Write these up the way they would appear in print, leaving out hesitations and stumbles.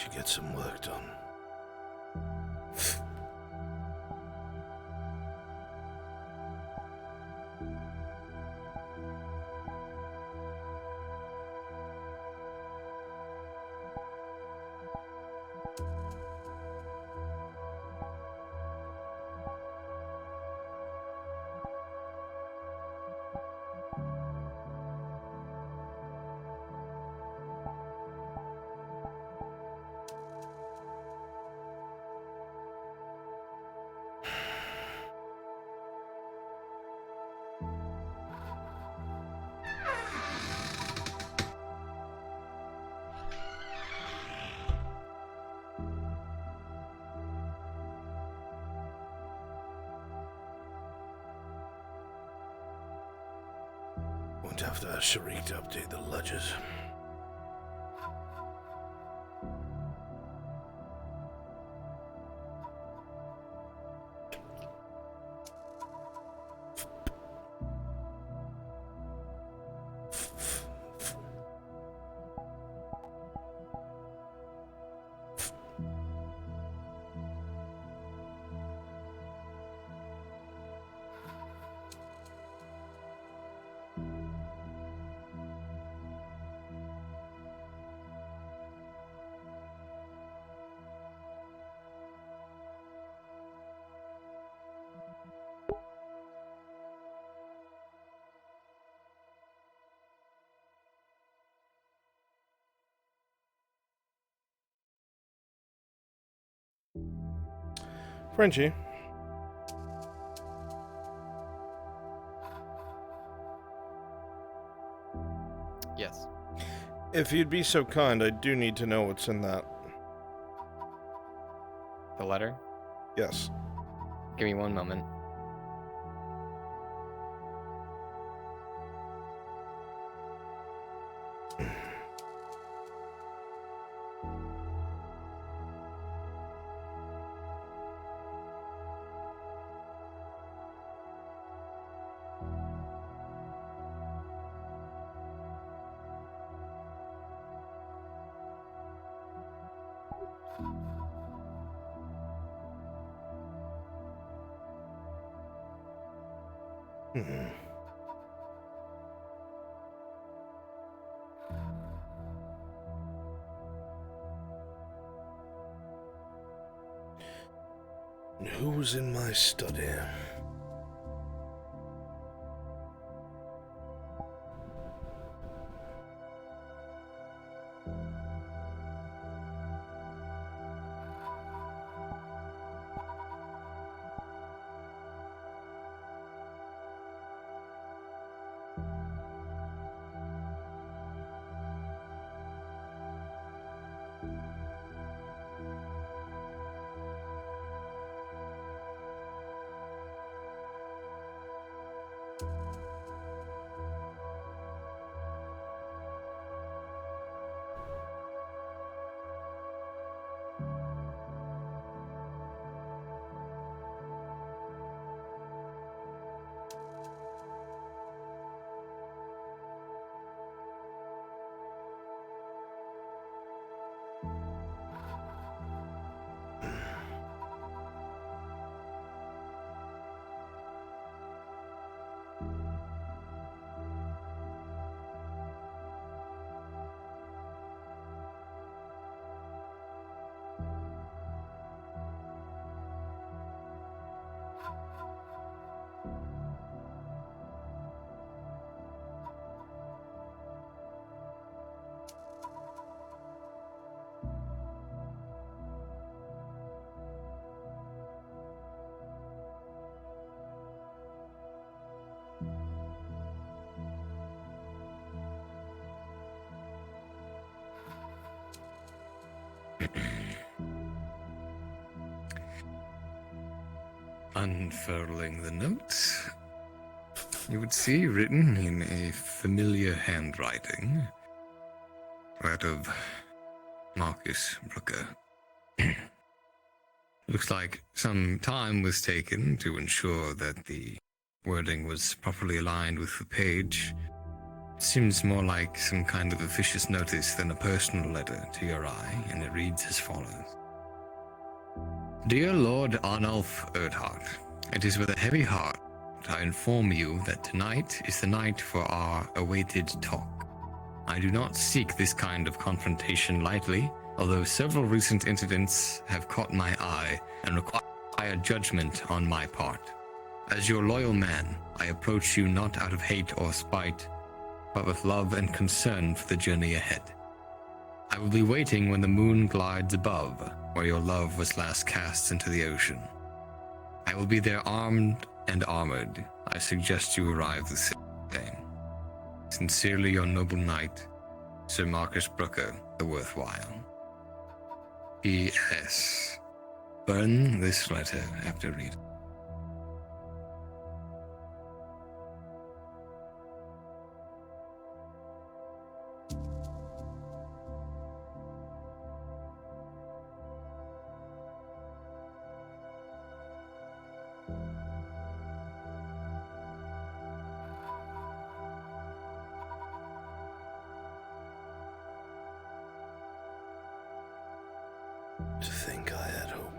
Should get some work done. Won't have to ask Sharik to update the ledgers. Frenchie. Yes. If you'd be so kind, I do need to know what's in that. The letter? Yes. Give me one moment. Who's in my study? Unfurling the notes, you would see written in a familiar handwriting that of Marcus Brooker. Looks like some time was taken to ensure that the wording was properly aligned with the page. Seems more like some kind of officious notice than a personal letter to your eye, and it reads as follows. Dear Lord Arnulf Erdhart, it is with a heavy heart I inform you that tonight is the night for our awaited talk. I do not seek this kind of confrontation lightly, although several recent incidents have caught my eye and require judgment on my part. As your loyal man, I approach you not out of hate or spite, but with love and concern for the journey ahead. I will be waiting when the moon glides above, where your love was last cast into the ocean. I will be there armed and armored. I suggest you arrive the same. Sincerely your noble knight, Sir Marcus Brooker, the Worthwhile. P.S. Burn this letter after reading. To think I had hope.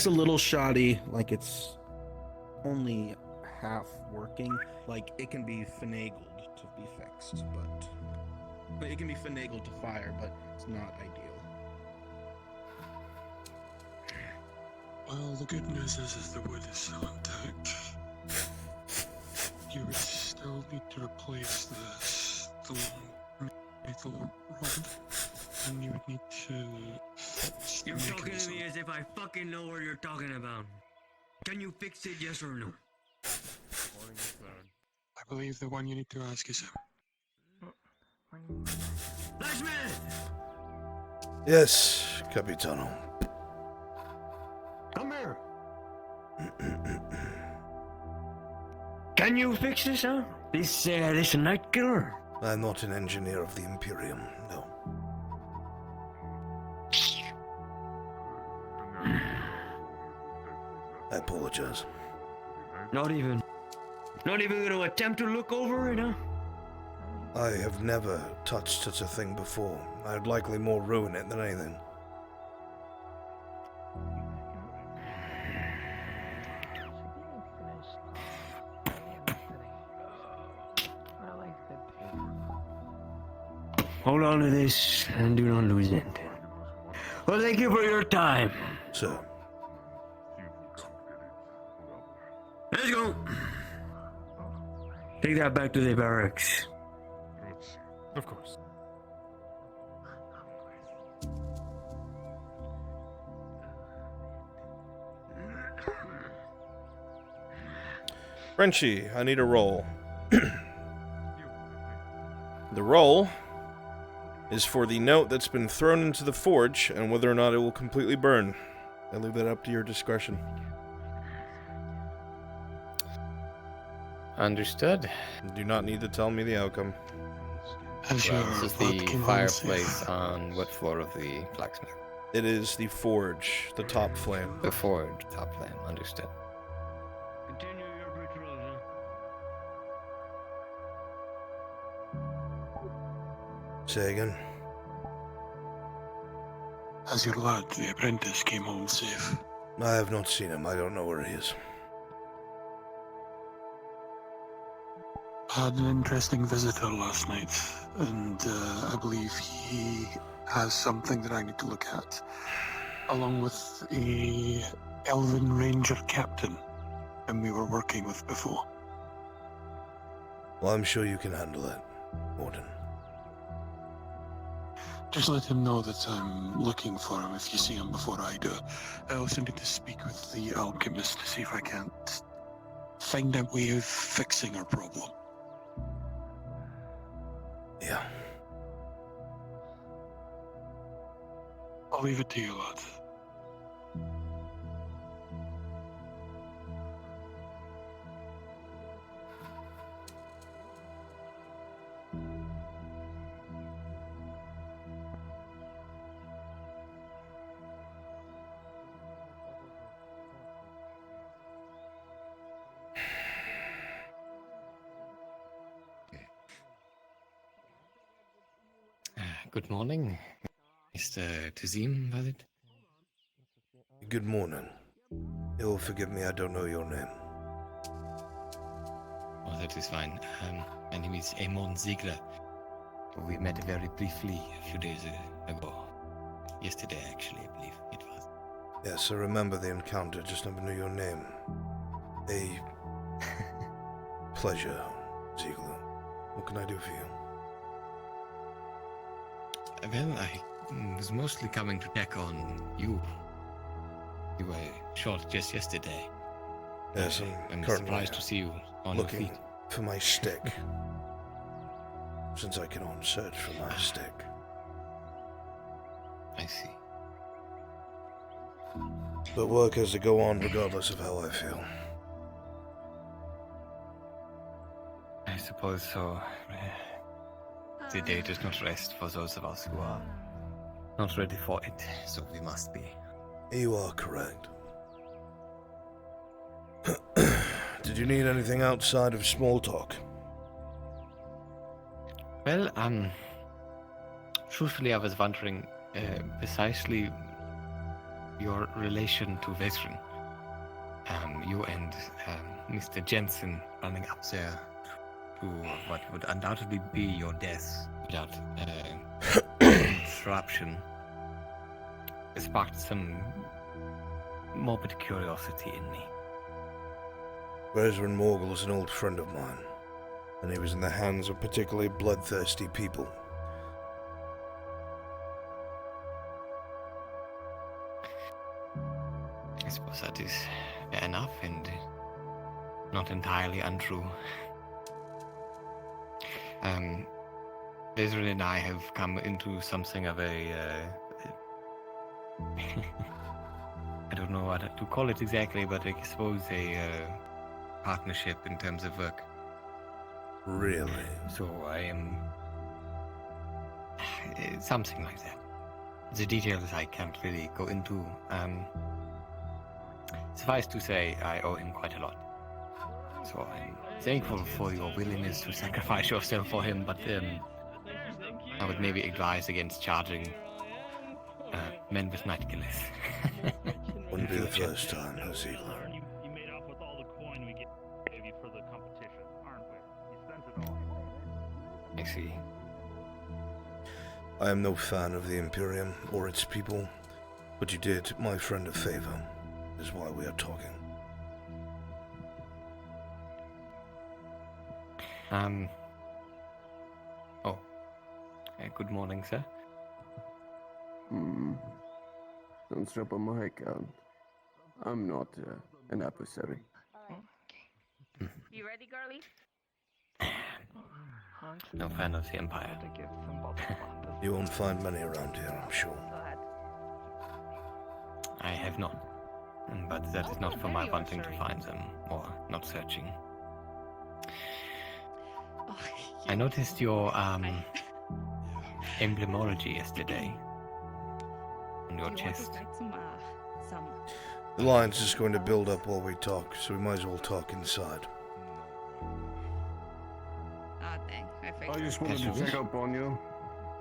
looks a little shoddy, like it's only half working. Like it can be finagled to be fixed, but it can be finagled to fire, but it's not ideal. Well, the good news is the wood is still intact. You would still need to replace the long metal rod, and you would need to fix the You're talking to mechanism. me as if I fucking know what you're talking about. Can you fix it, yes or no? I believe the one you need to ask is him. Blacksmith! Yes, Capitano. Come here. Can you fix this, huh? This night killer? I'm not an engineer of the Imperium, no. I apologize. Not even gonna attempt to look over it, huh? I have never touched such a thing before. I'd likely more ruin it than anything. Hold on to this and do not lose it. Well, thank you for your time. Sir, Let's go. Take that back to the barracks. Of course. Frenchie, I need a roll. The roll is for the note that's been thrown into the forge and whether or not it will completely burn. I leave that up to your discretion. Understood. You do not need to tell me the outcome. As Well, your this is blood the can fireplace safe. on what floor of the blacksmith? It is the forge, the top flame. The forge, top flame. Understood. Continue your rituals, huh? Say again. As your lad, the apprentice, came home safe. I have not seen him. I don't know where he is. Had an interesting visitor last night, and I believe he has something that I need to look at, along with a Elven Ranger captain whom we were working with before. Well, I'm sure you can handle it, Warden. Just let him know that I'm looking for him if you see him before I do. I also need to speak with the alchemist to see if I can't find a way of fixing our problem. Yeah. I'll leave it to you, lad. Good morning, Mr. Tazim, was it? Good morning. You'll forgive me, I don't know your name. Oh, that is fine. My name is Amon Ziegler. We met very briefly a few days ago. Yesterday, actually, I believe it was. Yes, I remember the encounter, just never knew your name. A pleasure, Ziegler. What can I do for you? Well, I was mostly coming to check on you. You were shot just yesterday. Yes, I'm currently surprised to see you on your looking feet. for my stick. Since I cannot search for my stick. I see. But work has to go on regardless of how I feel. I suppose so. The day does not rest for those of us who are not ready for it, so we must be. You are correct. Did you need anything outside of small talk? Well, truthfully, I was wondering precisely your relation to Vesrin. You and Mr. Jensen running up there to what would undoubtedly be your death without interruption sparked some morbid curiosity in me. Resvin Morgul is an old friend of mine, and he was in the hands of particularly bloodthirsty people. I suppose that is fair enough and not entirely untrue. Vesrin and I have come into something of a I don't know what to call it exactly, but I suppose a partnership in terms of work. Really? So I am something like that. The details I can't really go into. Suffice to say, I owe him quite a lot. So I'm thankful for your willingness to sacrifice yourself for him, but I would maybe advise against charging men with night-killers. Wouldn't be the first time, has he? You made off with all the coin we gave you for the competition, aren't we? You spent it all. I see. I am no fan of the Imperium or its people, but you did my friend a favor, is why we are talking. Good morning, sir. Don't step on my account. I'm not an adversary. You ready, girlie? No fan of the Empire. You won't find many around here, I'm sure. Go ahead. I have not. But that is not for my wanting to find them, or not searching. I noticed your emblemology yesterday on your chest. The line's just going to build up while we talk, so we might as well talk inside. Ah, dang. I I just wanted to check up on you.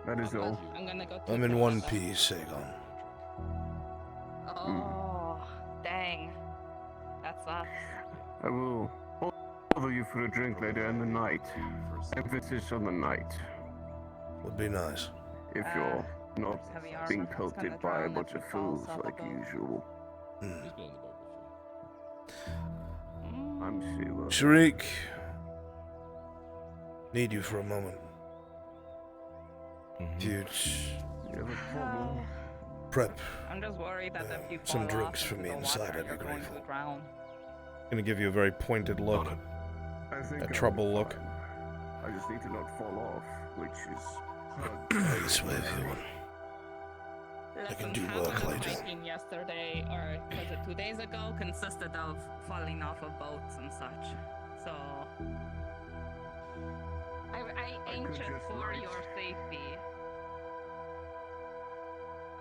That is all. I'm gonna go. I'm in one piece, Sagon. Oh, dang. That sucks. I will offer you for a drink later in the night. Emphasis on the night. Would be nice. If you're not Heavy armor. being It's gonna pelted by drown a if bunch he of falls fools off like the boat. usual. Mm. I'm Sheila. Sharik, need you for a moment. Huge You have a problem? prep. I'm just worried that if you Some fall drinks off for into me the inside, water, I'd be you're going grateful. to drown. Gonna give you a very pointed look. I think A I'll trouble be look. fine. I just need to not fall off, which is... This way, if you want. I can do work later. Hiking yesterday, or was it 2 days ago, consisted of falling off of boats and such. So I could anxious just for wait. your safety.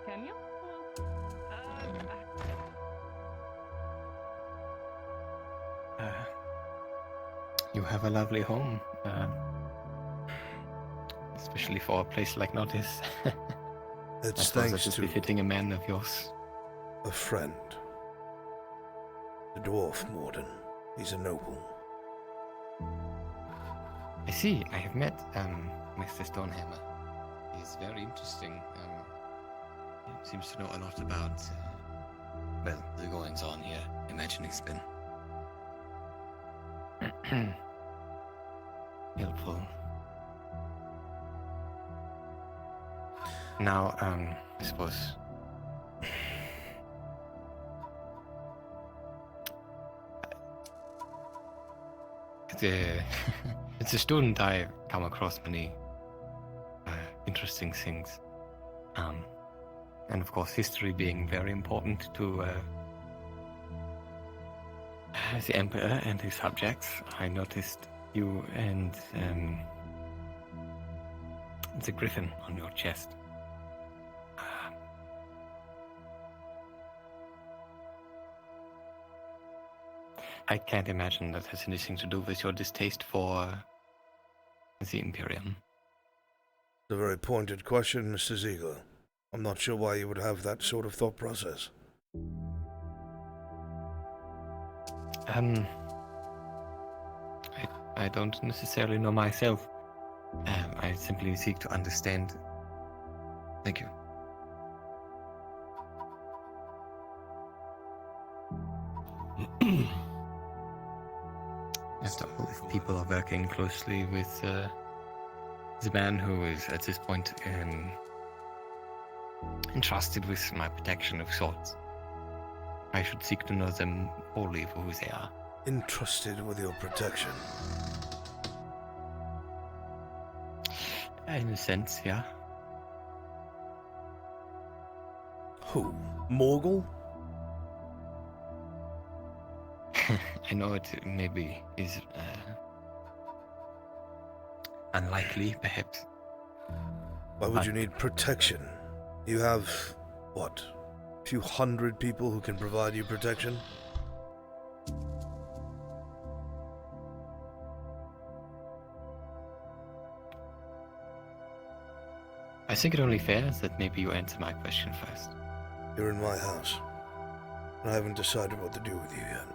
Can you? You have a lovely home, especially for a place like Nordis. I It's suppose thanks that is to befitting a man of yours. a friend. The dwarf Morden. He's a noble. I see. I have met Mr. Stonehammer. He's very interesting. He seems to know a lot about, well, the goings on here. I imagine he's been helpful. Now, I suppose. As a student, I come across many interesting things. And of course, history being very important to the Emperor and his subjects. I noticed you and the griffin on your chest. I can't imagine that has anything to do with your distaste for the Imperium. It's a very pointed question, Mr. Ziegler. I'm not sure why you would have that sort of thought process. I don't necessarily know myself. I simply seek to understand. Thank you. After all, if people are working closely with the man who is at this point entrusted with my protection of sorts, I should seek to know them wholly for who they are. Entrusted with your protection. In a sense, yeah. Who? Morgul? I know it maybe is unlikely, perhaps. Why would you need protection? You have, what, a few hundred people who can provide you protection? I think it only fair that maybe you answer my question first. You're in my house, and I haven't decided what to do with you yet.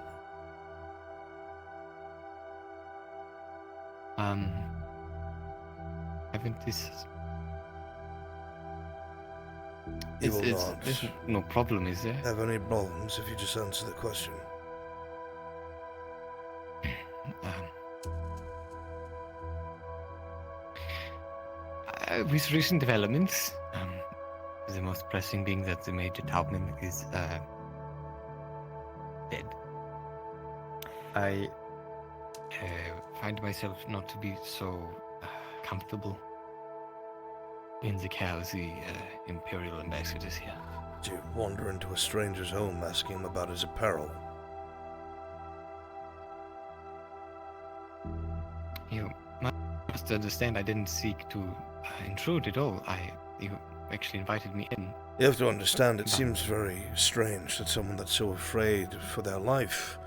Haven't this... You will not There's no problem, is there? have any problems if you just answer the question. With recent developments, the most pressing being that the Major Taubman is dead, I find myself not to be so comfortable in the care of the Imperial ambassadors here. Do you wander into a stranger's home asking him about his apparel? You must understand I didn't seek to intrude at all. You actually invited me in. You have to understand, it seems very strange that someone that's so afraid for their life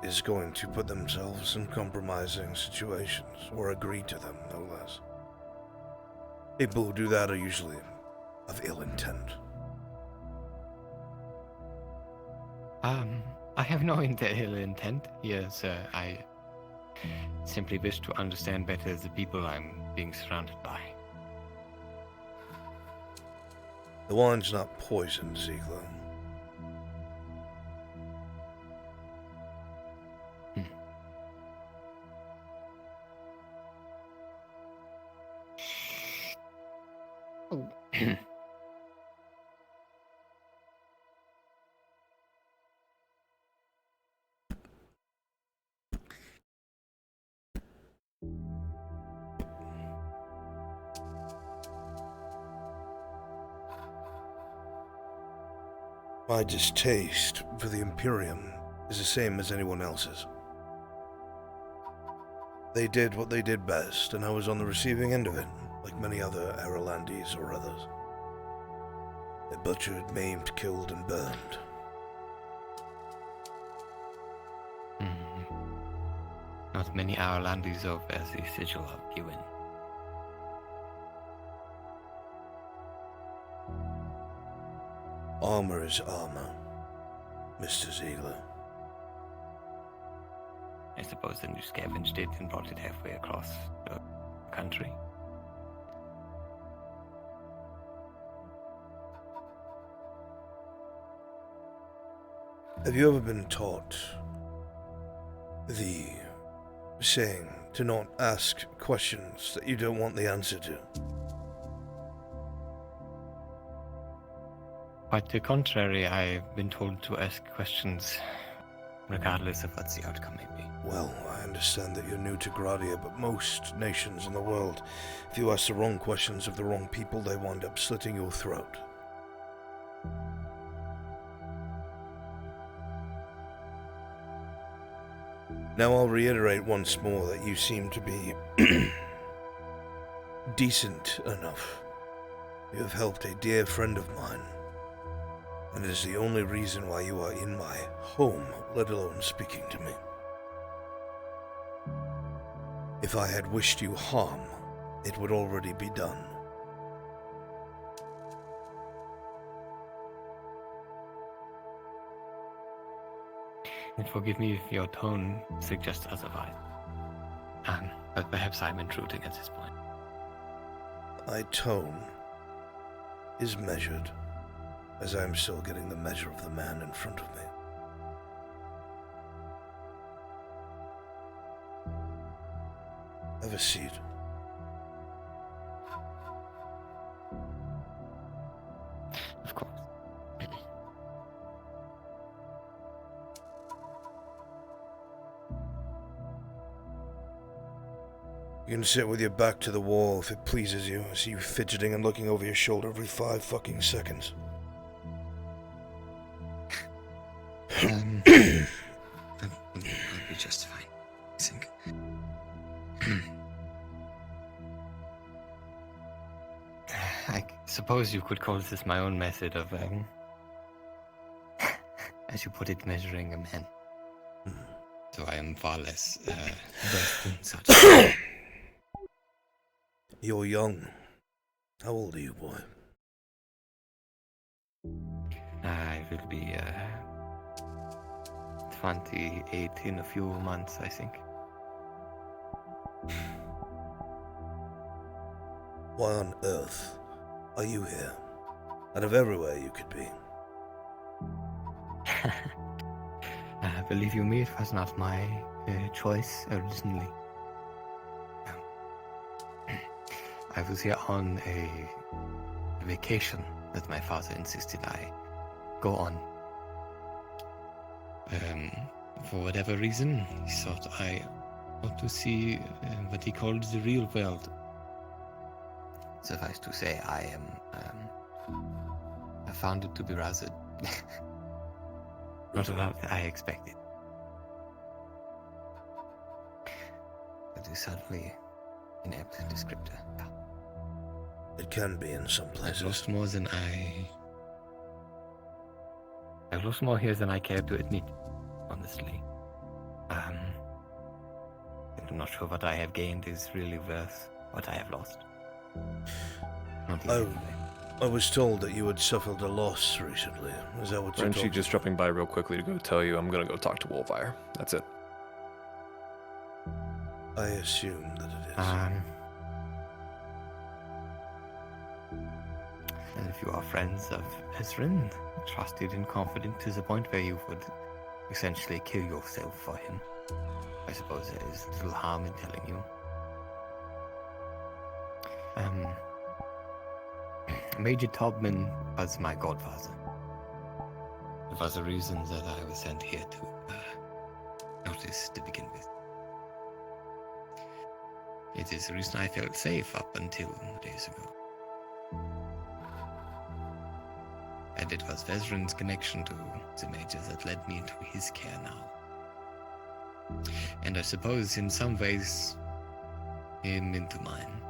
is going to put themselves in compromising situations, or agree to them, no less. People who do that are usually of ill intent. I have no ill intent here, sir. I simply wish to understand better the people I'm being surrounded by. The wine's not poisoned, Ziegler. Oh. My distaste for the Imperium is the same as anyone else's. They did what they did best, and I was on the receiving end of it, like many other Aralandis or others. They butchered, maimed, killed, and burned. Not many Aralandis of as the sigil of given. Armor is armor, Mr. Ziegler. I suppose then you scavenged it and brought it halfway across the country. Have you ever been taught the saying to not ask questions that you don't want the answer to? Quite the contrary, I've been told to ask questions regardless of what the outcome may be. Well, I understand that you're new to Gradia, but most nations in the world, if you ask the wrong questions of the wrong people, they wind up slitting your throat. Now I'll reiterate once more that you seem to be decent enough. You have helped a dear friend of mine, and it is the only reason why you are in my home, let alone speaking to me. If I had wished you harm, it would already be done. And forgive me if your tone suggests otherwise. But perhaps I'm intruding at this point. My tone is measured, as I'm still getting the measure of the man in front of me. Have a seat. Of course. You can sit with your back to the wall if it pleases you. I see you fidgeting and looking over your shoulder every 5 fucking seconds. I'll be just fine, I think. I suppose you could call this my own method of, as you put it, measuring a man. So I am far less versed in such. You're young. How old are you, boy? I will be 28 in a few months, I think. Why on earth are you here? Out of everywhere you could be. Believe you me, it was not my choice originally. I was here on a vacation that my father insisted I go on. For whatever reason, he thought I ought to see what he called the real world. Suffice to say, I found it to be rather not what I expected. It is certainly an apt descriptor. It can be in some I've places. lost more here than I care to admit, honestly. I'm not sure what I have gained is really worth what I have lost. Not Oh, even I was told that you had suffered a loss recently. Is that what you're Aren't you talking just dropping by real quickly to go tell you I'm gonna go talk to Wolfire? That's it. I assume that it is. And if you are friends of Ezrin, trusted and confident to the point where you would essentially kill yourself for him, I suppose there is little harm in telling you. Major Tobman was my godfather. It was the reason that I was sent here to notice to begin with. It is the reason I felt safe up until days ago. And it was Vezrin's connection to the Major that led me into his care now. And I suppose in some ways, him into mine.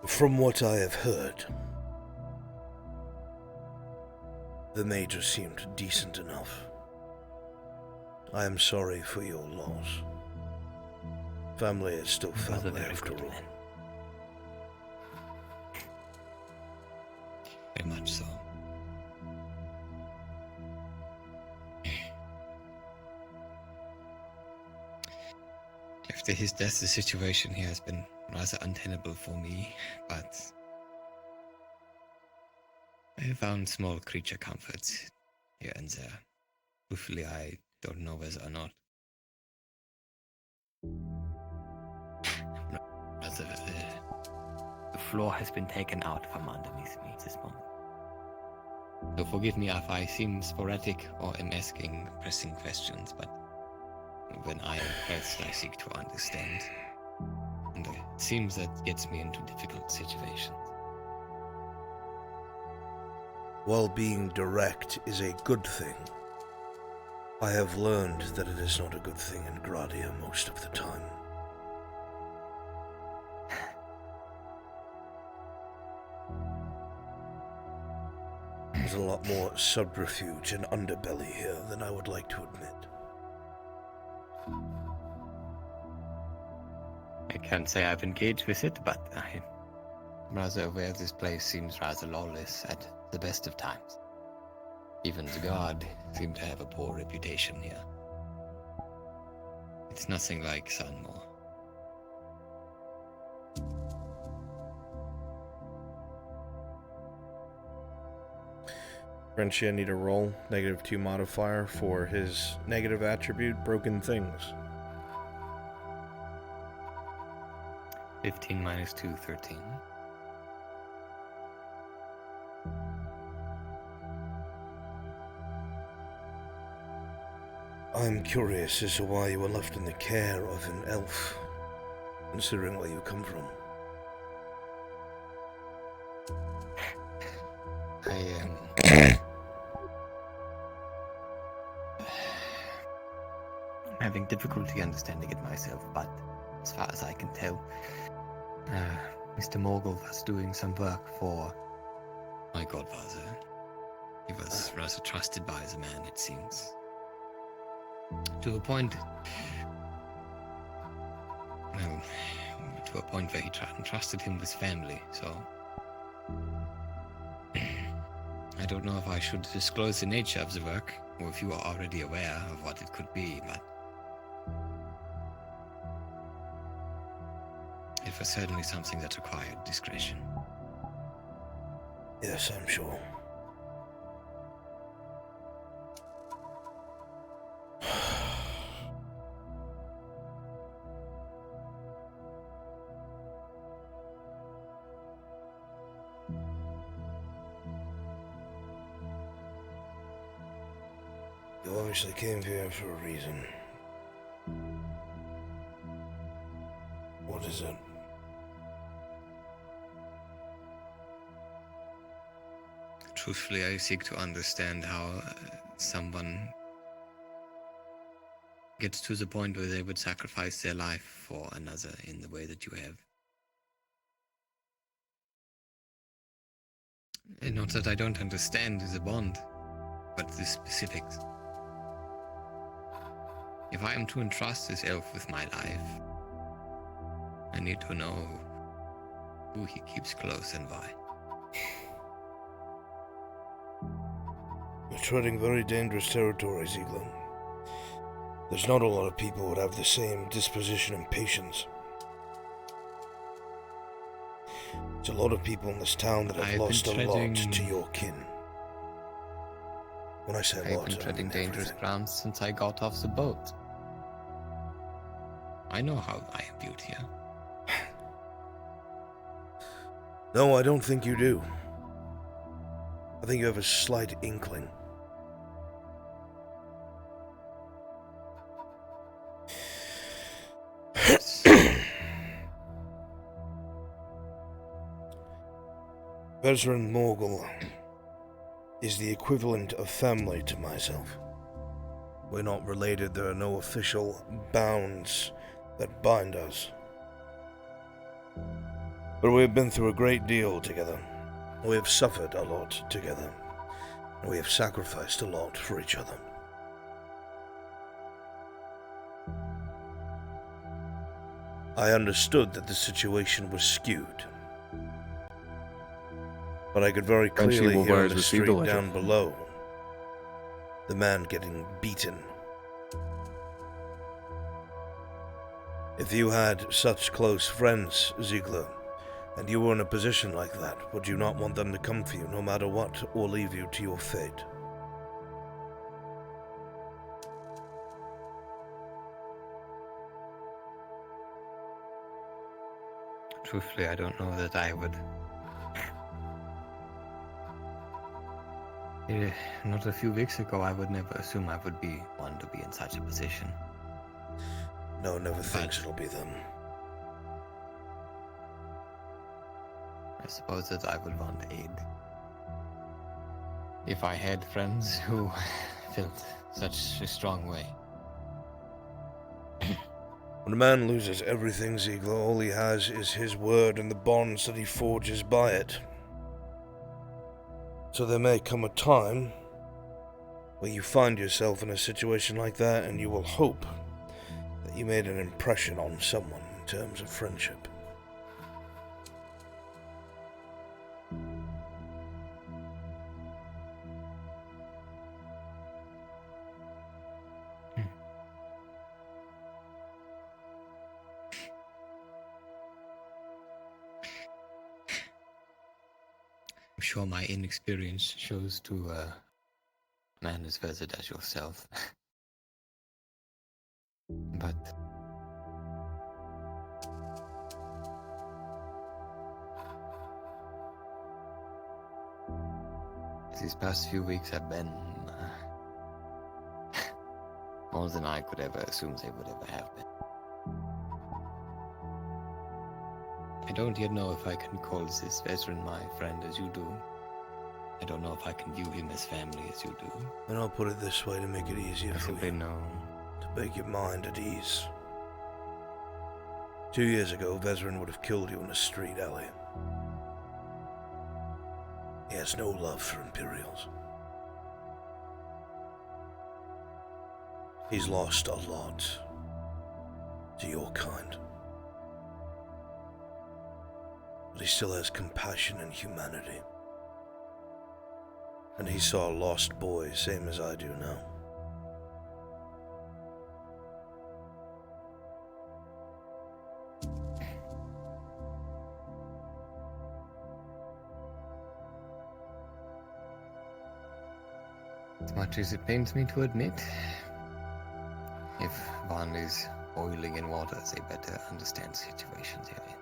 From what I have heard, the Major seemed decent enough. I am sorry for your loss. Family is still He was a family very after good all. man. Very much so. After his death, the situation here has been rather untenable for me, but I have found small creature comforts here and there. Truthfully, I don't know whether or not. Rather, the floor has been taken out from underneath me at this moment. So forgive me if I seem sporadic or am asking pressing questions, but when I am pressed, I seek to understand. And it seems that gets me into difficult situations. While being direct is a good thing, I have learned that it is not a good thing in Gradia most of the time. There's a lot more subterfuge and underbelly here than I would like to admit. can't say I've engaged with it, but I'm rather aware this place seems rather lawless at the best of times. Even the guard seem to have a poor reputation here. It's nothing like Sunmore. Frenchie, I need a roll, -2 modifier for his negative attribute, broken things. 15 minus 2, 13. I'm curious as to why you were left in the care of an elf, considering where you come from. I'm having difficulty understanding it myself, but as far as I can tell, Mr. Morgul was doing some work for my godfather. He was rather trusted by the man, it seems. To a point... Well, to a point where he trusted him with family, so... I don't know if I should disclose the nature of the work, or if you are already aware of what it could be, but... It was certainly something that required discretion. Yes, I'm sure. You obviously came here for a reason. What is it? Truthfully, I seek to understand how someone gets to the point where they would sacrifice their life for another in the way that you have. And not that I don't understand the bond, but the specifics. If I am to entrust this elf with my life, I need to know who he keeps close and why. You're treading very dangerous territory, Ziegler. There's not a lot of people who would have the same disposition and patience. There's a lot of people in this town that have lost a lot to your kin. When I say a lot, I've been treading dangerous everything. ground since I got off the boat. I know how I am viewed here. No, I don't think you do. I think you have a slight inkling. Veteran Morgul is the equivalent of family to myself. We're not related, there are no official bounds that bind us. But we have been through a great deal together. We have suffered a lot together. And we have sacrificed a lot for each other. I understood that the situation was skewed. But I could very clearly hear on the street down below the man getting beaten. If you had such close friends, Ziegler, and you were in a position like that, would you not want them to come for you no matter what, or leave you to your fate? Truthfully, I don't know that I would. Not a few weeks ago, I would never assume I would be one to be in such a position. No one ever thinks it'll be them. I suppose that I would want aid. If I had friends who felt such a strong way. When a man loses everything, Ziegler, all he has is his word and the bonds that he forges by it. So there may come a time where you find yourself in a situation like that, and you will hope that you made an impression on someone terms of friendship. I'm sure my inexperience shows to a man as versed as yourself. But these past few weeks have been more than I could ever assume they would ever have been. I don't yet know if I can call this veteran my friend as you do. I don't know if I can view him as family as you do. And I'll put it this way to make it easier I for simply you, know. to make your mind at ease. 2 years ago, Veteran would have killed you in a street alley. He has no love for Imperials. He's lost a lot to your kind. But he still has compassion and humanity. And he saw a lost boy, same as I do now. As much as it pains me to admit, if one is boiling in water, they better understand the situation they're in.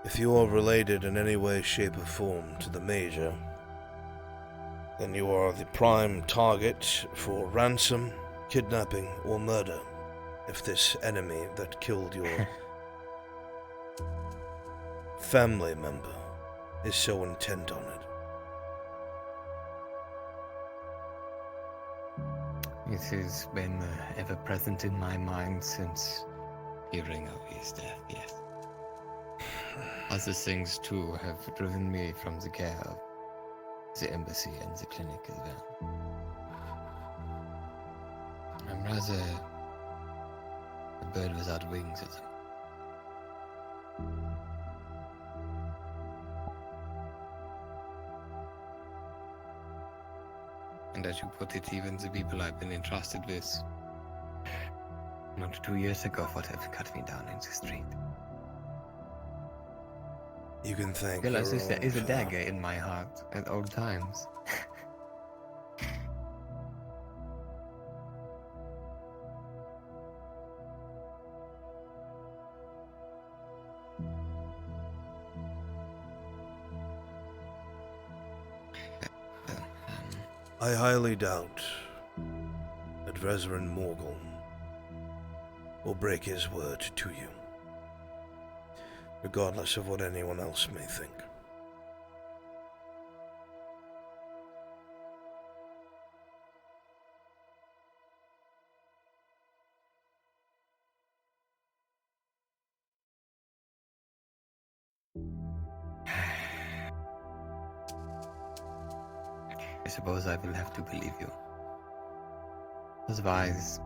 If you are related in any way, shape, or form to the Major, then you are the prime target for ransom, kidnapping, or murder if this enemy that killed your family member is so intent on it. It has been ever present in my mind since hearing of his death, yes. Other things too have driven me from the care of the embassy and the clinic as well. I'm rather a bird without wings at the moment. And as you put it, even the people I've been entrusted with, not 2 years ago, would have cut me down in the street. You can thank Realize your there own is a power. dagger in my heart at all times. I highly doubt that Reverend Morgul will break his word to you, regardless of what anyone else may think. I suppose I will have to believe you. Otherwise,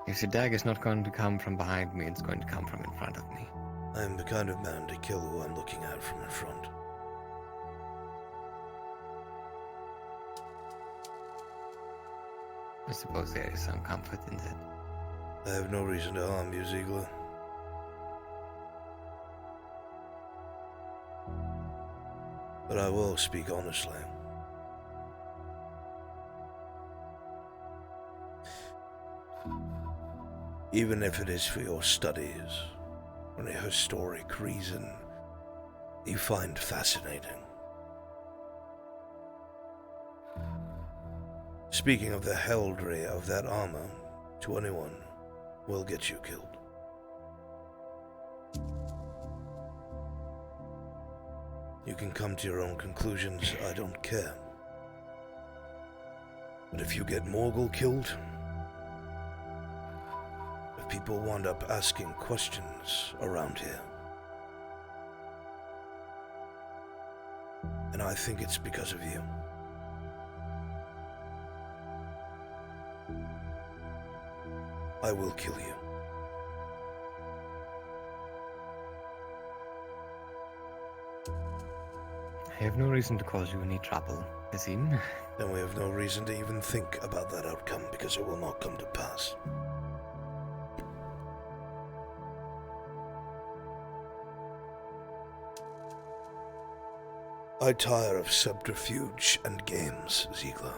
if the dagger is not going to come from behind me, it's going to come from in front of me. I am the kind of man to kill who I'm looking at from in front. I suppose there is some comfort in that. I have no reason to harm you, Ziegler. But I will speak honestly. Even if it is for your studies, or a historic reason you find fascinating. Speaking of the heraldry of that armor, to anyone will get you killed. You can come to your own conclusions, I don't care. But if you get Morgul killed, if people wind up asking questions around here, and I think it's because of you. I will kill you. I have no reason to cause you any trouble, Kazim. Then we have no reason to even think about that outcome, because it will not come to pass. I tire of subterfuge and games, Ziegler.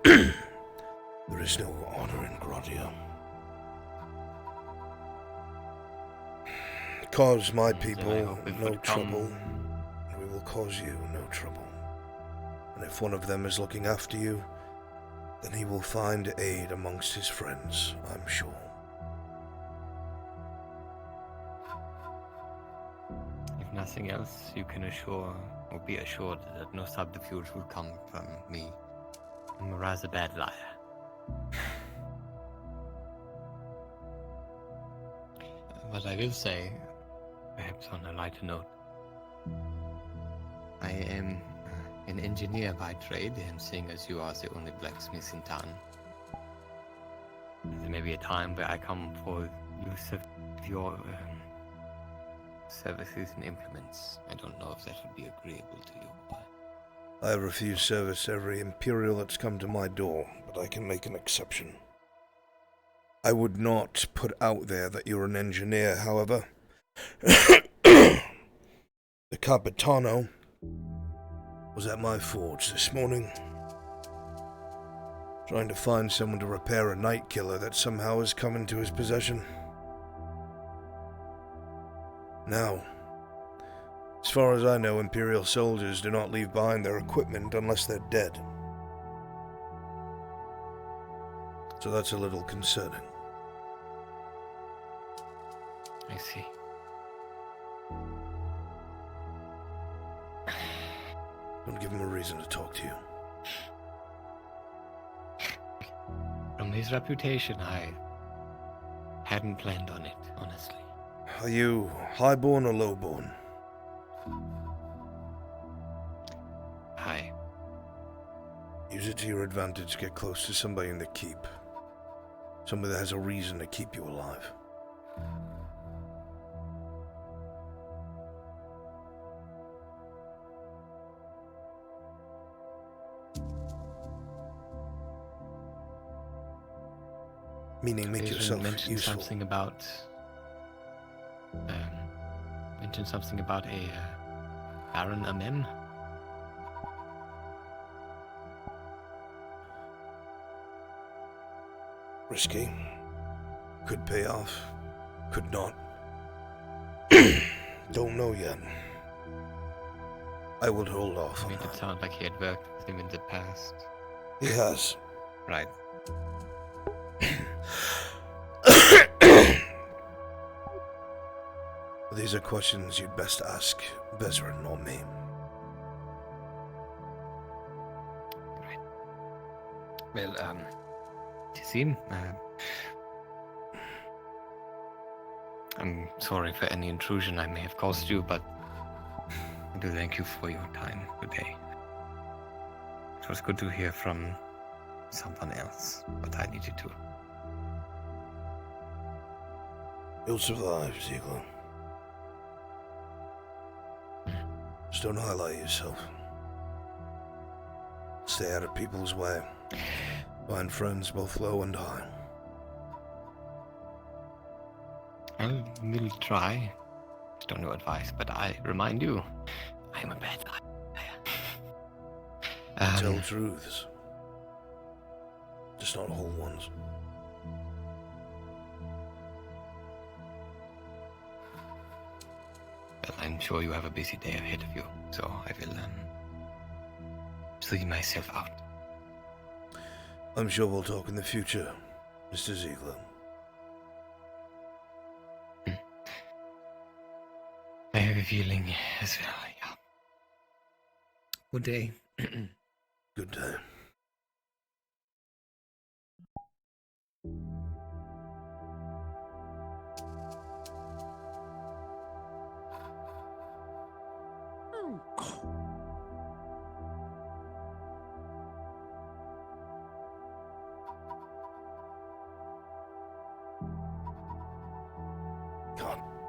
There is no honor in Gradia. Cause my people no trouble, and we will cause you no trouble. And if one of them is looking after you, then he will find aid amongst his friends, I'm sure. If nothing else, you can assure or be assured that no subterfuge will come from me. I'm a rather bad liar. But I will say, perhaps on a lighter note, I am an engineer by trade, and seeing as you are the only blacksmith in town, there may be a time where I come for use of your services and implements. I don't know if that would be agreeable to you. I refuse service to every Imperial that's come to my door, but I can make an exception. I would not put out there that you're an engineer, however. The Capitano was at my forge this morning, trying to find someone to repair a night killer that somehow has come into his possession. Now, as far as I know, Imperial soldiers do not leave behind their equipment unless they're dead. So that's a little concerning. I see. Don't give him a reason to talk to you. From his reputation, I hadn't planned on it, honestly. Are you highborn or lowborn? High. Use it to your advantage to get close to somebody in the keep. Somebody that has a reason to keep you alive. Meaning make yourself mentioned useful. something about mentioned something about a Baron Amem. Risky. Could pay off. Could not. Don't know yet. I would hold off I on made that. it sound like he had worked with him in the past. He has. Right. These are questions you'd best ask Bezrin, not me. Right. Well, Tizim, I'm sorry for any intrusion I may have caused you, but I do thank you for your time today. It was good to hear from someone else, but I needed to. You'll survive, Ziegler. Just don't highlight yourself. Stay out of people's way. Find friends both low and high. I will try. Don't know advice, but I remind you, I am a bad liar. Tell truths. Just not whole ones. Well, I'm sure you have a busy day ahead of you, so I will see myself out. I'm sure we'll talk in the future, Mr. Ziegler. I have a feeling as well, yeah. Good day. Good day.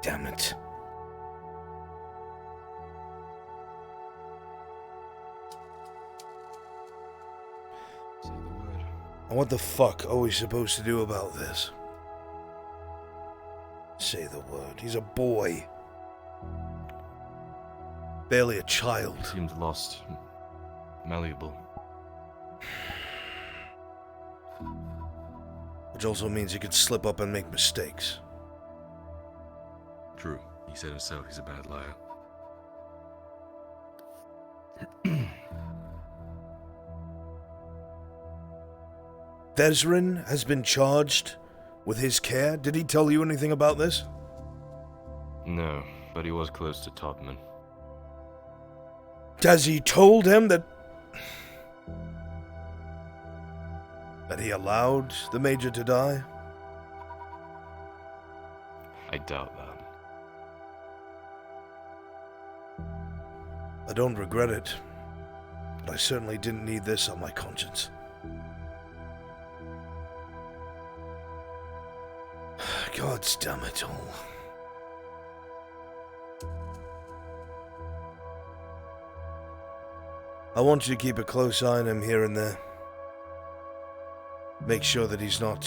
Damn it. Say the word. And what the fuck are we supposed to do about this? Say the word. He's a boy. Barely a child. He seemed lost, malleable. Which also means he could slip up and make mistakes. True. He said himself he's a bad liar. Vezrin has been charged with his care. Did he tell you anything about this? No, but he was close to Topman. Has he told him that he allowed the Major to die? I doubt that. I don't regret it, but I certainly didn't need this on my conscience. Gods damn it all. I want you to keep a close eye on him here and there. Make sure that he's not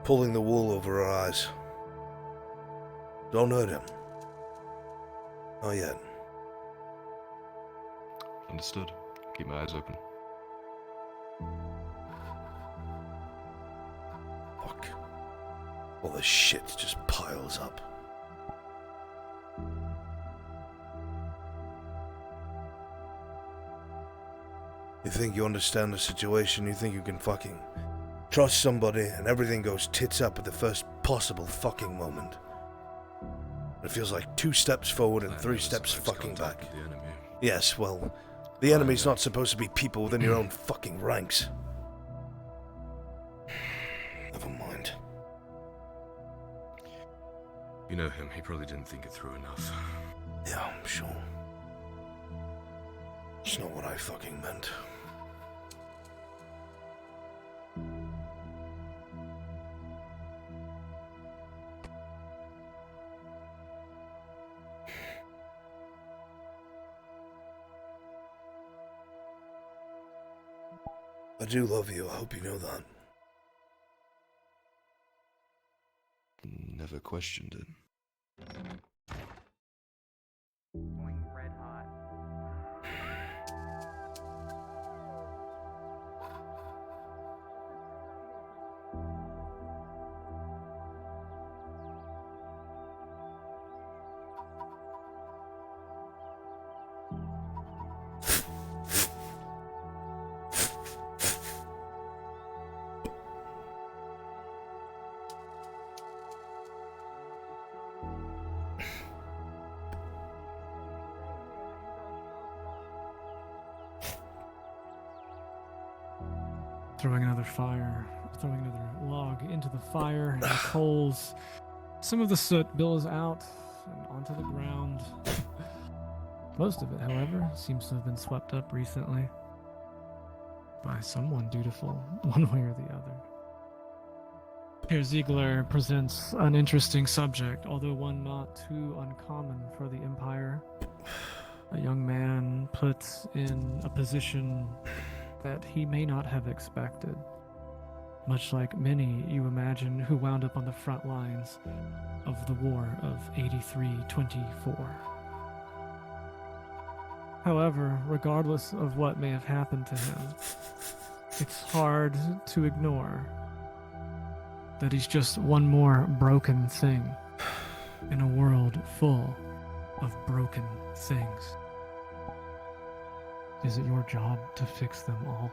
pulling the wool over our eyes. Don't hurt him. Not yet. Understood. Keep my eyes open. Fuck. All the shit just piles up. You think you understand the situation, you think you can fucking trust somebody, and everything goes tits up at the first possible fucking moment. It feels like 2 steps forward and 3 steps fucking back. The enemy. Yes, well, the enemy's not supposed to be people within your own fucking ranks. Never mind. You know him, he probably didn't think it through enough. Yeah, I'm sure. It's not what I fucking meant. I do love you, I hope you know that. Never questioned it. Red hot. Throwing another log into the fire, and the coals. Some of the soot billows out and onto the ground. Most of it, however, seems to have been swept up recently by someone dutiful, one way or the other. Here, Ziegler presents an interesting subject, although one not too uncommon for the Empire. A young man put in a position that he may not have expected, much like many you imagine who wound up on the front lines of the war of 83-24. However, regardless of what may have happened to him, it's hard to ignore that he's just one more broken thing in a world full of broken things. Is it your job to fix them all?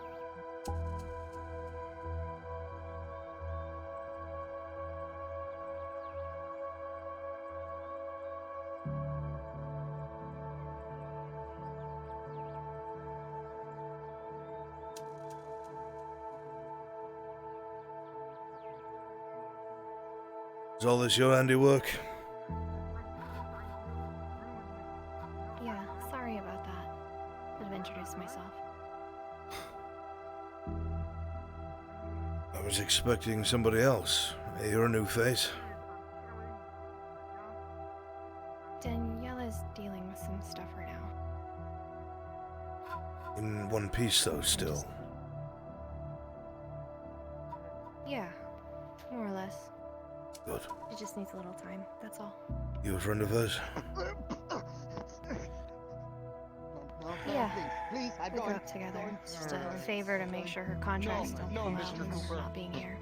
Is all this your handiwork? Yeah, sorry about that. Should have introduced myself. I was expecting somebody else. You're a new face. one piece, though, still. Yeah, more or less. Good. It just needs a little time, that's all. You a friend of hers? Yeah, we grew up together. It's just a favor to make sure her contracts don't pull out when we're not being here.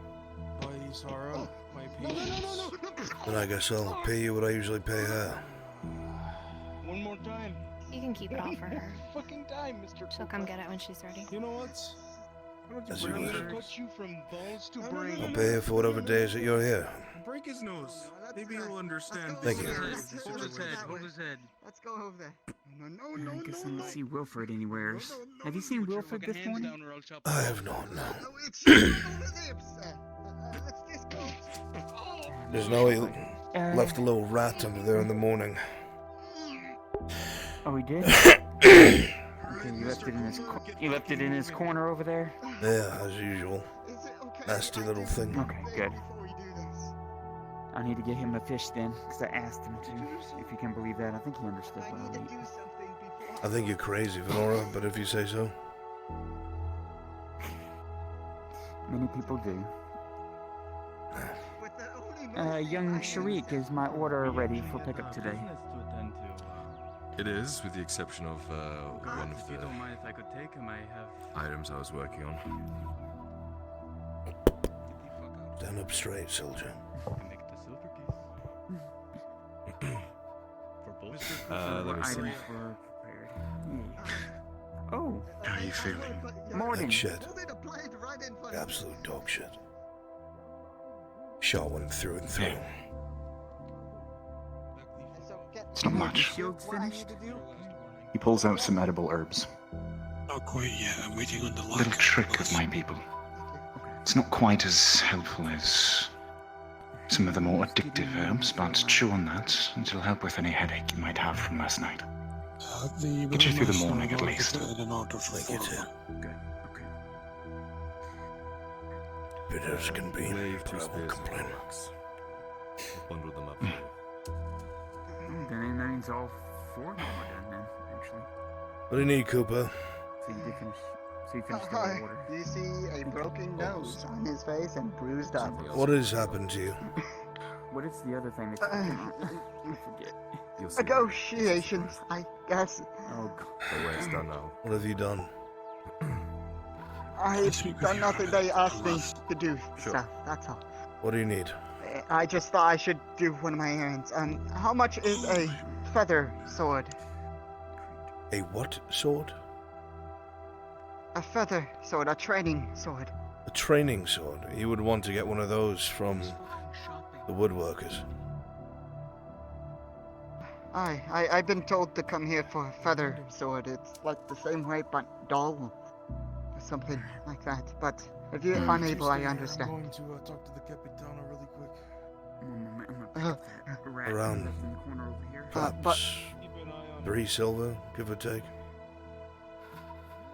Then I guess I'll pay you what I usually pay her. One more time. You can keep it all for her. Fucking time, Mr. She'll come get it when she's ready. You know what? As you wish. Cut you from balls to brains. I'll pay you for whatever days that you're here. Break his nose. Maybe he'll understand. Thank you. Hold his head. Hold his head. Let's go over there. No, I guess I didn't see Wilfred anywheres. Have you seen Wilfred this morning? I have not, no. There's no he left a little rat under there in the morning. Oh, he did? Okay, you left it in his corner over there? Yeah, as usual. Nasty little thing. Okay, good. I need to get him a fish then, because I asked him to. If you can believe that, I think he understood what I mean. I think you're crazy, Venora, but if you say so. Many people do. Young Sharik, is my order ready for pickup today? It is, with the exception of one of If you don't mind if I could take him, I have... items I was working on. Stand up straight, soldier. Make the silver piece. For both. Let me see. Items were prepared. Yeah. Oh. How are you feeling? Morning. Like shit. Absolute dog shit. Shot one through and through. It's not much. Shield's finished? He pulls out some edible herbs. Not quite yet. I'm waiting on the Little trick of my people. It's not quite as helpful as some of the more addictive herbs, but chew on that, and it'll help with any headache you might have from last night. Get you through the morning at least. Thank you, Ted. Good. Okay. Bitter as can be, but I won't complain. Bundle them up. Then that means all four of them are done then, actually. What do you need, Cooper? So you did finish. So you finished the Hi. order. Do you see a broken nose on his face and bruised up? What has happened to you? What is the other thing that you I forget. Negotiations, I guess. Oh, God. The work's done now. What have you done? I've done nothing. They asked me to do stuff, that's all. What do you need? I just thought I should do one of my errands. How much is a feather sword? A what sword? A feather sword, a training sword. A training sword. You would want to get one of those from the woodworkers. I've been told to come here for a feather sword. It's like the same way, but dull. Or something like that. But if you're unable, I understand. I'm going to talk to the Capitano really quick. Around perhaps 3 silver, give or take.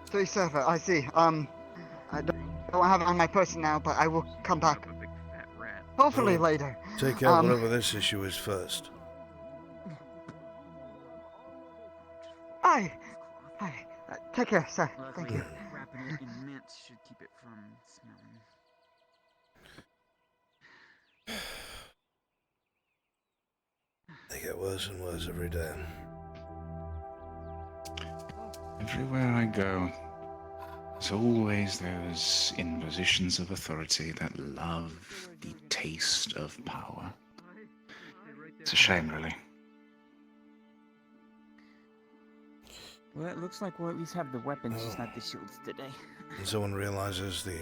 3 silver, I see. I don't have it on my person now, but I will come back. Hopefully later. Take out whatever this issue is first. Aye. Take care, sir. Thank you. Wrapping it in mints should keep it from smelling. They get worse and worse every day. Everywhere I go, there's always those in positions of authority that love the taste of power. It's a shame, really. Well, it looks like we'll at least have the weapons, just not the shields today. And someone realizes the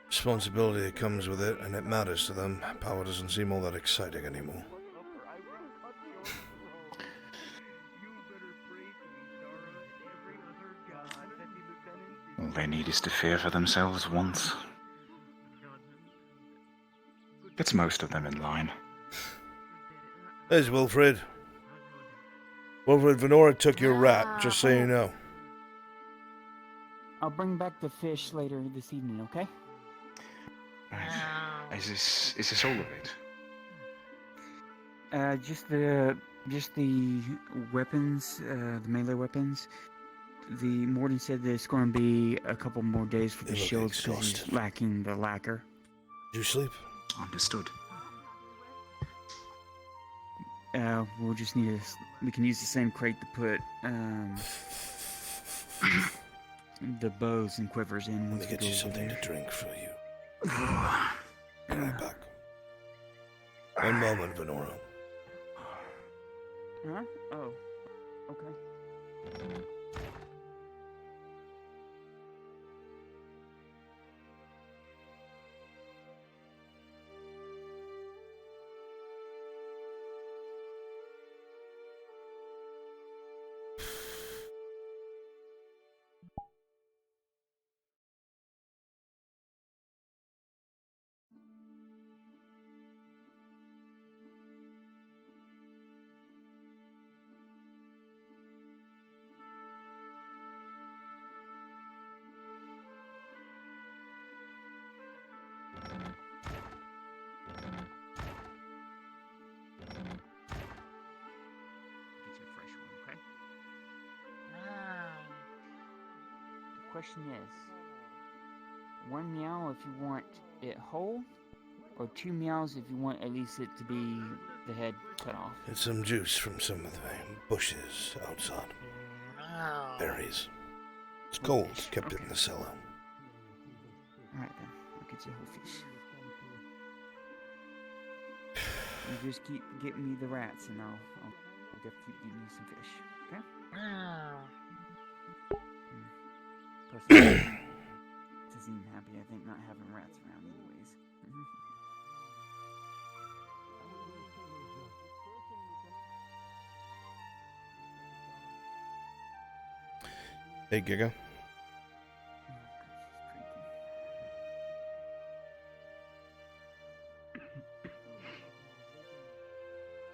responsibility that comes with it, and it matters to them. Power doesn't seem all that exciting anymore. All they need is to fear for themselves once. Gets most of them in line. There's Wilfred. Wilfred, Venora took your rat, just so you know. I'll bring back the fish later this evening, okay? Right. Is this all of it? Just the weapons, the melee weapons. the Morden said there's going to be a couple more days for the You look shields because he's exhausted. lacking the lacquer. Did you sleep? Understood. We'll just need we can use the same crate to put the bows and quivers in. Let me get you something to drink for you. Be right back. One moment, Venora. Huh? Oh. Okay. Get you a fresh one, okay? The question is, 1 meow if you want it whole, or 2 meows if you want at least it to be the head cut off. Get some juice from some of the bushes outside. Berries. It's cold. Kept it in the cellar. Alright then, I'll get you a whole fish. You just keep getting me the rats and I'll keep getting you some fish, okay? Plus, to seem happy, I think not having rats around anyways. Hey, Giga.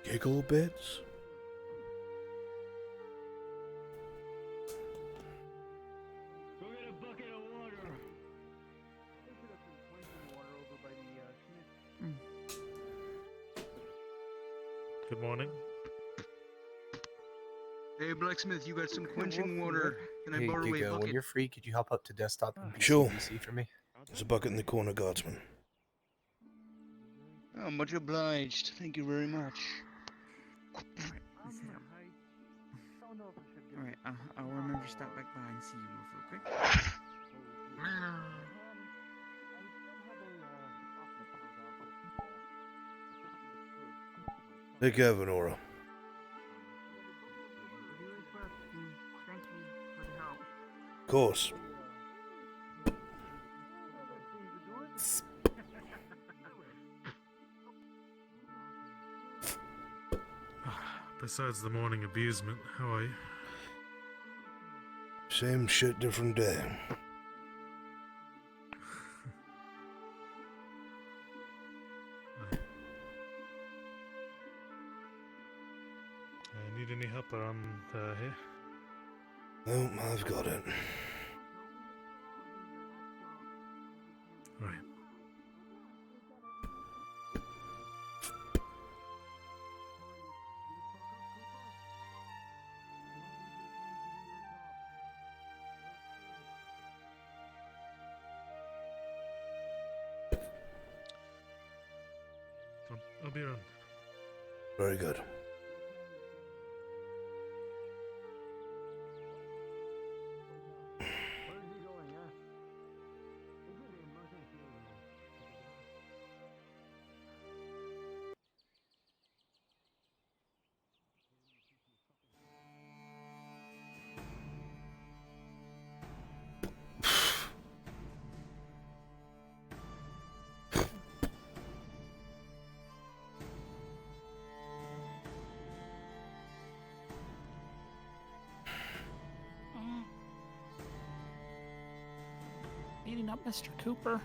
Giggle bits? Good morning. Hey, blacksmith, you got some quenching water. Can I borrow a Gigo, bucket? when you're free, could you hop up to desktop and Sure. PC for me? There's a bucket in the corner, guardsman. Oh, much obliged. Thank you very much. Alright, I'll remember to stop back by and see you real quick. Take care, Venora. Thank you for the help. Of course. Besides the morning abusement, how are you? Same shit, different day. Need any help around here? No, I've got it. Right. I'll be around. Very good. Beating up Mr. Cooper.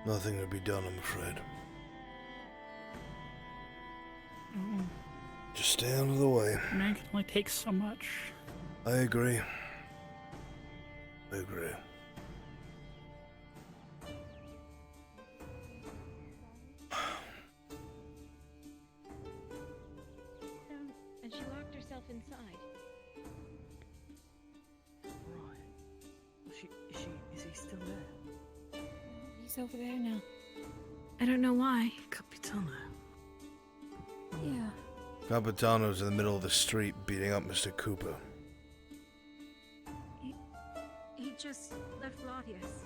Nothing to be done, I'm afraid. Just stay out of the way. Man can only take so much. I agree. I agree. He's still there. He's over there now. I don't know why. Capitano. Yeah. Capitano's in the middle of the street beating up Mr. Cooper. He just left Claudius.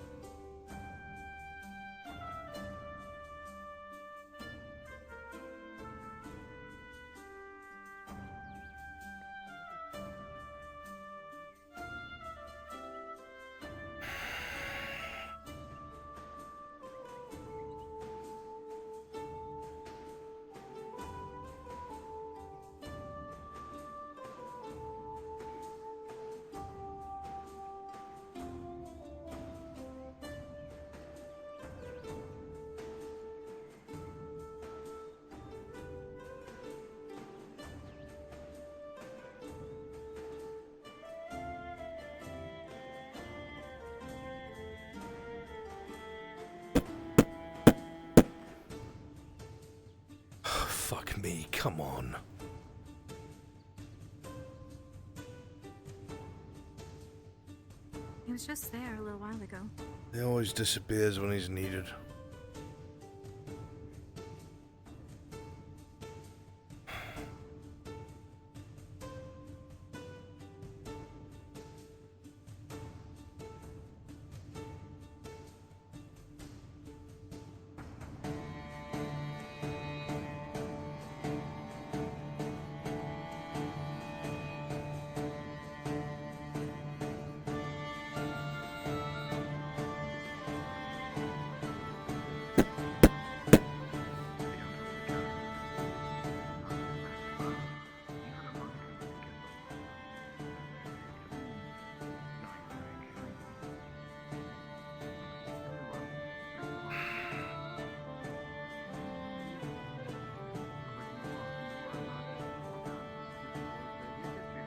Fuck me, come on. He was just there a little while ago. He always disappears when he's needed.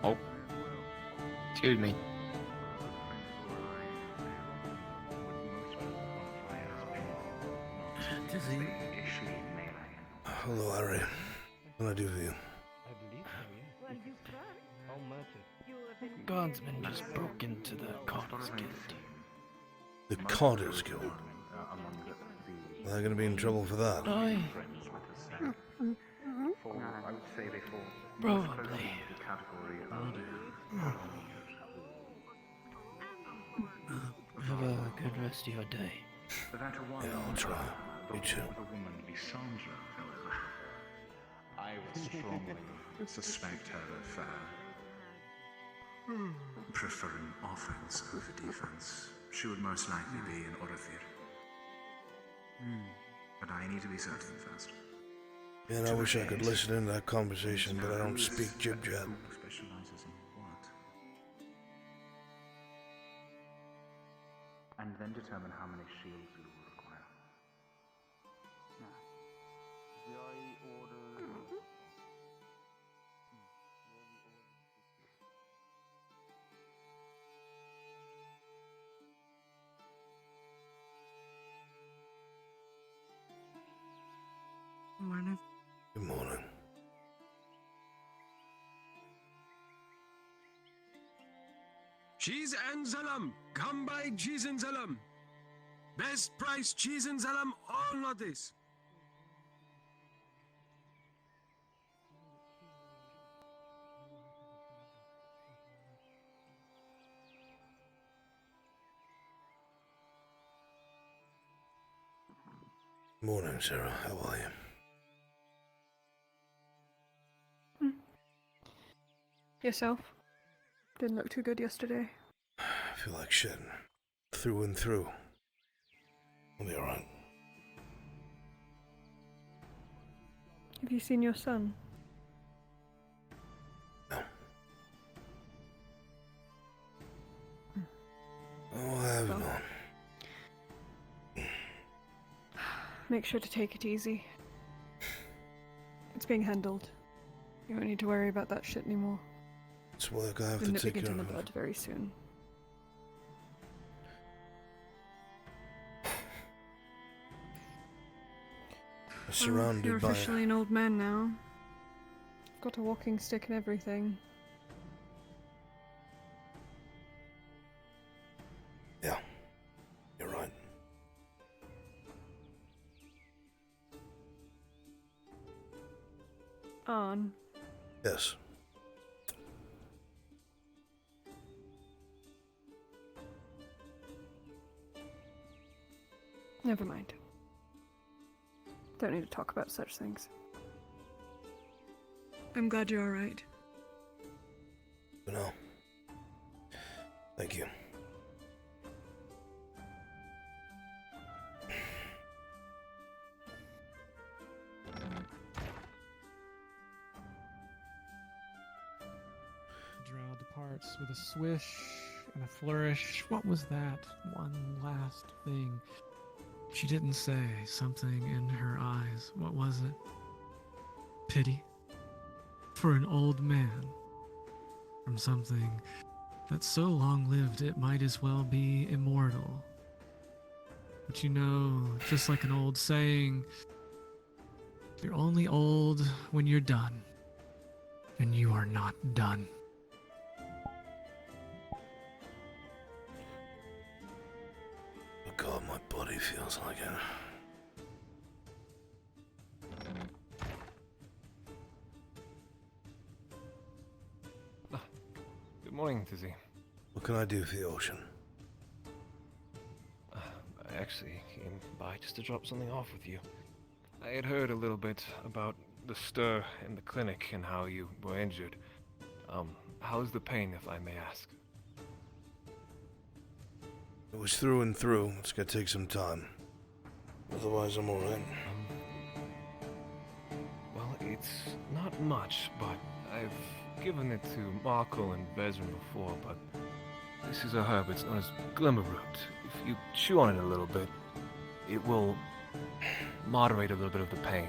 Oh. Excuse me. Hello, Harry. What can I do for you? Guardsmen just broke into the Carter's Guild. The Carter's Guild? Are they going to be in trouble for that? Probably. Have a good rest of your day. Yeah, I'll try. Me too. I would strongly suspect her of preferring offense over defense. She would most likely be an Orathir. But I need to be certain first. Man, I wish I could listen in that conversation, but I don't speak jib-jab. Specializes in what? And then determine how many shields you will require. Morning. Good morning. Cheese and salam. Come by cheese and salam. Best price cheese and salam, all notice. Morning, Sarah. How are you? Yourself? Didn't look too good yesterday. I feel like shit. Through and through. I'll be alright. Have you seen your son? No. Oh, I have not. Make sure to take it easy. It's being handled. You won't need to worry about that shit anymore. It's work I have We'll to nip take it care in the of. bud very soon. Surrounded You're by... officially an old man now. Got a walking stick and everything. Yeah. on. Yes. Never mind. Don't need to talk about such things. I'm glad you're alright. No. Thank you. Drow departs with a swish and a flourish. What was that one last thing? She didn't say something in her eyes. What was it? Pity? For an old man? From something that's so long-lived it might as well be immortal. But you know, just like an old saying, you're only old when you're done. And you are not done. Oh God, my body feels like it. Good morning, Tizzy. What can I do for the ocean? I actually came by just to drop something off with you. I had heard a little bit about the stir in the clinic and how you were injured. How's the pain, if I may ask? It was through and through. It's gonna take some time. Otherwise, I'm alright. Well, it's not much, but I've given it to Markle and Vezrin before, but this is a herb. It's known as Glimmerroot. If you chew on it a little bit, it will moderate a little bit of the pain.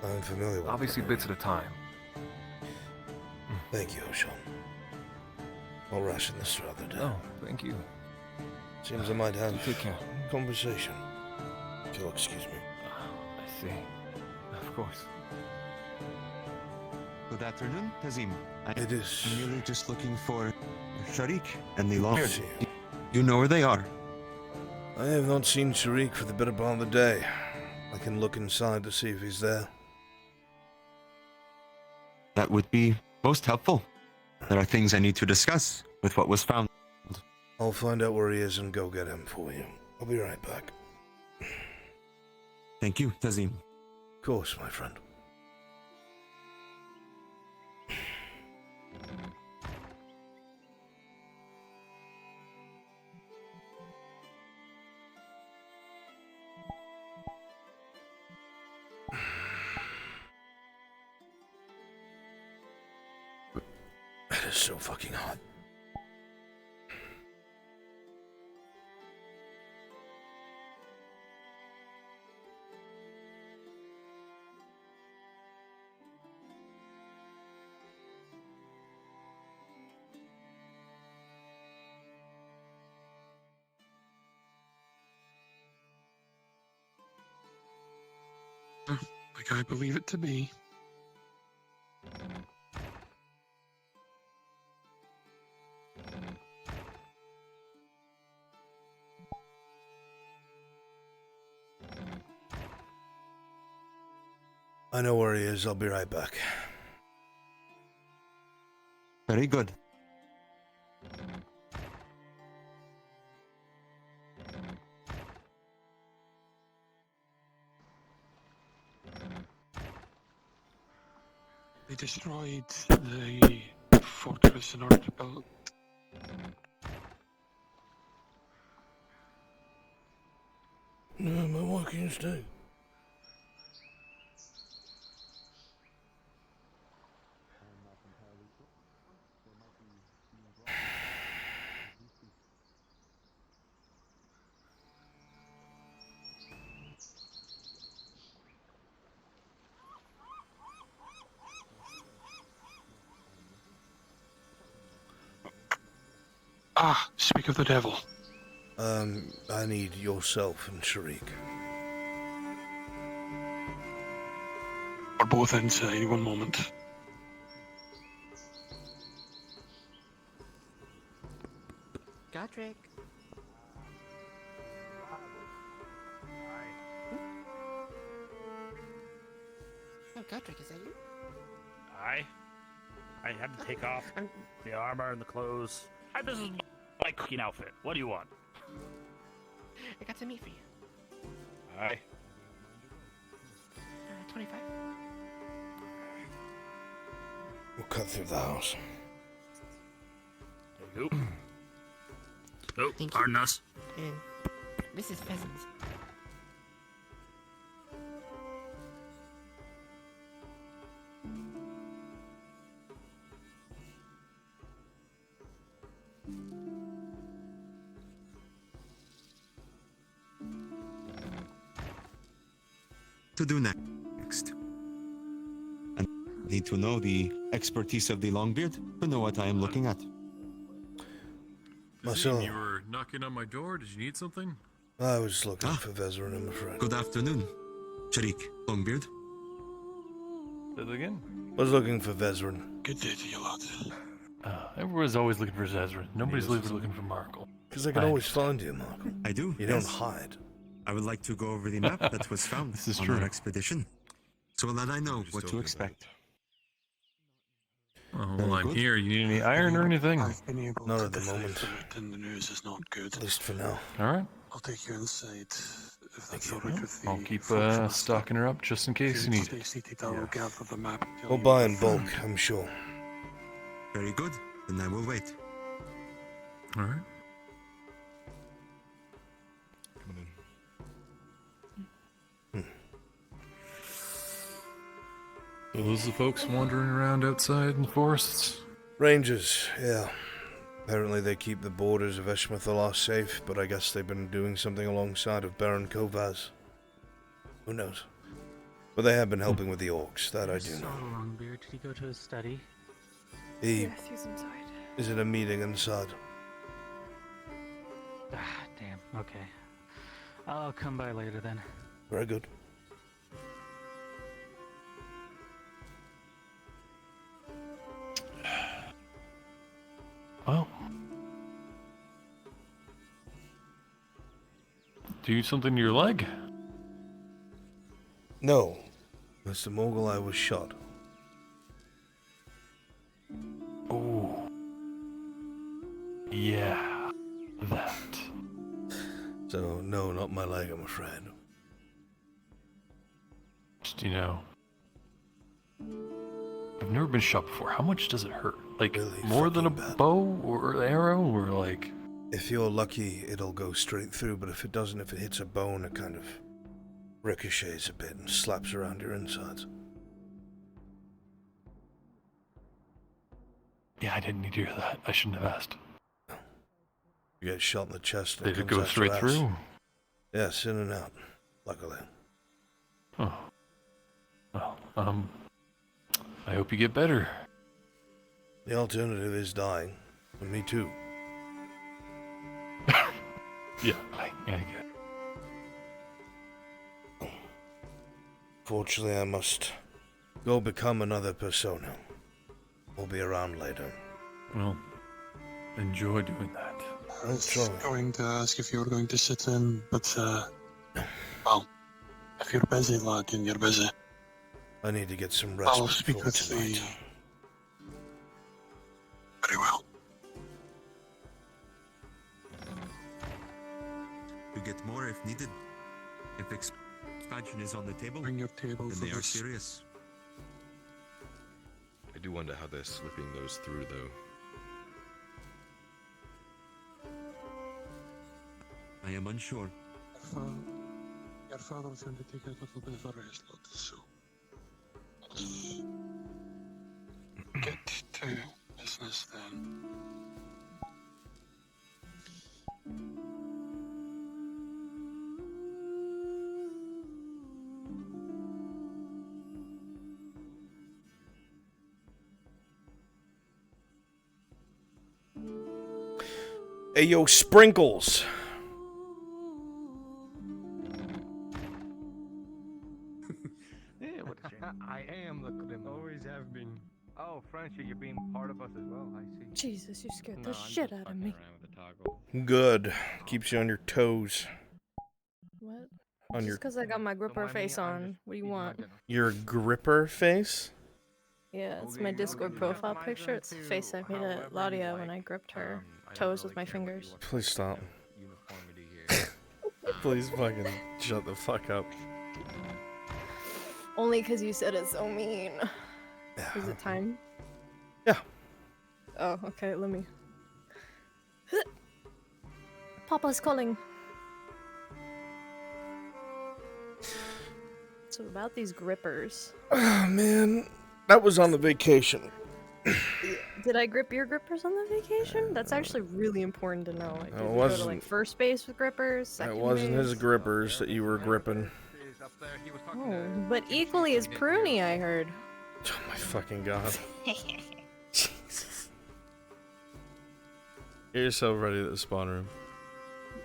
I'm familiar with it. Obviously, bits at a time. Thank you, Sean. I'll ration this throughout the day. Oh, thank you. Seems I might have Take care. conversation. If you'll excuse me. I see. Of course. Good afternoon, Tazim. It is. I'm merely just looking for Sharik and the long. Yes. You know where they are. I have not seen Sharik for the better part of the day. I can look inside to see if he's there. That would be most helpful. There are things I need to discuss with what was found. I'll find out where he is and go get him for you. I'll be right back. Thank you, Tazim. Of course, my friend. It is so fucking hot. Like I believe it to be. I know where he is. I'll be right back. Very good. They destroyed the fortress in order to build. No, my walking stick. Ah, speak of the devil. I need yourself and Sharik. We're both inside. One moment. Godric. Oh, Godric, is that you? I had to take off the armor and the clothes. This is my cooking outfit. What do you want? I got some meat for you. Aye. 25. We'll cut through the house. There you go. Oh, pardon us. This is pheasants. To do next. And need to know the expertise of the Longbeard to know what I am looking at. Marcel, You were knocking on my door. Did you need something? I was looking for Vezran, I'm afraid. Good afternoon, Sharik Longbeard. Say that again? I was looking for Vezran. Good day to you, lad. Everyone's always looking for Zezran. Nobody's looking for Markle. Because I can always find you, Markle. I do. You yes. don't hide. I would like to go over the map that was found This is on true. our expedition, so that I know what to expect. Oh, Very well, I'm good. here. You need any iron or anything? I've been able Not to at the moment. decipher it, and the news is not good. At least for now. All right. I'll take you inside, if that's all right with the I'll keep folks master. stocking her up just in case you need it. Stacy, take that look out for the map. Tell We'll you buy what in I bulk, found. I'm sure. Very good. Then I will wait. All right. So those are the folks wandering around outside in the forests? Rangers, yeah. Apparently they keep the borders of Eshmathalar safe, but I guess they've been doing something alongside of Baron Kovaz. Who knows? But they have been helping with the orcs, that I do know. Longbeard, did he go to his study? He he's inside. is in a meeting inside. Ah, damn. Okay. I'll come by later then. Very good. Well. Do something to your leg? No. Mr. Mogul, was shot. Oh. Yeah. That. So, no, not my leg, I'm afraid. Just, I've never been shot before. How much does it hurt? Like, Really more than a fucking bad. bow or arrow? Or like... If you're lucky, it'll go straight through, but if it doesn't, if it hits a bone, it kind of ricochets a bit and slaps around your insides. Yeah, I didn't need to hear that. I shouldn't have asked. You get shot in the chest and Did it comes go out straight your ass. through? Yes, in and out. Luckily. Oh. Well, I hope you get better. The alternative is dying. And me too. Yeah, I get it. Fortunately, I must go become another persona. We'll be around later. Well, enjoy doing that. I was going to ask if you were going to sit in, but, well, if you're busy, lad, then you're busy. I need to get some rest I'll speak before with tonight. Very well. To get more if needed. If expansion is on the table, Bring your table then for they are this. serious. I do wonder how they're slipping those through, though. I am unsure. Your father was going to take a little bit of a rest, lad, so let's get to business then. Hey, yo, Sprinkles! Yeah, what a shame. I am the criminal. Always have been. Oh, Frenchie, you're being part of us as well. I see. Jesus, you scared No, the I'm shit just out of me. Good. Keeps you on your toes. What? On Just your because I got my gripper face on. What do you want? your gripper face? Yeah, it's my Discord profile picture. It's the face I made at Laudia when I gripped her toes with my fingers. Please stop. Please fucking shut the fuck up. Only because you said it's so mean. Is it time? Yeah. Oh, okay, let me... Papa's calling. So about these grippers. Oh, man. That was on the vacation. Did I grip your grippers on the vacation? That's actually really important to know. Like, did It we go to wasn't- like first base with grippers? Second It wasn't base? his grippers that you were gripping. Oh, but equally as pruny, I heard. Oh my fucking god. Jesus. Get yourself ready at the spawn room.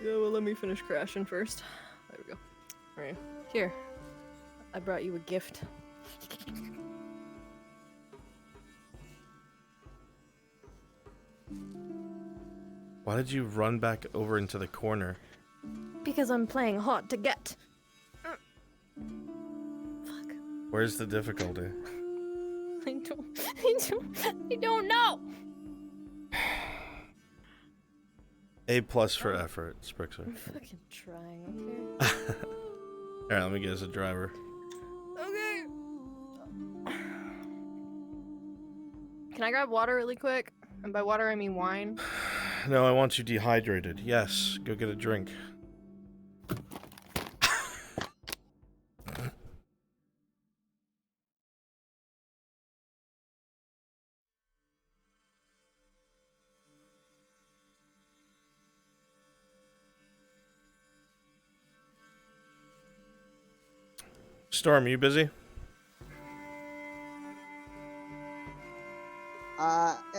Yeah, well, let me finish crashing first. There we go. Alright, here. I brought you a gift. Why did you run back over into the corner? Because I'm playing hard to get. Where's the difficulty? I don't know. A+ for effort, Sprixer. I'm fucking trying, okay? Alright, let me get as a driver. Okay. Can I grab water really quick? And by water, I mean wine. No, I want you dehydrated. Yes, go get a drink. Storm, you busy?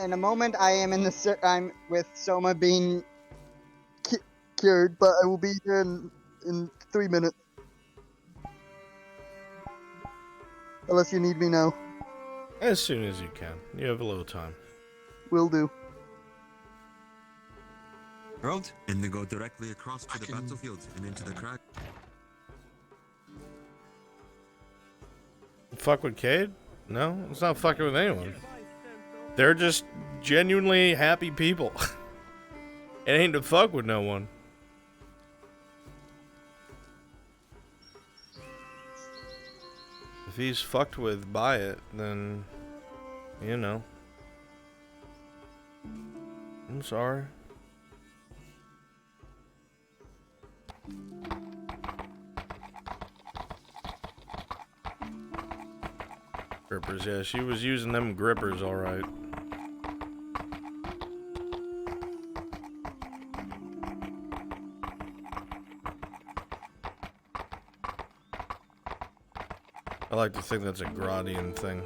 In a moment, I am in the I'm with Soma being cured, but I will be here in 3 minutes. Unless you need me now. As soon as you can. You have a little time. Will do. Road, and then go directly across to the battlefield and into the crack. Fuck with Cade? No, it's not fucking with anyone. They're just genuinely happy people. It ain't to fuck with no one. If he's fucked with by it, then, you know. I'm sorry. Grippers, yeah, she was using them grippers, alright. I like to think that's a Gradian thing.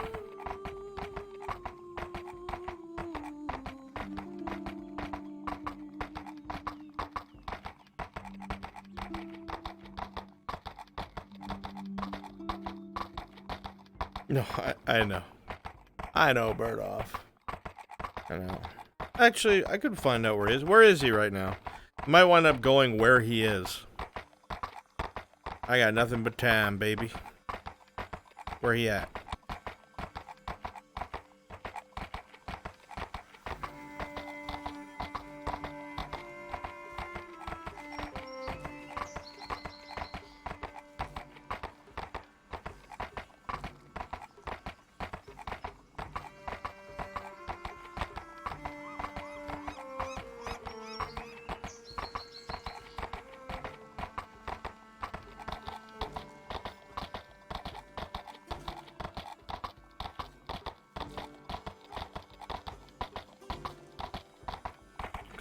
No, I know. I know, Bird Off. I know. Actually, I could find out where he is. Where is he right now? I might wind up going where he is. I got nothing but time, baby. Where he at?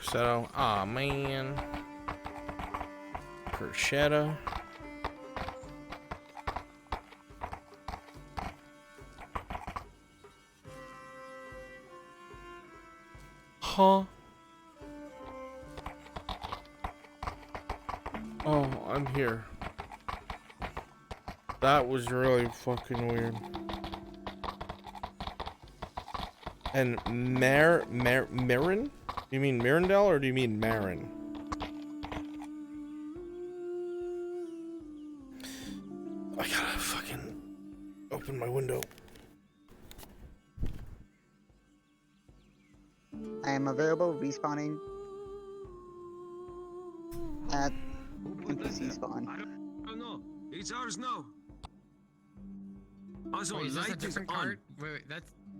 So, aw, man. Perchetta. Huh? Oh, I'm here. That was really fucking weird. And Marin? Do you mean Mirandel or do you mean Marin? I gotta fucking open my window. I am available, respawning at NPC spawn. Oh no, it's ours now. Also, Wait, is this a light is different on. cart? Wait,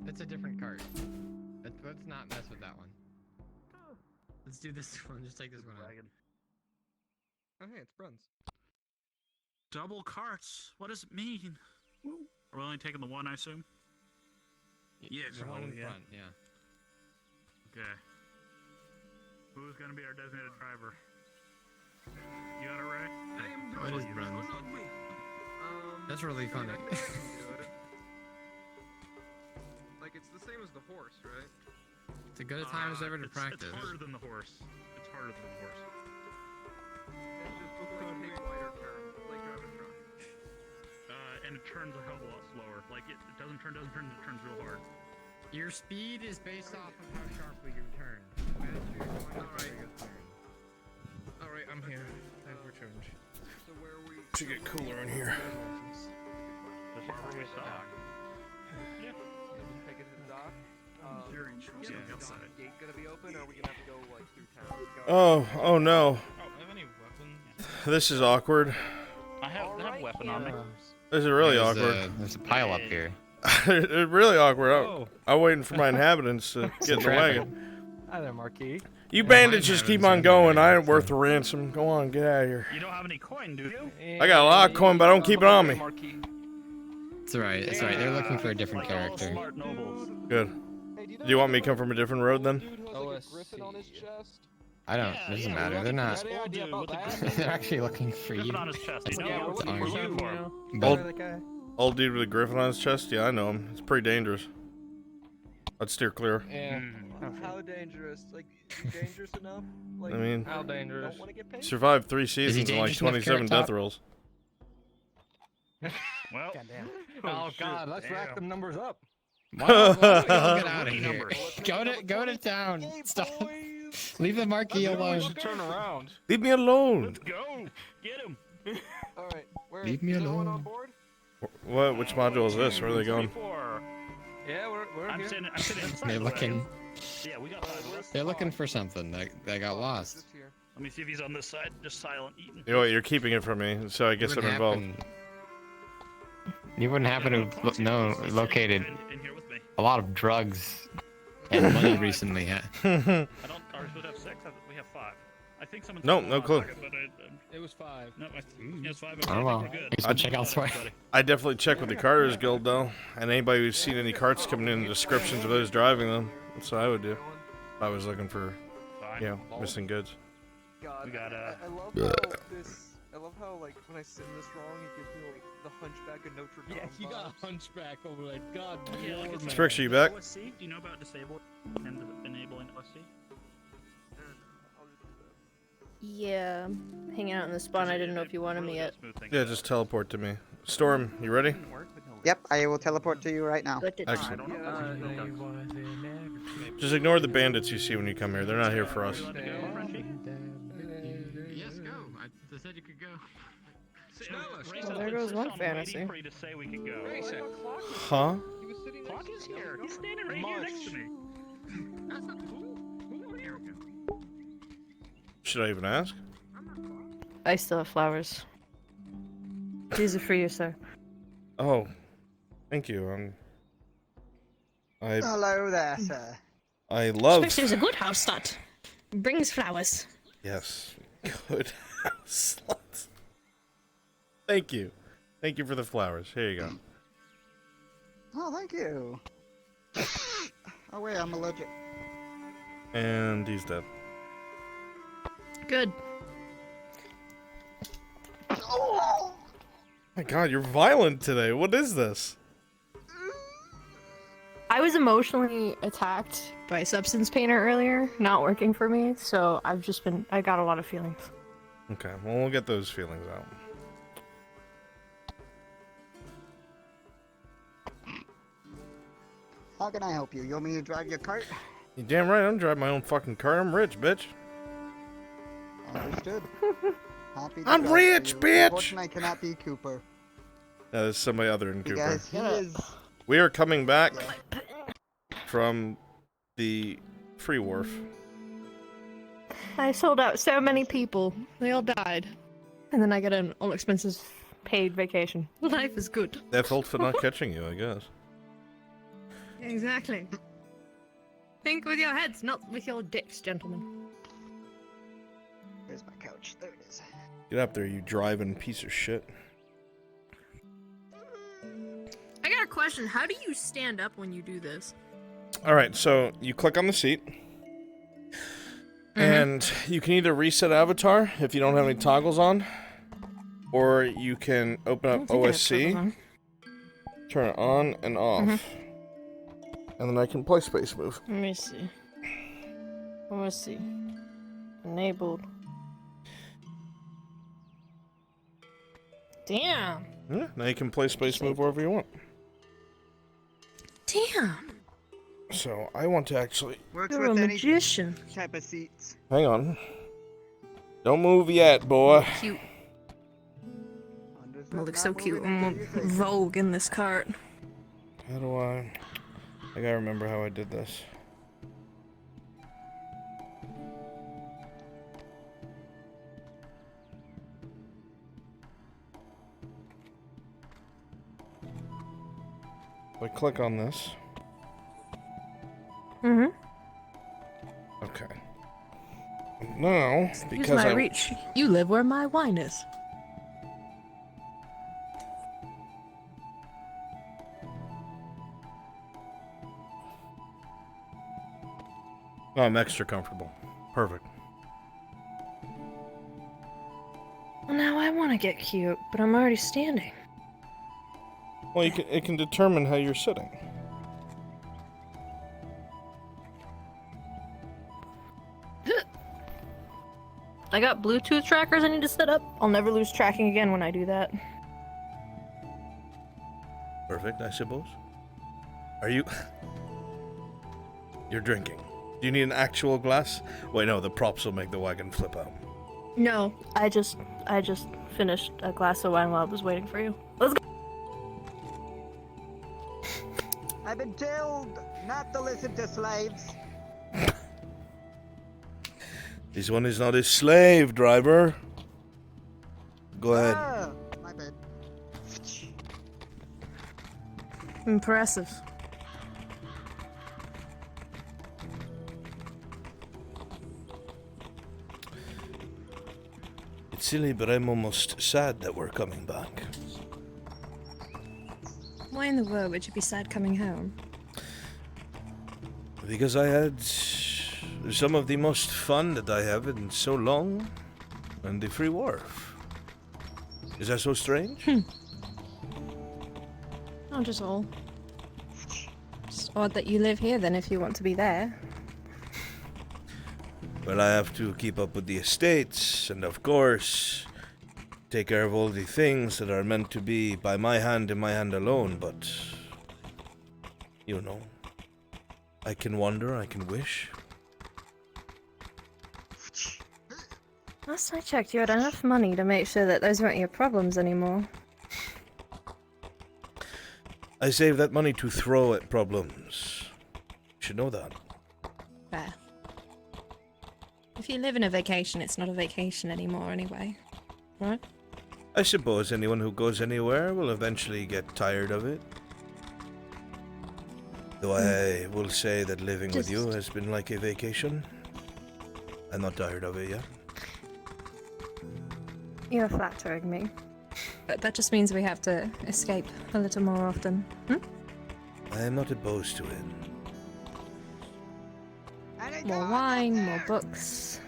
that's a different cart. Let's not mess with that one. Let's do this one. Just take this one out. Oh, hey, it's Bruns. Double carts. What does it mean? Are we only taking the one, I assume? Yes, The one in front, yeah. Okay. Who's gonna be our designated driver? You got it, Ray? I am What driving. is Bruns? Oh, not me. That's really funny. Like, it's the same as the horse, right? It's a good time as ever to practice. It's harder than the horse. It's harder than the horse. It's just like take wider turns, like driving a truck. And it turns a hell of a lot slower. Like, it doesn't turn, it turns real hard. Your speed is based off of how sharply you turn. Alright, I'm here. I've returned. So where we Should get cooler in here. This is where we stop. Yeah. take it to the dock. Yeah. Is the gate gonna be open, or are we gonna have to go like through town? Oh no. Oh, I have any weapons? This is awkward. I have a weapon on me. This is really There's awkward. There's a pile up here. It's really awkward. I'm waiting for my inhabitants to get in the traffic. wagon. Hi there, Marquis. You bandits just keep on going. I ain't worth the ransom. Go on, get out of here. You don't have any coin, do you? I got a lot of coin, but I don't keep it on me. It's alright, it's alright. They're looking for a different character. Smart nobles. Good. Do you want me to come from a different road then? I don't. It doesn't matter. They're not. They're actually looking for you. On his chest. It's You know, it's we're ours. looking for him. But Old dude with a griffin on his chest? Yeah, I know him. It's pretty dangerous. I'd steer clear. Yeah. How dangerous? Like, is he dangerous enough? Like, I mean, how dangerous? Don't wanna get paid? Survived 3 seasons and like dangerous enough, 27 Carrot death Top? rolls. Well, Oh God, let's rack them numbers up. why don't we all get out of here? Go to town. Stop. Leave the marquee alone. Turn around. Leave me alone. let's go. Get him. All right, where Leave me is everyone on alone. board? What? Which module is this? Where are they going? 4. Yeah, we're I'm here. sitting inside. They're the looking. wagon. Yeah, we got 5 of us. They're looking for something. They got lost. Just here. Let me see if he's on this side. Just silent eating. You know what? You're keeping it from me, so I guess I'm Wouldn't involved. happen- You wouldn't happen to located In here with me. a lot of drugs and money recently, huh? I don't. Are we supposed to have 6? We have 5. I think someone's No, got no one clue. pocket, but it was 5. No, yeah, it's 5. Okay, Oh I well. think we're good. Guess we'll check elsewhere. I definitely check with the Carters Guild though, and anybody who's seen any carts coming in, the descriptions of those driving them. That's what I would do. If I was looking for, you know, missing goods. God, We got, I love how this. I love how like when I sing this wrong, it gives me like the Hunchback of Notre Dame. Yeah, you got vibes. a hunchback over there. God, Yeah, like it's Sprix, are you back? OSC? Do you know about disabling and enabling OSC? Yeah, hanging out in the spawn. I didn't know if you wanted me yet. Yeah, just teleport to me. Storm, you ready? Yep, I will teleport to you right now. Excellent. Just ignore the bandits you see when you come here. They're not here for us. Yes, go. I said you could go. Well, there goes one fantasy. For you to say we can go. Huh? Clock is here. He's standing right here next to me. Here we go. Should I even ask? I still have flowers. These are for you, sir. Oh, thank you. Hello there, sir. I love. Especially as a good house slut. Brings flowers. Yes, good house sluts. Thank you. Thank you for the flowers. Here you go. Oh, thank you. Oh wait, I'm allergic. And he's dead. Good. Oh My God, you're violent today. What is this? I was emotionally attacked by substance painter earlier, not working for me, so I got a lot of feelings. Okay, well, we'll get those feelings out. How can I help you? You want me to drive your cart? You damn right, I'm driving my own fucking car. I'm rich, bitch. Understood. Happy to I'm drive rich, you. bitch! Unfortunately, I cannot be Cooper. There's somebody other than Cooper. Because he is... We are coming back from the Free Wharf. I sold out so many people. They all died. And then I get an all expenses paid vacation. Life is good. Their fault for not catching you, I guess. Exactly. Think with your heads, not with your dicks, gentlemen. Here's my couch. There it is. Get up there, you driving piece of shit. I got a question. How do you stand up when you do this? Alright, so you click on the seat. And you can either reset avatar if you don't have any toggles on, or you can open up OSC, turn it on and off, and then I can play Space Move. Let me see. OSC. Enabled. Damn. Yeah, now you can play Space Move wherever you want. Damn. So I want to actually... Works You're a with any magician. type of seats. Hang on. Don't move yet, boy. Cute. I look so cute. I'm a Vogue in this cart. How do I gotta remember how I did this. If I click on this. Okay. Now, because Here's my reach. You live where my wine is. Oh, I'm extra comfortable. Perfect. Well, now I want to get cute, but I'm already standing. Well, it can determine how you're sitting. I got Bluetooth trackers I need to set up. I'll never lose tracking again when I do that. Perfect, I suppose. Are you... You're drinking. Do you need an actual glass? Wait, no, the props will make the wagon flip out. No, I just finished a glass of wine while I was waiting for you. Let's go. I've been told not to listen to slaves. This one is not a slave, driver. Go ahead. Ah, my bad. Impressive. It's silly, but I'm almost sad that we're coming back. Why in the world would you be sad coming home? Because I had some of the most fun that I have in so long on the Free Wharf. Is that so strange? Not at all. Just odd that you live here then if you want to be there. Well, I have to keep up with the estates, and of course, take care of all the things that are meant to be by my hand and my hand alone, but... You know, I can wonder, I can wish. Last I checked, you had enough money to make sure that those weren't your problems anymore. I save that money to throw at problems. You should know that. Fair. If you live in a vacation, it's not a vacation anymore anyway. Right? I suppose anyone who goes anywhere will eventually get tired of it. Though I will say that living with you has been like a vacation. I'm not tired of it yet. You're flattering me. But that just means we have to escape a little more often. I am not opposed to it. More wine, more books.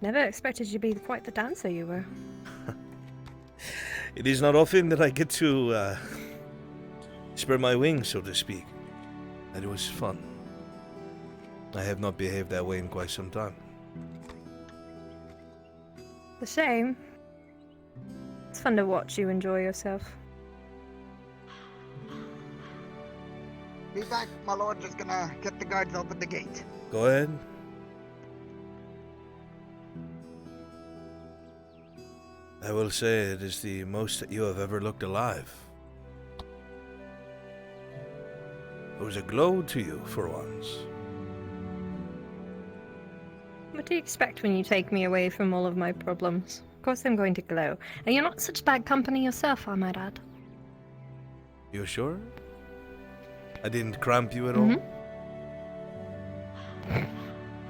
Never expected you to be quite the dancer you were. It is not often that I get to spread my wings, so to speak. And it was fun. I have not behaved that way in quite some time. The shame. It's fun to watch you enjoy yourself. Be back, my lord. Just gonna get the guards open the gate. Go ahead. I will say it is the most that you have ever looked alive. There was a glow to you for once. What do you expect when you take me away from all of my problems? Of course I'm going to glow. And you're not such bad company yourself, I might add. You sure? I didn't cramp you at all?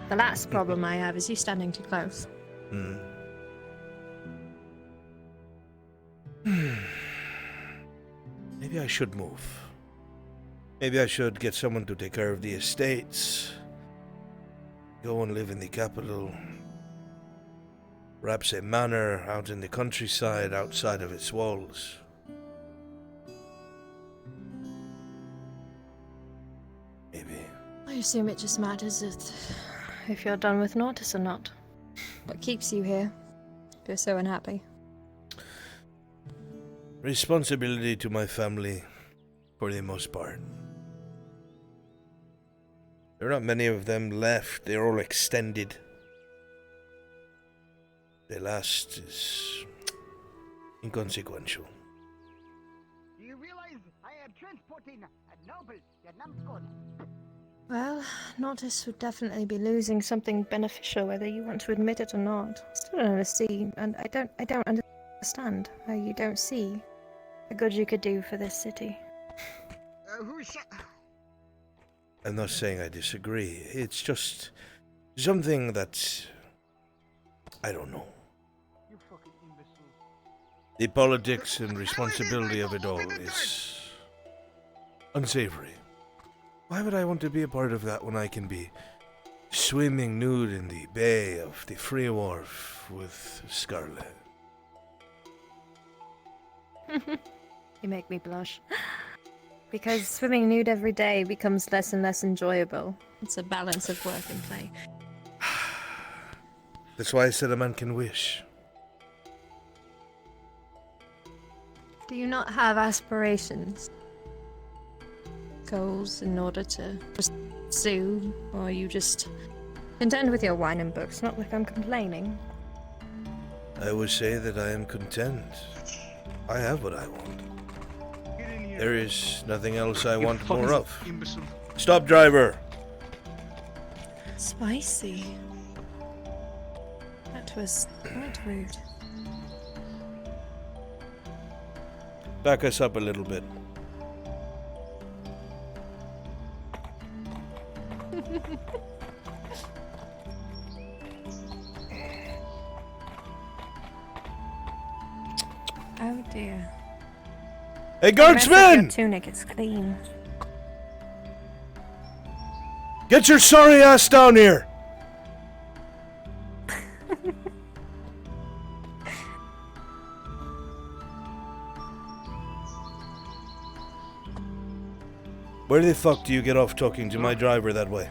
The last problem I have is you standing too close. Maybe I should move. Maybe I should get someone to take care of the estates. Go and live in the capital. Perhaps a manor out in the countryside outside of its walls. Maybe. I assume it just matters if you're done with Nortis or not. What keeps you here? If you're so unhappy. Responsibility to my family, for the most part. There are not many of them left. They're all extended. The last is inconsequential. Do you realize I am transporting a noble, the numbskull? Well, Nortis would definitely be losing something beneficial, whether you want to admit it or not. I still don't understand, and I don't understand how you don't see the good you could do for this city. I'm not saying I disagree. It's just something that I don't know. The politics and responsibility of it all is unsavory. Why would I want to be a part of that when I can be swimming nude in the bay of the Free Wharf with Scarlet? You make me blush. Because swimming nude every day becomes less and less enjoyable. It's a balance of work and play. That's why I said a man can wish. Do you not have aspirations? Goals in order to pursue? Or are you just content with your wine and books? Not like I'm complaining. I would say that I am content. I have what I want. There is nothing else I want more of. Stop, driver! Spicy. That was quite rude. Back us up a little bit. Oh dear. Hey, The rest of your guardsman! tunic is clean. Get your sorry ass down here! Where the fuck do you get off talking to my driver that way?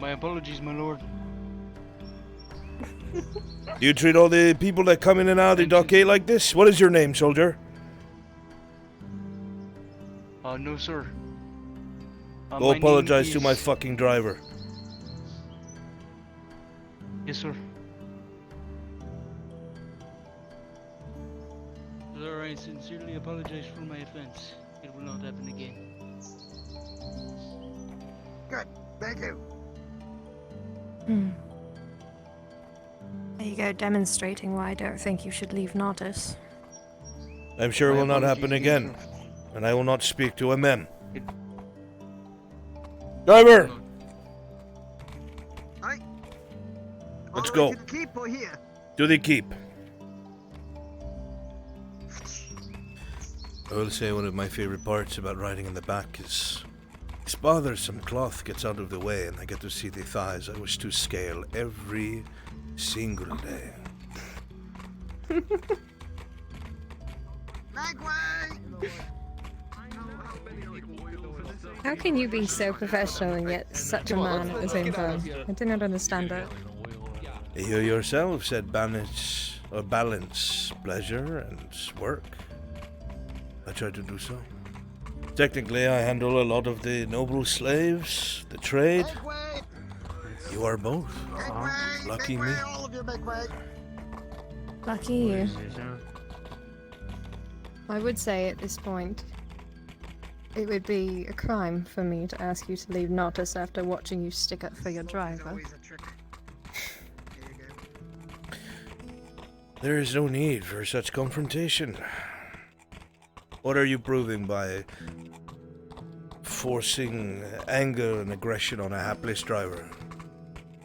My apologies, my lord. Do you treat all the people that come in and out of the dockgate like this? What is your name, soldier? No, sir. Go my apologize name to is- my fucking driver. Yes, sir. Sir, I sincerely apologize for my offense. It will not happen again. Good, thank you. There you go, demonstrating why I don't think you should leave Nortis. I'm sure it My will not happen apologies, again. And I will not speak to a man. Driver! Let's All the way go. to the keep or here? To the keep. I will say one of my favorite parts about riding in the back is this bothersome cloth gets out of the way and I get to see the thighs I wish to scale every single day. How can you be so professional and yet such a man at the same time? I do not understand that. You yourself said balance pleasure and work. I try to do so. Technically, I handle a lot of the noble slaves, the trade. You are both. Lucky me. Lucky you. I would say at this point, it would be a crime for me to ask you to leave Notice after watching you stick up for your driver. There is no need for such confrontation. What are you proving by forcing anger and aggression on a hapless driver?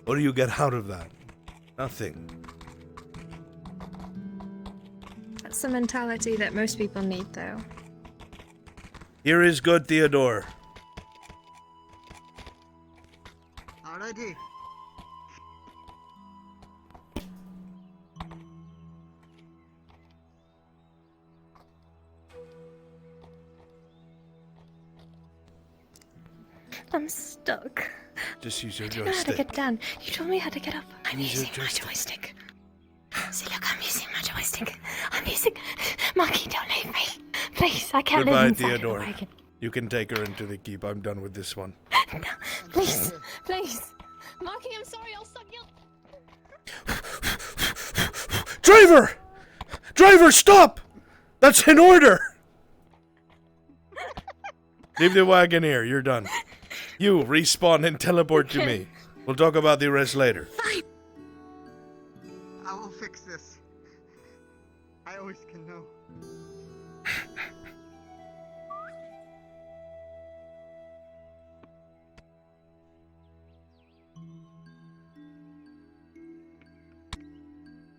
What do you get out of that? Nothing. That's the mentality that most people need, though. Here is good, Theodore. Alrighty. I'm stuck. Just use your I don't know how to joystick. get down. You told me how to get up. I'm Use your using my joystick. joystick. See, look, I'm using my joystick. I'm using... Marky, don't leave me. Please, I can't Goodbye, live inside Theodore. of the wagon. You can take her into the keep. I'm done with this one. No, please, please. Marky, I'm sorry, I'll suck you. Driver! Driver, stop! That's an order! Leave the wagon here. You're done. You, respawn and teleport to me. We'll talk about the rest later. I will fix this. I always can know.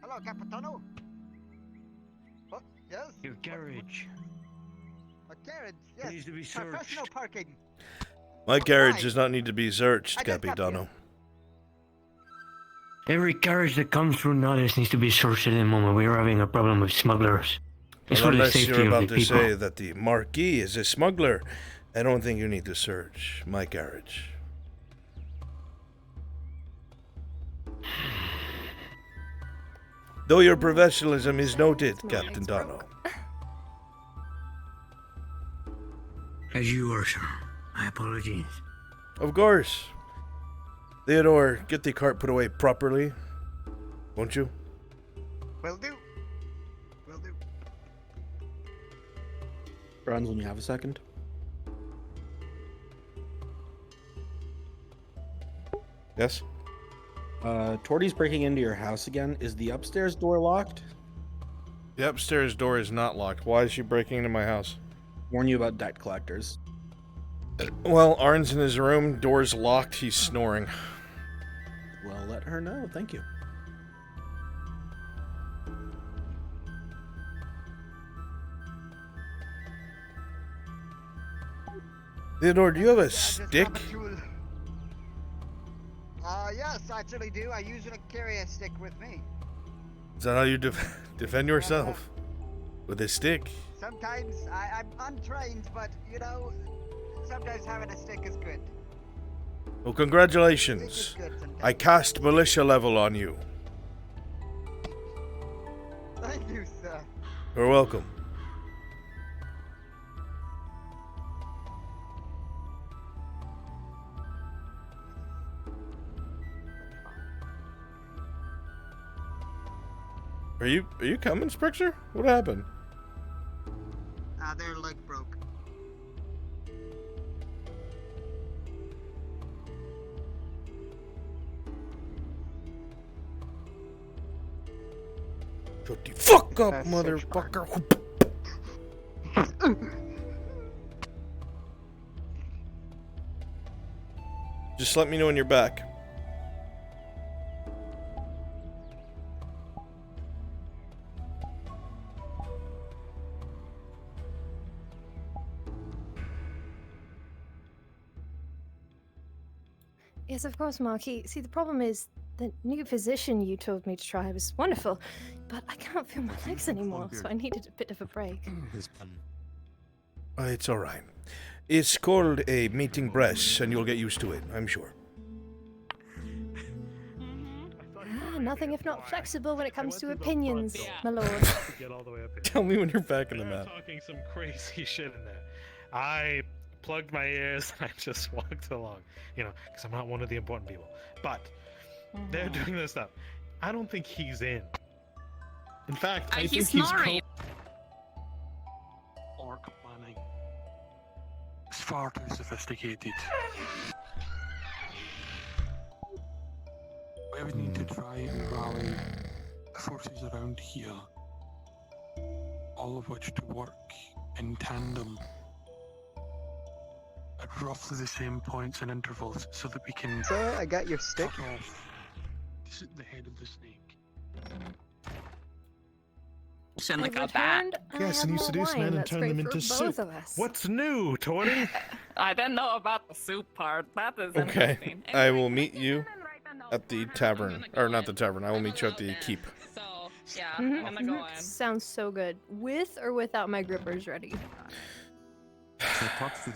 Hello, Capitano. Oh, yes? Your carriage. A carriage, yes. Needs to be Professional searched. parking. My carriage does not need to be searched, I just got Capitano. Every carriage that comes through Nodis needs to be searched at the moment. We are having a problem with smugglers. It's Well, for the unless safety you're of about the to people. say that the Marquis is a smuggler, I don't think you need to search my carriage. Though your professionalism is noted, Captain Dano. As you are, sir. My apologies. Of course. Theodore, get the cart put away properly. Won't you? Will do. Will do. Bruns, when you have a second. Yes? Torty's breaking into your house again. Is the upstairs door locked? The upstairs door is not locked. Why is she breaking into my house? Warn you about debt collectors. Well, Arn's in his room, door's locked, he's snoring. Well, let her know. Thank you. Theodore, do you have a stick? Yes, I actually do. I usually carry a stick with me. Is that how you defend yourself? With a stick? Sometimes I'm untrained, but you know, sometimes having a stick is good. Well, congratulations. I cast militia level on you. Thank you, sir. You're welcome. Are you coming, Sprixer? What happened? Their leg broke. Shut the fuck up, motherfucker. Just let me know when you're back. Yes, of course, Marky. See, the problem is the new position you told me to try was wonderful, but I can't feel my legs anymore, so I needed a bit of a break. It's alright. It's called a meeting breast, and you'll get used to it, I'm sure. Nothing if not flexible when it comes to opinions, my lord. Get all the way up here. Tell me when you're back in the map. Talking some crazy shit in there. I plugged my ears and I just walked along, you know, because I'm not one of the important people. But they're doing this stuff. I don't think he's in. In fact, I think he's snoring. Orc planning. far too sophisticated. We would need to try and rally the forces around here, all of which to work in tandem at roughly the same points and intervals so that we can Sir, I got your stick. cut off the head of the snake. Like a bat. Yes, and you seduce men and turn them into soup. What's new, Torty? I didn't know about the soup part. That is Okay, interesting. I will meet you at the tavern. Or not the tavern, I will meet you at the keep. So, yeah, I'm gonna go in. Sounds so good. With or without my grippers ready?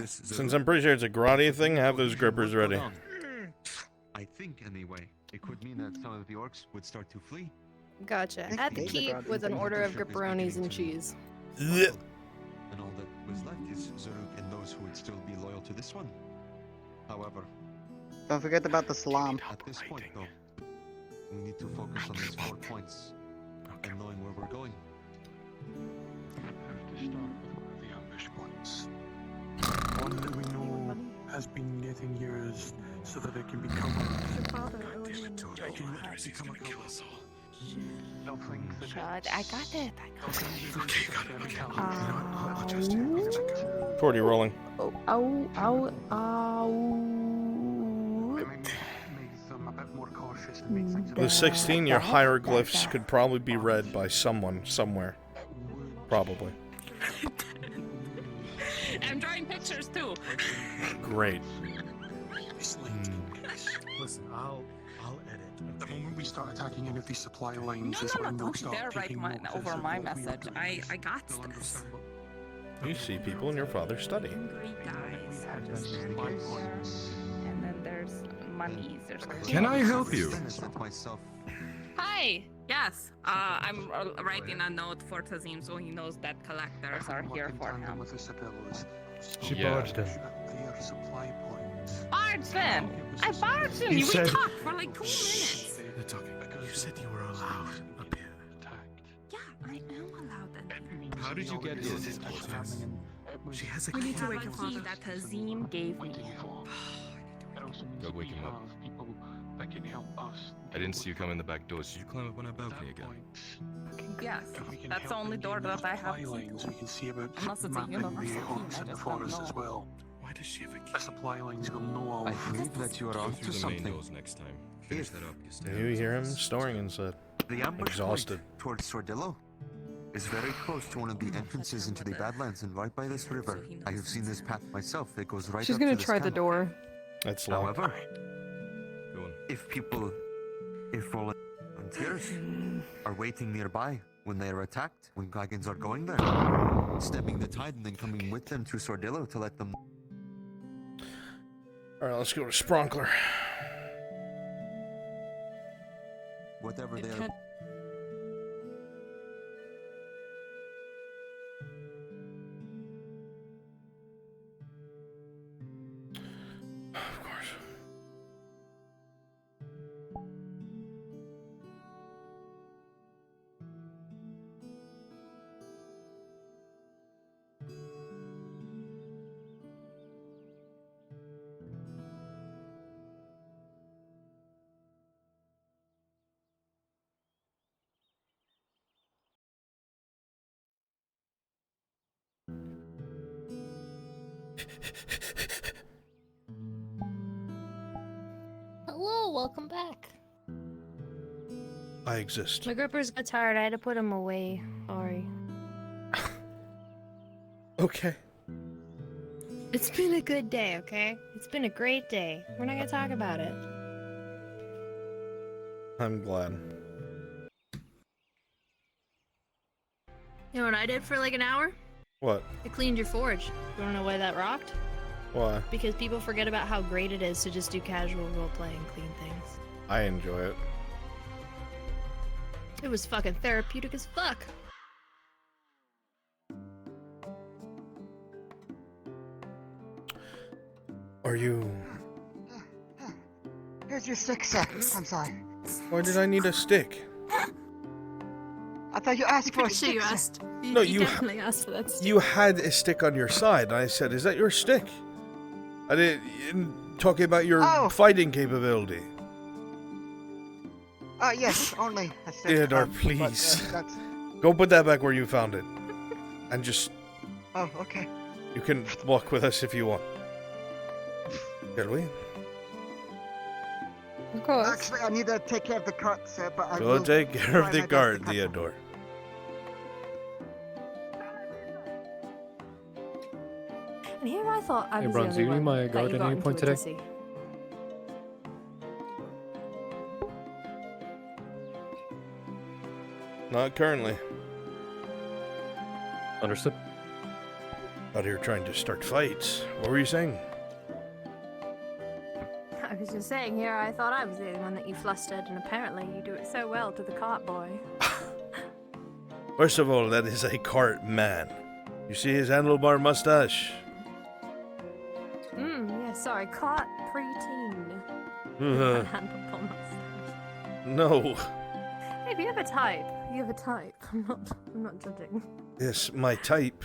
Since I'm pretty sure it's a karate thing, have those grippers ready. I think, anyway, it could mean that some of the orcs would start to flee. Gotcha. At the keep with an order of gripperonis and cheese. And all that was left is Zaruk and those who would still be loyal to this one. However, Don't forget about the salam. at this point, though, we need to focus on these 4 points and knowing where we're going. We have to start with one of the ambush points. One that we know has been getting used so that it can become I got it. Torty rolling. The 16, your hieroglyphs could probably be read by someone, somewhere. Probably. I'm drawing pictures too. Great. Listen, I'll edit. The moment we start attacking any of these supply lines, No, is when they'll don't you start dare write taking mine notice over of my what we are message. doing. I got this. You see people in your father's study. Angry guys are just here. And then there's monies. There's Can I help you? Hi. Yes. I'm writing a note for Tazim so he knows that collectors are here for him. She barged in. Their supply points. Barged in. I barged in. You We said- talked for like 2 minutes. They're talking. You said you were allowed up here. Yeah, I am allowed in. How did you get in? She has a We need to key. wake up key that Tazim gave me. Go wake him up. People that can help us. I didn't see you come in the back door. Did you climb up on our balcony again? Yes, that's the only door that I have. Lines, we can see about Unless it's a mapping universal the key, orcs I in the just don't forest know. as well. Why does she have a key? The supply lines will know I of. believe that you are Go onto through the main something. doors next time. Finish that up. You hear him snoring inside. The ambush Exhausted. point towards Sordillo is very close to one of the entrances into the Badlands and right by this river. I have seen this path myself. It goes right She's up gonna to this try the camp. door. That's locked. However, if volunteers are waiting nearby when they are attacked, when dragons are going there, stemming the tide and then coming with them to Sordillo to let them. Alright, let's go to Spronkler. Whatever they are. Of course. Hello, welcome back. I exist. My grippers got tired. I had to put them away. Sorry. Okay. It's been a good day, okay? It's been a great day. We're not gonna talk about it. I'm glad. You know what I did for like an hour? What? I cleaned your forge. You wanna know why that rocked? Why? Because people forget about how great it is to just do casual roleplay and clean things. I enjoy it. It was fucking therapeutic as fuck. Are you... Here's your stick, sir. I'm sorry. Why did I need a stick? I thought you asked for a Pretty sure stick, you sir. asked. No, you definitely asked for that stick. You had a stick on your side, and I said, is that your stick? I didn't talking about your fighting capability. Yes, only. I said, Theodore, but, please. that's... Go put that back where you found it. And just... Oh, okay. You can walk with us if you want. Shall we? Of course. Actually, I need to take care of the cart, sir, but I Go will take care of try the my best cart, to cut Theodore. And here I thought I Hey, was Bruns, the you only need one my that guard you at got any into point a today? tizzy. Not currently. Understood. Out here trying to start fights. What were you saying? I was just saying here I thought I was the only one that you flustered, and apparently you do it so well to the cart boy. First of all, that is a cart man. You see his handlebar mustache? Yeah, sorry, cart preteen. Uh, Handlebar mustache. no. Maybe you have a type. You have a type. I'm not judging. Yes, my type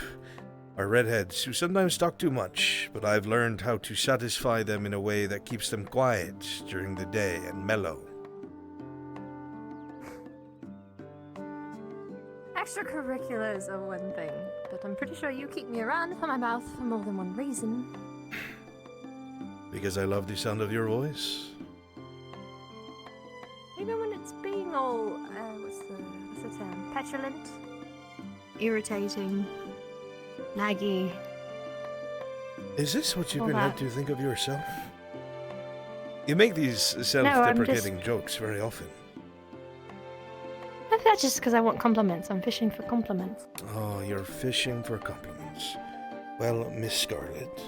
are redheads who sometimes talk too much, but I've learned how to satisfy them in a way that keeps them quiet during the day and mellow. Extracurriculars are one thing, but I'm pretty sure you keep me around for my mouth for more than one reason. Because I love the sound of your voice. Even when it's being all, what's the term? Petulant? Irritating? Naggy? Is this what you've All been that. led to think of yourself? You make these self-deprecating just- jokes very often. Maybe that's just because I want compliments. I'm fishing for compliments. Oh, you're fishing for compliments. Well, Miss Scarlet,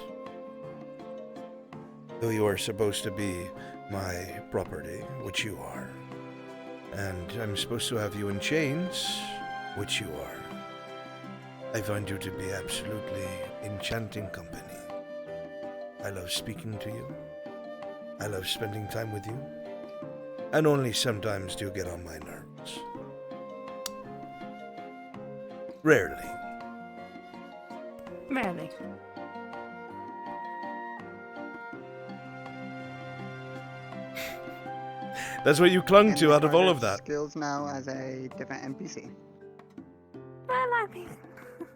though you are supposed to be my property, which you are, and I'm supposed to have you in chains, which you are, I find you to be absolutely enchanting company. I love speaking to you. I love spending time with you. And only sometimes do you get on my nerves. Rarely. Rarely. That's what you clung And to Miss out of all of Scarlet's that. Skills now as a different NPC. Well, I mean,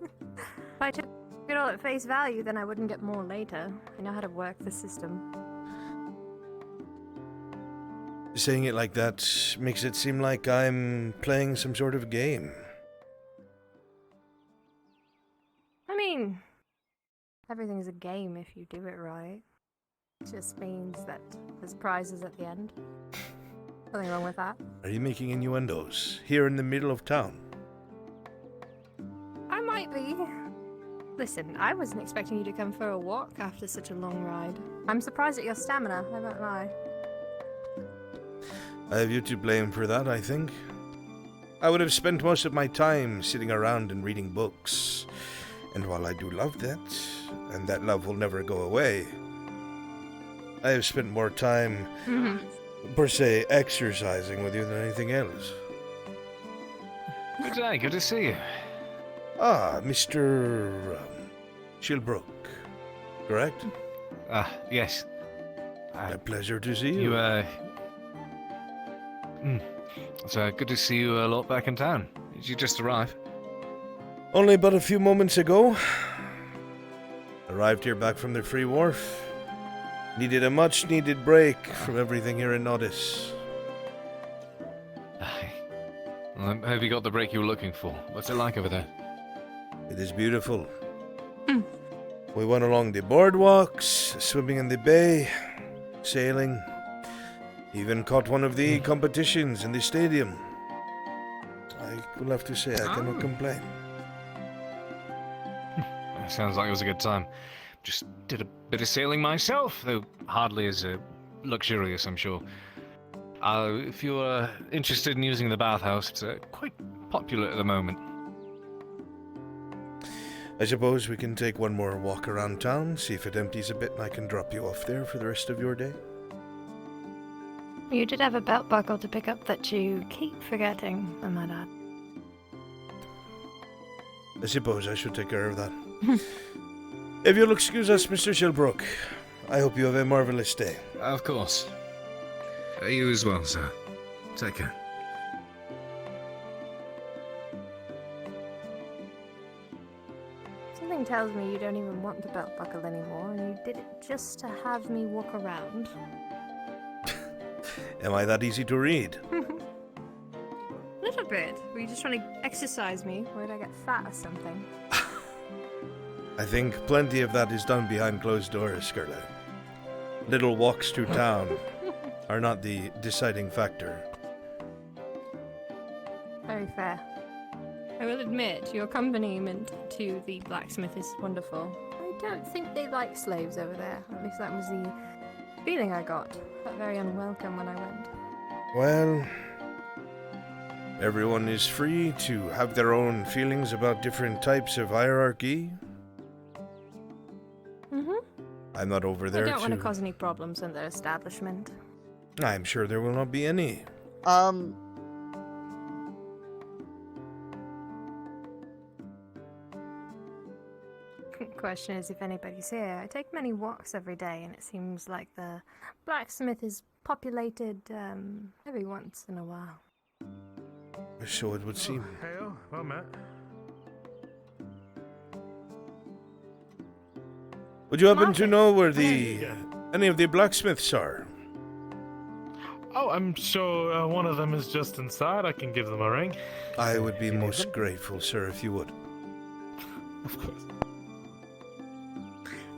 if I took it all at face value, then I wouldn't get more later. I know how to work the system. Saying it like that makes it seem like I'm playing some sort of game. I mean, everything's a game if you do it right. It just means that there's prizes at the end. Nothing wrong with that. Are you making innuendos here in the middle of town? I might be. Listen, I wasn't expecting you to come for a walk after such a long ride. I'm surprised at your stamina, I won't lie. I have you to blame for that, I think. I would have spent most of my time sitting around and reading books. And while I do love that, and that love will never go away, I have spent more time, per se, exercising with you than anything else. Good day, good to see you. Ah, Mr. Chilbrook, correct? Yes. A pleasure to see you. It's good to see you a lot back in town. Did you just arrive? Only but a few moments ago. Arrived here back from the Free Wharf. Needed a much-needed break from everything here in Nodis. Well, I hope you got the break you were looking for. What's it like over there? It is beautiful. We went along the boardwalks, swimming in the bay, sailing. Even caught one of the competitions in the stadium. I will have to say I cannot complain. Sounds like it was a good time. Just did a bit of sailing myself, though hardly as luxurious, I'm sure. If you're interested in using the bathhouse, it's quite popular at the moment. I suppose we can take one more walk around town, see if it empties a bit, and I can drop you off there for the rest of your day. You did have a belt buckle to pick up that you keep forgetting, I might add. I suppose I should take care of that. If you'll excuse us, Mr. Shilbrook, I hope you have a marvelous day. Of course. You as well, sir. Take care. Something tells me you don't even want the belt buckle anymore, and you did it just to have me walk around. Am I that easy to read? A little bit. Were you just trying to exercise me? Or did I get fat or something? I think plenty of that is done behind closed doors, Scarlet. Little walks through town are not the deciding factor. Very fair. I will admit, your accompaniment to the blacksmith is wonderful. I don't think they like slaves over there. At least that was the feeling I got. Felt very unwelcome when I went. Well, everyone is free to have their own feelings about different types of hierarchy. I'm not over there I don't want to cause any problems in their establishment. I'm sure there will not be any. Question is if anybody's here. I take many walks every day, and it seems like the blacksmith is populated every once in a while. So it would seem. Hey, well met. Would you happen to know where any of the blacksmiths are? Oh, I'm sure one of them is just inside. I can give them a ring. I would be most grateful, sir, if you would. Of course.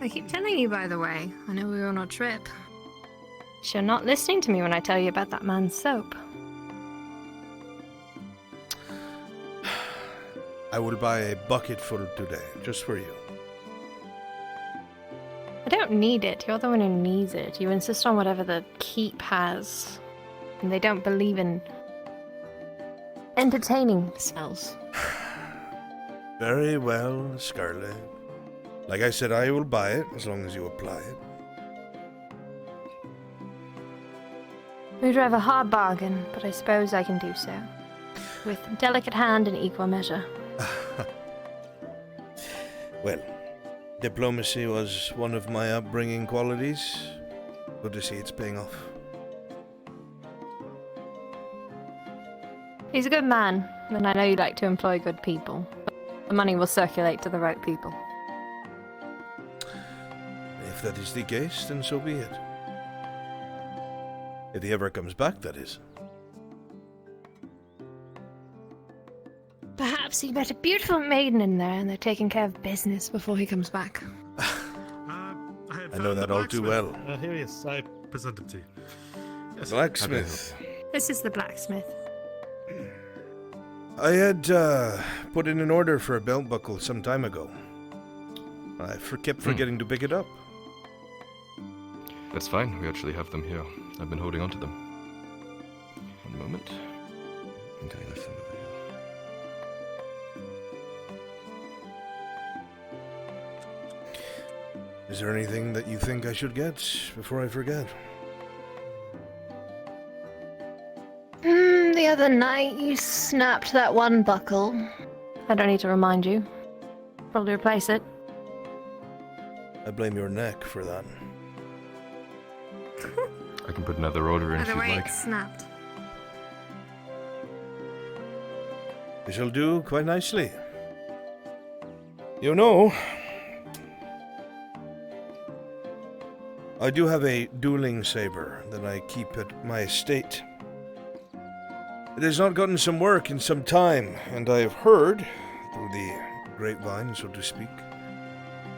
I keep telling you, by the way, I know we were on a trip. You're not listening to me when I tell you about that man's soap. I will buy a bucket full today, just for you. I don't need it. You're the one who needs it. You insist on whatever the keep has. And they don't believe in entertaining themselves. Very well, Scarlet. Like I said, I will buy it as long as you apply it. We drive a hard bargain, but I suppose I can do so. With delicate hand and equal measure. Well, diplomacy was one of my upbringing qualities. Good to see it's paying off. He's a good man, and I know you like to employ good people. But the money will circulate to the right people. If that is the case, then so be it. If he ever comes back, that is. Perhaps he met a beautiful maiden in there, and they're taking care of business before he comes back. I know that all too well. Here he is. I present him to you. Yes, Blacksmith. This is the blacksmith. I had put in an order for a belt buckle some time ago. I kept forgetting to pick it up. That's fine. We actually have them here. I've been holding on to them. One moment. I think I left them over here. Is there anything that you think I should get before I forget? The other night you snapped that one buckle. I don't need to remind you. Probably replace it. I blame your neck for that. I can put another order in By if the you'd way, like. it snapped. It shall do quite nicely. You know, I do have a dueling saber that I keep at my estate. It has not gotten some work in some time, and I have heard, through the grapevine, so to speak,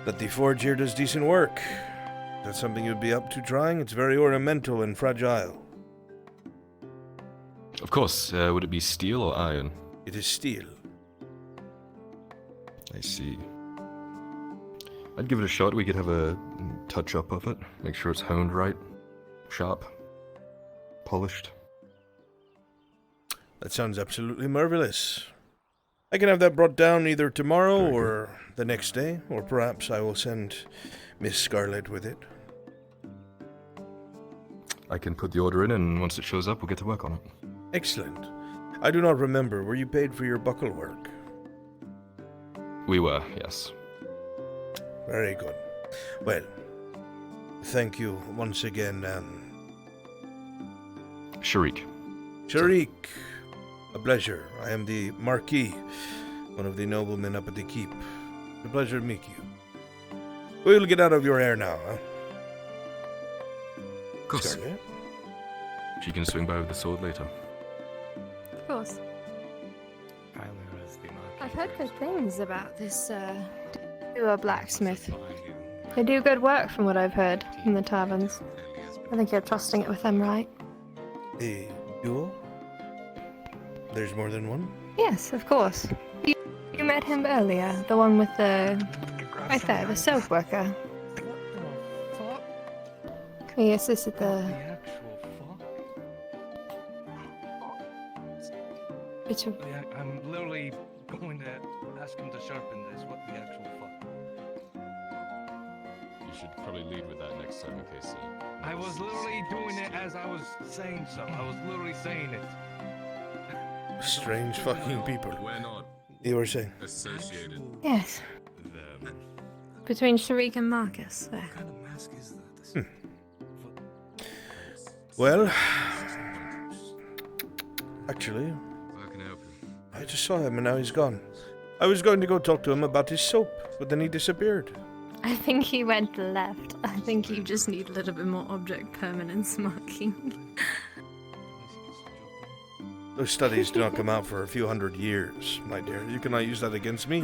that the forge here does decent work. That's something you'd be up to trying? It's very ornamental and fragile. Of course. Would it be steel or iron? It is steel. I see. I'd give it a shot. We could have a touch-up of it. Make sure it's honed right. Sharp. Polished. That sounds absolutely marvelous. I can have that brought down either tomorrow or the next day, or perhaps I will send Miss Scarlet with it. I can put the order in, and once it shows up, we'll get to work on it. Excellent. I do not remember. Were you paid for your buckle work? We were, yes. Very good. Well, thank you once again, Sharik. Sharik. A pleasure. I am the Marquis, one of the noblemen up at the keep. A pleasure to meet you. We'll get out of your hair now, huh? Of course. Scarlet? She can swing by with the sword later. Of course. I've heard good things about this duo blacksmith. They do good work from what I've heard in the taverns. I think you're trusting it with them, right? A duo? There's more than one? Yes, of course. You met him earlier, the one with the... right there, the soap worker. He assisted the... I'm literally going to ask him to sharpen this. What the actual fuck? You should probably lead with that next time in case. I was literally doing it as I was saying so. I was literally saying it. Strange fucking people. We're not You were saying? associated. Yes. Them. Between Sharik and Marcus, there. Well, actually, I just saw him and now he's gone. I was going to go talk to him about his soap, but then he disappeared. I think he went left. I think you just need a little bit more object permanence marking. Those studies do not come out for a few hundred years, my dear. You cannot use that against me.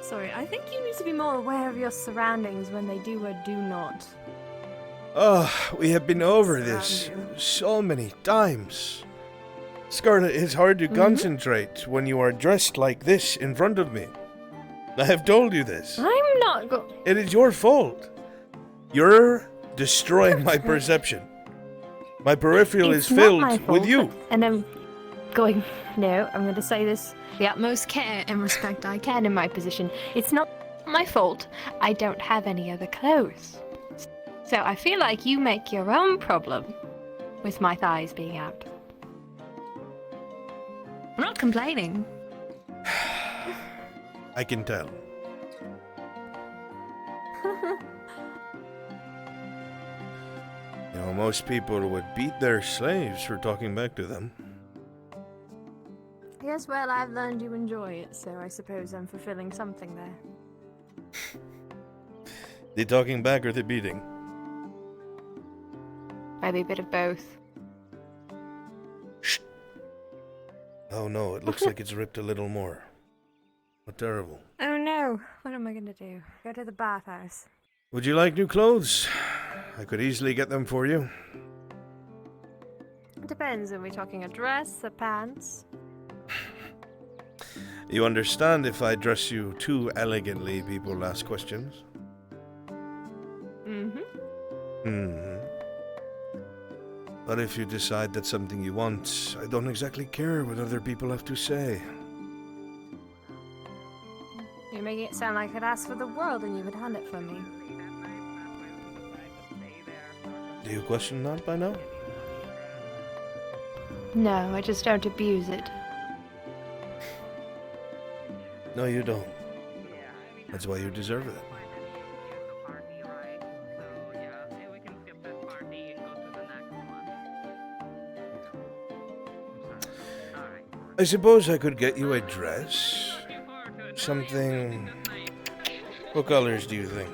Sorry, I think you need to be more aware of your surroundings when they do or do not. Oh, we have been over this so many times. Scarlet, it's hard to concentrate when you are dressed like this in front of me. I have told you this. I'm not It is your fault. You're destroying my perception. My peripheral It's is not my filled fault, with you. And I'm going, no, I'm going to say this the utmost care and respect I can in my position. It's not my fault. I don't have any other clothes. So I feel like you make your own problem with my thighs being out. I'm not complaining. I can tell. You know, most people would beat their slaves for talking back to them. Yes, well, I've learned you enjoy it, so I suppose I'm fulfilling something there. The talking back or the beating? Maybe a bit of both. Oh no, it looks like it's ripped a little more. How terrible. Oh no, what am I going to do? Go to the bathhouse. Would you like new clothes? I could easily get them for you. It depends, are we talking a dress, a pants? You understand if I dress you too elegantly, people ask questions. But if you decide that's something you want, I don't exactly care what other people have to say. You're making it sound like I'd ask for the world and you would hand it for me. Do you question that by now? No, I just don't abuse it. No, you don't. That's why you deserve it. I suppose I could get you a dress. Something... What colors do you think?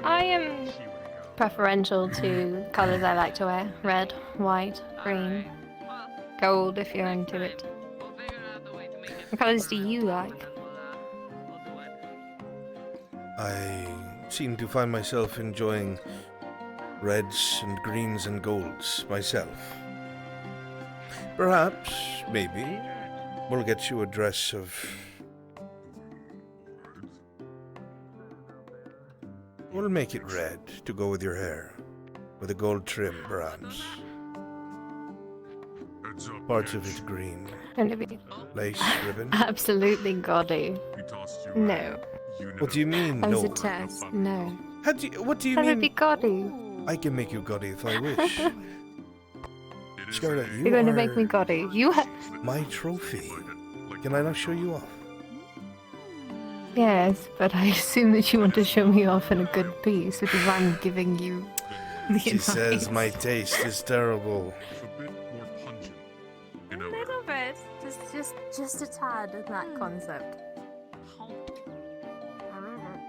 I am preferential to colours I like to wear. Red, white, green, gold if you're into it. What colours do you like? I seem to find myself enjoying reds and greens and golds myself. Perhaps, maybe, we'll get you a dress of... We'll make it red to go with your hair, with a gold trim, perhaps. Parts of it green. Gonna be Lace ribbon. absolutely gaudy. No. What do you mean, That was no? a test. No. What do you That mean? would be gaudy. I can make you gaudy if I wish. Scarlet, You're going to make me gaudy. You have... my trophy. Can I not show you off? Yes, but I assume that you want to show me off in a good piece, which is why I'm giving you the She says my taste is terrible. A little bit. Just a tad of that concept.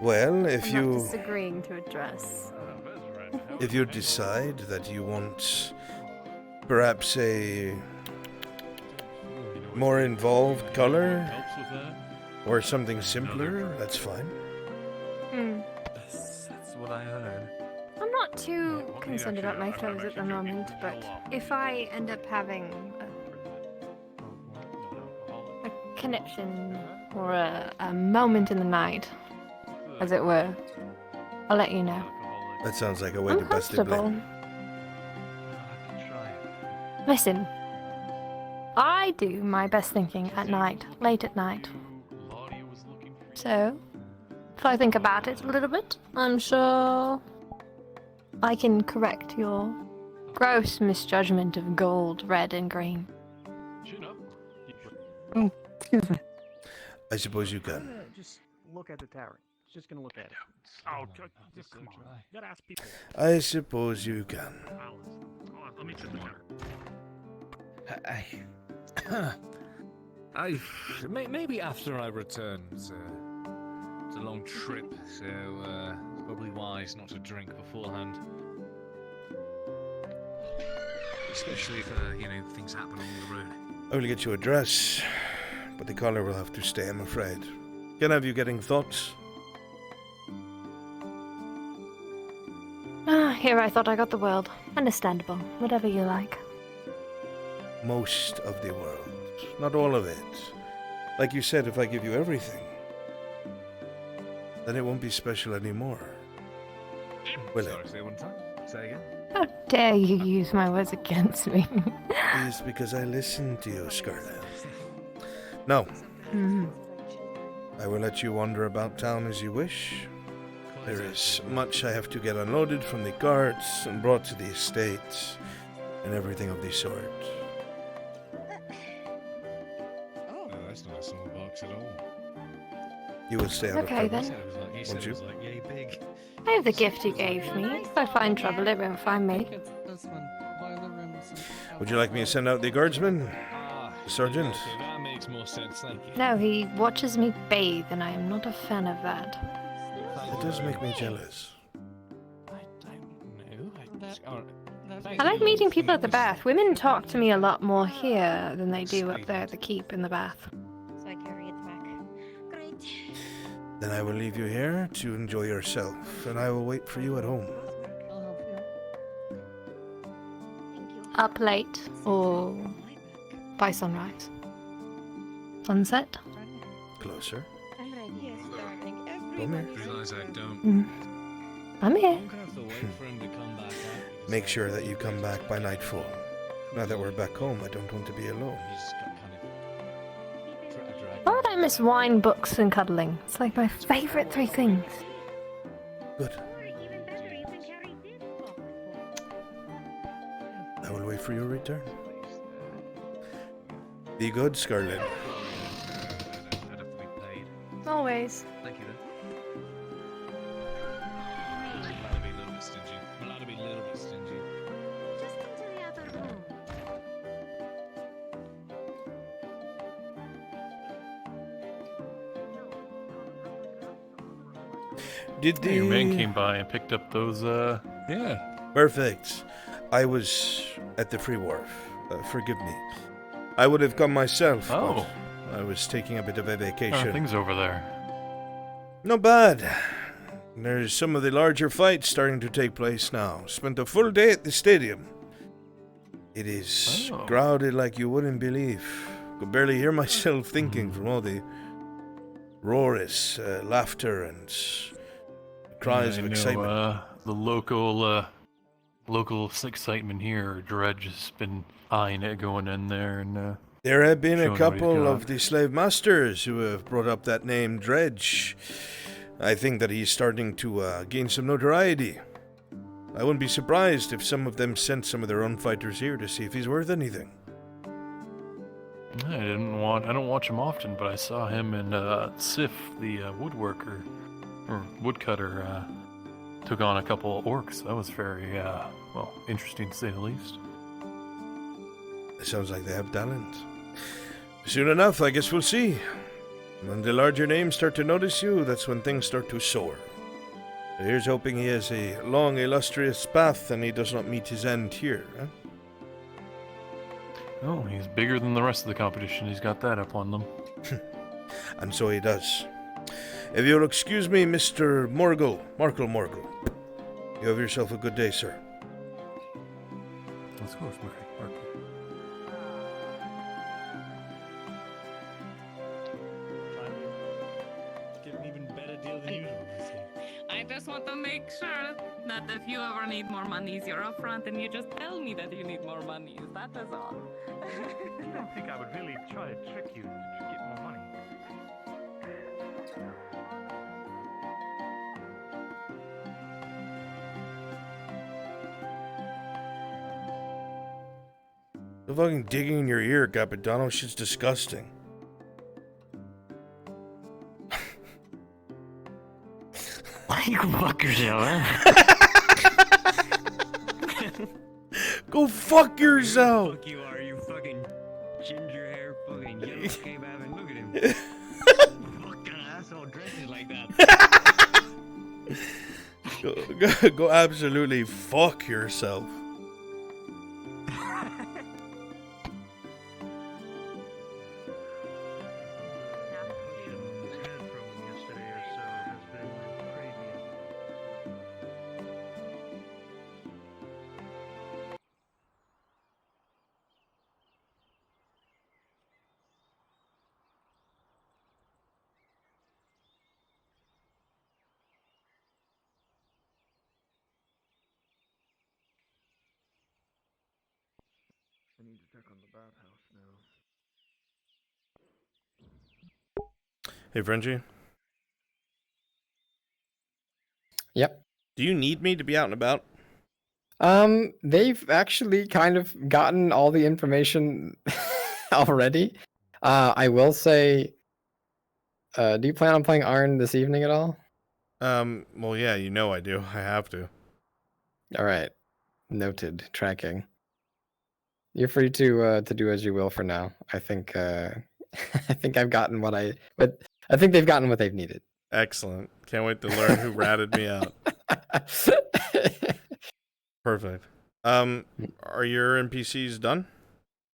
Well, if I'm not you disagreeing to address. if you decide that you want perhaps a more involved color or something simpler, that's fine. That's what I heard. I'm not too concerned about my clothes at the moment, but if I end up having a connection or a moment in the night, as it were, I'll let you know. That sounds like a way I'm to bust it, comfortable. Blaine. Listen, I do my best thinking at night, late at night. So, if I think about it a little bit, I'm sure I can correct your gross misjudgment of gold, red, and green. Excuse me. I suppose you can. Just look at the tower. It's just gonna look at it. Oh, just come on. You gotta ask people. I suppose you can. Let me sit there. Maybe after I return. It's a long trip, so it's probably wise not to drink beforehand. Especially if things happen on the road. I will get you a dress, but the collar will have to stay, I'm afraid. Can I have you getting thoughts? Here I thought I got the world. Understandable. Whatever you like. Most of the world. Not all of it. Like you said, if I give you everything, then it won't be special anymore. Will it? Say one time. Say again. How dare you use my words against me? It is because I listened to you, Scarlet. No. I will let you wander about town as you wish. There is much I have to get unloaded from the carts and brought to the estate, and everything of the sort. Oh, that's not a small box at all. You will stay out Okay, of trouble, then. won't you? Yay big. I have the gift you gave me. If I find trouble, it won't find me. Would you like me to send out the guardsman? The sergeant? Okay, that makes more sense, thank you. No, he watches me bathe, and I am not a fan of that. It does make me jealous. I like meeting people at the bath. Women talk to me a lot more here than they do up there at the keep in the bath. So I carry it back. Great. Then I will leave you here to enjoy yourself, and I will wait for you at home. I'll help you. Up late or by sunrise? Sunset? Closer. I'm ready. Yes, darling. Come here. Realize I don't. I'm here. I'm gonna have to wait for him to come back out. Make sure that you come back by nightfall. Now that we're back home, I don't want to be alone. He's got kind of Why would I miss wine, books, and cuddling? It's like my favorite three things. Good. I will wait for your return. Be good, Scarlet. Always. Thank you, then. I'm allowed to be a little bit stingy. I'm allowed to be a little bit stingy. Just into the other room. Did the... Your man came by and picked up those, yeah. Perfect. I was at the Free Wharf. Forgive me. I would have come myself, Oh. but I was taking a bit of a How vacation. are things over there? Not bad. There's some of the larger fights starting to take place now. Spent a full day at the stadium. It is Oh. crowded like you wouldn't believe. Could barely hear myself thinking from all the roars, laughter, and cries I of know, excitement. the local excitement here, Dredge has been eyeing it going in there and There have been showing a what he's couple got. of the slave masters who have brought up that name, Dredge. I think that he's starting to gain some notoriety. I wouldn't be surprised if some of them sent some of their own fighters here to see if he's worth anything. I don't watch him often, but I saw him and Sif, the woodworker or woodcutter, took on a couple orcs. That was very well, interesting to say the least. It sounds like they have talent. Soon enough, I guess we'll see. When the larger names start to notice you, that's when things start to soar. Here's hoping he has a long, illustrious path and he does not meet his end here, huh? Oh, he's bigger than the rest of the competition. He's got that up on them. And so he does. If you'll excuse me, Mr. Morgul, you have yourself a good day, sir. Let's go, Mark. Get an even better deal than usual. I just want to make sure that if you ever need more monies, you're upfront and you just tell me that you need more monies. That is all. I don't think I would really try to trick you to get more money. The fucking digging in your ear, Capitano, shit's disgusting. You can fuck yourself, huh? Go fuck yourself! Fuck you are, you fucking ginger hair, fucking yellow cave having. Look at him. What kind of asshole dresses like that? Go absolutely fuck yourself. I need to check on the bathhouse now. Hey, Frenchie. Yep. Do you need me to be out and about? They've actually kind of gotten all the information already. I will say, do you plan on playing Arn this evening at all? Well, yeah, you know I do. I have to. All right. Noted. Tracking. You're free to do as you will for now. I think I think I've gotten but I think they've gotten what they've needed. Excellent. Can't wait to learn who ratted me out. Perfect. Are your NPCs done?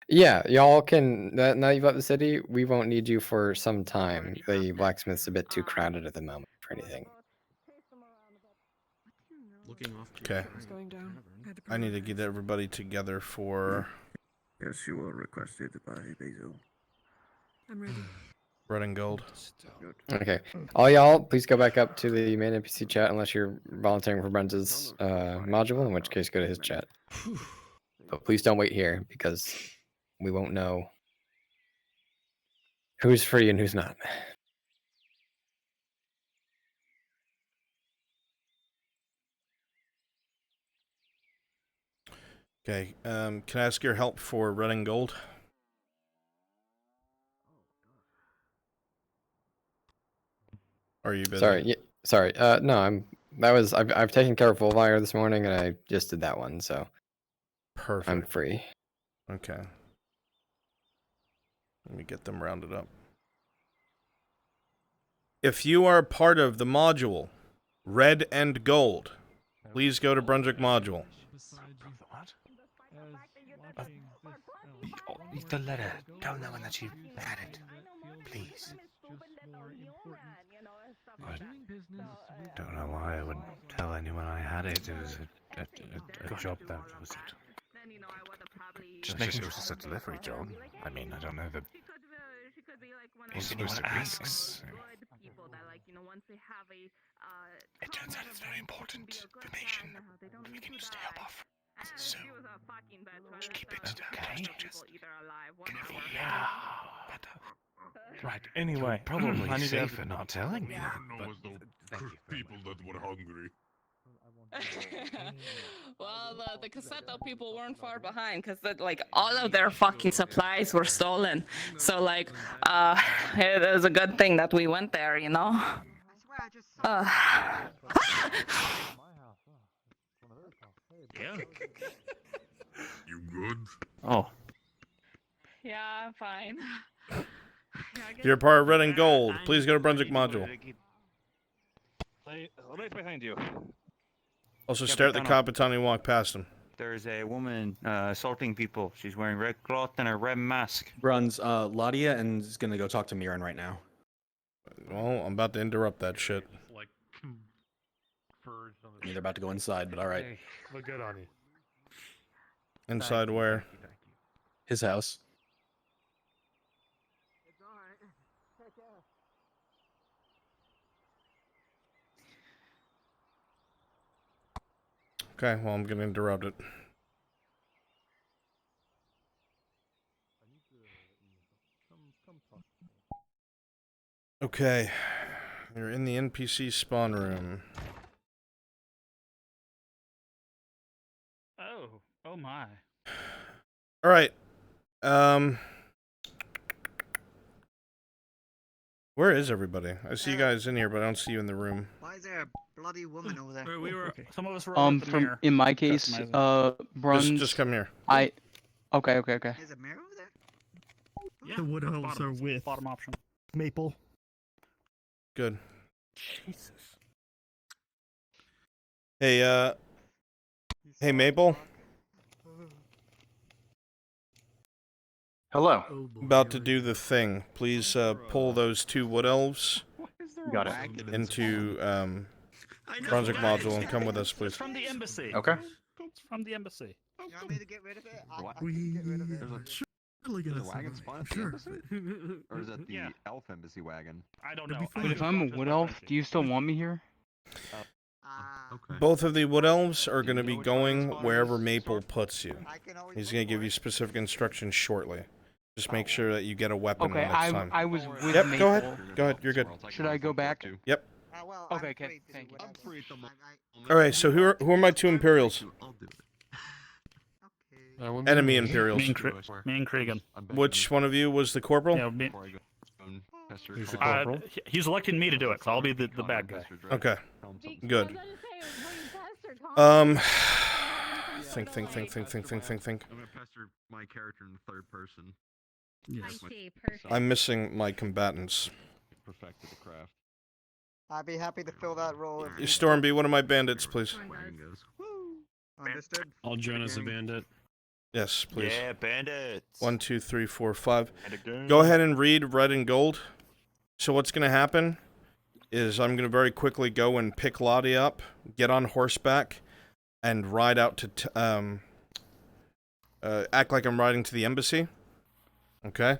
Yeah, y'all can. Now you've left the city, we won't need you for some time. The blacksmith's a bit too crowded at the moment for anything. Looking off. Okay. I need to get everybody together for. Yes, you were requested by Basil. I'm ready. Red and gold. Okay. All y'all, please go back up to the main NPC chat unless you're volunteering for Brent's module, in which case go to his chat. But please don't wait here because we won't know who's free and who's not. Okay. Can I ask your help for red and gold? Are you busy? Sorry. Yeah, sorry. No, I've taken care of Volvire this morning and I just did that one, so perfect. I'm free. Okay. Let me get them rounded up. If you are part of the module, red and gold, please go to Brunswick module. The letter. Tell no one that you had it. Please. I don't know why I would tell anyone I had it. It was a job that was it. Just making sure it was a delivery job. I mean, I don't know the ins and risks. It turns out it's very important information. We can just help off. So, just keep it okay. Yeah. Right. Anyway, probably I need to safer not telling me. Was the people that were hungry. Well, the Cassetto people weren't far behind because like all of their fucking supplies were stolen. So like, it was a good thing that we went there, you know. Uh, Yeah. You good? Oh. yeah, I'm fine. If you're part of Red and Gold, please go to Brunswick Module. Right behind you. Also, stare at the Capitano. cop and walk past him. There's a woman assaulting people. She's wearing red cloth and a red mask. Runs Ladia and is gonna go talk to Miran right now. Well, I'm about to interrupt that shit. Like, furs on They're about to go inside, but all right. Hey, look good on you. Inside where? His house. Okay, well, I'm gonna interrupt it. Okay, you're in the NPC spawn room. Oh my. All right. Where is everybody? I see you guys in here, but I don't see you in the room. Why is there a bloody woman over there? We were. Some of us were. At the From mirror, in my case, customizing. Bruns. Just come here. Okay. There's a mirror over there? Yeah, The wood elves bottom, are with bottom option. Maple. Good. Jesus. Hey, hey, Maple. Hello. About to do the thing. Please pull those two wood elves Got it. into Brunswick Module and come with us, please. It's from the embassy. Okay. It's from the embassy. You want me to get rid of it? We surely get Is a the wagon spawn at the sure. embassy? Or is that the Yeah. elf embassy wagon? I don't It'll know. be fun. But if I'm a wood elf, do you still want me here? Both of the wood elves are going to be going wherever Maple puts you. He's going to give you specific instructions shortly. Just make sure that you get a weapon Okay, next time. I was with Yep, Maple. go ahead. Go ahead, you're good. Should I go back? Yep. Okay, okay, thank you. All right, so who are my two Imperials? Enemy Imperials. Me and Cregan. Which one of you was the corporal? Yeah, He's the corporal. he's electing me to do it, so I'll be the bad guy. Okay. Good. Think. I'm gonna pester my character in the third person. Yes. I see, perfect. I'm missing my combatants. Perfected the craft. I'd be happy to fill that role. If Stormby, one of my bandits, please. Understood. I'll join as a bandit. Yes, please. Yeah, bandits. 1, 2, 3, 4, 5. Go ahead and read Red and Gold. So what's going to happen is I'm going to very quickly go and pick Lottie up, get on horseback, and ride out to act like I'm riding to the embassy. Okay?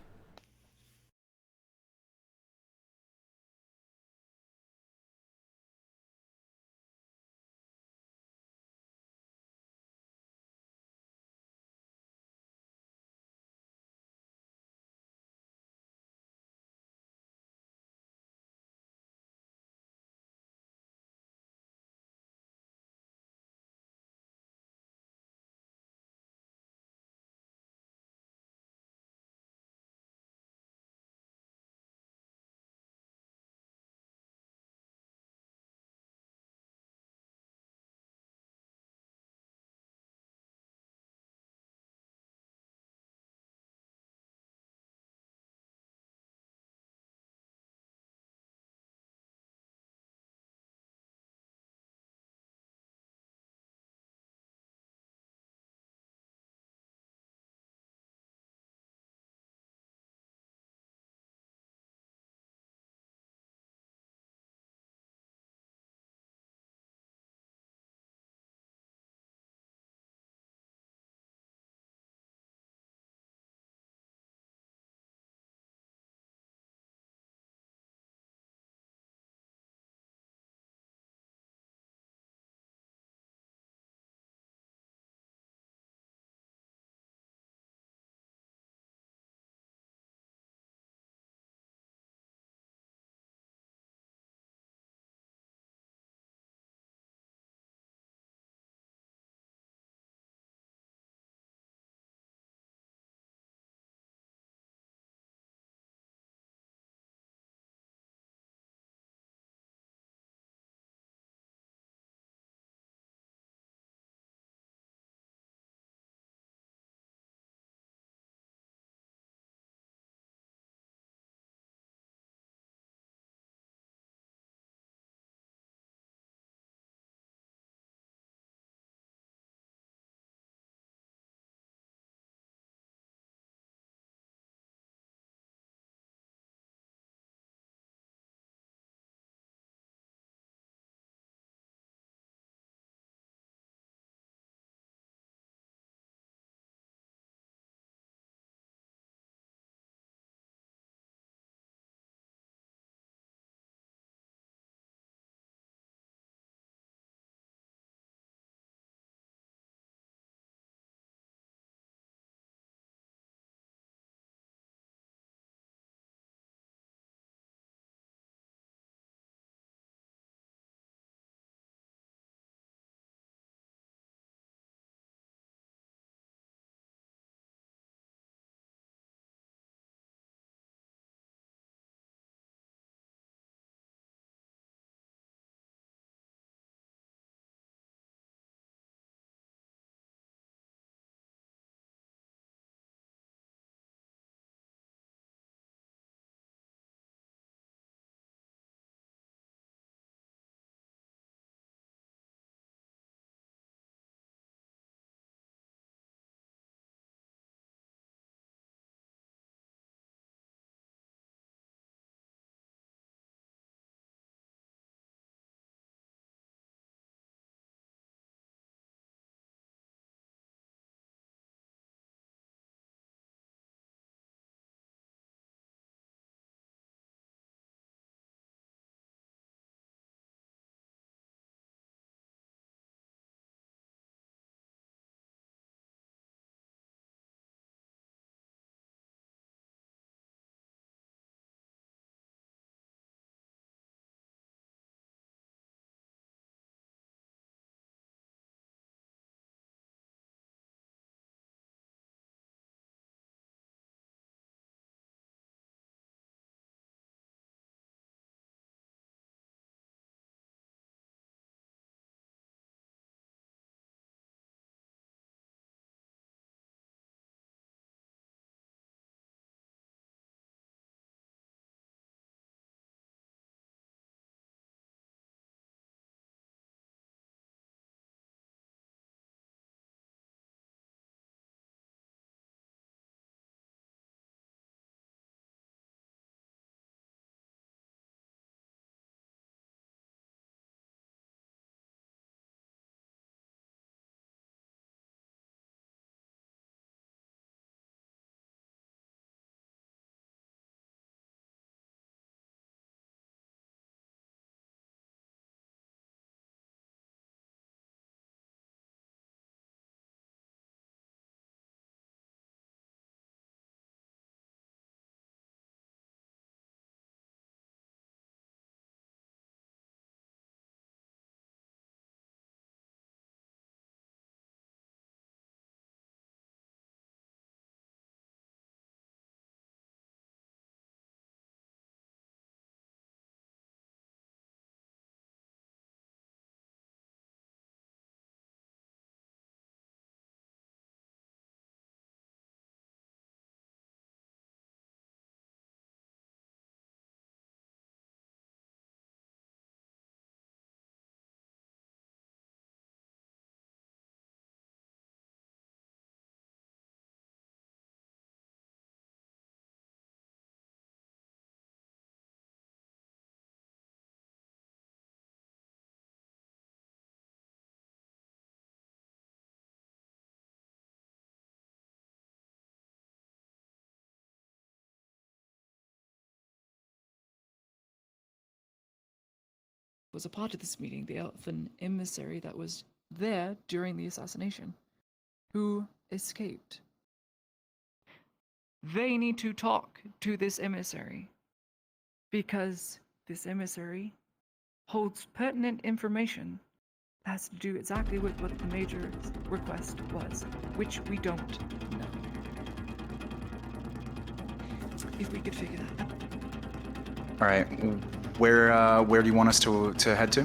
was a part of this meeting, the elfin emissary that was there during the assassination, who escaped. They need to talk to this emissary, because this emissary holds pertinent information that has to do exactly with what the major's request was, which we don't know. If we could figure that out. All right, where do you want us to head to?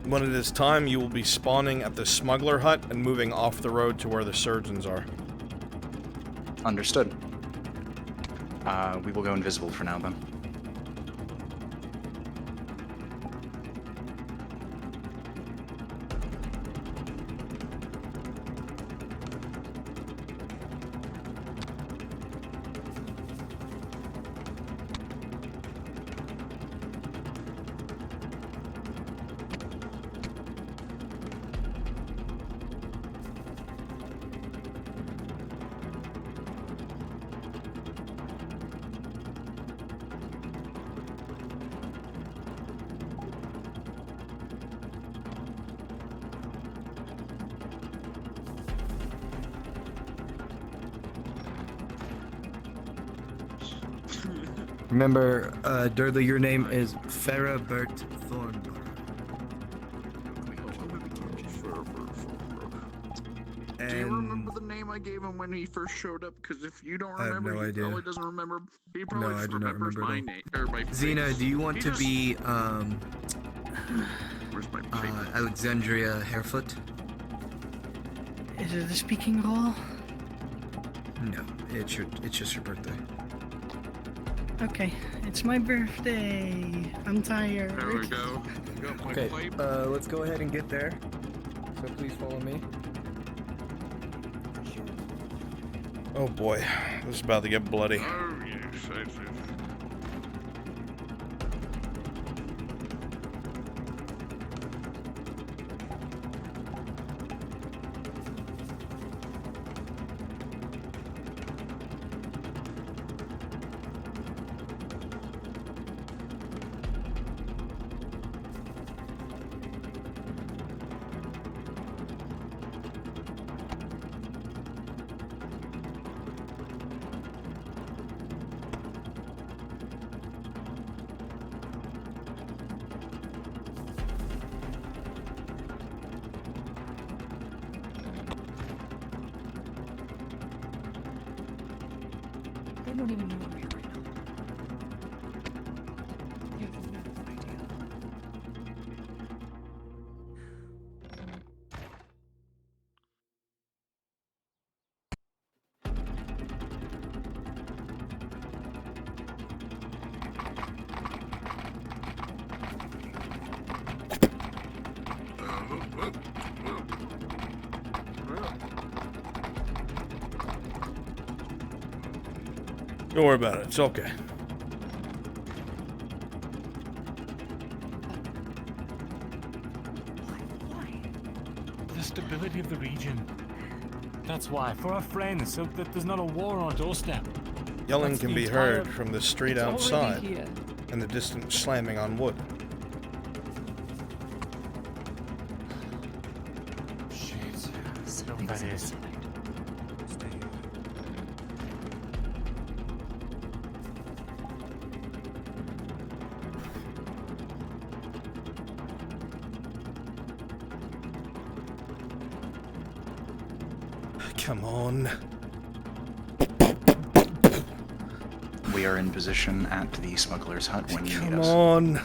When it is time, you will be spawning at the smuggler hut and moving off the road to where the surgeons are. Understood. We will go invisible for now, then. Remember, Dudley, your name is Farrah Burt Thornborough. Do you remember the name I gave him when he first showed up? Because if you don't remember, no he idea. probably doesn't remember. He No, probably I just do not remembers remember my at all. name or my Xena, face. do you want He to just- be Where's my paper? Alexandria Harefoot? Is it a speaking role? No, it's just your birthday. Okay, it's my birthday. I'm tired. There we go. Got my Okay, pipe. let's go ahead and get there. So please follow me. Oh boy, this is about to get bloody. Oh yes, yes, yes. They don't even know we're here right now. They have no idea. Don't worry about it, it's okay. The stability of the region. That's why, for our friends, so that there's not a war on our doorstep. Yelling That's can the be entire- heard from the street It's already outside, here. and the distant slamming on wood. Shit. So that is. Come on. We are in position at the smuggler's hut when you need Come us. on.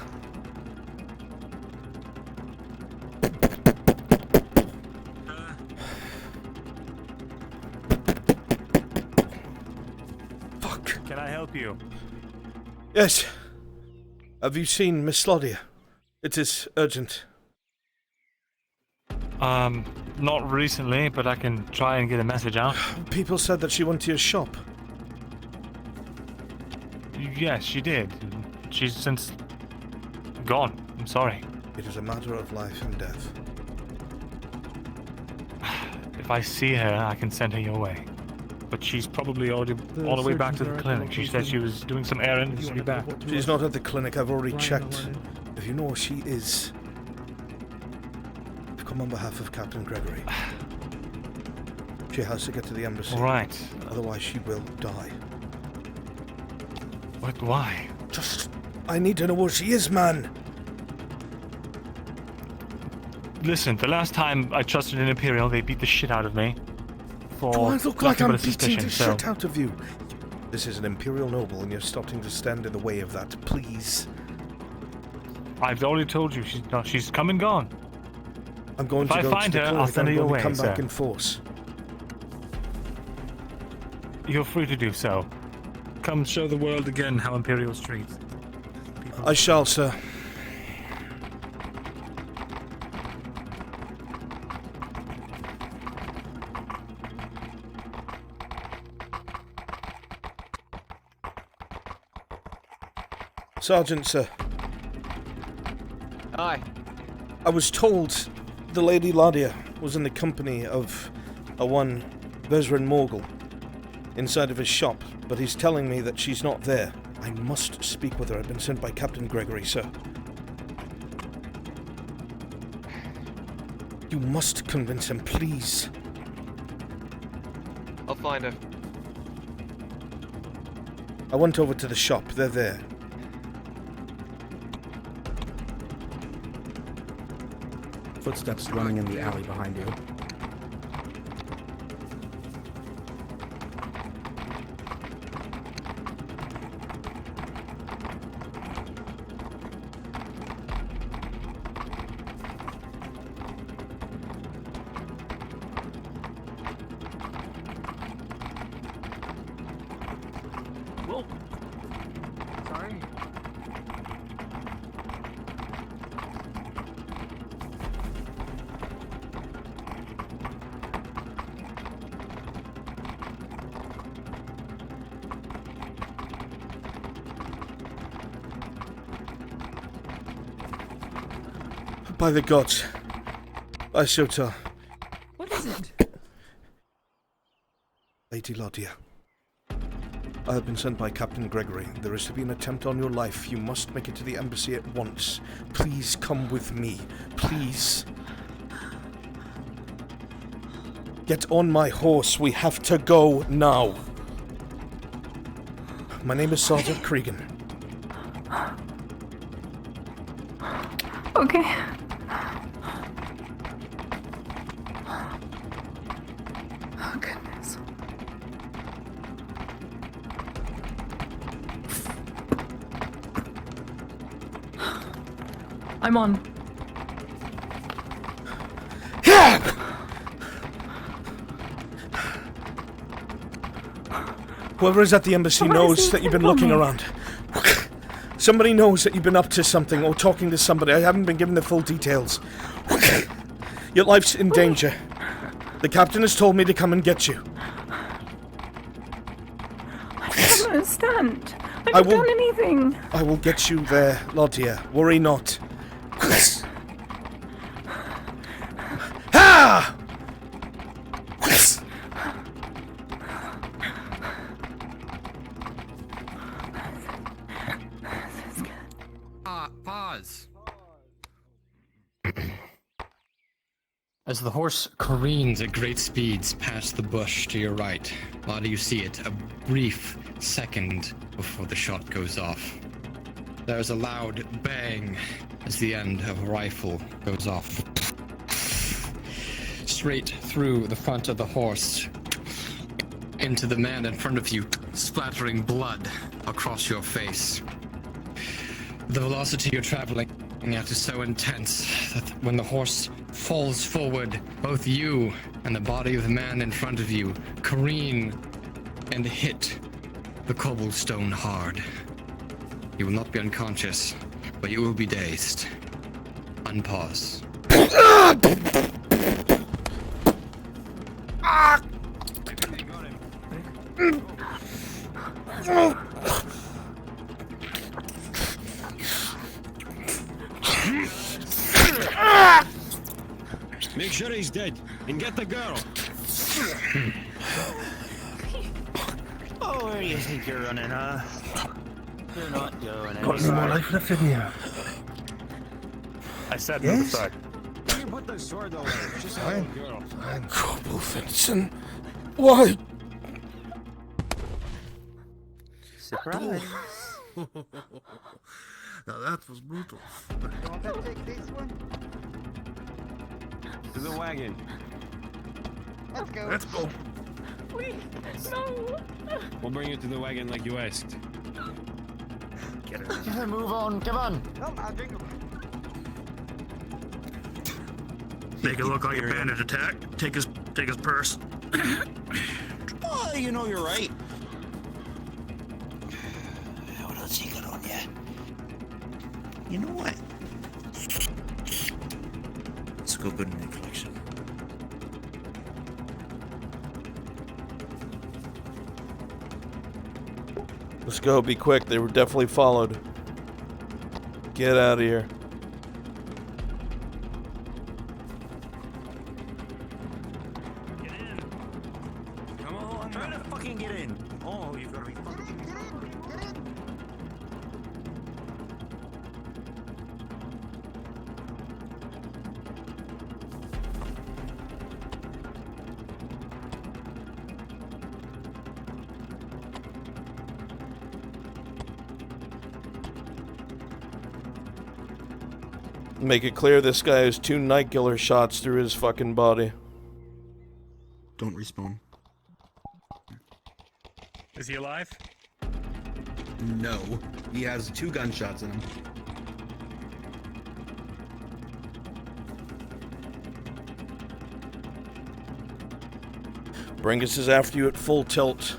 Fuck. Can I help you? Yes. Have you seen Miss Slaughter? It is urgent. Not recently, but I can try and get a message out. People said that she went to your shop. Yes, she did. She's since gone. I'm sorry. It is a matter of life and death. If I see her, I can send her your way. But she's probably already all the way back to the clinic. She said she was doing some errand and she'll be back. She's not at the clinic. I've already checked If you know where she is, I've come on behalf of Captain Gregory. She has to get to the embassy. Right. Otherwise she will die. But why? Just... I need to know where she is, man! Listen, the last time I trusted an Imperial, they beat the shit out of me. For Do I look like I'm nothing but a beating suspicion, the so... shit out of you? This is an Imperial noble and you're starting to stand in the way of that, please. I've already told you, she's come and gone. I'm going if to I go find to the her, court. I'll send her I'm your going way, to come back sir. in force. You're free to do so. Come show the world again how Imperials treat. I shall, sir. Sergeant, sir. Aye. I was told the Lady Ladia was in the company of a one Vezran Morgul inside of his shop, but he's telling me that she's not there. I must speak with her. I've been sent by Captain Gregory, sir. You must convince him, please. I'll find her. I went over to the shop. They're there. Footsteps running in the alley behind you. Whoa. Sorry. By the gods. By Shota. What is it? Lady Ladia. I have been sent by Captain Gregory. There is to be an attempt on your life. You must make it to the embassy at once. Please come with me. Please. Get on my horse. We have to go now. My name is Sergeant Cregan. Okay. Oh, goodness. I'm on. Whoever is at the embassy knows that you've been looking around. Somebody knows that you've been up to something or talking to somebody. I haven't been given the full details. Your life's in danger. The captain has told me to come and get you. I don't understand. I haven't done anything. I will get you there, Ladia. Worry not. Ha! Pause. As the horse careens at great speeds past the bush to your right, how do you see it? A brief second before the shot goes off. There's a loud bang as the end of a rifle goes off. Straight through the front of the horse, into the man in front of you, splattering blood across your face. The velocity you're traveling at is so intense that when the horse falls forward, both you and the body of the man in front of you careen and hit the cobblestone hard. You will not be unconscious, but you will be dazed. Unpause. Make sure he's dead and get the girl. Oh, where do you think you're running, huh? You're not going Got some more anywhere. life left in you. I said Yes? move aside. You put the sword away. It's just a Fine. little girl. Fine. Corporal Vincent, why? Surprise. Now that was brutal. You want to take this one? To the wagon. Let's go. Let's go. Please, no. We'll bring you to the wagon like you asked. Get her. Yeah, move on, come on. No, I'll drink it. Make it look like a bandit attack. Take his purse. Oh, you know you're right. What else you got on ya? You know what? Let's go good in the collection. Let's go, be quick. They were definitely followed. Get out of here. Get in. Come on, try to fucking get in. Oh, you've got to be fucking. Make it clear this guy has 2 night killer shots through his fucking body. Don't respawn. Is he alive? No. He has 2 gunshots in him. Bringus is after you at full tilt.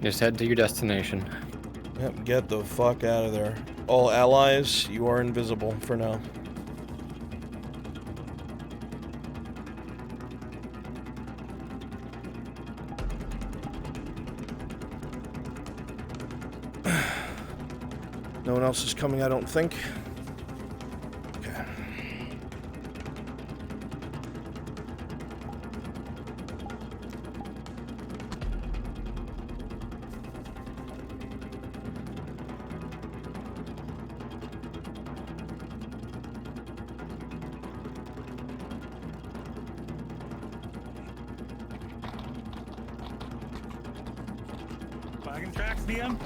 Just head to your destination. Yep, get the fuck out of there. All allies, you are invisible for now. No one else is coming, I don't think. Okay. Wagon tracks, DM?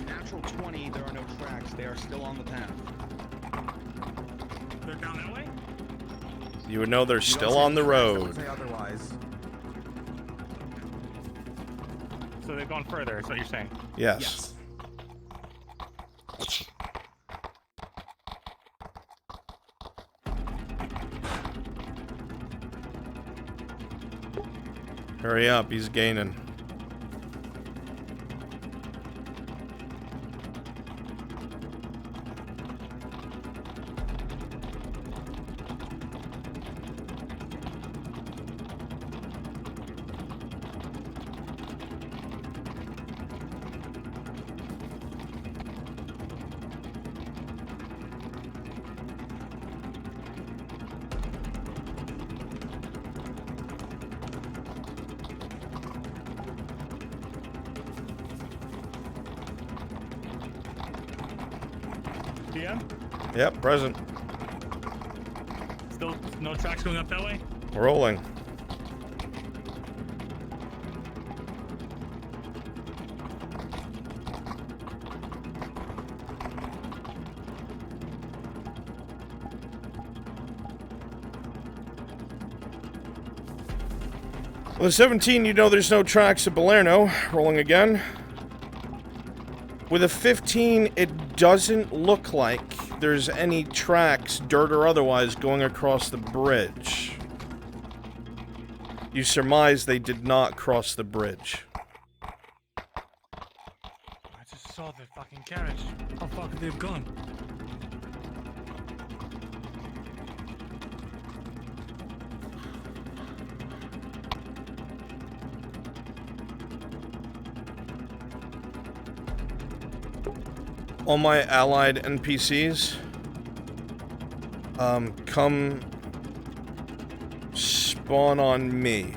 Natural 20, there are no tracks. They are still on the path. They're down that way? You would know they're still on the road. Say otherwise. So they've gone further, is what you're saying? Yes. Hurry up, he's gaining. DM? Yep, present. Still no tracks going up that way? Rolling. Well, the 17, you know there's no tracks at Balerno. Rolling again. With a 15, it doesn't look like there's any tracks, dirt or otherwise, going across the bridge. You surmise they did not cross the bridge. I just saw the fucking carriage. How far could they have gone? All my allied NPCs, come spawn on me.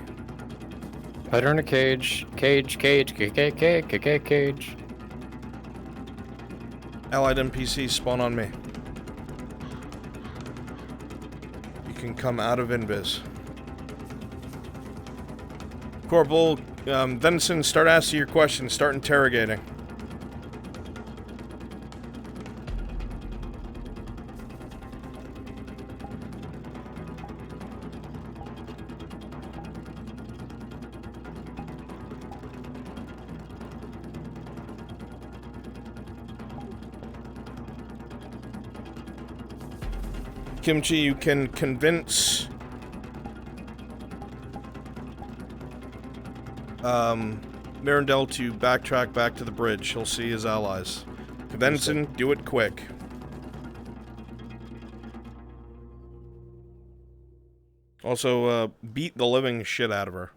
Put her in a cage. Cage. Allied NPCs spawn on me. You can come out of Invis. Corporal, Venison, start asking your questions. Start interrogating. Kimchi, you can convince Mirandel to backtrack back to the bridge. He'll see his allies. Benson, do it quick. Also, beat the living shit out of her.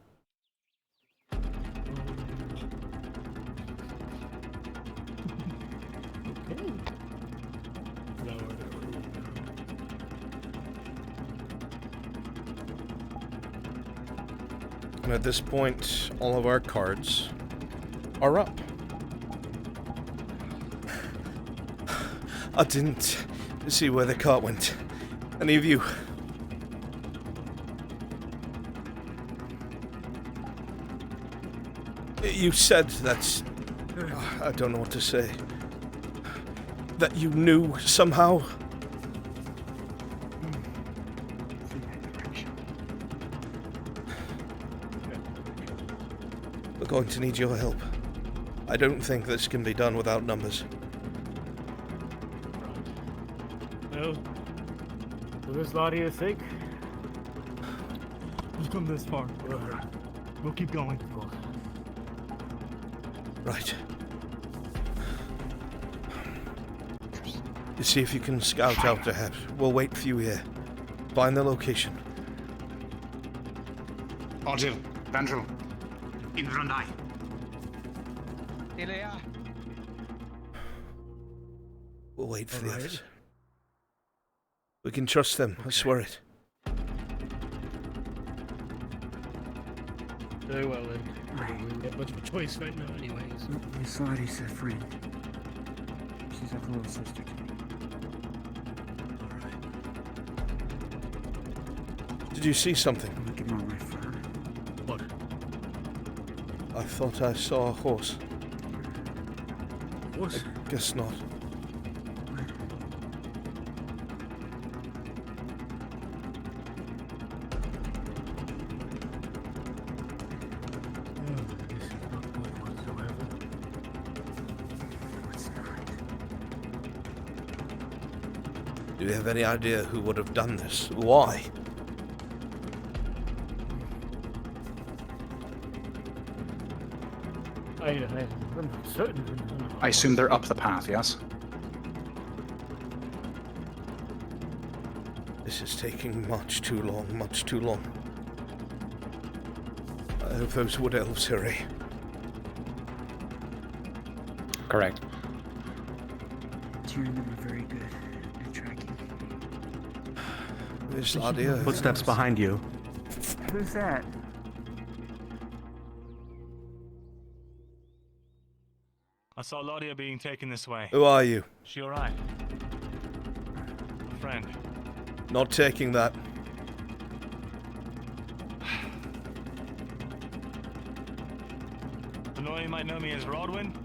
And at this point, all of our cards are up. I didn't see where the cart went. Any of you? You said that... I don't know what to say. That you knew somehow? We're going to need your help. I don't think this can be done without numbers. Well, for this lot of your sake, we've come this far. We'll keep going. Right. You see if you can scout out ahead. We'll wait for you here. Find the location. Odil, Vandrel, Invrandai. We'll wait for the others. We can trust them, I swear it. Very well then. We don't get much of a choice right now anyways. Miss Lottie's a friend. She's like a little sister to me. Did you see something? I'm looking on my phone. What? I thought I saw a horse. Horse? I guess not. Do you have any idea who would have done this? Why? I'm certain. I assume they're up the path, yes? This is taking much too long, much too long. I hope those wood elves hurry. Correct. Two of them are very good at tracking. This idea. Footsteps behind you. Who's that? I saw Laudia being taken this way. Who are you? She alright? A friend. Not taking that. The lawyer might know me as Rodwin.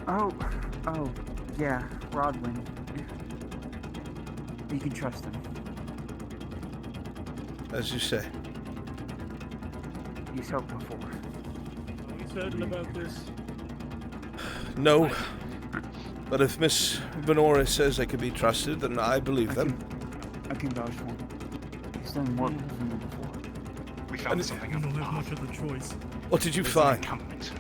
Oh, yeah, Rodwin. You can trust him. As you say. He's helped before. Are we certain about this? No. But if Miss Venora says they can be trusted, then I believe them. I can vouch for him. He's done work for me before. We found something We up don't the have path. much of a choice. What did you There's an find? encampment.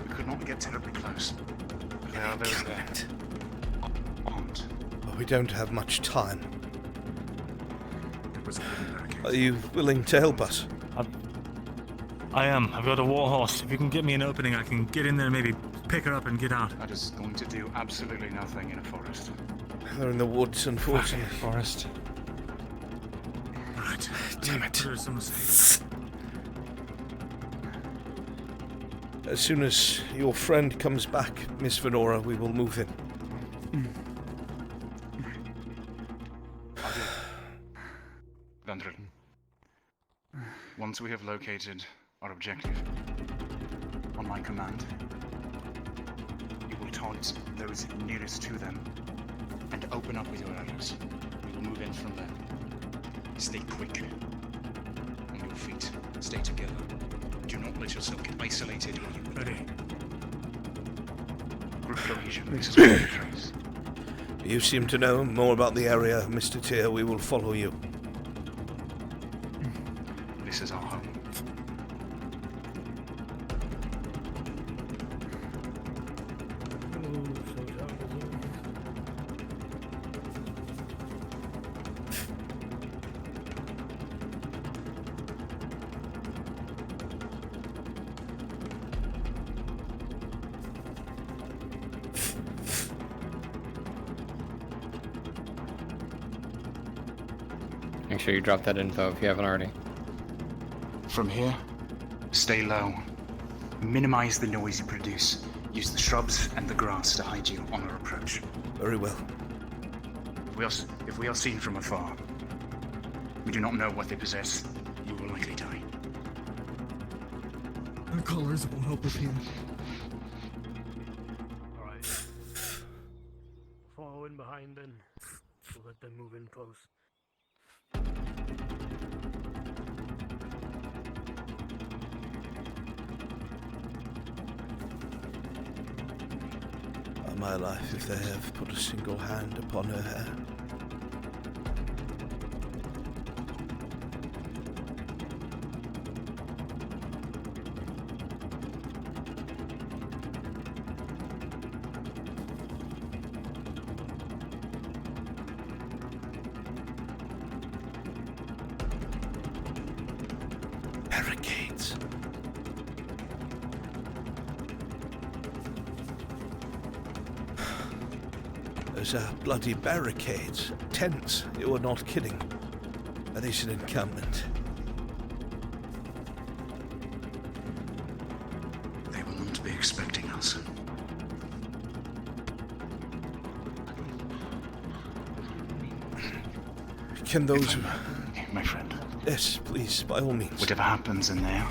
We could not get terribly close. But there are those there. Armed. But we don't have much time. There was a wooden barricade. Are you willing to help us? I am. I've got a war horse. If you can get me an opening, I can get in there and maybe pick her up and get out. That is going to do absolutely nothing in a forest. They're in the woods, unfortunately. Forest. Right. Damn it. There's some safe. As soon as your friend comes back, Miss Venora, we will move in. Vandrel. Once we have located our objective, on my command, you will taunt those nearest to them and open up with your arrows. We will move in from there. Stay quick. On your feet. Stay together. Do not let yourself get isolated or you will die. Group cohesion. This is what we trace. You seem to know more about the area, Mr. Tyr. We will follow you. This is our home. Make sure you drop that info if you haven't already. From here, stay low. Minimize the noise you produce. Use the shrubs and the grass to hide you on our approach. Very well. If we are seen from afar, we do not know what they possess, you will likely die. Our colors won't help us here. Alright. Follow in behind then. We'll let them move in close. By my life, if they have put a single hand upon her hair. Barricades. Those are bloody barricades. Tents. You are not kidding. That is an encampment. They will not be expecting us. Can those... My friend. Yes, please, by all means. Whatever happens in there,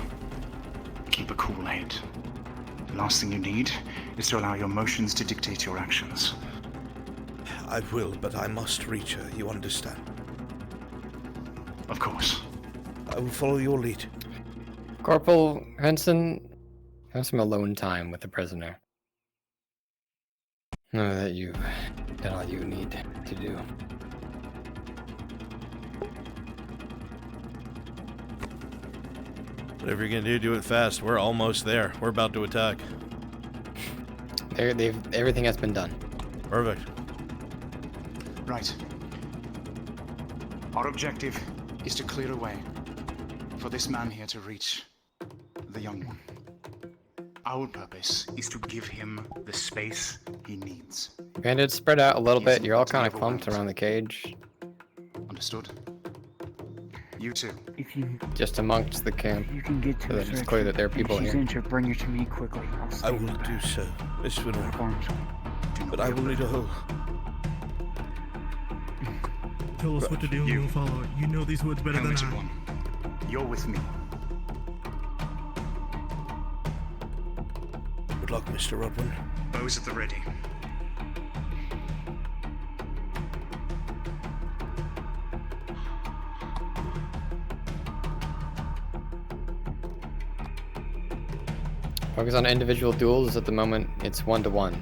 keep a cool head. The last thing you need is to allow your emotions to dictate your actions. I will, but I must reach her, you understand? Of course. I will follow your lead. Corporal Henson, have some alone time with the prisoner. Know that you've done all you need to do. Whatever you're gonna do it fast. We're almost there. We're about to attack. Everything has been done. Perfect. Right. Our objective is to clear a way for this man here to reach the young one. Our purpose is to give him the space he needs. Bandits, spread out a little bit. You're all kind of clumped around the cage. Understood? You too. If you Just amongst the camp. you can get to So her that it's clear that there are people she's here. injured, bring her to me quickly. I will do so, Miss Venora. But I will need a hoe. Tell us what to do and we'll follow it. You know these woods better than Helmeted I. one. You're with me. Good luck, Mr. Rodwin. Bows at the ready. Focus on individual duels. At the moment, it's 1-to-1.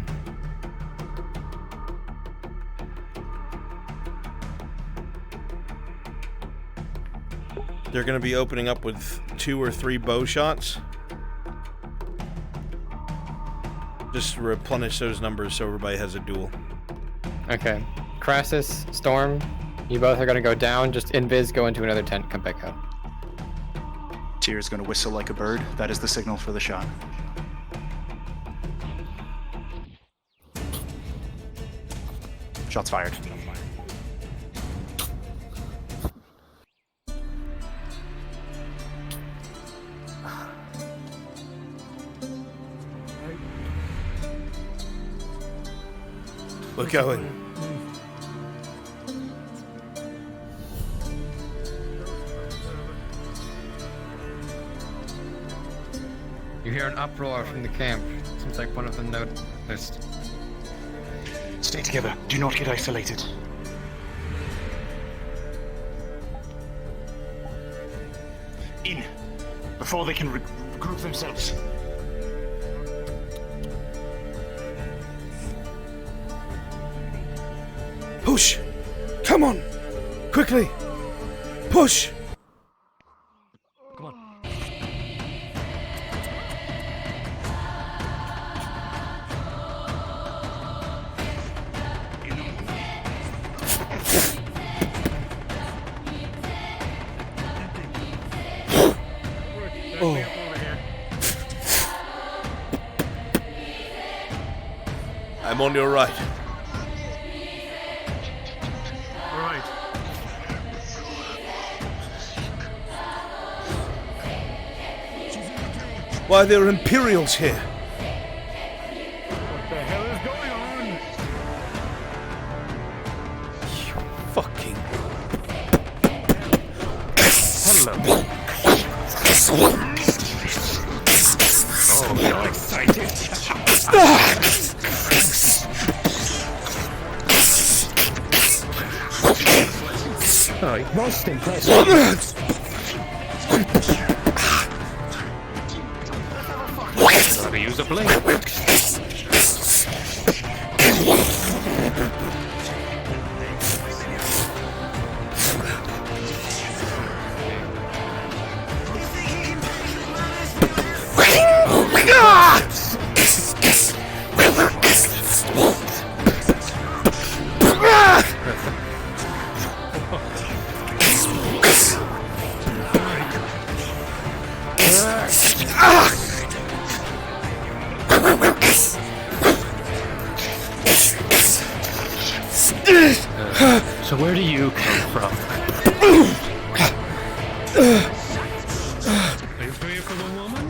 They're gonna be opening up with 2 or 3 bow shots. Just replenish those numbers so everybody has a duel. Okay. Crassus, Storm, you both are going to go down. Just invis, go into another tent, come back out. Tyr is going to whistle like a bird. That is the signal for the shot. Shots fired. We're going. You hear an uproar from the camp. Seems like one of them noticed. Stay together. Do not get isolated. In. Before they can regroup themselves. Push! Come on! Quickly! Push! Come on. Oh. I'm on your right. Alright. Why, there are Imperials here. What the hell is going on? Fucking. Hello. Oh, you're excited. Oh, most impressive. Gotta use a blade. So where do you come from? Are you free for the woman?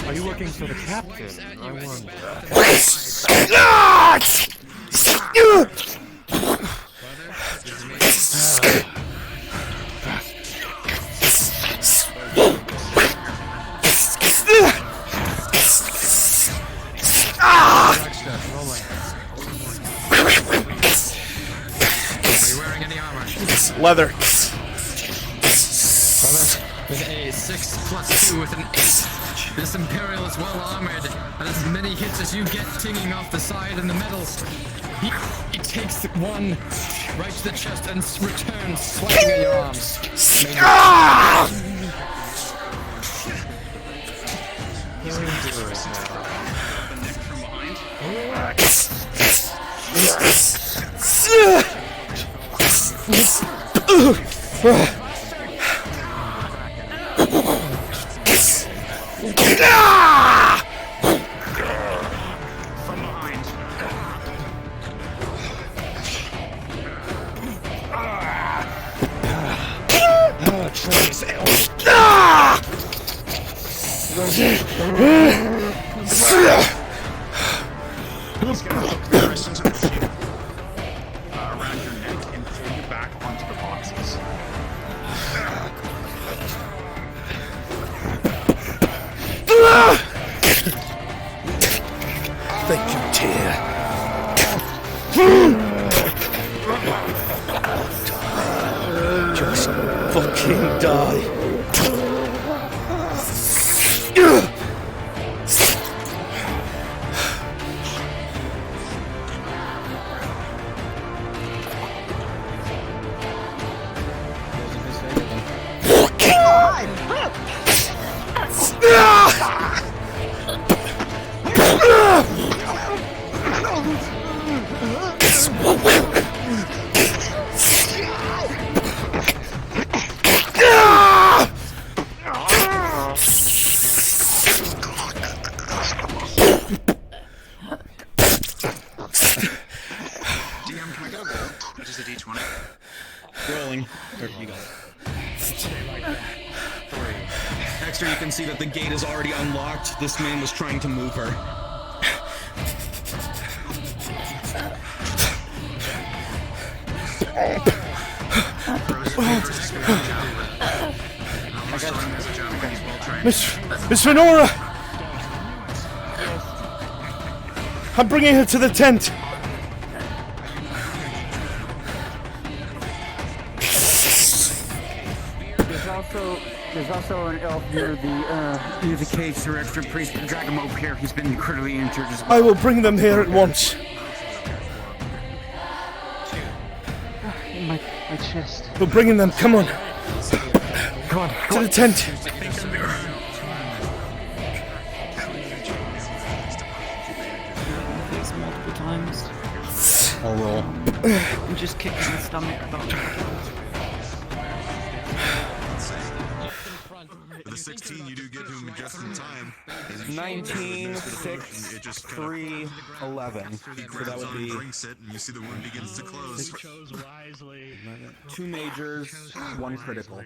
Are you working for the captain? I wonder. Leather. With a 6+2 with an 8. This Imperial is well armored, and as many hits as you get tinging off the side and the metal. He takes one right to the chest and returns, swiping at your arms. He's gonna hook the crystals of the shield around your neck and pull you back onto the boxes. Thank you, dear. Just fucking die. can see that the gate is already unlocked. This man was trying to move her. Miss Renora! I'm bringing her to the tent. There's also an elf near the cage. The registered priest. Drag him over here. He's been critically injured as well. I will bring them here at once. In my chest. We're bringing them. Come on. Come on. To the tent. Multiple times. I'll roll. And just kick in the stomach about The 16, you do get him just in time. 19, 6, 3, 11. So that would be. Drinks it, and you see the wound begins to close. Chose wisely. 2 majors, 1 critical.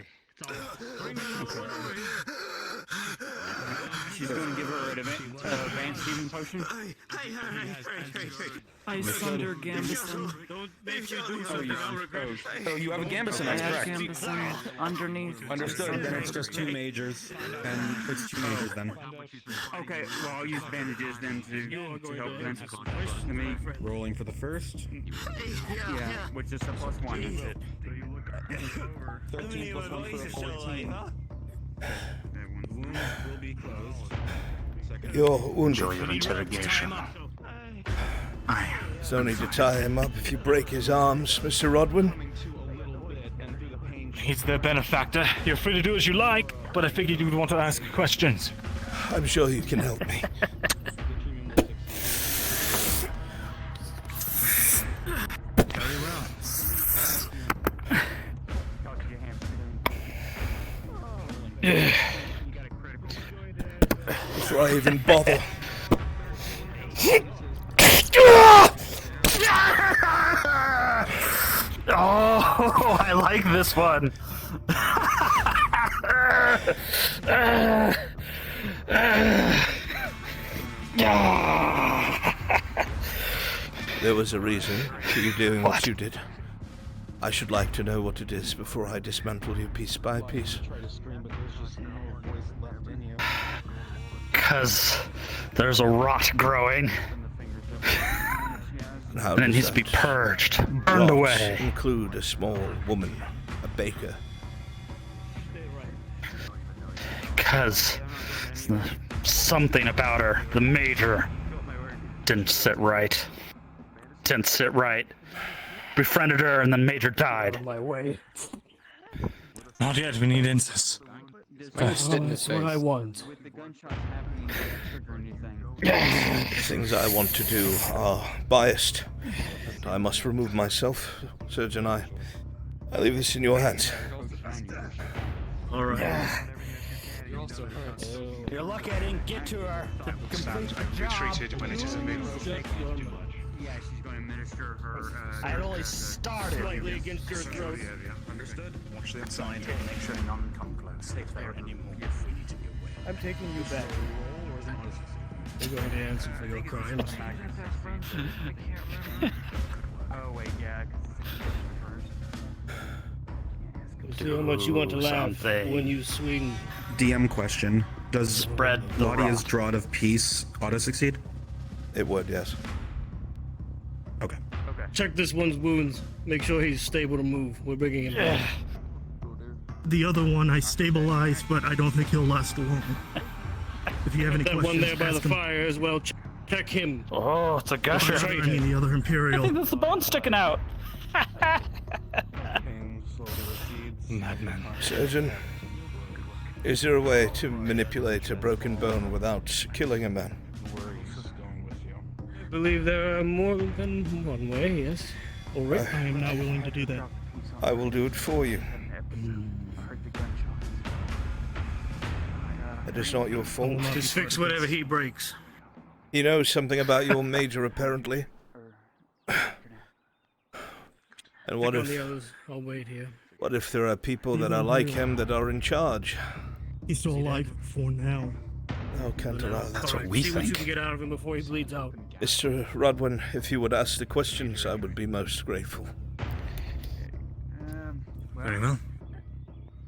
She's going to give her an advanced healing potion. Ice Thunder Gambison. Oh, you have a Gambison, I that's have correct. Gambison underneath. Understood, then it's just 2 majors. And it's 2 majors then. Okay, well, I'll use bandages then to help them. Let me. Rolling for the first. Yeah, which is a +1, that's it. 13 plus 1 for a 14. Wound will be closed. You're wounded. Enjoy your interrogation. There's no need to tie him up if you break his arms, Mr. Rodwin. He's their benefactor. You're free to do as you like, but I figured you'd want to ask questions. I'm sure you can help me. Before I even bother. Oh, I like this one. There was a reason for you doing what you did. I should like to know what it is before I dismantle you piece by piece. 'Cause there's a rot growing. And it needs to be purged, burned away. Include a small woman, a baker. 'Cause something about her, the major, didn't sit right. Didn't sit right. Befriended her and then major died. My way. Not yet, we need incense. That's what I want. Things I want to do are biased, and I must remove myself. Surgeon, I leave this in your hands. All right. You're lucky I didn't get to her. Stand and be treated when it is available. Yeah, she's going to administer her. I only started slightly against your throat. Understood? Watch the inside. Make sure none come close. If there are any more, we need to be aware. I'm taking you back. You're going to answer for your crimes. Oh wait, yeah. See how much you want to laugh when you swing. DM question. Does Spread the Claudia's rot. Draught of Peace auto-succeed? It would, yes. Okay. Check this one's wounds. Make sure he's stable to move. We're bringing him back. The other one I stabilized, but I don't think he'll last long. If you have any That questions, one there by the ask him. fire as well. Check him. Oh, it's a gusher. I mean the other I Imperial. think that's the bone sticking out. Madman. Surgeon, is there a way to manipulate a broken bone without killing a man? I believe there are more than one way, yes. All right. I am not willing to do that. I will do it for you. It is not your fault. Just fix whatever he breaks. He knows something about your major, apparently. And what Check on the if... others. I'll wait here. What if there are people that are like him that are in charge? He's still alive for now. Oh, can't allow that. That's what we think. See what you can get out of him before he bleeds out. Mr. Rodwin, if you would ask the questions, I would be most grateful. Very well.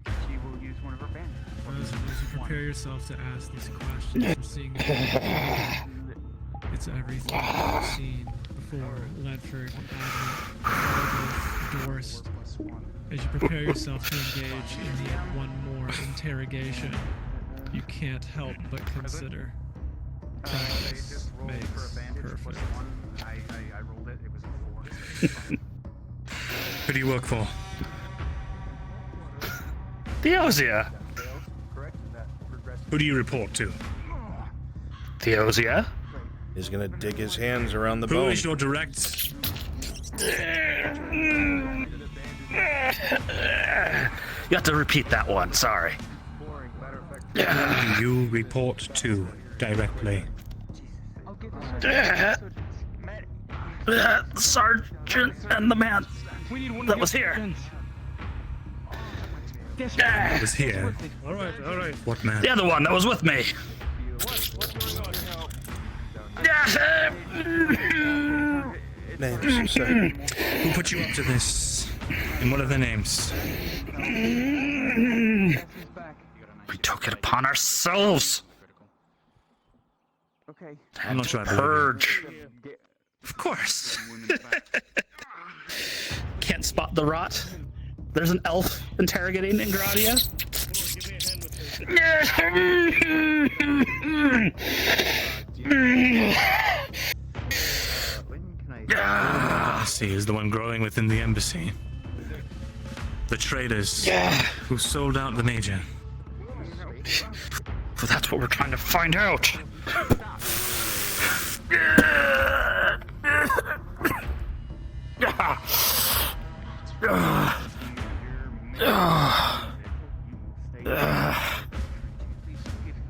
She will use one of her bandages. As you prepare yourself to ask these questions, you're seeing it's everything you've seen before. Ledford, Advent, Dorst. As you prepare yourself to engage in the one more interrogation, you can't help but consider practice makes perfect. I rolled it. It was a 4. Who do you work for? Theosia. Who do you report to? Theosia? He's gonna dig his hands around the Who bone. is your direct... You have to repeat that one, sorry. Who do you report to directly? The sergeant and the man that was here. That was here. All right. What man? The other one that was with me. Names, sir. Who put you up to this? And what are the names? We took it upon ourselves. Okay. I'm not sure I believe Purge. Of course. Can't spot the rot. There's an elf interrogating Ingradia. Policy is the one growing within the embassy. The traitors who sold out the Major. Well, that's what we're trying to find out.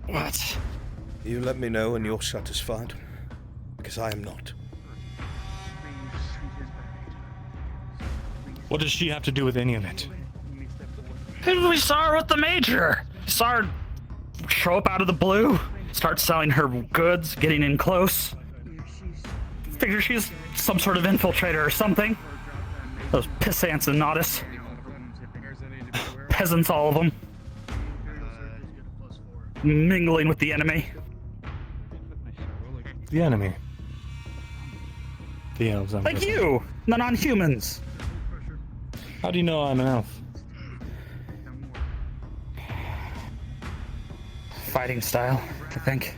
What? You let me know when you're satisfied, because I am not. What does she have to do with any of it? We saw her with the Major. Saw her show up out of the blue, start selling her goods, getting in close. Figure she's some sort of infiltrator or something. Those pissants and Nodus. Peasants, all of them. Mingling with the enemy. The enemy. The elves. I'm Like guessing. you, the non-humans. How do you know I'm an elf? Fighting style, I think.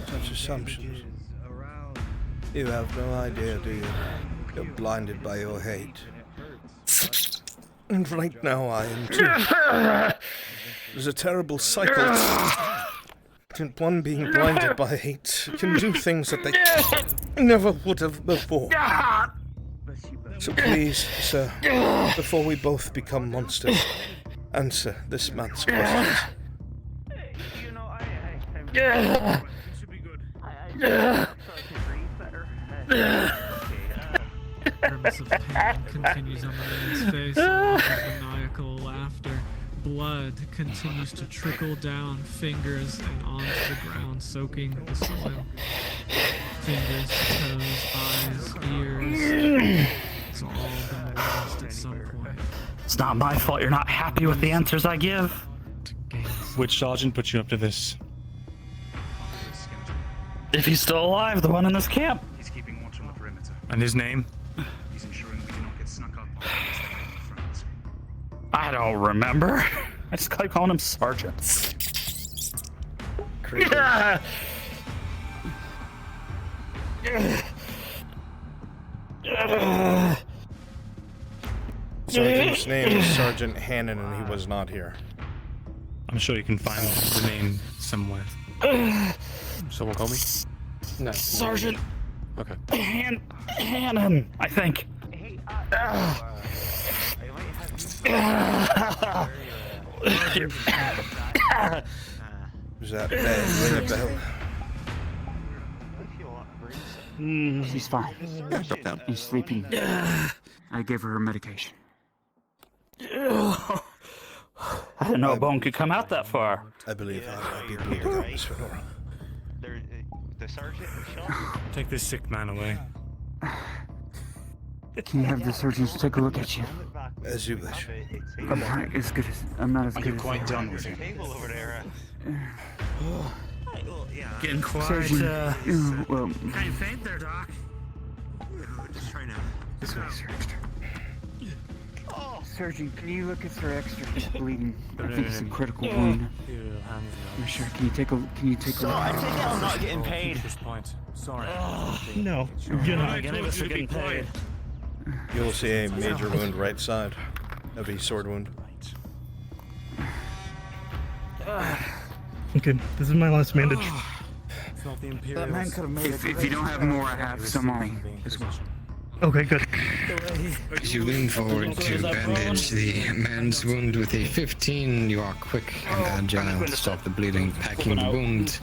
Such assumptions. You have no idea, do you? You're blinded by your hate. And right now I am too. There's a terrible cycle. And one being blinded by hate can do things that they never would have before. So please, sir, before we both become monsters, answer this man's questions. Grimace of pain continues on the man's face, along with maniacal laughter. Blood continues to trickle down fingers and onto the ground, soaking the soil. Fingers, toes, eyes, ears. It's all been lost at some point. It's not my fault you're not happy with the answers I give. Which sergeant put you up to this? If he's still alive, the one in this camp. He's keeping watch on the perimeter. And his name? He's ensuring we do not get snuck up on by friends. I don't remember. I just kept calling him Sergeant. Yeah. Sergeant's name is Sergeant Hannon, and he was not here. I'm sure you can find the name somewhere. Someone call me? No. Sergeant. Okay. Hannon, I think. Was that bad? Ring a bell. She's fine. He's sleeping. I gave her her medication. I didn't know a bone could come out that far. I believe I might be bleeding out, Miss Fedora. The sergeant Michelle? Take this sick man away. Can you have the surgeons take a look at you? As you wish. I'm not as good as quite done with him? Table over there. Getting quiet. Surgeon, well, Can you faint there, Doc? Just trying to. this way, Sir Extra. Surgeon, can you look at Sir Extra? He's bleeding. I think it's a critical wound. I'm sure. Can you take a look? I take it I'm not getting paid. This point. Sorry. No, you're not. Any of us are getting paid. You will see a major wound right side. Heavy sword wound. Okay, this is my last bandage. That man could have made it. If you don't have more, I have some on me as well. Okay, good. As you lean forward to bandage the man's wound with a 15, you are quick and agile to stop the bleeding, packing the wound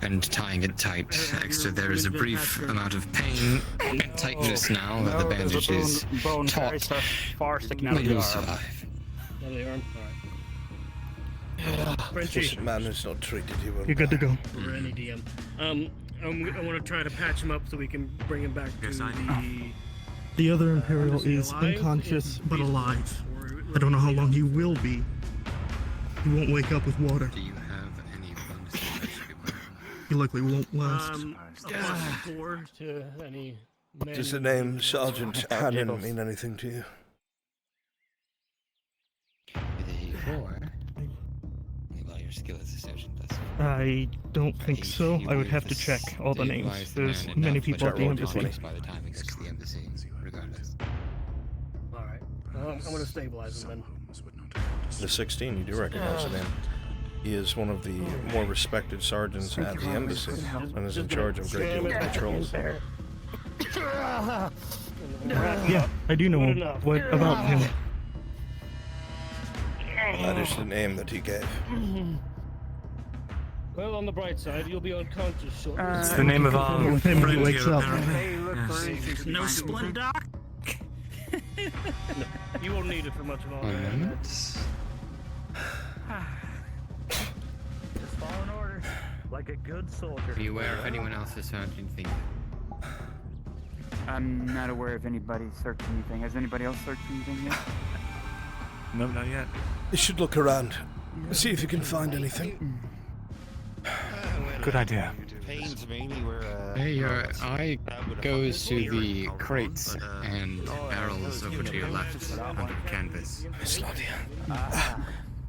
and tying it tight. Extra, there is a brief amount of pain and tightness now that the bandage is taut, but you'll survive. This man is not treated you well. You're good to go. Or any DM. I want to try to patch him up so we can bring him back to The other Imperial is unconscious but alive. I don't know how long he will be. He won't wake up with water. Do you have any bonuses? He likely won't last. +4 to any. Does the name Sergeant Hannon mean anything to you? With a 4. Well, your skill as a surgeon does. I don't think so. I would have to check all the names. There's many people at the embassy. By the time it gets to the embassy, regardless. Alright. I'm going to stabilize him then. The 16, you do recognize the name. He is one of the more respected sergeants at the embassy and is in charge of a great deal of patrols. Yeah, I do know him. What about him? That is the name that he gave. Well, on the bright side, you'll be unconscious shortly. It's the name of our With him when he friend wakes here, up. apparently. Yes. No splint, Doc? No, you won't need it for much longer. Just Following orders, like a good soldier. Are you aware if anyone else has found anything? I'm not aware of anybody searching anything. Has anybody else searched anything yet? No, not yet. You should look around. See if you can find anything. Good idea. Hey, your eye goes to the crates and barrels over to your left under the canvas. Miss Lydia.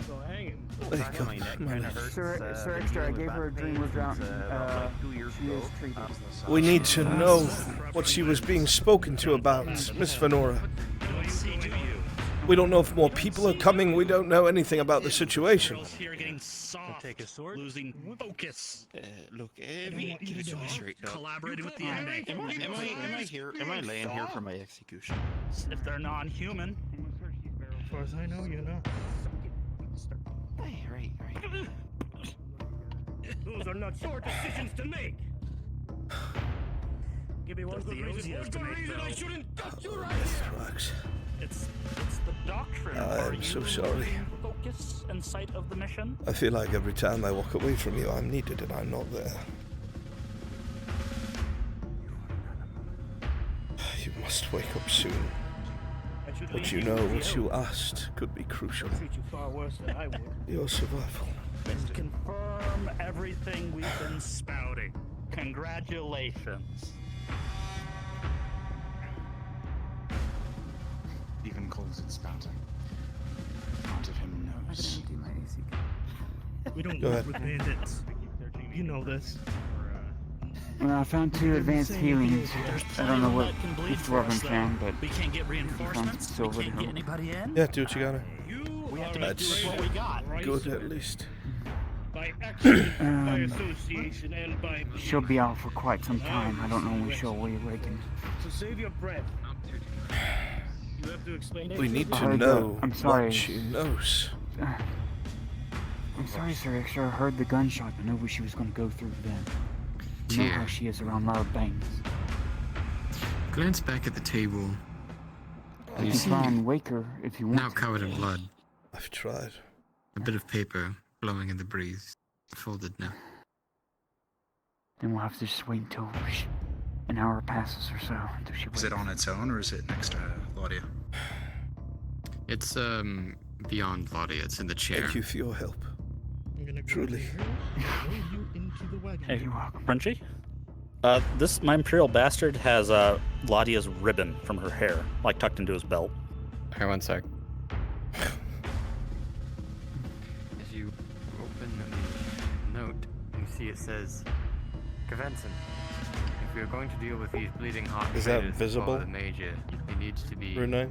So hang him. Wake up, my love. Sir Extra, I gave her a dream of drowning. She is treated. We need to know what she was being spoken to about, Miss Fenora. We don't know if more people are coming. We don't know anything about the situation. Here getting soft, losing focus. Look, Collaborating with the enemy. Am I laying here for my execution? If they're non-human. As far as I know, you're not. Hey, right. Those are not short decisions to make. Give me one good reason. One good reason I shouldn't cut you right here. It's the doctrine. I'm so sorry. Focus and sight of the mission. I feel like every time I walk away from you, I'm needed and I'm not there. You must wake up soon. But you know what you asked could be crucial. Treat you far worse than I would. Your survival. And confirm everything we've been spouting. Congratulations. Even calls it spouting. Part of him knows. We don't Go work ahead. with bandits. You know this. Well, I found 2 advanced healings. I don't know what each of them can, but we can't get I found reinforcements. some We silver. can't get anybody in. Yeah, do what you gotta. We have to make do That's with what we got. good at least. By action, by association, and by... She'll be out for quite some time. I don't know when she'll reawaken. So save your breath. You have to explain We need I to heard know I'm sorry. what she knows. I'm sorry, Sir Extra. I heard the gunshot. I knew where she was going to go through then. You know how she is around loud bangs. Glance back at the table. You can try and wake her if you want. Now covered in blood. I've tried. A bit of paper blowing in the breeze. Folded now. Then we'll have to just wait until an hour passes or so until she wakes. Is it on its own or is it next to Claudia? It's beyond Claudia. It's in the chair. Thank you for your help. Truly. Hey, Crunchy? My Imperial Bastard has Ladia's ribbon from her hair, like tucked into his belt. Here, one sec. As you open the note, you see it says, Kavenson, if we are going to deal with these bleeding hot Is that traders visible? follow the Major, it needs to be Renee?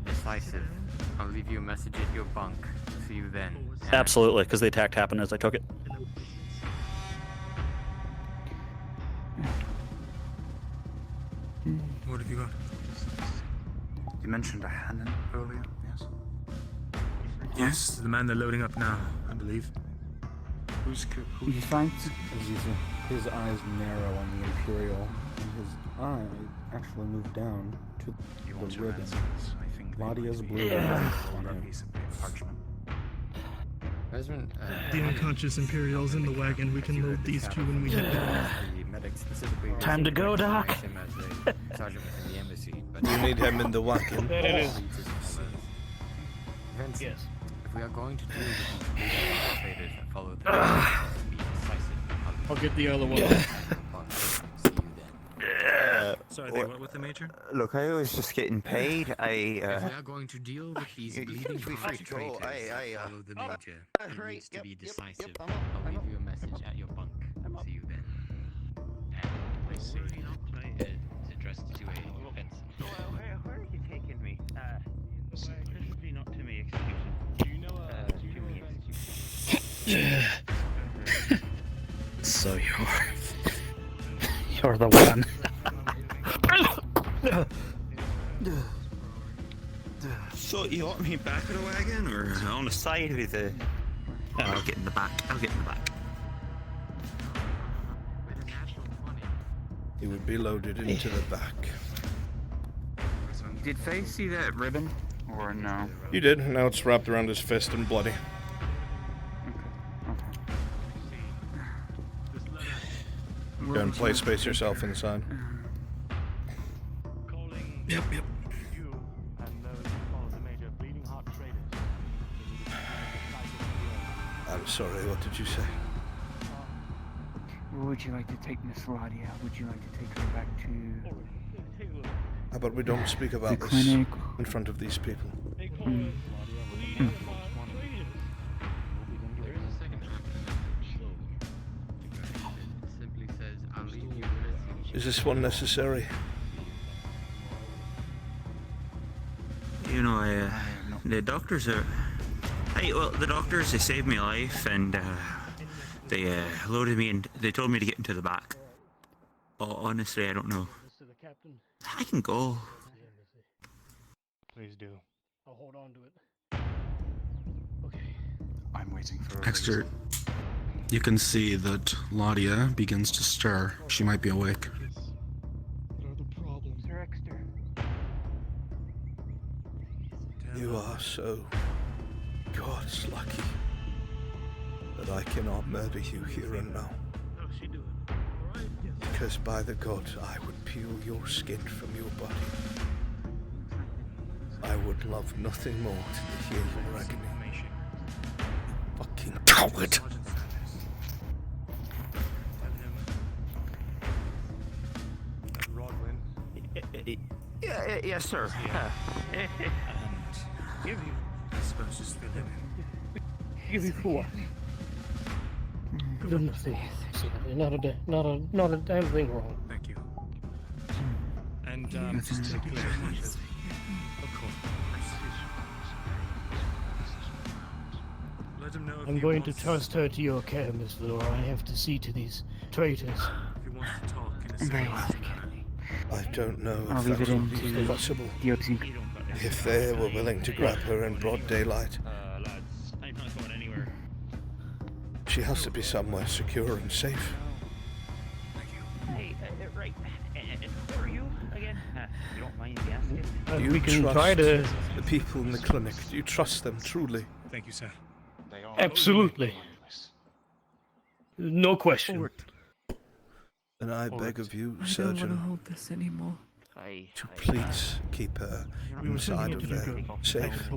decisive. I'll leave you a message at your bunk. See you then. Absolutely, because the attack happened as I took it. What have you got? You mentioned a Hannon earlier, yes? Yes, the man they're loading up now, I believe. Who's He's fine. His eyes narrow on the Imperial, and his eye actually moved down to the ribbon. Ladia's blue ribbon on him. The unconscious Imperial's in the wagon. We can load these two when we head back. Time to go, Doc. You need him in the wagon. There it is. Vincent, Yes. if we are going to deal with these traders that follow the be decisive. I'll get the other one. Sorry, what with the Major? Look, I was just getting paid. If we are going to deal with these bleeding hot traders that follow the Major, it needs to be decisive. I'll leave you a message at your bunk. See you then. And let's see. It's addressed to a Vincent. Where are you taking me? Preferably not to me execution. Do you know to me execution? So you're the one. So you want me back of the wagon or on the side of the... I'll get in the back. I'll get in the back. He would be loaded into the back. Did Faye see that ribbon, or no? You did. Now it's wrapped around his fist and bloody. Go and play space yourself inside. Yep. I'm sorry, what did you say? Where would you like to take Miss Ladia? Would you like to take her back to... How about we don't speak about The this clinic. in front of these people? Simply says, I'll leave you a message. Is this one necessary? You know, the doctors are... the doctors, they saved my life and they loaded me and they told me to get into the back. Oh, honestly, I don't know. I can go. Please do. I'll hold on to it. Okay. I'm waiting for Exter, you can see that Ladia begins to stir. She might be awake. Sir Exter. You are so God's lucky that I cannot murder you here and now. Because by the gods, I would peel your skin from your body. I would love nothing more to hear your agony. Fucking coward! Yes, sir. Give you. I suppose just fill him in. Give you for what? Goodness sake. Not a damn thing wrong. Thank you. And just to clarify, of course. Let him know if I'm he going to wants- trust her to your care, Miss Laura. I have to see to these traitors. If he wants to talk in a Very civil well. I don't know I'll if leave that it would in be to possible. the OT. If they were willing to grab her in broad daylight, Lads, I'm not going anywhere. she has to be somewhere secure and safe. Hey, right. And who are you again? You don't mind me asking? Do you we can trust try to... the people in the clinic? Do you trust them truly? Thank you, sir. Absolutely. No question. And I beg of you, I don't want to Surgeon, hold this anymore. to please keep her inside of there safe,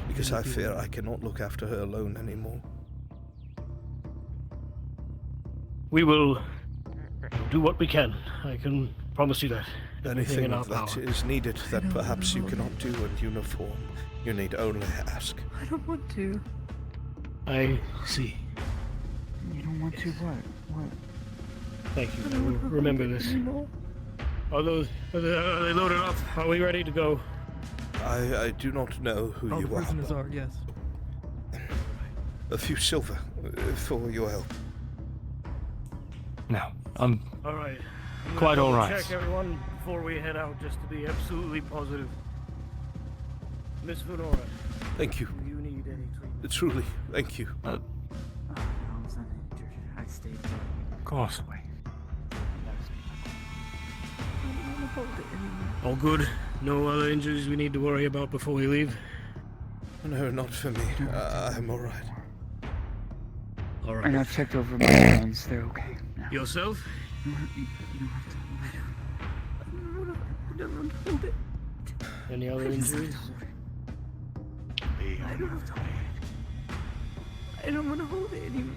because I fear I cannot look after her alone anymore. We will do what we can. I can promise you that. Everything Anything in our that power. is needed that perhaps you cannot do in uniform, you need only ask. I don't want to. I see. You don't want to what? Thank you. I will remember this. Are they loaded up? Are we ready to go? I do not know who All you the are. prisoners are, yes. A few silver for your help. No, I'm All right. I'm quite gonna all right. Check everyone before we head out, just to be absolutely positive. Miss Fedora. Thank you. Do you need any treatment? Truly, thank you. I stayed. Of course. All good. No other injuries we need to worry about before we leave. No, not for me. I'm all right. All right. And I've checked over my friends. They're okay. Now. Yourself? You don't have to. I don't want to hold it. Any other injuries? I don't want to hold it anymore.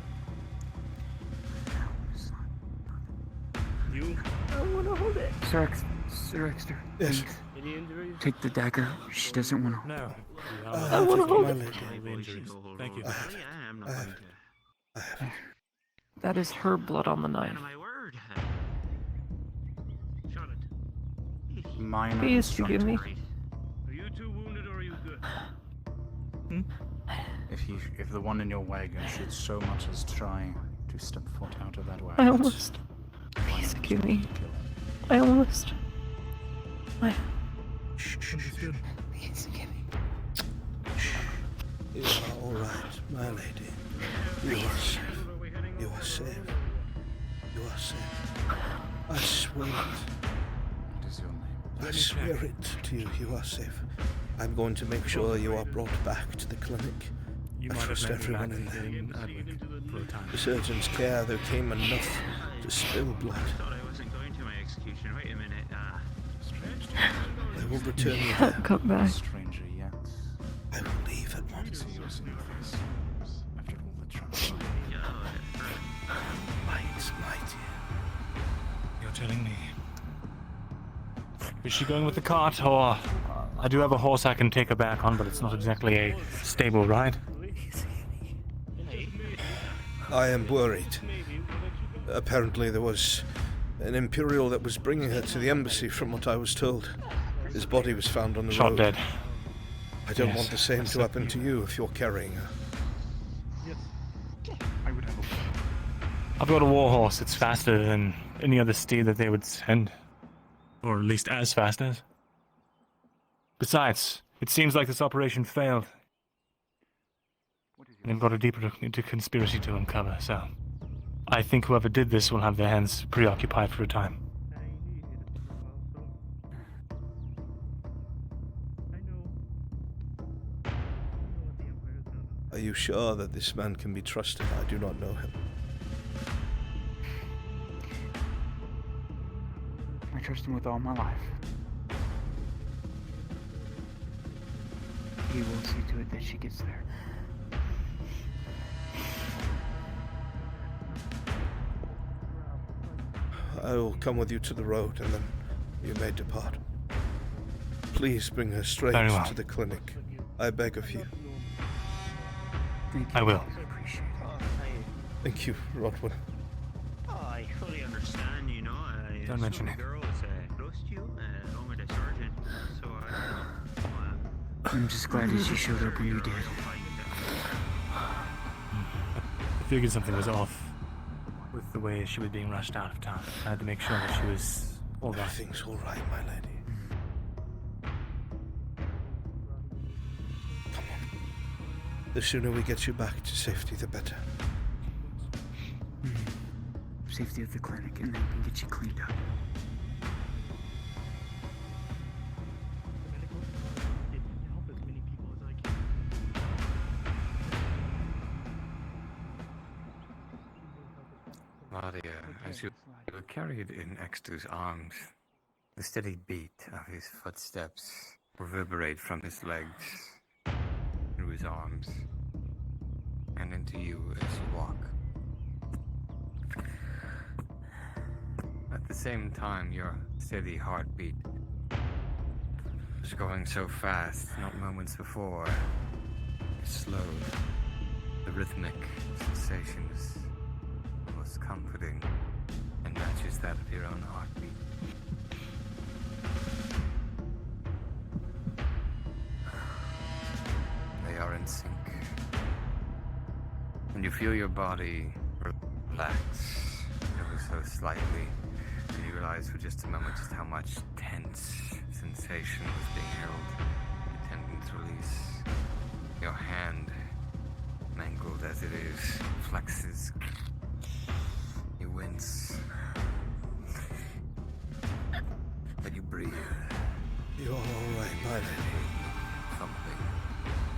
You? I don't want to hold it. Sir Exeter. Yes. Please. Any injuries? Take the dagger. She doesn't want to. No. I want to hold it. Thank you. That is her blood on the knife. Minor Please forgive me. Are you two wounded or are you good? If the one in your wagon should so much as try to step foot out of that I wagon, almost. Please forgive me. I almost. Understood. Please forgive me. You are all right, my lady. You are safe. You are safe. You are safe. I swear it. what is your name? I swear it to you. You are safe. I'm going to make sure you are brought back to the clinic. You I might have trust met me everyone back in there. in Adwick for a time. The surgeon's care, there came enough to spill blood. I thought I wasn't going to my execution. Wait a minute. I will return you Can't there. come back. Stranger yet. I will leave at once. After all the trouble. Might, my dear. You're telling me. Is she going with the cart, or I do have a horse I can take her back on, but it's not exactly a stable ride. I am worried. Apparently there was an Imperial that was bringing her to the embassy, from what I was told. His body was found on the Shot road. dead. I don't Yes, want the same that's to happen to you if you're carrying her. I would have I've got a war horse. It's faster than any other steed that they would send. Or at least as fast as. Besides, it seems like this operation failed. And they've got a deeper conspiracy to uncover, so I think whoever did this will have their hands preoccupied for a time. Are you sure that this man can be trusted? I do not know him. I trust him with all my life. He will see to it that she gets there. I will come with you to the road, and then you may depart. Please bring her straight Very well. to the clinic. I beg of you. I will. Thank you, Rodwin. I fully understand, you know. Don't mention it. The girl is close to you, along with the sergeant. So I'm just glad that she showed up when you did. I figured something was off with the way she was being rushed out of town. I had to make sure that she was all right. Everything's all right, my lady. Come on. The sooner we get you back to safety, the better. Safety of the clinic, and then we can get you cleaned up. were carried in Extu's arms. The steady beat of his footsteps reverberate from his legs, through his arms, and into you as you walk. At the same time, your steady heartbeat was going so fast, not moments before. It slowed. The rhythmic sensation is almost comforting and matches that of your own heartbeat. They are in sync. And you feel your body relax ever so slightly, and you realize for just a moment just how much tense sensation was being held. The tendons release. Your hand, mangled as it is, flexes. You wince. But you breathe. You're all right, my lady. Something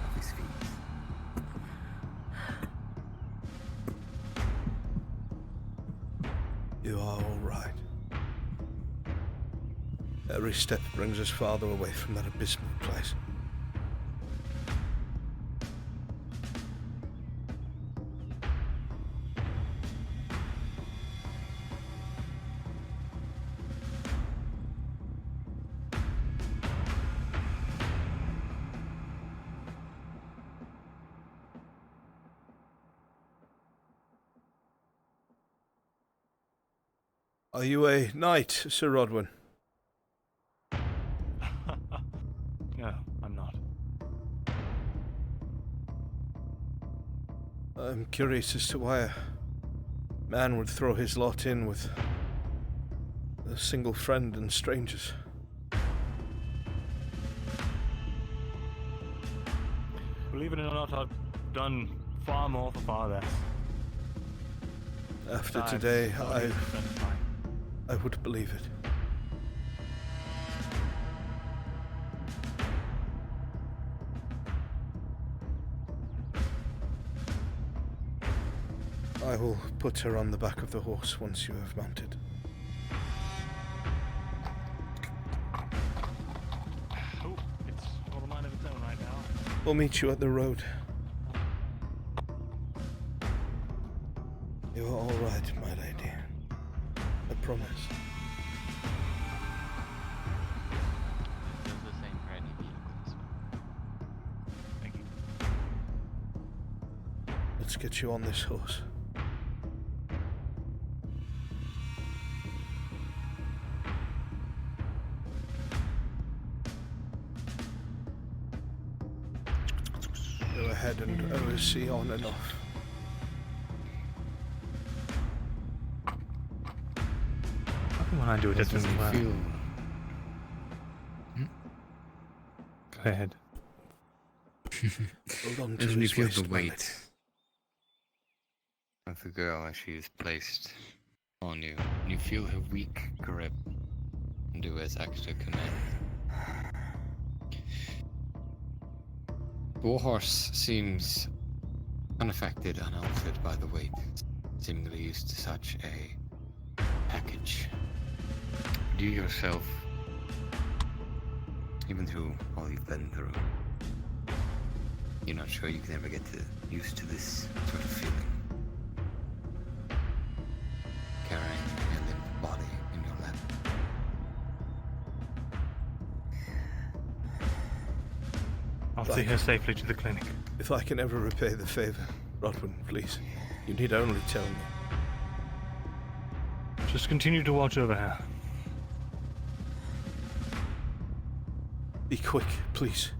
of his feet. You are all right. Every step brings us farther away from that abysmal place. Are you a knight, Sir Rodwin? No, I'm not. I'm curious as to why a man would throw his lot in with a single friend and strangers. Believe it or not, I've done far more for far less. After Besides, today, not even a friend of mine. I would believe it. I will put her on the back of the horse once you have mounted. Oh, it's all a mind of its own right now. We'll meet you at the road. You are all right, my lady. I promise. It does the same for any vehicles. Thank you. Let's get you on this horse. Go ahead and oversee on and off. When I do it, What does doesn't he work. feel? Go ahead. Hold on to Doesn't he his feel waist, the my lady. weight of the girl as she is placed on you? And you feel her weak grip and do as extra commands. The warhorse seems unaffected, unaltered by the weight, seemingly used to such a package. You yourself, even through all you've been through, you're not sure you can ever get used to this sort of feeling. Carrying a limp body in your lap. I'll see her safely to the clinic. If I can ever repay the favor, Rodwin, please, you need only tell me. Just continue to watch over her. Be quick, please.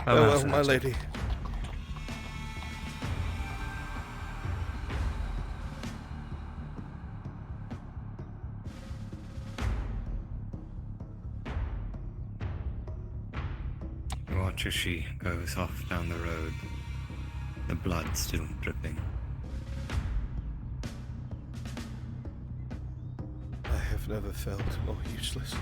Oh, Well, my lady. You watch as she goes off down the road, the blood still dripping. I have never felt more useless.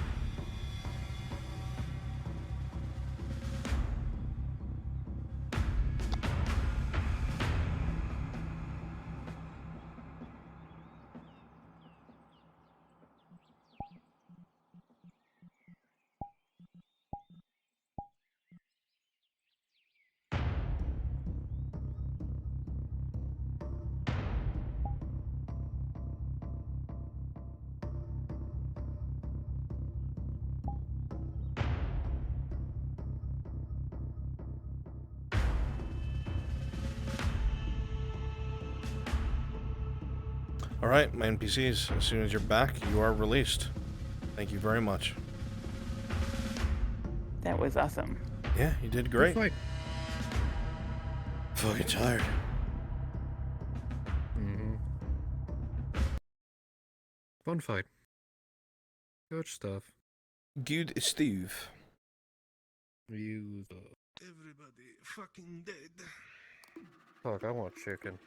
All right, my NPCs. As soon as you're back, you are released. Thank you very much. That was awesome. Yeah, you did great. Good fight. Fucking tired. Fun fight. Good stuff. Good Steve. You. Everybody fucking dead. Fuck, I want chicken.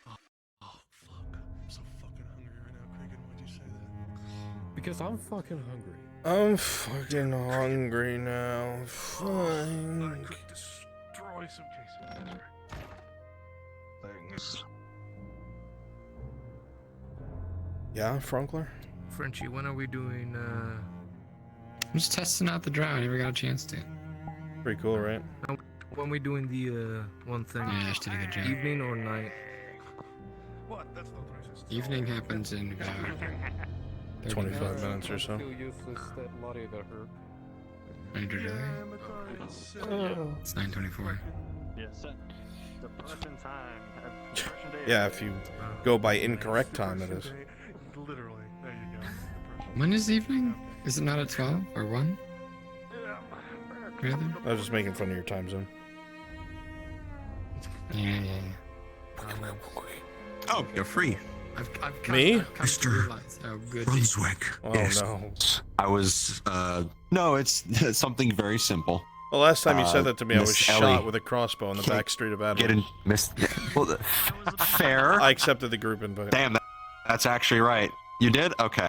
Oh, fuck. I'm so fucking hungry right now, Kraken. Why'd you say that? Because I'm fucking hungry. I'm fucking hungry now. Fine. I could destroy some cases. Things. Yeah, Frunkler? Frenchie, when are we doing, I'm just testing out the drow. I never got a chance to. Pretty cool, right? when we doing the, one thing? Yeah, Ash did a good job. Evening or night? What? That's not racist. Evening happens in about 25 minutes or so. Feel useless that Lottie got hurt. It's 9:24. Yes, depression time. Depression day. Yeah, if you go by incorrect time, it is. Literally. There you go. When is evening? Is it not at 12 or 1? Really? I was just making fun of your time zone. Yeah. Oh, you're free. Me? Mr. Brunswick. Oh, yes. no. I was, no, it's something very simple. The last time you said that to me, I was Miss shot Ellie with a crossbow in the back street of Get Adelaide. in, Miss. Well, fair. I accepted the group invite. Damn, that's actually right. You did? Okay.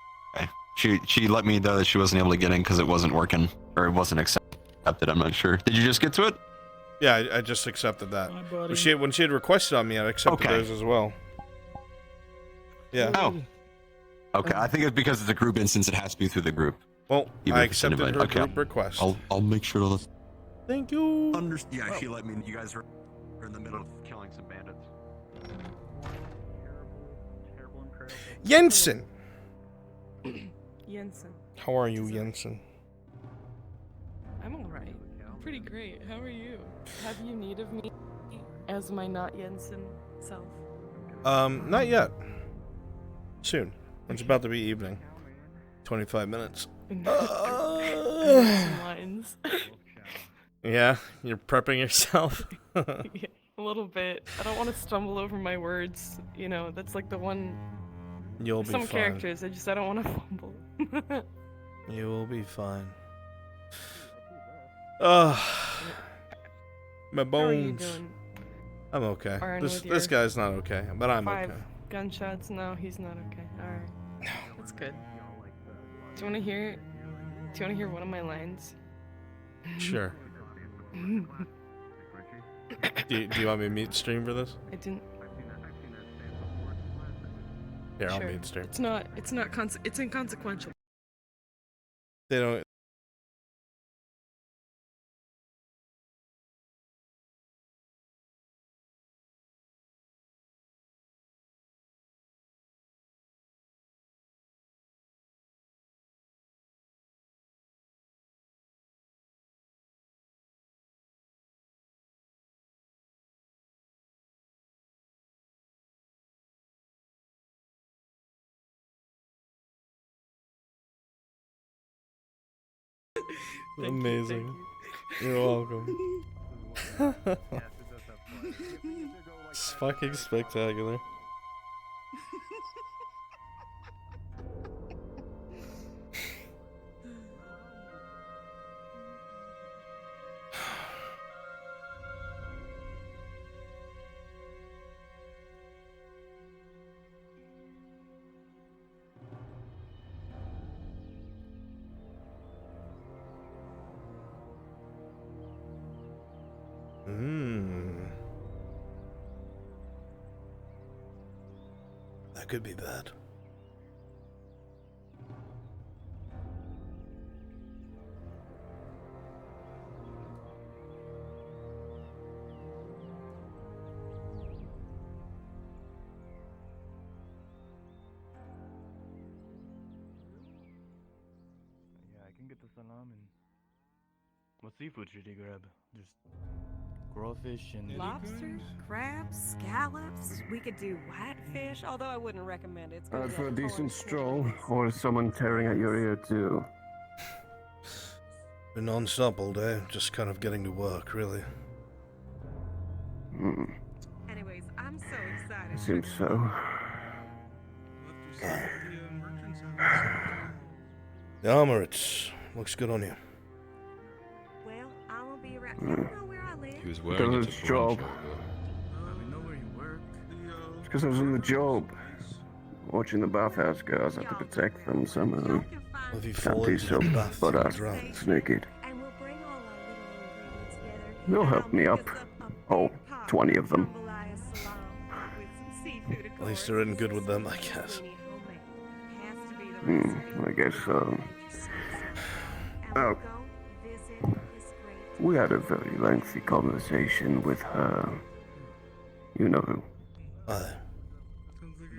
She let me know that she wasn't able to get in because it wasn't working, or it wasn't accepted. I'm not sure. Did you just get to it? Yeah, I just accepted that. Hi, buddy. When she had requested on me, I accepted Okay. those as well. Yeah. Oh. Okay, I think it's because it's a group instance. It has to be through the group. Well, Even I if it's an accepted invite. her Okay. group request. I'll make sure to let. Thank you. Yeah, she let me. You guys were in the middle of killing some bandits. Jensen! Jensen. How are you, Jensen? I'm alright. Pretty great. How are you? Have you need of me as my not Jensen self? Not yet. Soon. It's about to be evening. 25 minutes. Some lines. Yeah, you're prepping yourself. Yeah, a little bit. I don't want to stumble over my words. You know, that's like the one. You'll be Some fine. characters, I don't want to fumble. You will be fine. Ugh. My How are you bones. doing? I'm okay. Arn, This with this your guy's not okay, but I'm 5 okay. gunshots? No, he's not okay. Alright. That's good. Do you want to hear? Do you want to hear one of my lines? Sure. do you want me to mute stream for this? I didn't. Here, I'll Sure. mute stream. It's not. It's inconsequential. They don't. Amazing. You're welcome. It's fucking spectacular. That could be bad. Yeah, I can get the salam and what seafood should you grab? Just crawfish and Lobster, crabs, scallops. We could do whitefish, although I wouldn't recommend it. It's gonna For a get decent cold. stroll, or someone tearing at your ear too. Been non-stop all day, just kind of getting to work, really. Anyways, I'm so excited. Seems so. The armor, looks good on you. Well, I won't be around. You know where I live? He was wearing it His to job. We know where you work. It's because I was on the job. Watching the bathhouse girls, I had to protect them somehow. Have you Can't fallen be into so the bath butt and ass drowned? naked. They'll help me up. Oh, 20 of them. At least they're in good with them, I guess. I guess so. Oh. We had a very lengthy conversation with her. You know who. Aye.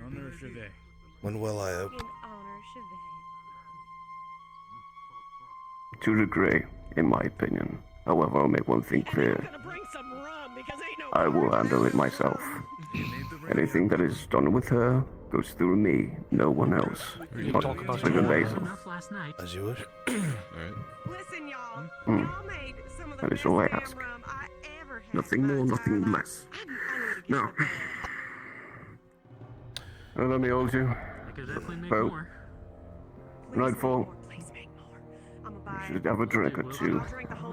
Honor Chevet. Went well, I hope. To a degree, in my opinion. However, I'll make one thing clear. I will handle it myself. Anything that is done with her goes through me, no one else. You Not talk about even your Basil. As you wish. Alright. Listen, y'all. Hmm. Y'all made some of the That is best all I damn ask. rum I ever had. Nothing more, nothing less. Now, let me hold you. I could definitely make Well, more. nightfall. We should have a drink or two,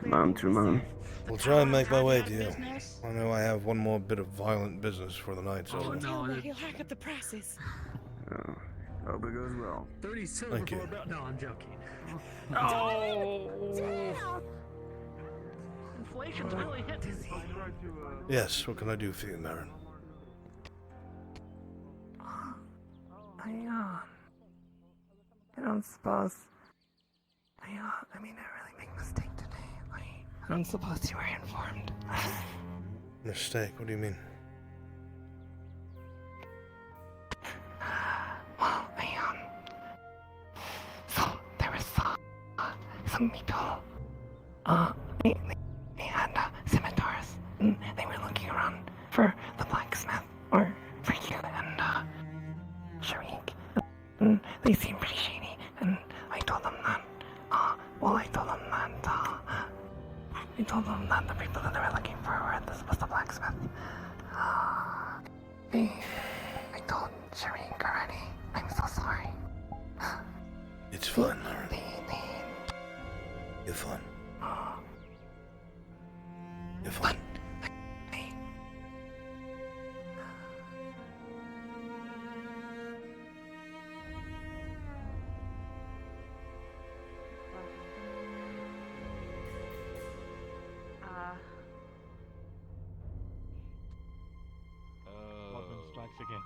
man to man. We'll try and make my way to you. I know I have one more bit of violent business for the night, so... He'll hack up the prices. Hope it goes well. 30 silver Thank you. for about. No, I'm joking. Oh. Inflation's really hit. Yes, what can I do for you, Marin? I don't suppose. I mean, I really make a mistake today. I don't suppose you were informed. Mistake? What do you mean? Well, so there was some people. They had scimitars. And they were looking around for the blacksmith, or for you and Sharik. And they seemed pretty shady. And I told them that. I told them that the people that they were looking for was the blacksmith. I told Sharik already. I'm so sorry. It's fine, Marin. You're fine. You're fine. Rodman strikes again.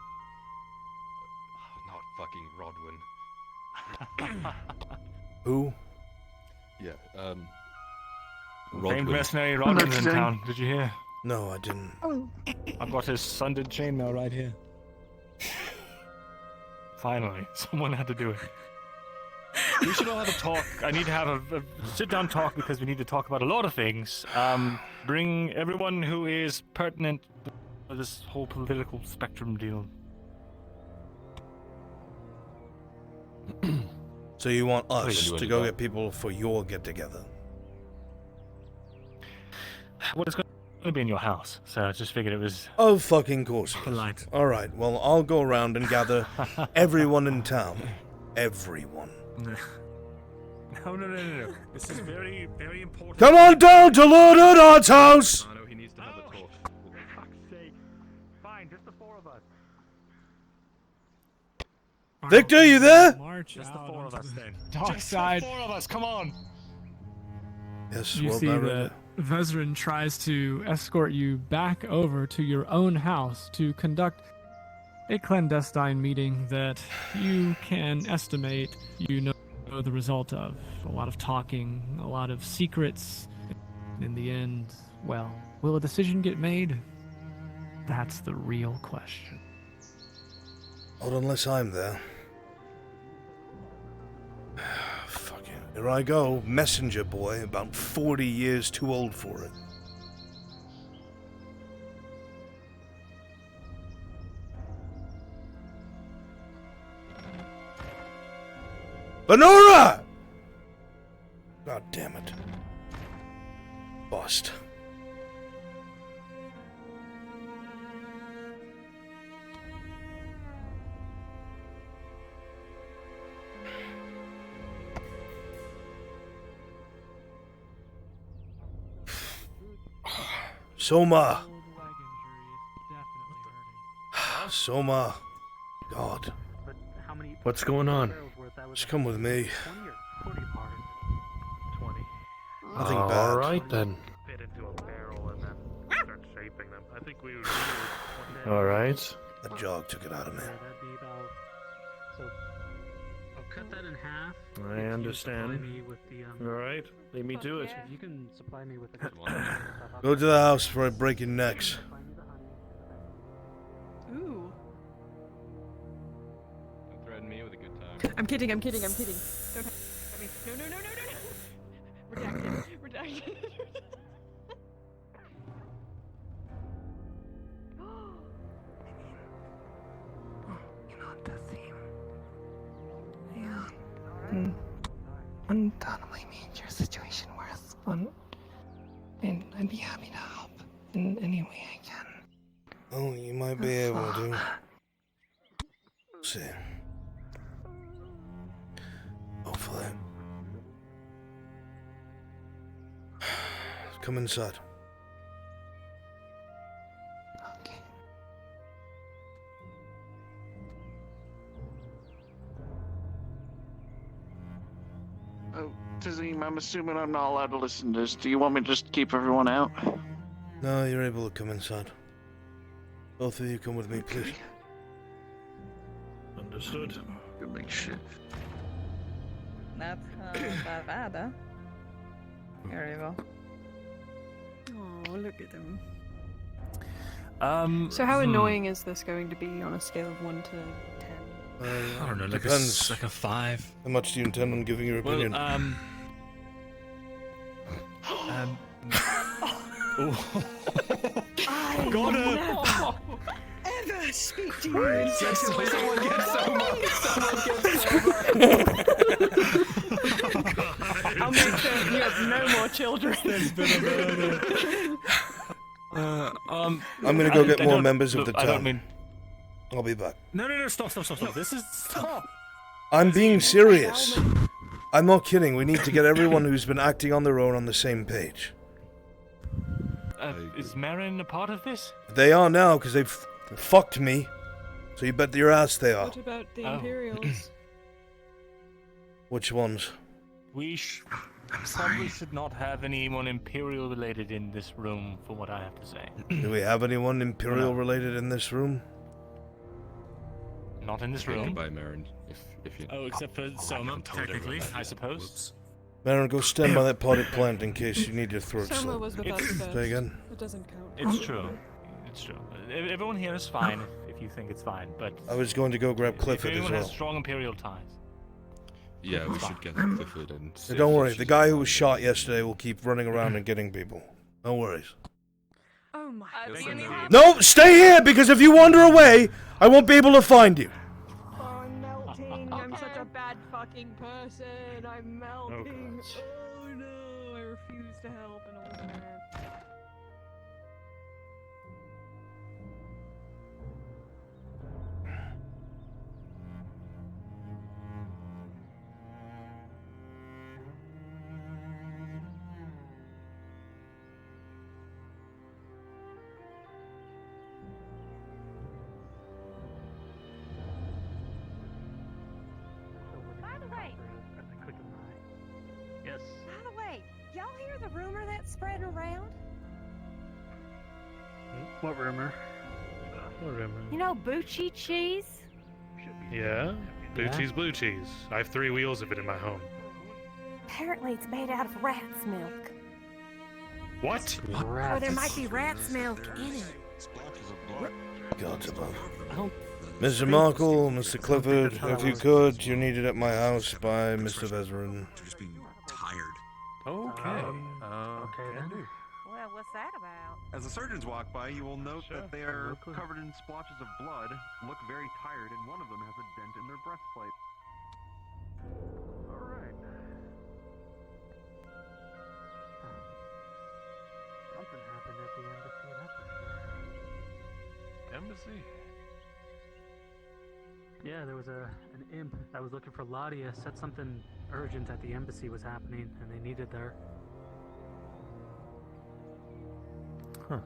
Not fucking Rodwin. Who? Yeah, Famed Rodwin. mercenary Rodman's in town. Did you hear? No, I didn't. I've got his sundered chainmail right here. Finally, someone had to do it. We should all have a talk. I need to have a sit-down talk because we need to talk about a lot of things. Bring everyone who is pertinent to this whole political spectrum deal. So you want you us can do to any go of get people for your get-together? Well, it's going to be in your house, so I just figured it was... Oh, fucking course. Polite. All right, well, I'll go around and gather everyone in town. Everyone. No. This is very, very important. Come on down to Lord Urdard's house! I know he needs to have a talk. For fuck's sake. Fine, just the four of us. Victor, you there? March Just the out four of onto us the then. dark Just side. the four of us, come on! Yes, You well, see Baron. that Vezrin tries to escort you back over to your own house to conduct a clandestine meeting that you can estimate you know the result of. A lot of talking, a lot of secrets. In the end, well, will a decision get made? That's the real question. Not unless I'm there. Fucking. Here I go, messenger boy, about 40 years too old for it. Honora! God damn it. Bust. Soma. Soma. God. What's going on? Just come with me. Nothing bad. All right then. Fit into a barrel and then start shaping them. I think we would. All right. That jog took it out of me. That'd be about. So I'll cut that in half. I if you understand. supply me with the, All right. Leave me to it. If you can supply me with the. Go to the house before I break your necks. Ooh. Don't threaten me with a good time. I'm kidding. Don't have me. No. Redacted. Undoubtedly made your situation worse, and I'd be happy to help in any way I can. Oh, you might be able to. See. Hopefully. Come inside. Oh, Tazim, I'm assuming I'm not allowed to listen to this. Do you want me to just keep everyone out? No, you're able to come inside. Both of you come with me, please. Understood. Good big shit. That's Bavada. Very well. Oh, look at them. So how annoying is this going to be on a scale of 1 to 10? I don't know, like Depends. like a 5. How much do you intend on giving your opinion? I Got her. never ever speak to you in such a way. I'll make sure you have no more children. There's been a murder. I'm gonna go get more members of the town. I don't mean. I'll be back. No, stop. This is stop. I'm being serious. I'm not kidding. We need to get everyone who's been acting on their own on the same page. Is Marin a part of this? They are now, because they've fucked me. So you bet your ass they are. What about the Imperials? Which ones? We probably should not have anyone Imperial related in this room, for what I have to say. Do we have anyone Imperial related in this room? Not in this room. By Marin, if you. Oh, except for Soma, technically, I suppose. Marin, go stand by that potted plant in case you need your throat Soma slit. was the best first. Say again? It doesn't count. It's true. Everyone here is fine if you think it's fine, but I was going to go grab if Clifford as anyone well. has strong Imperial ties. Yeah, we should get Clifford and. So don't worry, the guy who was shot yesterday will keep running around and getting people. No worries. Oh my No, stay here, because if you wander away, I won't be able to find you. Oh, I'm melting. I'm such a bad fucking person. I'm melting. Oh no, I refuse to help and all that. By the way, Yes. by the way, y'all hear the rumor that's spreading around? What rumor? What rumor? You know, Bucci cheese? Yeah? Blue cheese, blue cheese. I have 3 wheels of it in my home. Apparently it's made out of rat's milk. What? Or there might be rat's milk in it. God's above. Mr. Markle, Mr. Clifford, if you could, you need it at my house by Mr. Vezerin. Okay. Okay then. Well, what's that about? As the surgeons walk by, you will note that they are covered in splotches of blood, look very tired, and one of them has a dent in their breastplate. Something happened at the embassy, that's for sure. Embassy? Yeah, there was an imp that was looking for Ladia, said something urgent at the embassy was happening, and they needed her. Huh.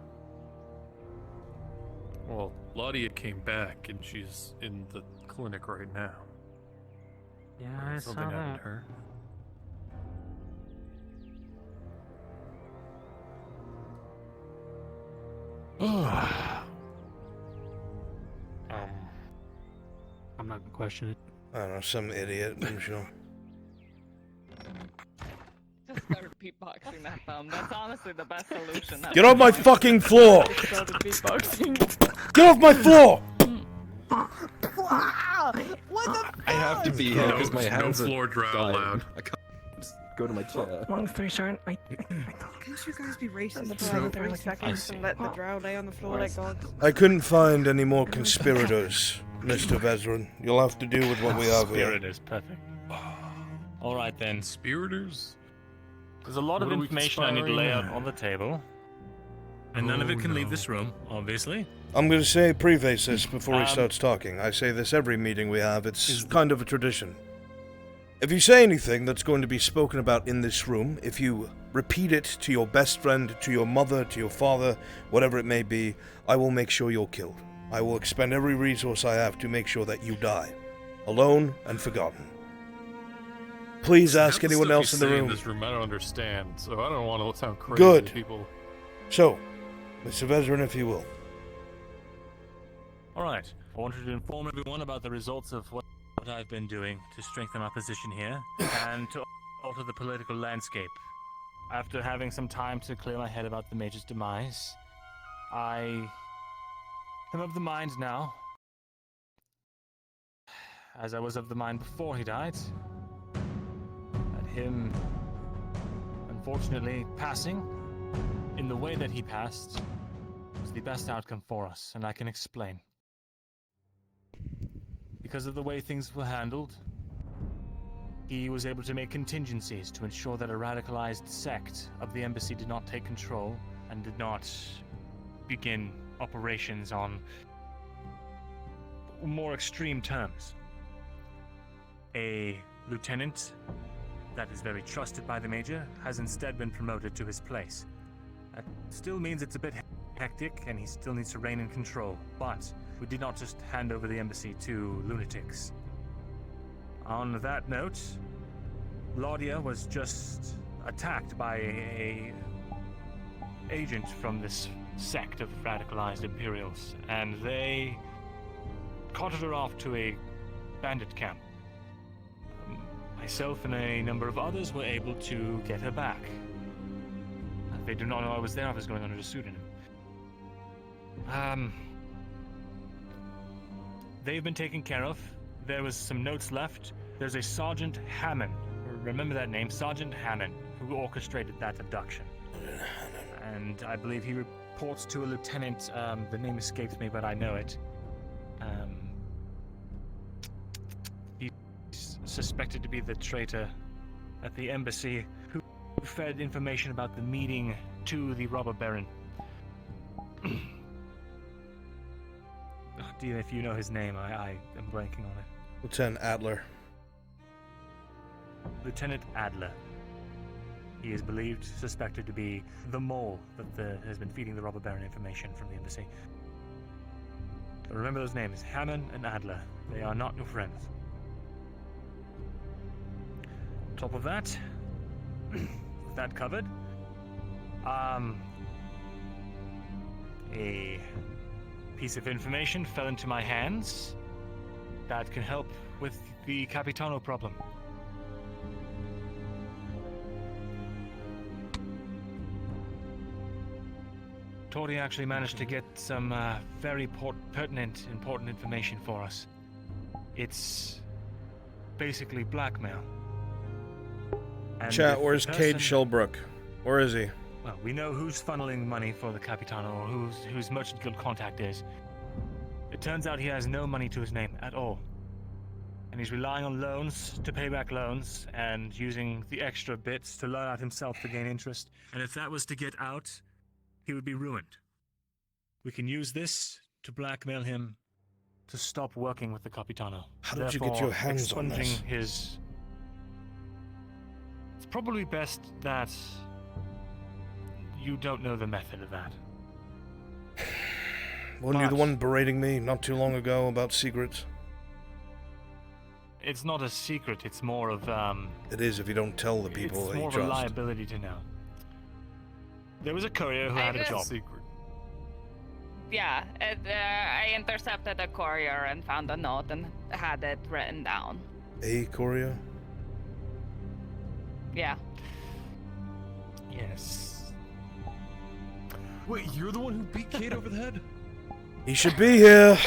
Well, Ladia came back, and she's in the clinic right now. Yeah, I saw Something happened that. to her. I'm not gonna question it. I don't know, some idiot, I'm sure. Just start beatboxing that thumb. That's honestly the best solution. Get off my fucking floor! Started beatboxing. Get off my floor! What the I have to be here because my hands no floor are drow dying. allowed. I can't just go to my chair. Long story short, I Can't you guys be racist The for drow- 30 seconds and let the drow lay on the floor like dogs? I couldn't find any more conspirators, Mr. Vezran. You'll have to deal with what we have here. Spirit is perfect. Alright then. Conspirators? There's a lot of What are we information I need to lay out conspiring? on the table. And none of it can leave this room, obviously. I'm going to say preface this before he Um, starts talking. I say this every meeting we have. It's kind of a tradition. If you say anything that's going to be spoken about in this room, if you repeat it to your best friend, to your mother, to your father, whatever it may be, I will make sure you're killed. I will expend every resource I have to make sure that you die. Alone and forgotten. Please ask Half the anyone stuff else you in the say room. this room I don't understand, so I don't want to sound crazy Good. to people. So, Mr. Vezran, if you will. Alright, I wanted to inform everyone about the results of what I've been doing to strengthen our position here and to alter the political landscape. After having some time to clear my head about the Major's demise, I am of the mind now, as I was of the mind before he died, that him, unfortunately, passing in the way that he passed was the best outcome for us, and I can explain. Because of the way things were handled, he was able to make contingencies to ensure that a radicalized sect of the embassy did not take control and did not begin operations on more extreme terms. A lieutenant that is very trusted by the Major has instead been promoted to his place. That still means it's a bit hectic and he still needs to reign in control, but we did not just hand over the embassy to lunatics. On that note, Laudia was just attacked by a agent from this sect of radicalized Imperials, and they carted her off to a bandit camp. Myself and a number of others were able to get her back. They do not know I was there. I was going under a pseudonym. They've been taken care of. There was some notes left. There's a Sergeant Hammond. Remember that name, Sergeant Hammond, who orchestrated that abduction. And I believe he reports to a lieutenant. The name escapes me, but I know it. He's suspected to be the traitor at the embassy who fed information about the meeting to the robber baron. Dear, if you know his name, I am blanking on it. Lieutenant Adler. Lieutenant Adler. He is believed, suspected to be the mole that has been feeding the robber baron information from the embassy. But remember those names, Hammond and Adler. They are not your friends. On top of that, with that covered, a piece of information fell into my hands that can help with the Capitano problem. Tori actually managed to get some very pertinent, important information for us. It's basically blackmail. And Chat, if the where's Cade person- Shelbrook? Where is he? Well, we know who's funneling money for the Capitano, or whose merchant guild contact is. It turns out he has no money to his name at all. And he's relying on loans to pay back loans, and using the extra bits to loan out himself to gain interest. And if that was to get out, he would be ruined. We can use this to blackmail him to stop working with the Capitano. How did you get your hands on this? Expunging his... It's probably best that you don't know the method of that. Weren't you the one berating me not too long ago about secrets? It's not a secret, it's more of, It is if you don't tell the people it's that you more of trust. a liability to know. There was a courier who had a job. Yeah, I intercepted a courier and found a note and had it written down. A courier? Yeah. Yes. Wait, you're the one who beat Kate over the head? He should be here.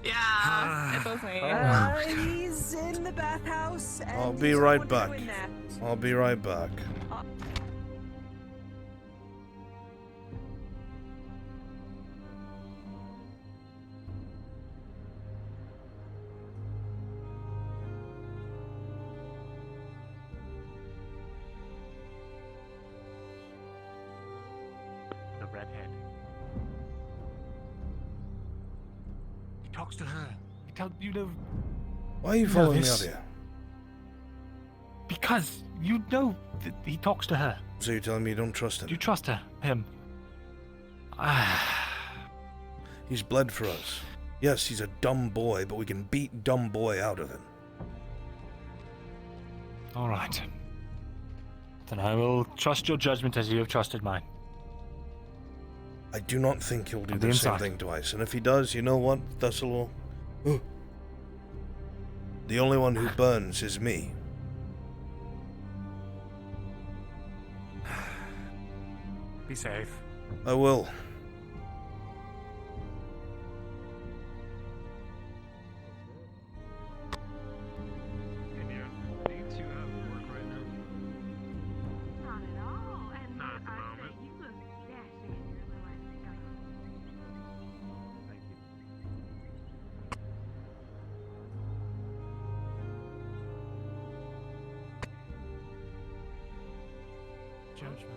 Yeah, it was me. He's in the bathhouse. And I'll be he's right the one back. doing that. I'll be right back. The redhead. He talks to her. He tells you know. Why are you know following me this. out here? Because you know that he talks to her. So you're telling me you don't trust him? Do you trust her? Him? He's bled for us. Yes, he's a dumb boy, but we can beat dumb boy out of him. All right. Then I will trust your judgment as you have trusted mine. I do not think he'll do On the the same inside. thing twice. And if he does, you know what, Thessalo? The only one who burns is me. Be safe. I will. Need to have work right now. Not at all. And Not at the I moment. say you look dashing in your little Thank you. Judgment.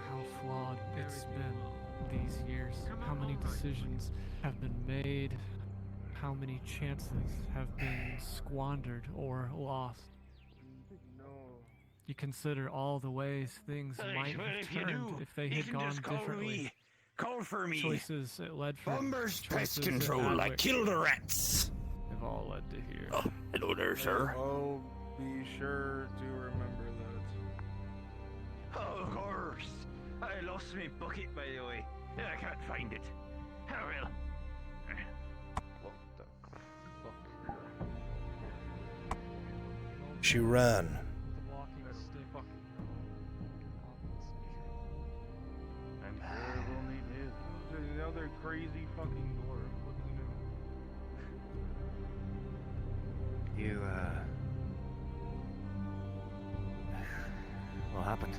How flawed it's been these years. How many decisions have been made. How many chances have been squandered or lost. You consider all the ways things might have turned if they had gone differently. Call for me. Choices that led for Bomber's choices pest that control. I outweigh- killed the rats. Have all led to here. Oh, hello there, sir. Oh, be sure to remember that. Of course. I lost my bucket, by the way. I can't find it. Oh well. What the fuck? She ran. And terrible need his. There's another crazy fucking door. What's new? You, what happened?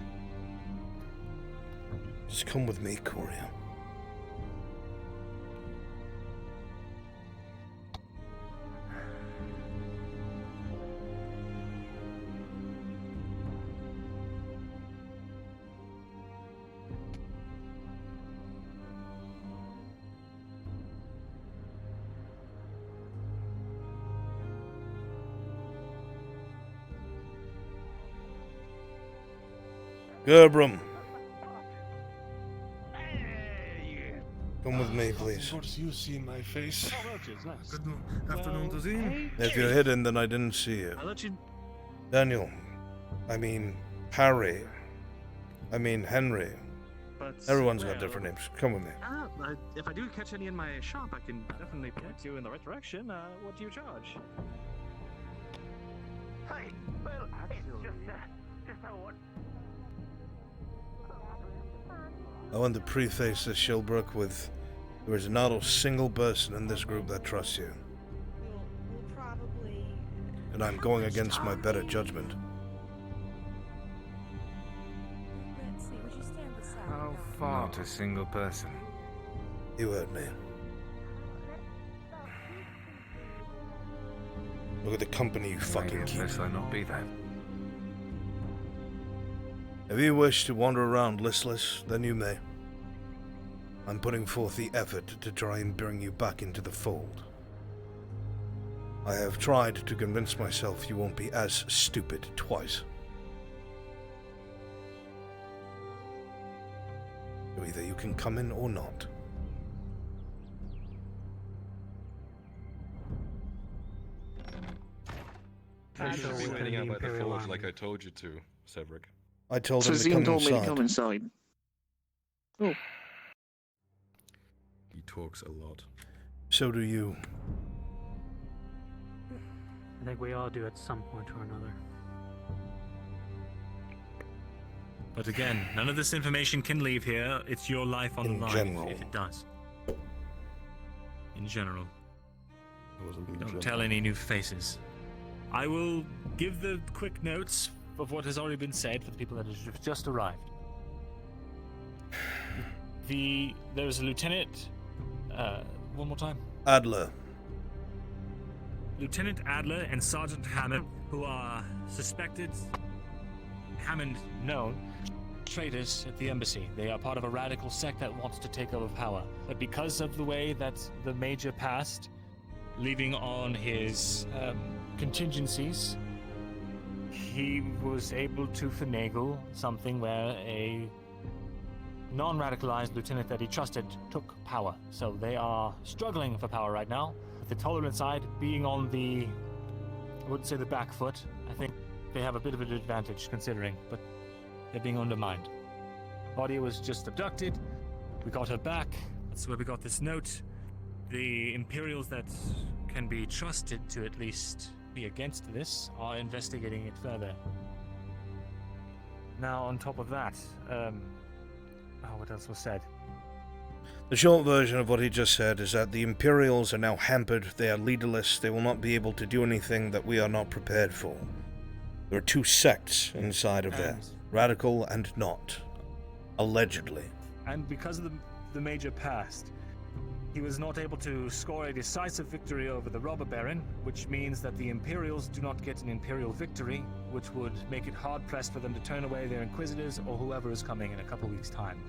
Just come with me, Coria. Gerbrum. Come with me, please. What you see in my face? Good afternoon to thee. If you're hidden, then I didn't see you. I'll let you. Daniel. I mean, Harry. I mean, Henry. But Everyone's got different names. Come with me. If I do catch any in my shop, I can definitely point you in the right direction. What do you charge? Hi. Well, it's just a what? I want to preface this, Shilbrook, with there is not a single person in this group that trusts you. We'll probably. And I'm going against my better judgment. Let's see, would you stand aside? How far? Not a single person. You heard me. Look at the company you fucking keep. Unless I not be that. If you wish to wander around listless, then you may. I'm putting forth the effort to try and bring you back into the fold. I have tried to convince myself you won't be as stupid twice. So either you can come in or not. You should be waiting out by the forge like I told you to, Cedric. I told So him to Zine come told me to inside. come inside. Oh. He talks a lot. So do you. I think we all do at some point or another. But again, none of this information can leave here. It's your life on the line general. if it does. In general. It wasn't being Don't general. tell any new faces. I will give the quick notes of what has already been said for the people that have just arrived. There's a lieutenant. One more time. Adler. Lieutenant Adler and Sergeant Hammond, who are suspected, Hammond known, traitors at the embassy. They are part of a radical sect that wants to take over power. But because of the way that the Major passed, leaving on his contingencies, he was able to finagle something where a non-radicalized lieutenant that he trusted took power. So they are struggling for power right now. With the tolerant side being on the, I wouldn't say the back foot. I think they have a bit of an advantage considering, but they're being undermined. Claudia was just abducted. We got her back. That's where we got this note. The Imperials that can be trusted to at least be against this are investigating it further. Now, on top of that, what else was said? The short version of what he just said is that the Imperials are now hampered, they are leaderless, they will not be able to do anything that we are not prepared for. There are two sects inside of there, radical and not. Allegedly. And because of the Major past, he was not able to score a decisive victory over the Robber Baron, which means that the Imperials do not get an Imperial victory, which would make it hard-pressed for them to turn away their Inquisitors or whoever is coming in a couple weeks' time.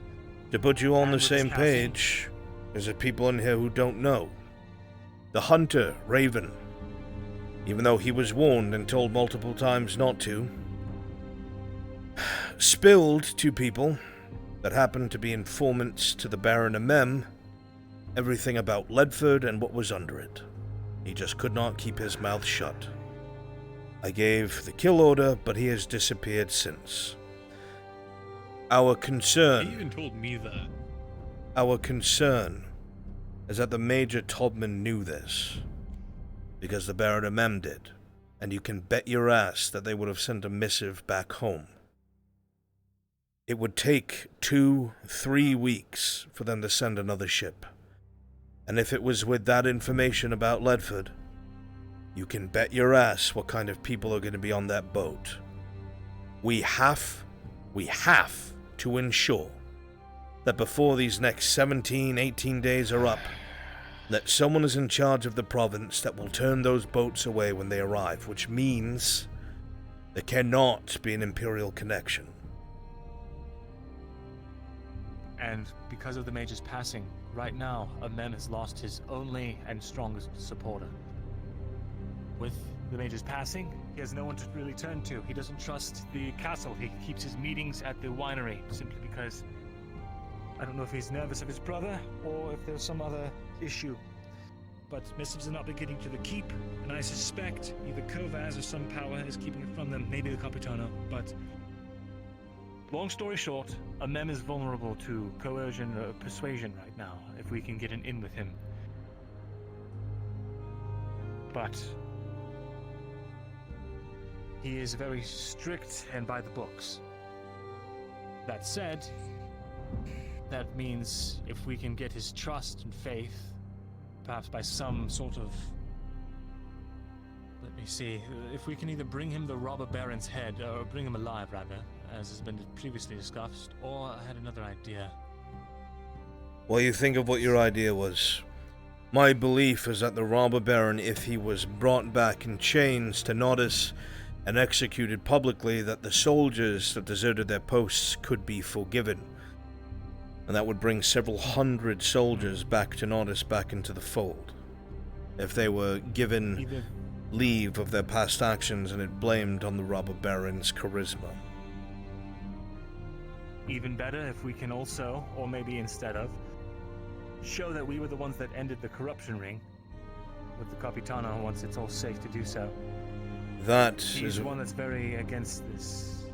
To put you on And the with same this page, there's a people in here who don't know. The hunter, Raven, even though he was warned and told multiple times not to, spilled to people that happened to be informants to the Baron Amem everything about Ledford and what was under it. He just could not keep his mouth shut. I gave the kill order, but he has disappeared since. Our concern... He even told me that. Our concern is that the Major Todman knew this, because the Baron Amem did, and you can bet your ass that they would have sent a missive back home. It would take 2-3 weeks for them to send another ship. And if it was with that information about Ledford, you can bet your ass what kind of people are going to be on that boat. We have to ensure that before these next 17-18 days are up, that someone is in charge of the province that will turn those boats away when they arrive, which means there cannot be an Imperial connection. And because of the Major's passing, right now, Amem has lost his only and strongest supporter. With the Major's passing, he has no one to really turn to. He doesn't trust the castle. He keeps his meetings at the winery, simply because I don't know if he's nervous of his brother or if there's some other issue. But missives are not been getting to the keep, and I suspect either Kovaz or some power is keeping it from them, maybe the Capitano, but long story short, Amem is vulnerable to coercion or persuasion right now, if we can get an in with him. But he is very strict and by the books. That said, that means if we can get his trust and faith, perhaps by some sort of... Let me see, if we can either bring him the Robber Baron's head, or bring him alive rather, as has been previously discussed, or I had another idea. What do you think of what your idea was? My belief is that the Robber Baron, if he was brought back in chains to Nodus, and executed publicly, that the soldiers that deserted their posts could be forgiven. And that would bring several hundred soldiers back to Nordis back into the fold, if they were given leave of their past actions and it blamed on the robber baron's charisma. Even better if we can also, or maybe instead of, show that we were the ones that ended the corruption ring with the Capitano once it's all safe to do so. He's the one that's very against this.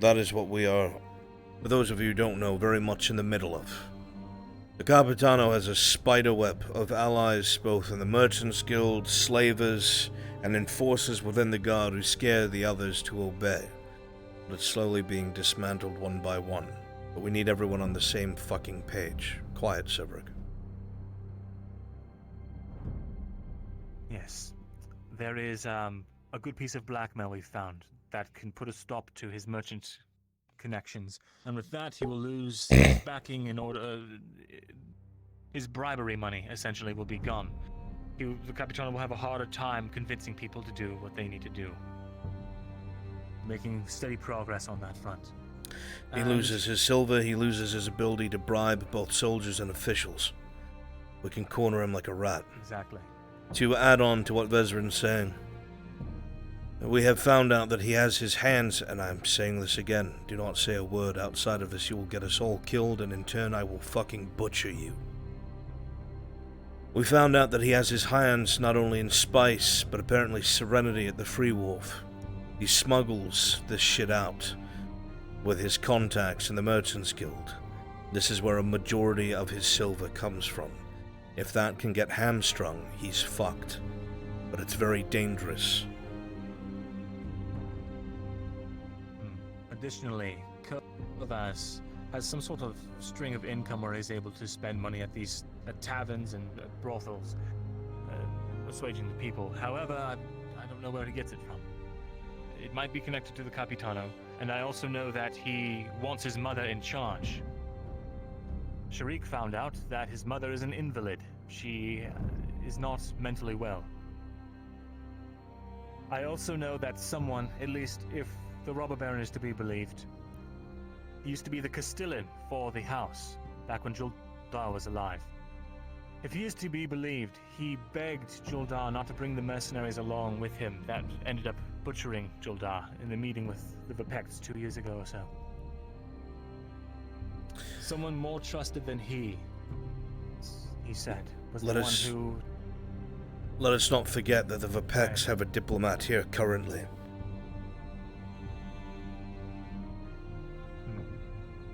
That is what we are, for those of you who don't know, very much in the middle of. The Capitano has a spiderweb of allies both in the Merchants Guild, slavers, and enforcers within the guard who scare the others to obey. But it's slowly being dismantled one by one. But we need everyone on the same fucking page. Quiet, Cedric. Yes. There is a good piece of blackmail we've found that can put a stop to his merchant connections. And with that, he will lose his backing in order... his bribery money, essentially, will be gone. The Capitano will have a harder time convincing people to do what they need to do. Making steady progress on that front. He loses his silver, he loses his ability to bribe both soldiers and officials. We can corner him like a rat. Exactly. To add on to what Vezrin's saying, we have found out that he has his hands, and I'm saying this again, do not say a word outside of this, you will get us all killed, and in turn I will fucking butcher you. We found out that he has his hands not only in spice, but apparently serenity at the Free Wharf. He smuggles this shit out with his contacts in the Merchants Guild. This is where a majority of his silver comes from. If that can get hamstrung, he's fucked. But it's very dangerous. Additionally, Kovas has some sort of string of income where he's able to spend money at these taverns and brothels, assuaging the people. However, I don't know where he gets it from. It might be connected to the Capitano, and I also know that he wants his mother in charge. Sharik found out that his mother is an invalid. She is not mentally well. I also know that someone, at least if the robber baron is to be believed, he used to be the Castellan for the house, back when Juldar was alive. If he is to be believed, he begged Juldar not to bring the mercenaries along with him that ended up butchering Juldar in the meeting with the Vipects 2 years ago or so. Someone more trusted than he said, was the one who... Let us not forget that the Vipects have a diplomat here currently.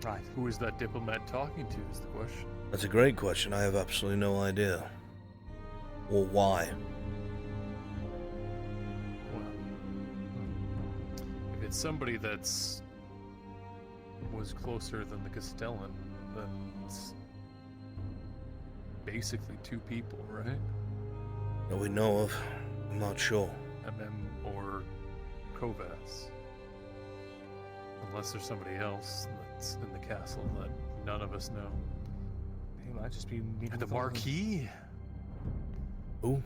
Right. Who is that diplomat talking to is the question. That's a great question. I have absolutely no idea. Or why. If it's somebody was closer than the Castellan, then it's basically two people, right? That we know of. I'm not sure. MM or Kovas. Unless there's somebody else that's in the castle that none of us know. He might just be meeting the Marquis. Who?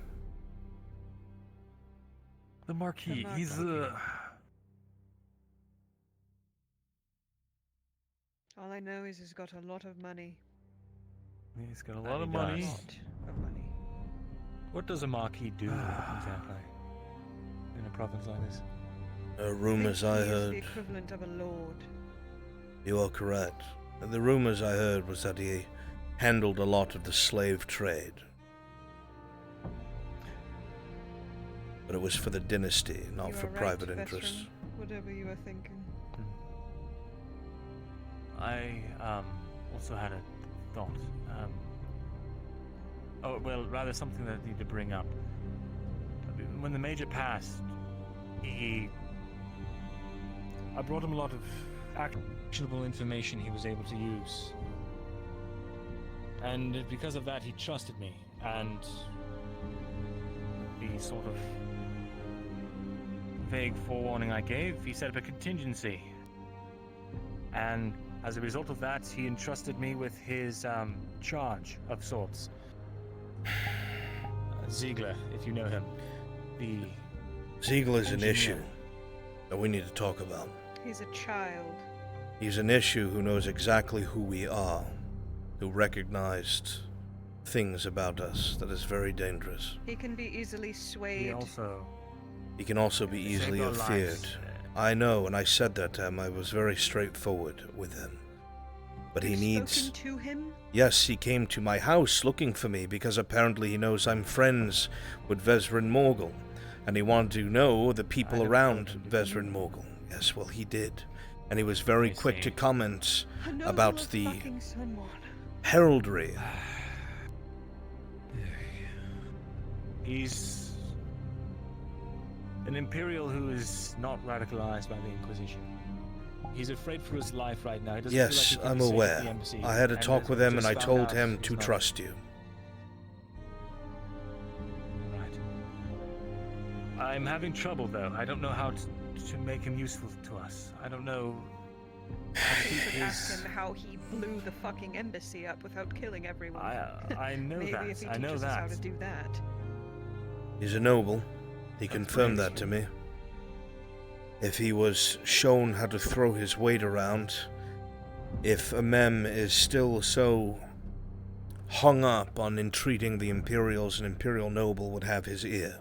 The Marquis. He's All I know is he's got a lot of money. He's got a lot of money. What does a Marquis do exactly in a province like this? Rumors I heard. He's the equivalent of a lord. You are correct. And the rumors I heard was that he handled a lot of the slave trade. But it was for the dynasty, not for private interests. Whatever you were thinking. I also had a thought. Rather something that I need to bring up. When the Major passed, I brought him a lot of actionable information he was able to use. And because of that, he trusted me. And the sort of vague forewarning I gave, he set up a contingency. And as a result of that, he entrusted me with his charge of sorts. Ziegler, if you know him. Ziegler's an issue. that we need to talk about. He's a child. He's an issue who knows exactly who we are, who recognized things about us that is very dangerous. He can be easily swayed. He can also be easily feared. I know, and I said that to him. I was very straightforward with him. But he needs... Spoken to him? Yes, he came to my house looking for me because apparently he knows I'm friends with Vezrin Morgul, and he wanted to know the people around Vezrin Morgul. Yes, well, he did. And he was very quick to comment about the heraldry. He's an Imperial who is not radicalized by the Inquisition. He's afraid for his life right now. He doesn't Yes, feel like he I'm can save aware. the embassy, I had a and talk has with him and just I found told out him he's to not. trust you. Right. I'm having trouble though. I don't know how to make him useful to us. I don't know. You should ask him how he blew the fucking embassy up without killing everyone. I know Maybe that. if he I know teaches us how that. to do that. He's a noble. He confirmed that to me. If he was shown how to throw his weight around, if a mem is still so hung up on entreating the Imperials, an Imperial noble would have his ear.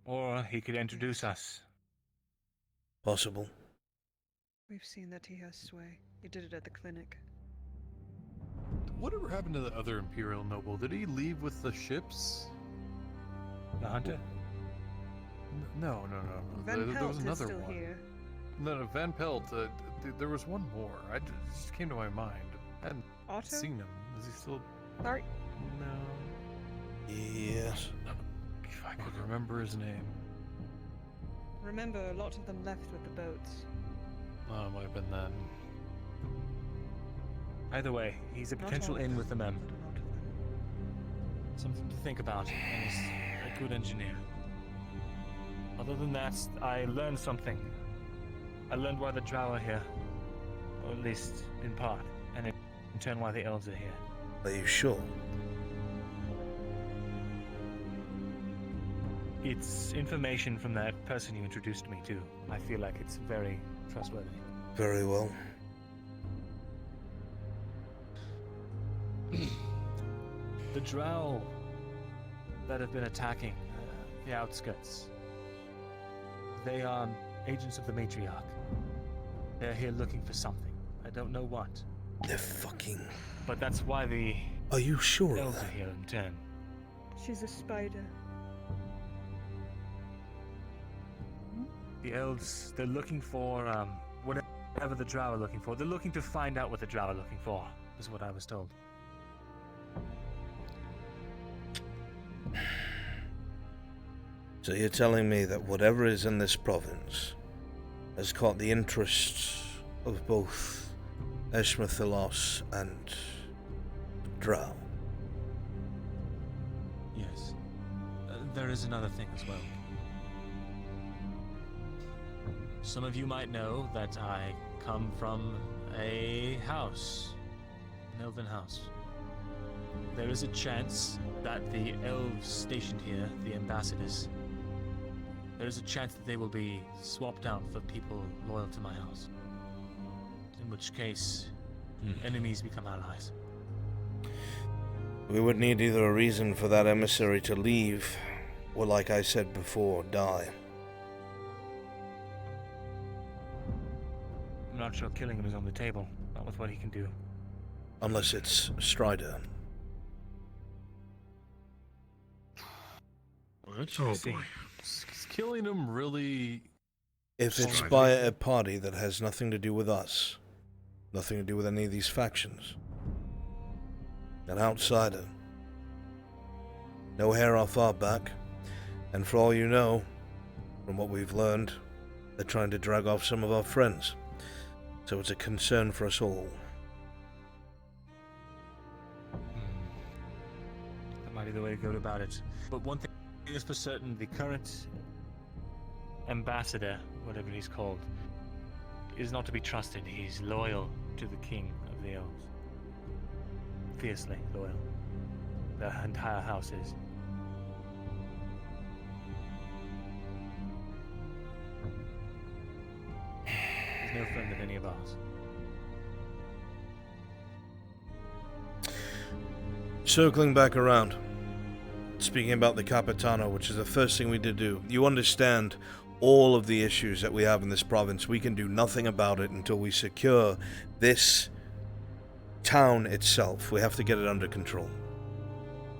Or he could introduce us. Possible. We've seen that he has sway. He did it at the clinic. Whatever happened to the other Imperial noble? Did he leave with the ships? The hunter? No. Van There was Pelt another is still one. here. No, Van Pelt. There was one more. It just came to my mind. I hadn't Otto? seen him. Is he still? Sorry. No. Yes. If I could remember his name. Remember, a lot of them left with the boats. Oh, it might have been then. Either way, he's a Not potential all of in them, with the mem. but a lot of them. Something to think about, and he's a good engineer. Other than that, I learned something. I learned why the Drow are here. Or at least, in part. And in turn, why the Elves are here. Are you sure? It's information from that person you introduced me to. I feel like it's very trustworthy. Very well. The Drow that have been attacking the outskirts. They are agents of the Matriarch. They're here looking for something. I don't know what. They're fucking... But that's why the... Are you sure of Elves that? are here in turn. She's a spider. The Elves, they're looking for, whatever the Drow are looking for. They're looking to find out what the Drow are looking for, is what I was told. So you're telling me that whatever is in this province has caught the interests of both Eshmathalos and Drow? Yes. There is another thing as well. Some of you might know that I come from a house, an elven house. There is a chance that the elves stationed here, the ambassadors, there is a chance that they will be swapped out for people loyal to my house. In which case, enemies become allies. We would need either a reason for that emissary to leave, or like I said before, die. I'm not sure killing him is on the table, not with what he can do. Unless it's Strider. Oh boy. Is killing him really... If it's by a party that has nothing to do with us, nothing to do with any of these factions, an outsider, no hair off our back, and for all you know, from what we've learned, they're trying to drag off some of our friends. So it's a concern for us all. That might be the way to go about it. But one thing is for certain, the current ambassador, whatever he's called, is not to be trusted. He's loyal to the king of the elves. Fiercely loyal. The entire house is. He's no friend of any of ours. Circling back around, speaking about the Capitano, which is the first thing we did do, you understand all of the issues that we have in this province. We can do nothing about it until we secure this town itself. We have to get it under control.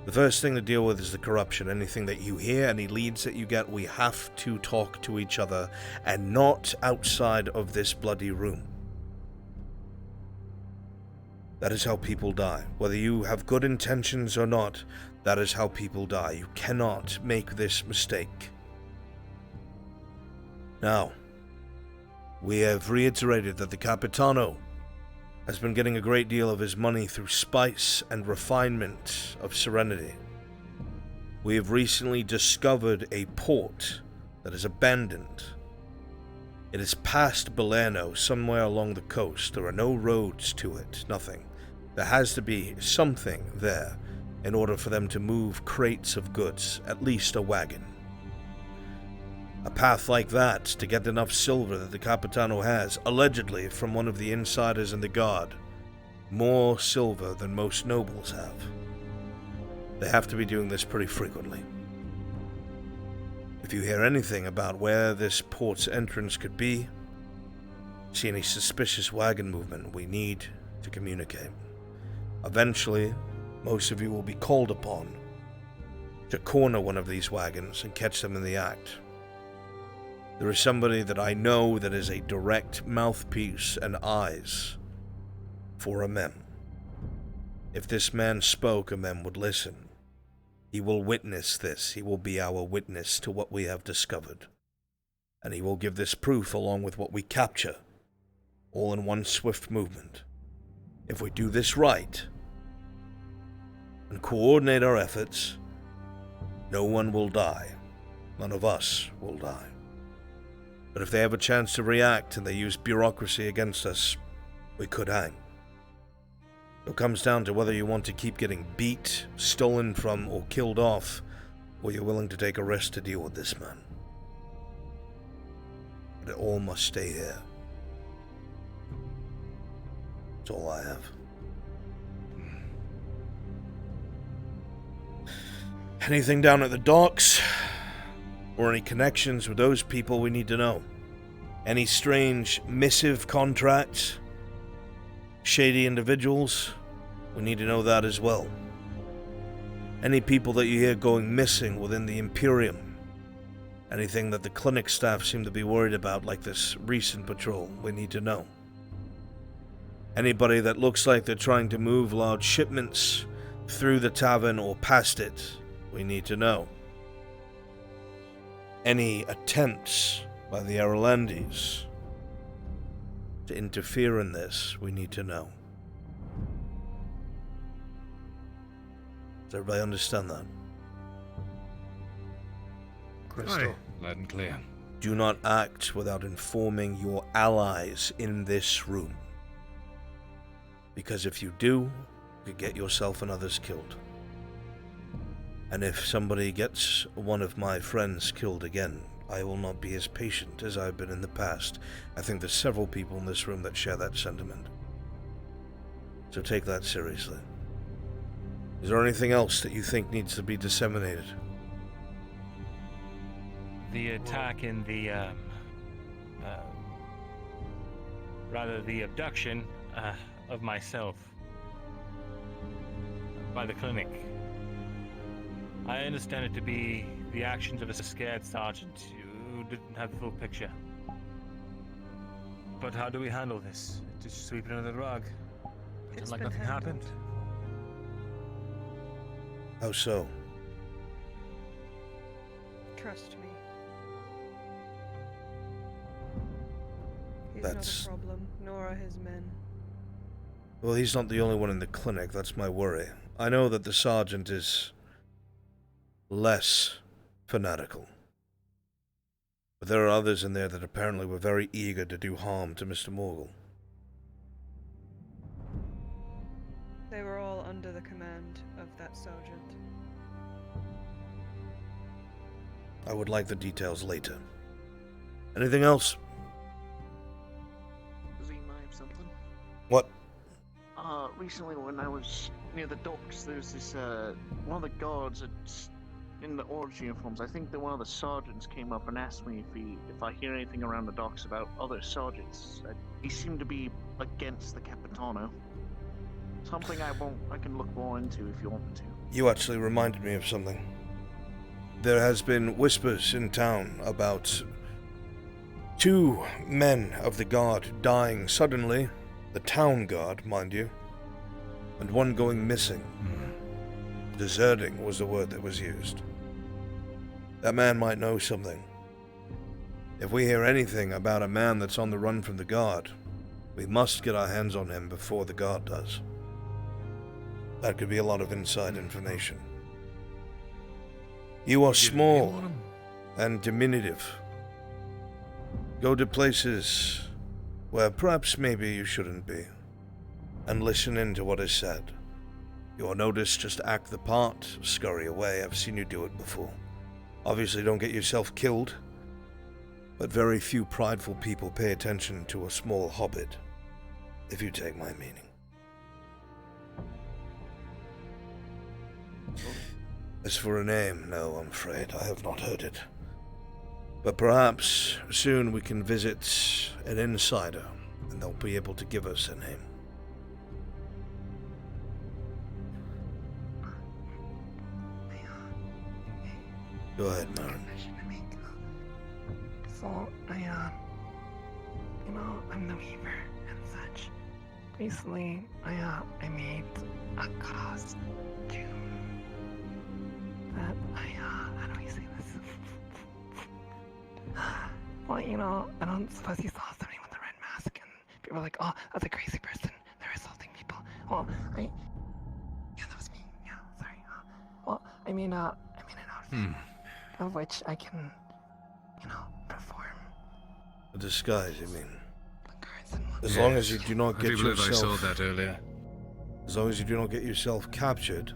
The first thing to deal with is the corruption. Anything that you hear, any leads that you get, we have to talk to each other and not outside of this bloody room. That is how people die. Whether you have good intentions or not, that is how people die. You cannot make this mistake. Now, we have reiterated that the Capitano has been getting a great deal of his money through spice and refinement of Serenity. We have recently discovered a port that is abandoned. It is past Belerno, somewhere along the coast. There are no roads to it, nothing. There has to be something there in order for them to move crates of goods, at least a wagon. A path like that to get enough silver that the Capitano has, allegedly from one of the insiders in the guard. More silver than most nobles have. They have to be doing this pretty frequently. If you hear anything about where this port's entrance could be, see any suspicious wagon movement, we need to communicate. Eventually, most of you will be called upon to corner one of these wagons and catch them in the act. There is somebody that I know that is a direct mouthpiece and eyes for a mem. If this man spoke, a mem would listen. He will witness this. He will be our witness to what we have discovered. And he will give this proof along with what we capture, all in one swift movement. If we do this right and coordinate our efforts, no one will die. None of us will die. But if they have a chance to react and they use bureaucracy against us, we could hang. It comes down to whether you want to keep getting beat, stolen from, or killed off, or you're willing to take a risk to deal with this man. But it all must stay here. That's all I have. Anything down at the docks? Or any connections with those people we need to know? Any strange missive contracts? Shady individuals? We need to know that as well. Any people that you hear going missing within the Imperium? Anything that the clinic staff seem to be worried about, like this recent patrol, we need to know. Anybody that looks like they're trying to move large shipments through the tavern or past it, we need to know. Any attempts by the Irelandese to interfere in this, we need to know. Does everybody understand that? Crystal. Loud and clear. Do not act without informing your allies in this room. Because if you do, you could get yourself and others killed. And if somebody gets one of my friends killed again, I will not be as patient as I've been in the past. I think there's several people in this room that share that sentiment. So take that seriously. Is there anything else that you think needs to be disseminated? The attack and the, rather the abduction of myself by the clinic. I understand it to be the actions of a scared sergeant who didn't have the full picture. But how do we handle this? Just sweep it under the rug? Pretend like nothing happened? How so? Trust me. He's That's... not a problem, nor are his men. Well, he's not the only one in the clinic, that's my worry. I know that the sergeant is less fanatical. But there are others in there that apparently were very eager to do harm to Mr. Morgul. They were all under the command of that sergeant. I would like the details later. Anything else? recently when I was near the docks, there's this, one of the guards in the orange uniforms. I think that one of the sergeants came up and asked me if I hear anything around the docks about other sergeants. He seemed to be against the Capitano. Something I can look more into if you want me to. You actually reminded me of something. There has been whispers in town about 2 men of the guard dying suddenly, the town guard, mind you, and one going missing. Deserting was the word that was used. That man might know something. If we hear anything about a man that's on the run from the guard, we must get our hands on him before the guard does. That could be a lot of inside information. You are small and diminutive. Go to places where perhaps maybe you shouldn't be, and listen in to what is said. You are noticed, just act the part, scurry away. I've seen you do it before. Obviously don't get yourself killed, but very few prideful people pay attention to a small hobbit, if you take my meaning. As for a name, no, I'm afraid I have not heard it. But perhaps soon we can visit an insider, and they'll be able to give us a name. Go ahead, Marin. So, I'm the Weaver and such. Recently, I made a costume that how do we say this? Well, I don't suppose you saw somebody with a red mask and people were like, oh, that's a crazy person. They're assaulting people. Well, yeah, that was me. Yeah, sorry. Well, I made an outfit of which I can, perform. A disguise, you mean? As long as you do not get yourself... I saw that earlier. As long as you do not get yourself captured,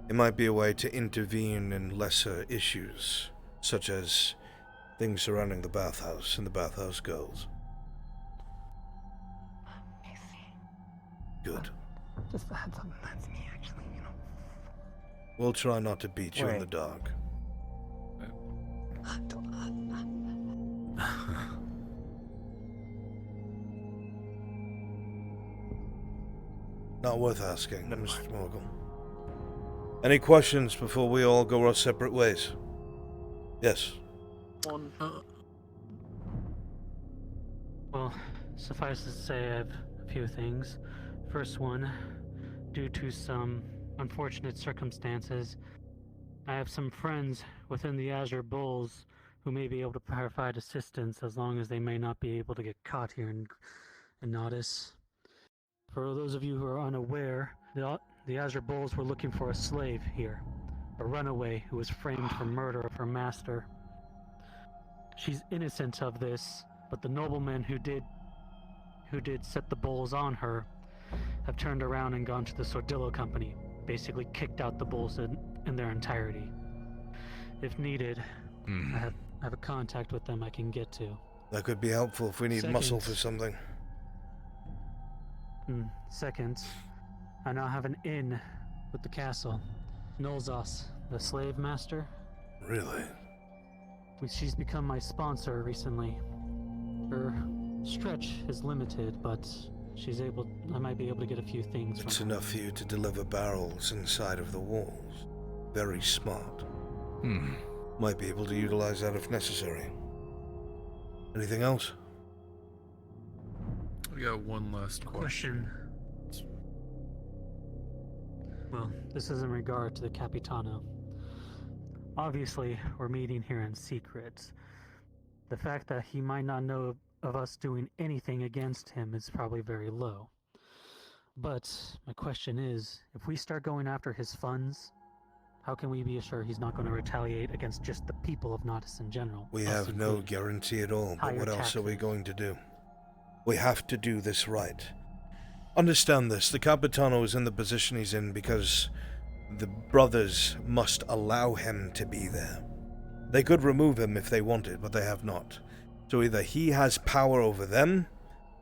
it might be a way to intervene in lesser issues, such as things surrounding the bathhouse and the bathhouse girls. I see. Good. Just a heads up, that's me, actually, We'll try not to beat you in the dark. Not worth asking, Mr. Morgan. Any questions before we all go our separate ways? Yes. Well, suffice to say, I have a few things. First one, due to some unfortunate circumstances, I have some friends within the Azure Bulls who may be able to provide assistance as long as they may not be able to get caught here in Nodus. For those of you who are unaware, the Azure Bulls were looking for a slave here, a runaway who was framed for murder of her master. She's innocent of this, but the noblemen who did set the bulls on her have turned around and gone to the Sordillo Company, basically kicked out the bulls in their entirety. If needed, I have a contact with them I can get to. That could be helpful if we need muscle for something. Second, I now have an inn with the castle. Nolzos, the slave master. Really? She's become my sponsor recently. Her stretch is limited, but I might be able to get a few things from It's her. enough for you to deliver barrels inside of the walls. Very smart. Might be able to utilize that if necessary. Anything else? We got one last question. Well, this is in regard to the Capitano. Obviously, we're meeting here in secret. The fact that he might not know of us doing anything against him is probably very low. But my question is, if we start going after his funds, how can we be assured he's not going to retaliate against just the people of Nodus in general? We have no guarantee at all, but what else are we going to do? We have to do this right. Understand this, the Capitano is in the position he's in because the brothers must allow him to be there. They could remove him if they wanted, but they have not. So either he has power over them,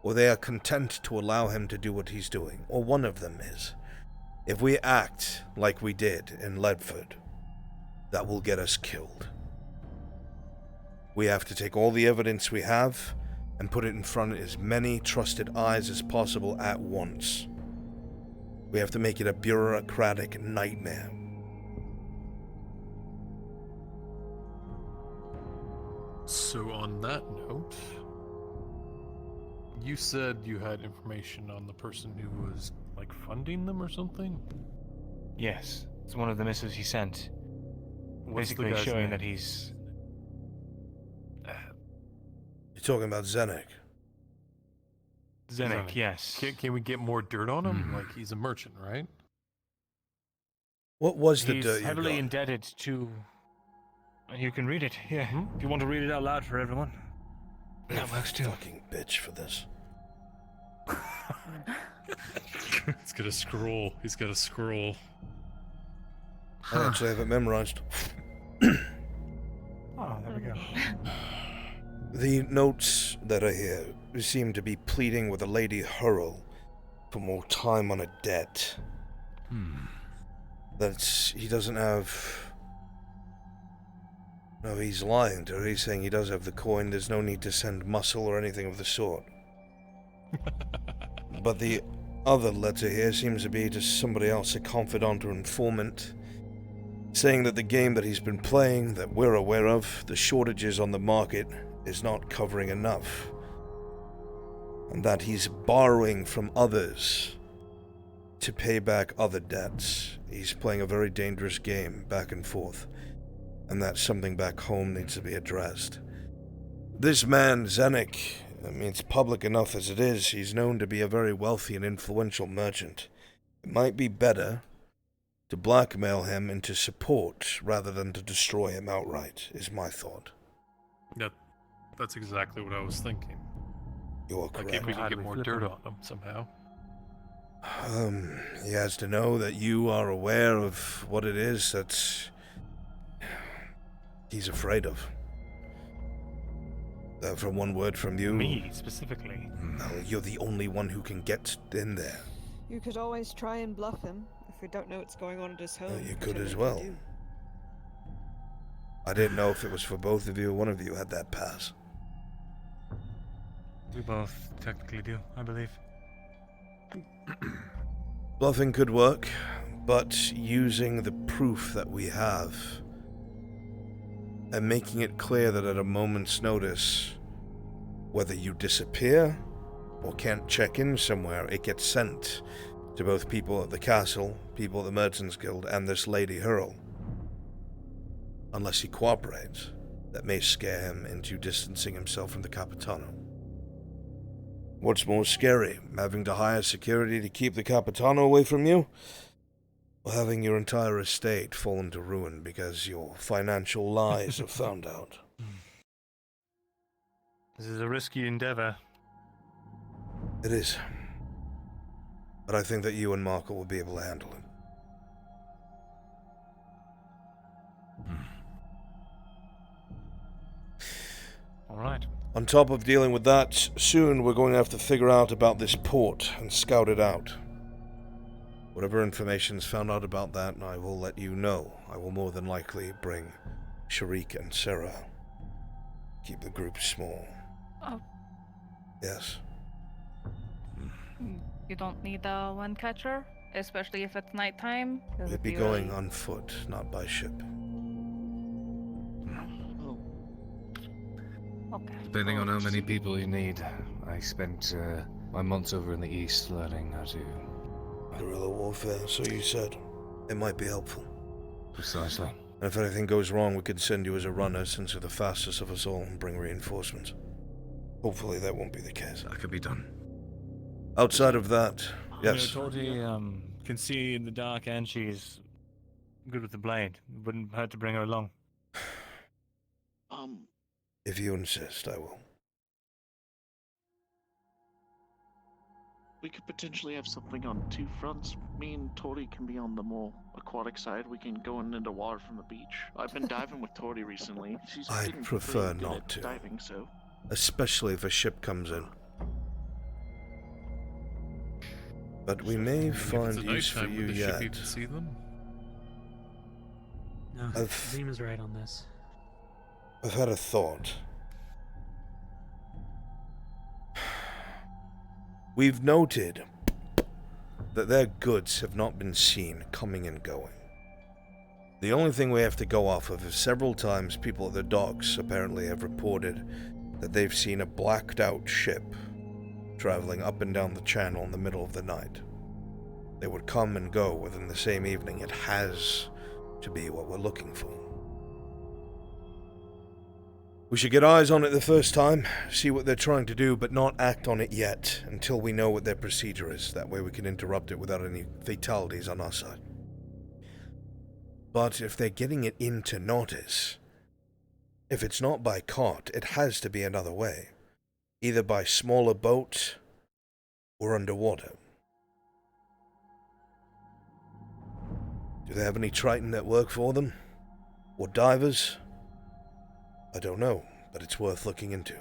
or they are content to allow him to do what he's doing, or one of them is. If we act like we did in Ledford, that will get us killed. We have to take all the evidence we have and put it in front of as many trusted eyes as possible at once. We have to make it a bureaucratic nightmare. So on that note, you said you had information on the person who was, like, funding them or something? Yes, it's one of the missives he sent. What's the Basically guy's showing name? that he's... You're talking about Zenek. Zenek, yes. Can we get more dirt on him? Like, he's a merchant, right? What was the He's dirt you heavily got? indebted to... You can read it, yeah. If you want to read it out loud for everyone. That works too. Fucking bitch for this. He's got a scroll. He's got a scroll. I actually have it memorized. Oh, there we go. The notes that are here seem to be pleading with a Lady Hurl for more time on a debt. He doesn't have... No, he's lying to her. He's saying he does have the coin. There's no need to send muscle or anything of the sort. But the other letter here seems to be to somebody else, a confidant or informant, saying that the game that he's been playing, that we're aware of, the shortages on the market, is not covering enough. And that he's borrowing from others to pay back other debts. He's playing a very dangerous game, back and forth. And that something back home needs to be addressed. This man, Zenek, I mean, it's public enough as it is. He's known to be a very wealthy and influential merchant. It might be better to blackmail him into support rather than to destroy him outright, is my thought. That's exactly what I was thinking. You are Like, correct. if we can get more dirt on him somehow. He has to know that you are aware of what it is that he's afraid of. From one word from you... Me, specifically. Well, you're the only one who can get in there. You could always try and bluff him if we don't know what's going on at his home. You could whichever as you well. do. I didn't know if it was for both of you or one of you had that pass. We both technically do, I believe. Bluffing could work, but using the proof that we have and making it clear that at a moment's notice, whether you disappear or can't check in somewhere, it gets sent to both people at the castle, people at the Merchants Guild, and this Lady Hurl. Unless he cooperates, that may scare him into distancing himself from the Capitano. What's more scary, having to hire security to keep the Capitano away from you? Or having your entire estate fall into ruin because your financial lies are found out? This is a risky endeavor. It is. But I think that you and Marco will be able to handle it. All right. On top of dealing with that, soon we're going to have to figure out about this port and scout it out. Whatever information's found out about that, I will let you know. I will more than likely bring Sharik and Sarah. Keep the group small. Oh. Yes. You don't need a one catcher, especially if it's nighttime. 'cause We'd if be you- going on foot, not by ship. Okay. Depending on how many people you need. I spent my months over in the east learning how to... Guerrilla warfare, so you said. It might be helpful. Precisely. And if anything goes wrong, we could send you as a runner since you're the fastest of us all and bring reinforcements. Hopefully that won't be the case. That could be done. Outside of that, yes. You know, Torty can see in the dark and she's good with the blade. Wouldn't hurt to bring her along. If you insist, I will. We could potentially have something on two fronts. Me and Tori can be on the more aquatic side. We can go into water from the beach. I've been diving with Tori recently. She's I'd getting prefer pretty good not at to. diving, so Especially if a ship comes in. But we may If find it's use for nighttime, you would the ship yet. even see them? No, Zim is right on this. I've had a thought. We've noted that their goods have not been seen coming and going. The only thing we have to go off of is several times people at the docks apparently have reported that they've seen a blacked out ship traveling up and down the channel in the middle of the night. They would come and go within the same evening. It has to be what we're looking for. We should get eyes on it the first time, see what they're trying to do, but not act on it yet until we know what their procedure is. That way we can interrupt it without any fatalities on our side. But if they're getting it into Nautis, if it's not by cart, it has to be another way. Either by smaller boat or underwater. Do they have any Triton that work for them? Or divers? I don't know, but it's worth looking into.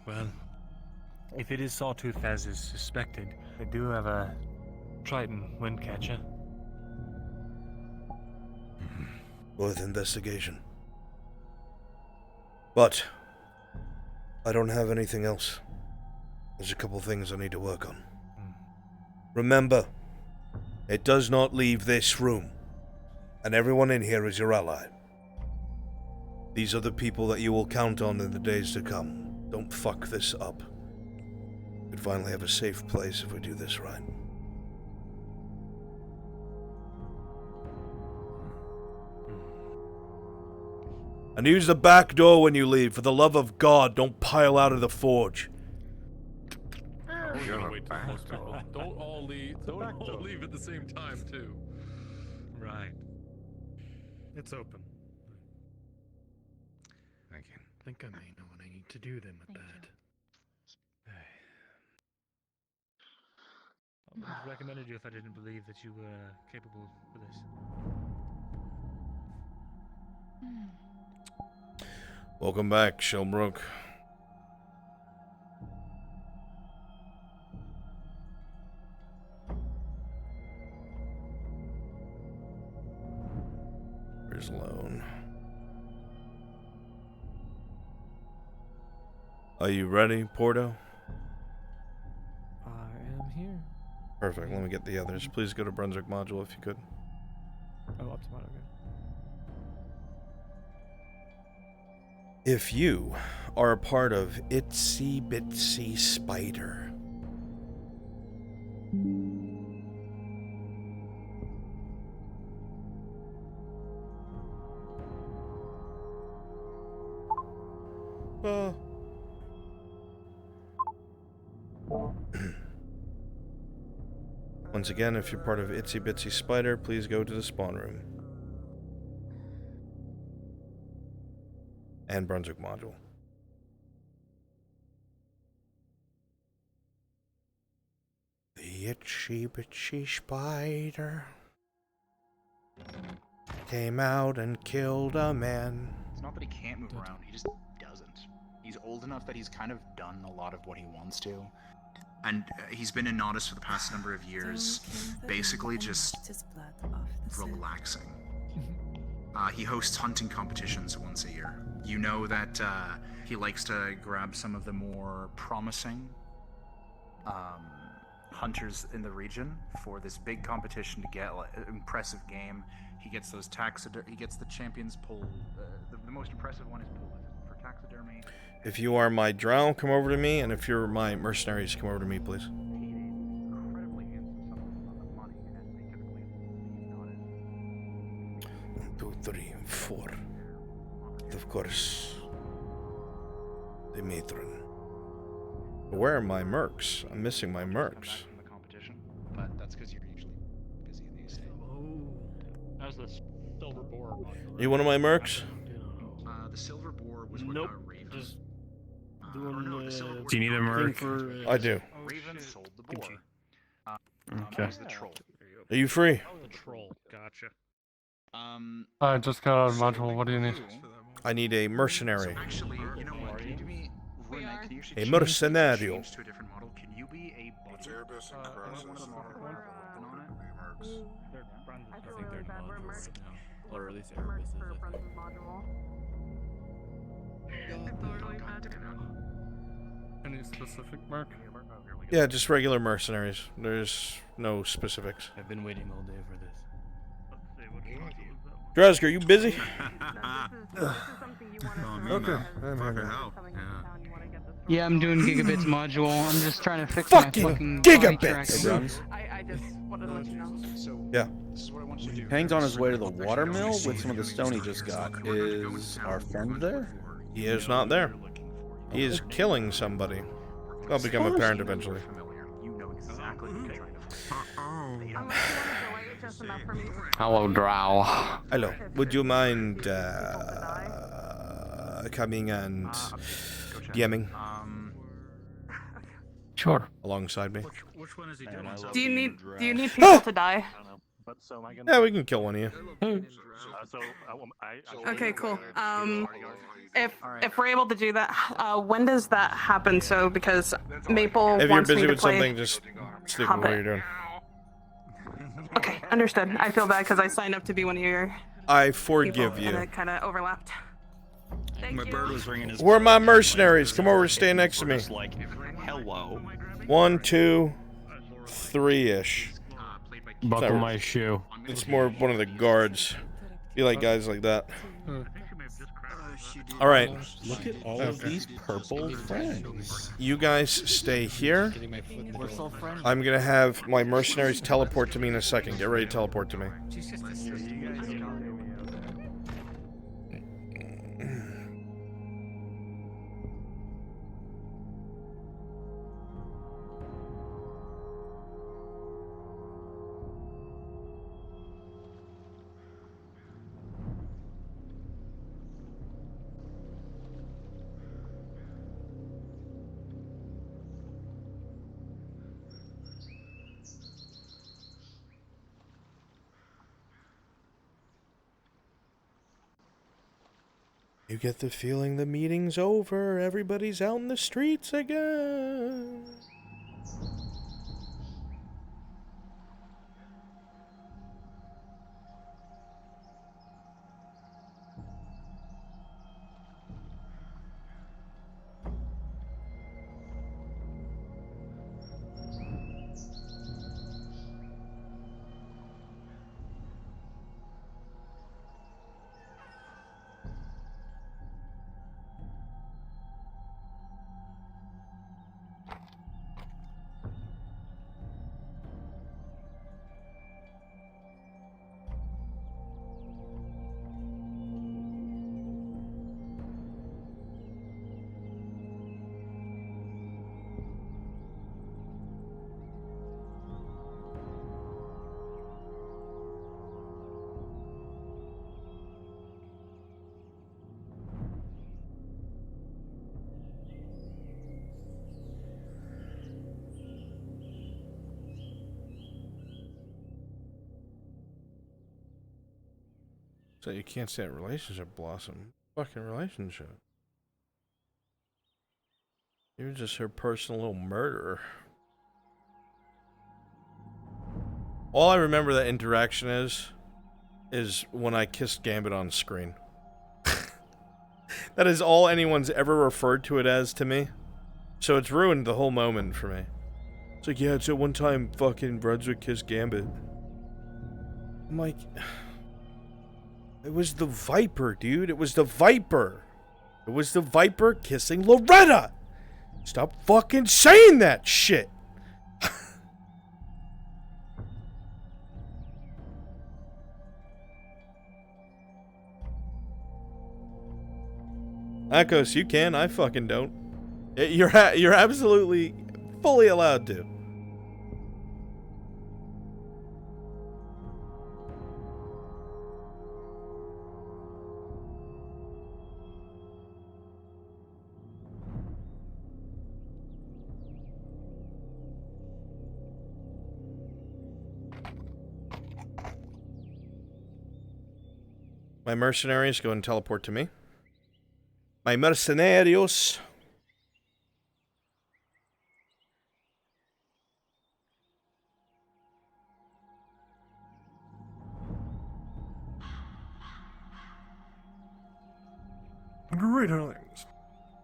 Well, if it is Sawtooth as is suspected, they do have a Triton wind catcher. Worth investigation. But I don't have anything else. There's a couple things I need to work on. Remember, it does not leave this room, and everyone in here is your ally. These are the people that you will count on in the days to come. Don't fuck this up. We'd finally have a safe place if we do this right. And use the back door when you leave. For the love of God, don't pile out of the forge. We're gonna wait till most people don't all leave. Don't all leave at the same time, too. Right. It's open. Thank you. I think I may know what I need to do then with that. I would have recommended you if I didn't believe that you were capable for this. Welcome back, Shelbrook. Here's Lone. Are you ready, Porto? I am here. Perfect. Let me get the others. Please go to Brunswick module if you could. Oh, up to mine, okay. If you are a part of Itsy Bitsy Spider, once again, if you're part of Itsy Bitsy Spider, please go to the spawn room. And Brunswick module. The Itsy Bitsy Spider came out and killed a man. It's not that he can't move around, he just doesn't. He's old enough that he's kind of done a lot of what he wants to. And he's been in Nautis for the past number of years, basically just relaxing. He hosts hunting competitions once a year. You know that he likes to grab some of the more promising hunters in the region for this big competition to get impressive game. He gets those he gets the champions pull. The most impressive one is pulled for taxidermy. If you are my drow, come over to me, and if you're my mercenaries, come over to me, please. Incredibly handsome sum of money, and they typically leave Nautis. 1, 2, 3, 4. Of course, the matron. But where are my mercs? I'm missing my mercs. From the competition, but that's because you're usually busy in these days. How's the silver boar? You one of my mercs? The silver boar was what Raven. Just do you need a merc? I do. Raven sold the boar. Okay. The troll. Are you free? The troll. Gotcha. I just got out of module. What do you need? I need a mercenary. Actually, you know what? Can you do me, Renee, can you actually A change mercenario. to a different model? Can you be a One of them offered one on it. I feel really bad. We're merch. Or at least Merch Erebus is, for I think. Brunswick module. I feel really bad. Any specific mark? Yeah, just regular mercenaries. There's no specifics. I've been waiting all day for this. Dresger, you busy? This is something you want to Okay, I'm here. Yeah, I'm doing gigabits module. I'm just trying to fix Fucking my fucking gigabits! I just wanted to let you know. Yeah. Hangs on his way to the watermill with some of the stone he just got. Is our friend there? He is not there. He is killing somebody. That'll become apparent eventually. Hello, Drow. Hello. Would you mind coming and DMing? Sure. Alongside me. Which one is he doing? Do you need people to die? Yeah, we can kill one of you. Okay, cool. If we're able to do that, when does that happen? So because Maple If you're wants busy me to with play. something, just stick with Hop what it. you're doing. Okay, understood. I feel bad because I signed up to be one of your I people, forgive and you. it kind of overlapped. My bird was ringing his Where are my mercenaries? Come over, stand next to me. like, hello. 1, 2, 3-ish. Buckle my shoe. It's more one of the guards. You like guys like that. Alright. Look at all of these purple friends. You guys stay here. We're so friendly. I'm gonna have my mercenaries teleport to me in a second. Get ready to teleport to me. You get the feeling the meeting's over. Everybody's out in the streets again. So you can't say a relationship blossom. Fucking relationship. You're just her personal little murderer. All I remember that interaction is when I kissed Gambit on screen. That is all anyone's ever referred to it as to me. So it's ruined the whole moment for me. It's like, yeah, it's at one time fucking Brunswick kissed Gambit. I'm like... It was the Viper, dude. It was the Viper. It was the Viper kissing Loretta. Stop fucking saying that shit. Akos, you can. I fucking don't. You're absolutely fully allowed to. My mercenaries go and teleport to me. My mercenarios. Greetings.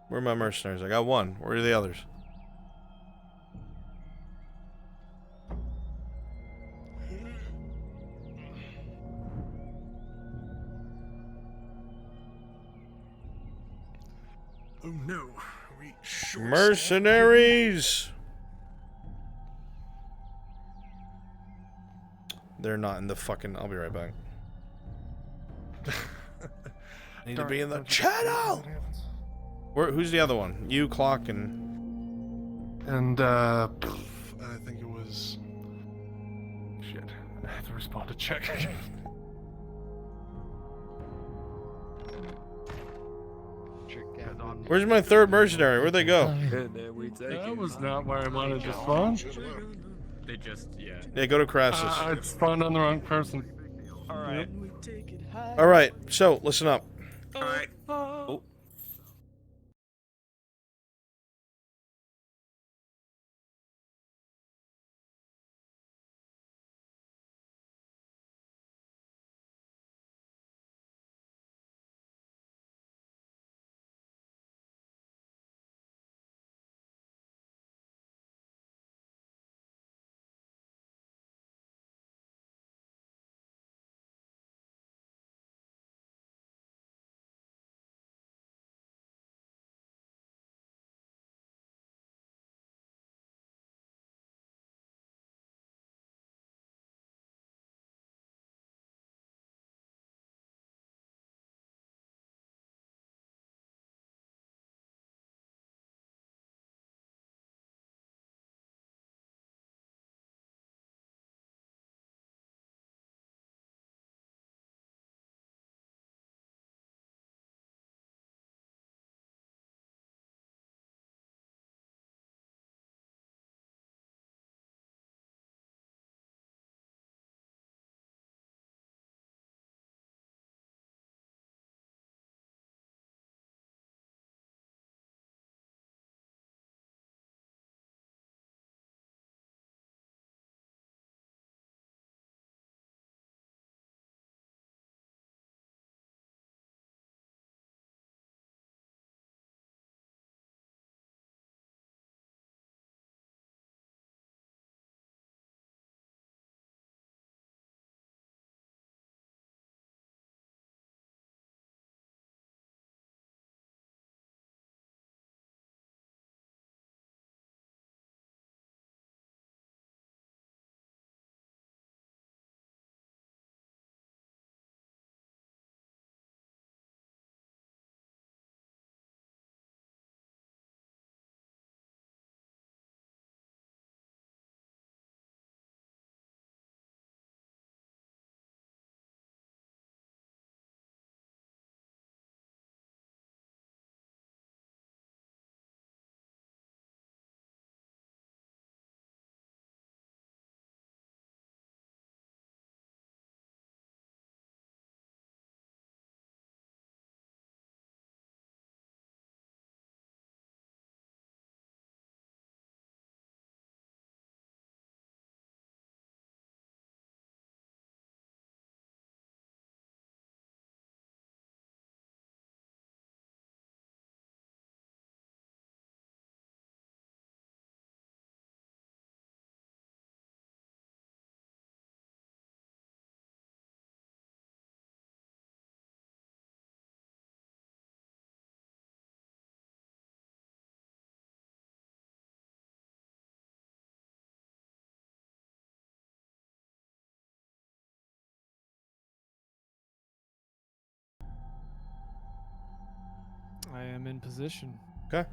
Where are my mercenaries? I got one. Where are the others? Oh no, we short Mercenaries! They're not in the fucking... I'll be right back. Need to be in the channel! Who's the other one? You, Clock, and... I think it was... Shit. I have to respond to check. Where's my third mercenary? Where'd they go? That was not where I wanted to spawn. They just, yeah. Yeah, go to Crassus. I spawned on the wrong person. Alright. Alright, so, listen up. Alright. Oh. I am in position. Okay.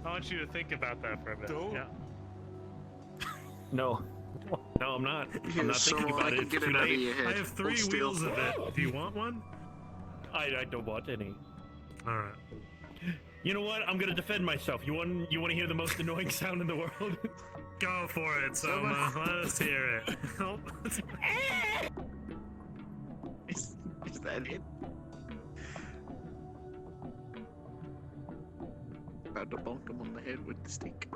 I want you to think about that for a bit. Don't. Yeah. No. No, I'm not. Yeah, I'm not so thinking I about can it. get It's it too out of late. your head. I have 3 Hold wheels still. of it. Do you want one? I don't want any. All right. You know what? I'm gonna defend myself. You want to hear the most annoying sound in the world? Go for it, Soma. Let's hear it. Is that it? About to bonk him on the head with the stick.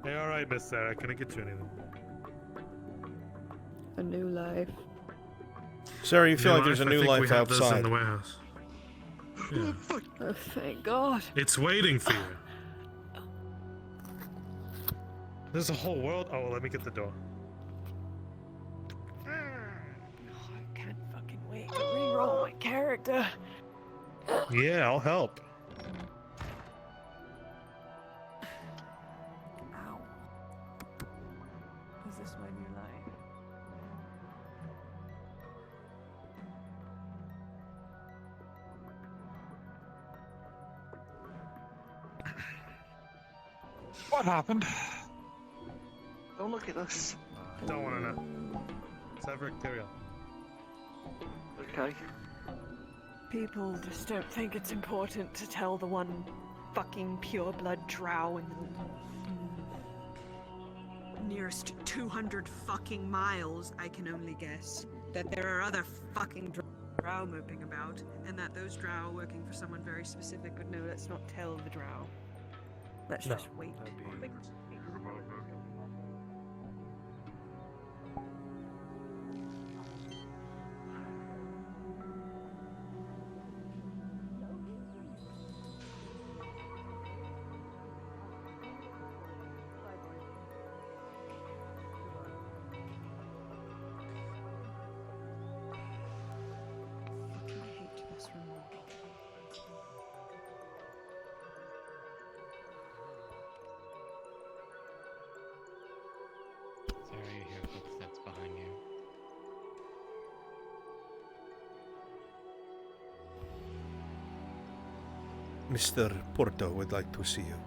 Hey, all right, Miss Sarah. Can I get you anything? A new life. Sarah, you feel like there's a new life we have those in outside. the warehouse. Yeah. Oh, thank God. It's waiting for you. There's a whole world. Oh, let me get the door. I can't fucking wait to re-roll my character. Yeah, I'll help. Ow. Is this my new life? What happened? Don't look at us. Don't want to know. Severick, carry on. Okay. People just don't think it's important to tell the one fucking pureblood drow in the nearest 200 fucking miles, I can only guess, that there are other fucking drow moping about, and that those drow working for someone very specific. But no, let's not tell the drow. Let's just wait. Sarah, you hear footsteps behind you. Mr. Porto would like to see you.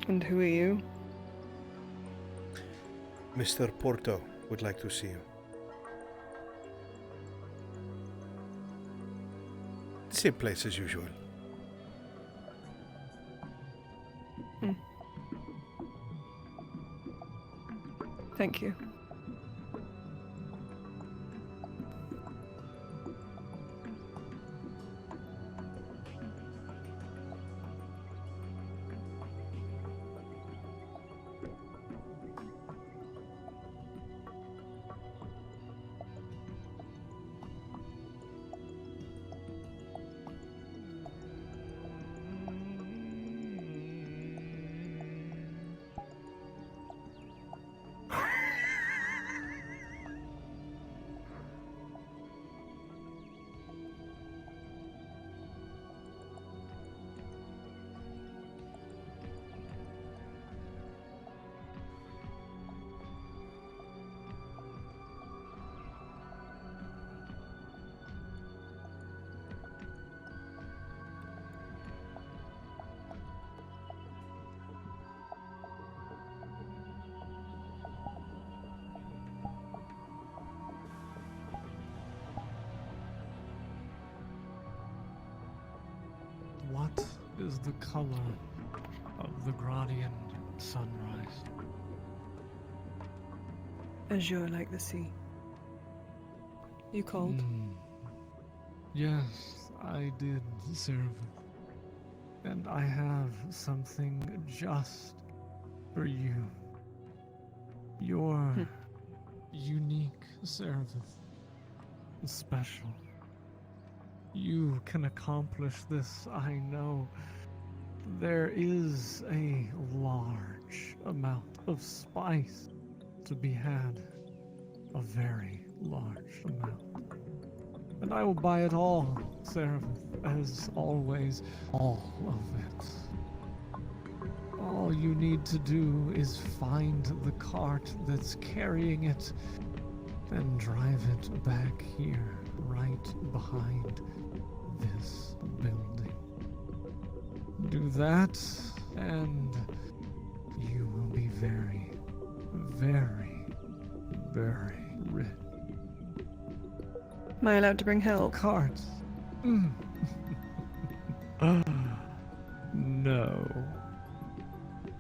And who are you? Mr. Porto would like to see you. Same place as usual. Thank you. What is the color of the Gradian sunrise? Azure like the sea. You called? Yes, I did, serve. And I have something just for you. You're unique, Seraph. Special. You can accomplish this, I know. There is a large amount of spice to be had. A very large amount. And I will buy it all, Seraph, as always, all of it. All you need to do is find the cart that's carrying it and drive it back here, right behind this that, and you will be very, very, very rich. Am I allowed to bring help? Cards. No.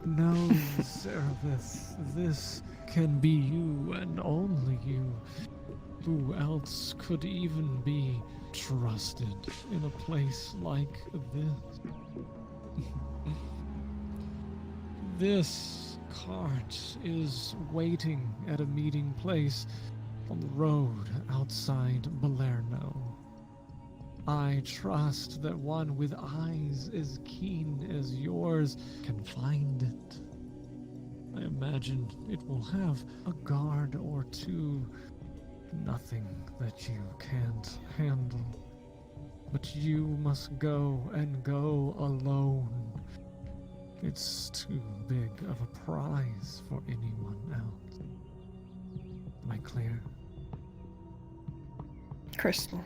No, Cerebus. This can be you and only you. Who else could even be trusted in a place like this? This cart is waiting at a meeting place on the road outside Balerno. I trust that one with eyes as keen as yours can find it. I imagine it will have a guard or two. Nothing that you can't handle. But you must go and go alone. It's too big of a prize for anyone else. Am I clear? Crystal.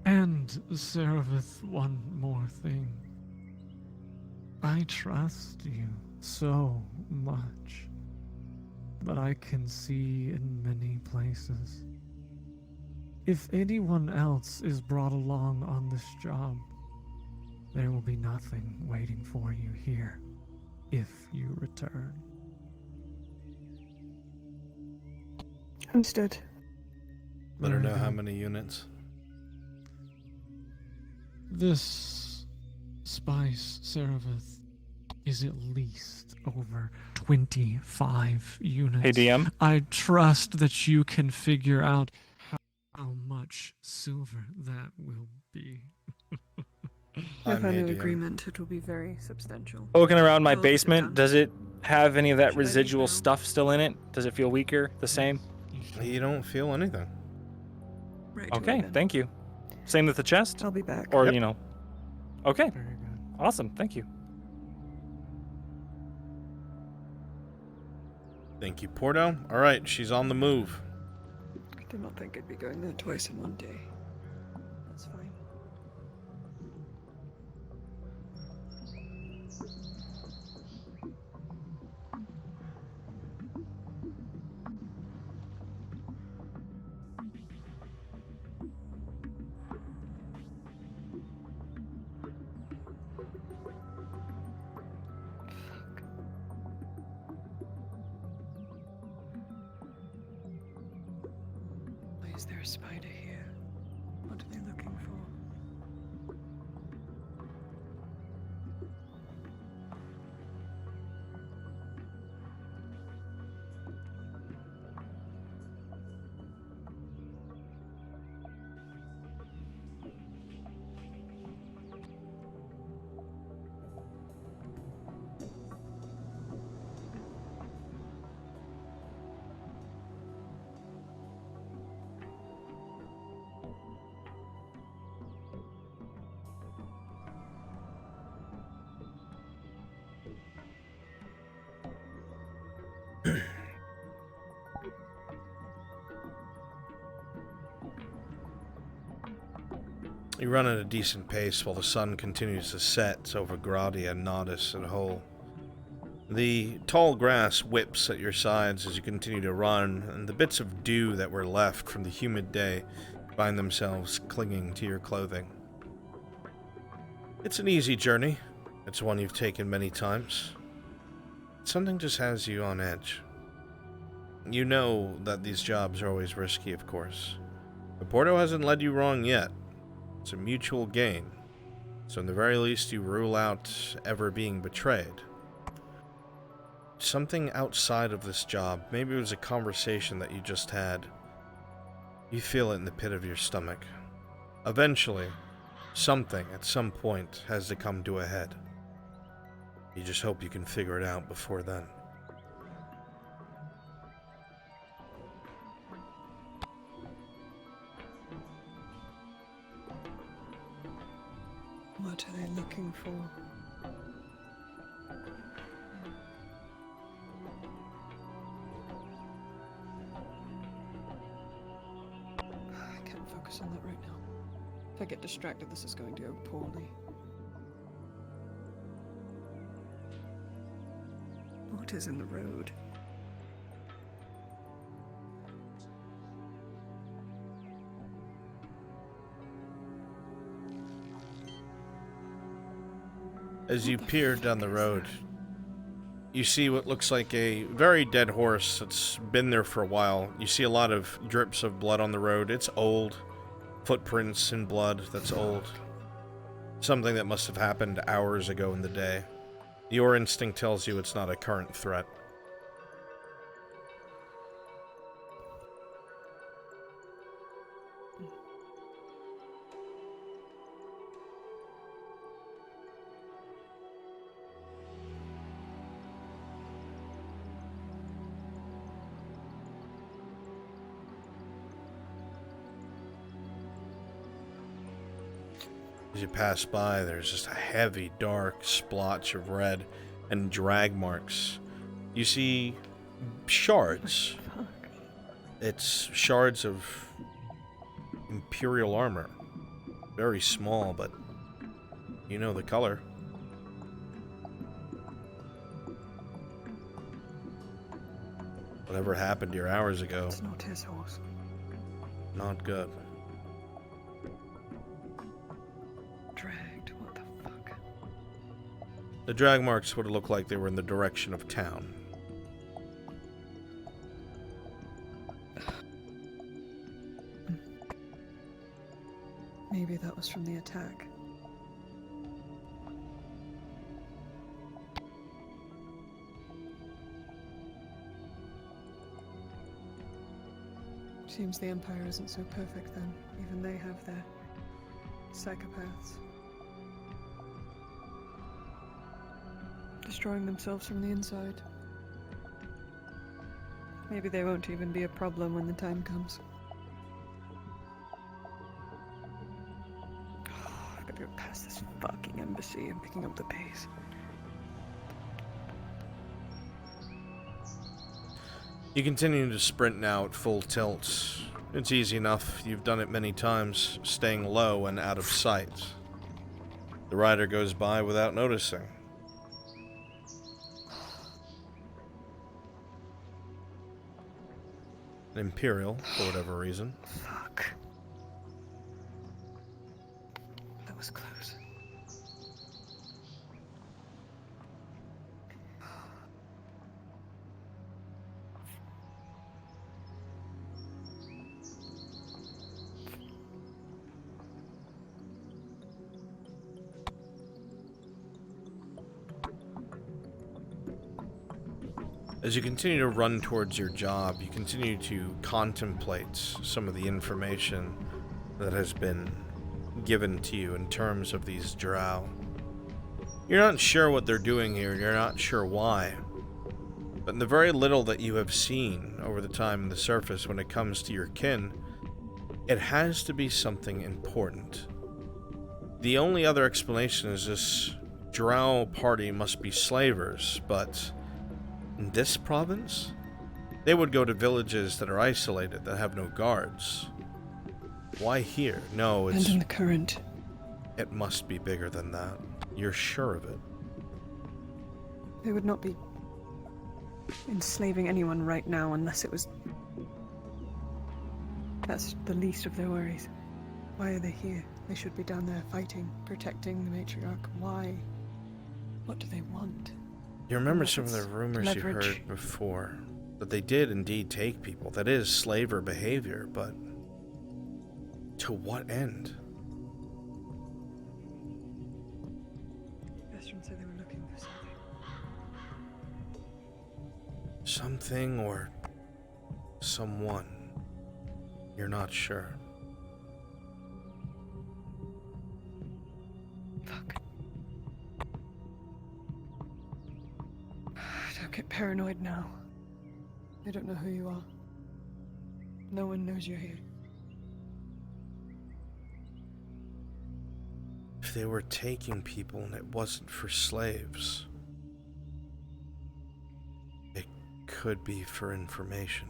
And, Cerebus, one more thing. I trust you so much, but I can see in many places. If anyone else is brought along on this job, there will be nothing waiting for you here if you return. Understood. Let her know how many units. This spice, Cerebus, is at least over 25 units. Hey, DM? I trust that you can figure out how much silver that will be. If I know agreement, it will be very substantial. Looking around my I'll sit basement, down. does it have any of that Should I leave residual now? stuff still in it? Does it feel weaker? The same? You don't feel anything. Right to Okay, it then. thank you. Same with the chest? I'll be back. Or, Yep. you know. Okay. Very good. Awesome, thank you. Thank you, Porto. All right, she's on the move. I did not think I'd be going there twice in one day. That's fine. Why is there a spider here? What are they looking for? You run at a decent pace while the sun continues to set over Gradia, Nodus, and Hull. The tall grass whips at your sides as you continue to run, and the bits of dew that were left from the humid day find themselves clinging to your clothing. It's an easy journey. It's one you've taken many times. Something just has you on edge. You know that these jobs are always risky, of course. But Porto hasn't led you wrong yet. It's a mutual gain. So in the very least, you rule out ever being betrayed. Something outside of this job, maybe it was a conversation that you just had. You feel it in the pit of your stomach. Eventually, something at some point has to come to a head. You just hope you can figure it out before then. What are they looking for? I can't focus on that right now. If I get distracted, this is going to go poorly. Water's in the road. As you peer down the road, you see what looks like a very dead horse that's been there for a while. You see a lot of drips of blood on the road. It's old. Footprints in blood that's old. Something that must have happened hours ago in the day. Your instinct tells you it's not a current threat. As you pass by, there's just a heavy, dark splotch of red and drag marks. You see shards. It's shards of Imperial armor. Very small, but you know the color. Whatever happened here hours ago. It's not his horse. Not good. Dragged, what the fuck? The drag marks would look like they were in the direction of town. Maybe that was from the attack. Seems the Empire isn't so perfect then. Even they have their psychopaths. Destroying themselves from the inside. Maybe they won't even be a problem when the time comes. I've got to go past this fucking embassy and picking up the pace. You continue to sprint now at full tilt. It's easy enough. You've done it many times, staying low and out of sight. The rider goes by without noticing. An Imperial, for whatever reason. Fuck. That was close. As you continue to run towards your job, you continue to contemplate some of the information that has been given to you in terms of these drow. You're not sure what they're doing here, you're not sure why. But in the very little that you have seen over the time on the surface when it comes to your kin, it has to be something important. The only other explanation is this drow party must be slavers, but in this province, they would go to villages that are isolated, that have no guards. Why here? No, it's... And in the current. It must be bigger than that. You're sure of it. They would not be enslaving anyone right now unless it was... That's the least of their worries. Why are they here? They should be down there fighting, protecting the matriarch. Why? What do they want? You remember some of the rumors you heard before, that they did indeed take people. That is slaver behavior, but to what end? Vestron said they were looking for something. Something or someone. You're not sure. Fuck. Don't get paranoid now. They don't know who you are. No one knows you're here. If they were taking people and it wasn't for slaves, it could be for information.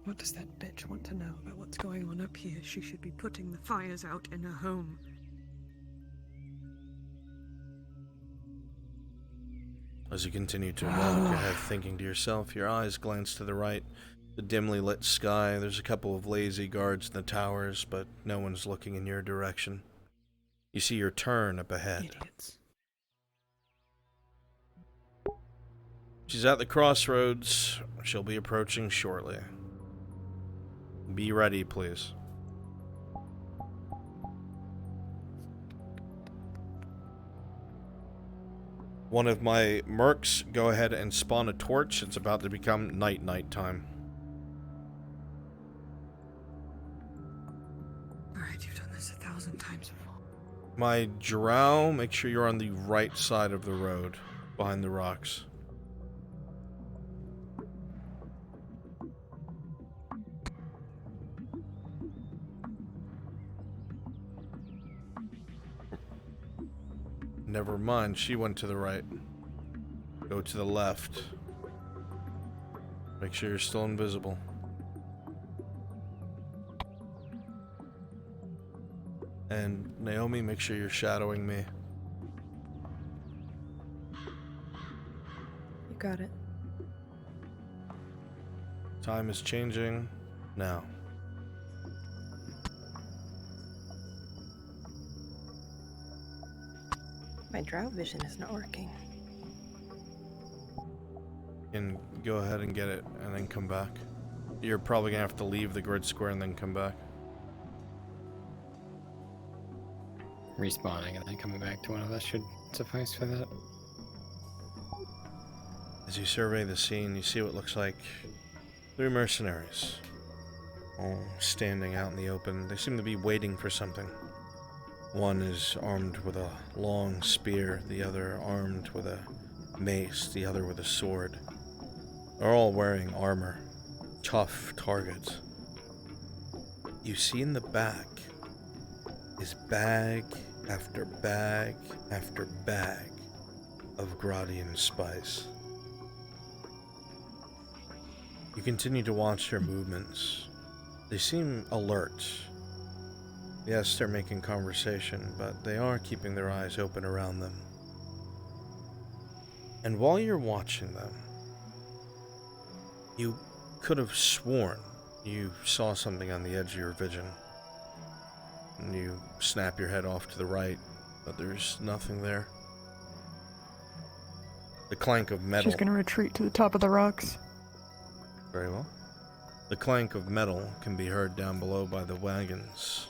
What does that bitch want to know about what's going on up here? She should be putting the fires out in her home. As you continue to walk ahead, thinking to yourself, your eyes glance to the right, the dimly lit sky. There's a couple of lazy guards in the towers, but no one's looking in your direction. You see your turn up ahead. Idiots. She's at the crossroads. She'll be approaching shortly. Be ready, please. One of my mercs, go ahead and spawn a torch. It's about to become night time. Alright, you've done this 1,000 times before. My drow, make sure you're on the right side of the road, behind the rocks. Never mind, she went to the right. Go to the left. Make sure you're still invisible. And Naomi, make sure you're shadowing me. You got it. Time is changing now. My drow vision is not working. And go ahead and get it, and then come back. You're probably gonna have to leave the grid square and then come back. Respawning and then coming back to one of us should suffice for that. As you survey the scene, you see what looks like 3 mercenaries, all standing out in the open. They seem to be waiting for something. One is armed with a long spear, the other armed with a mace, the other with a sword. They're all wearing armor, tough targets. You see in the back is bag after bag after bag of Gradian spice. You continue to watch their movements. They seem alert. Yes, they're making conversation, but they are keeping their eyes open around them. And while you're watching them, you could have sworn you saw something on the edge of your vision. And you snap your head off to the right, but there's nothing there. The clank of metal. She's gonna retreat to the top of the rocks. Very well. The clank of metal can be heard down below by the wagons.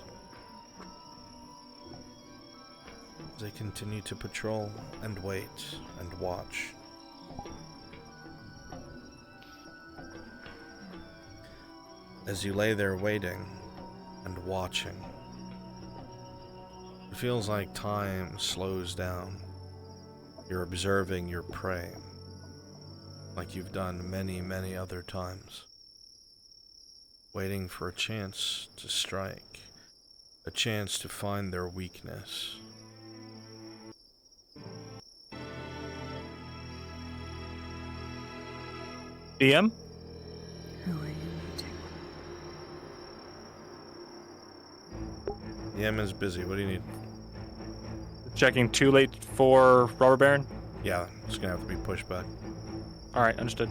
They continue to patrol and wait and watch. As you lay there waiting and watching, it feels like time slows down. You're observing your prey, like you've done many, many other times. Waiting for a chance to strike, a chance to find their weakness. DM? Who are you meeting? The M is busy. What do you need? Checking too late for Robber Baron? Yeah, it's gonna have to be pushed back. Alright, understood.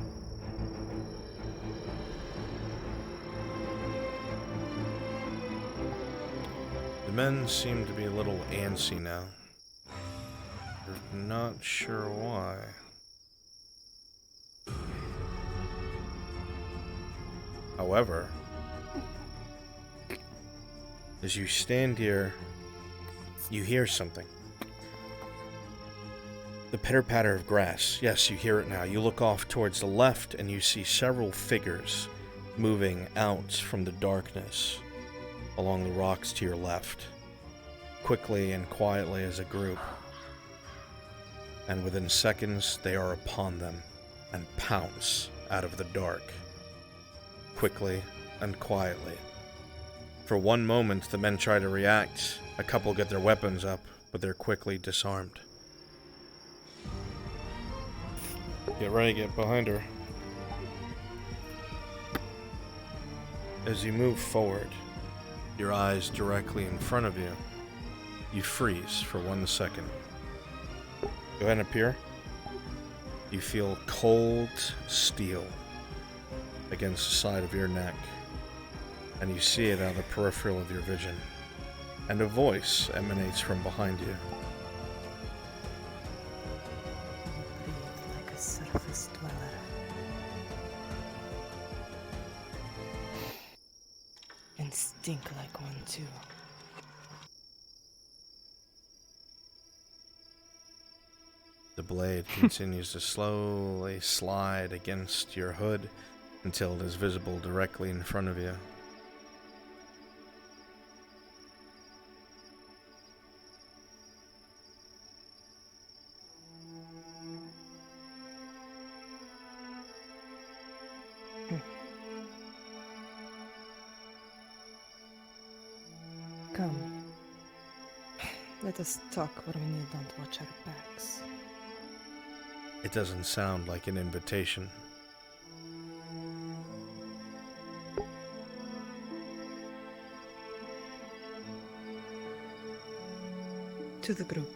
The men seem to be a little antsy now. They're not sure why. However, as you stand here, you hear something. The pitter-patter of grass. Yes, you hear it now. You look off towards the left and you see several figures moving out from the darkness along the rocks to your left, quickly and quietly as a group. And within seconds, they are upon them and pounce out of the dark, quickly and quietly. For one moment, the men try to react. A couple get their weapons up, but they're quickly disarmed. Get ready, get behind her. As you move forward, your eyes directly in front of you, you freeze for 1 second. Go ahead and appear. You feel cold steel against the side of your neck, and you see it out of the peripheral of your vision, and a voice emanates from behind you. Breathe like a surface dweller. And stink like one too. The blade continues to slowly slide against your hood until it is visible directly in front of you. Come. Let us talk where we need not watch our backs. It doesn't sound like an invitation. To the group.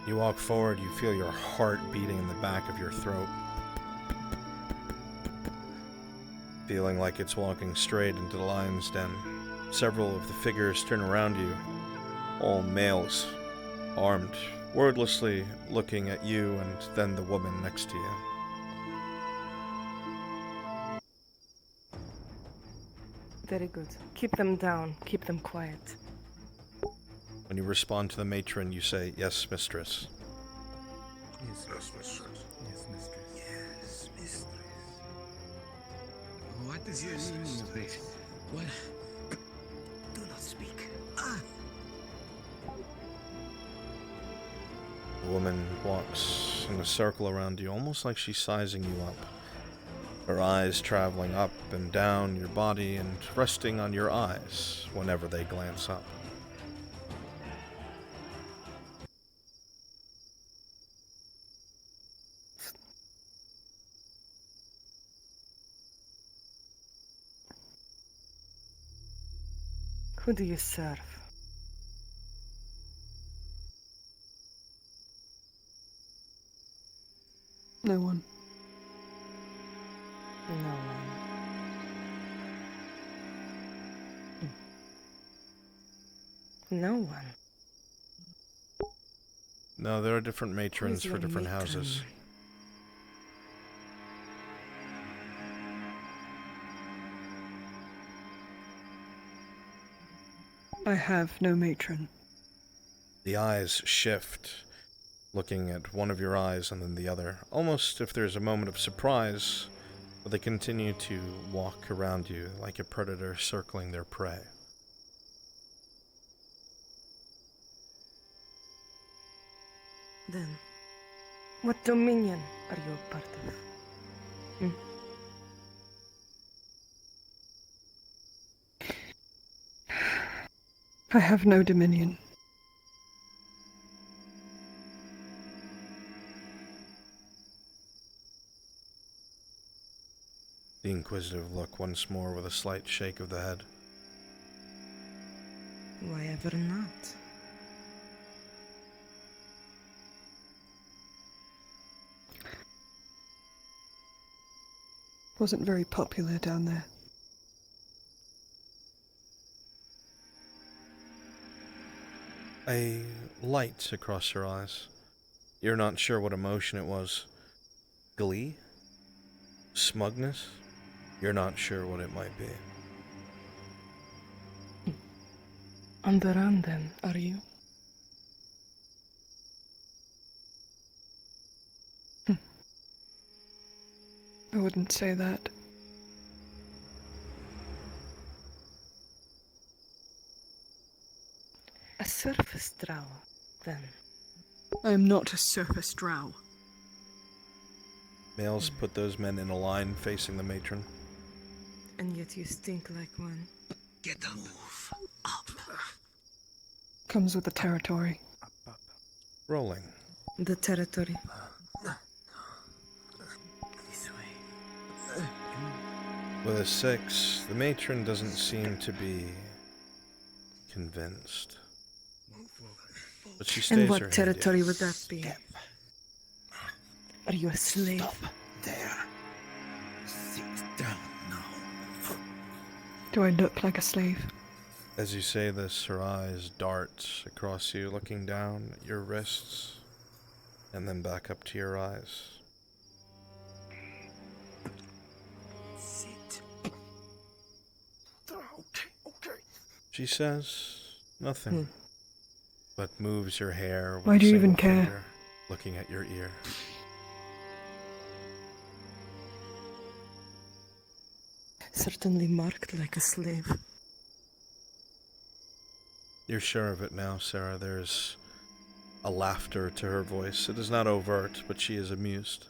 You walk forward, you feel your heart beating in the back of your throat. Feeling like it's walking straight into the lion's den. Several of the figures turn around you, all males, armed, wordlessly looking at you and then the woman next to you. Very good. Keep them down. Keep them quiet. When you respond to the matron, you say, "Yes, mistress." Yes, mistress. Yes, mistress. Yes, mistress. What is your meaning of this? What? Do not speak. The woman walks in a circle around you, almost like she's sizing you up. Her eyes traveling up and down your body and resting on your eyes whenever they glance up. Who do you serve? No one. No one. No one. No, there are different matrons Who's for your different matron? houses. I have no matron. The eyes shift, looking at one of your eyes and then the other, almost if there's a moment of surprise, but they continue to walk around you like a predator circling their prey. Then, what dominion are you a part of? I have no dominion. The inquisitive look once more with a slight shake of the head. Why ever not? Wasn't very popular down there. A light across her eyes. You're not sure what emotion it was. Glee? Smugness? You're not sure what it might be. On the run then, are you? I wouldn't say that. A surface drow, then. I am not a surface drow. Males put those men in a line facing the matron. And yet you stink like one. Get the move up. Comes with the territory. Rolling. The territory. This way. With a 6, the matron doesn't seem to be convinced. But she stays In her what hand territory down. would that be? Are you a slave? Stop there. Sit down now. Do I look like a slave? As you say this, her eyes dart across you, looking down at your wrists, and then back up to your eyes. Sit. Okay. She says nothing, but moves your hair with Why a do you even single care? finger, looking at your ear. Certainly marked like a slave. You're sure of it now, Sarah. There's a laughter to her voice. It is not overt, but she is amused.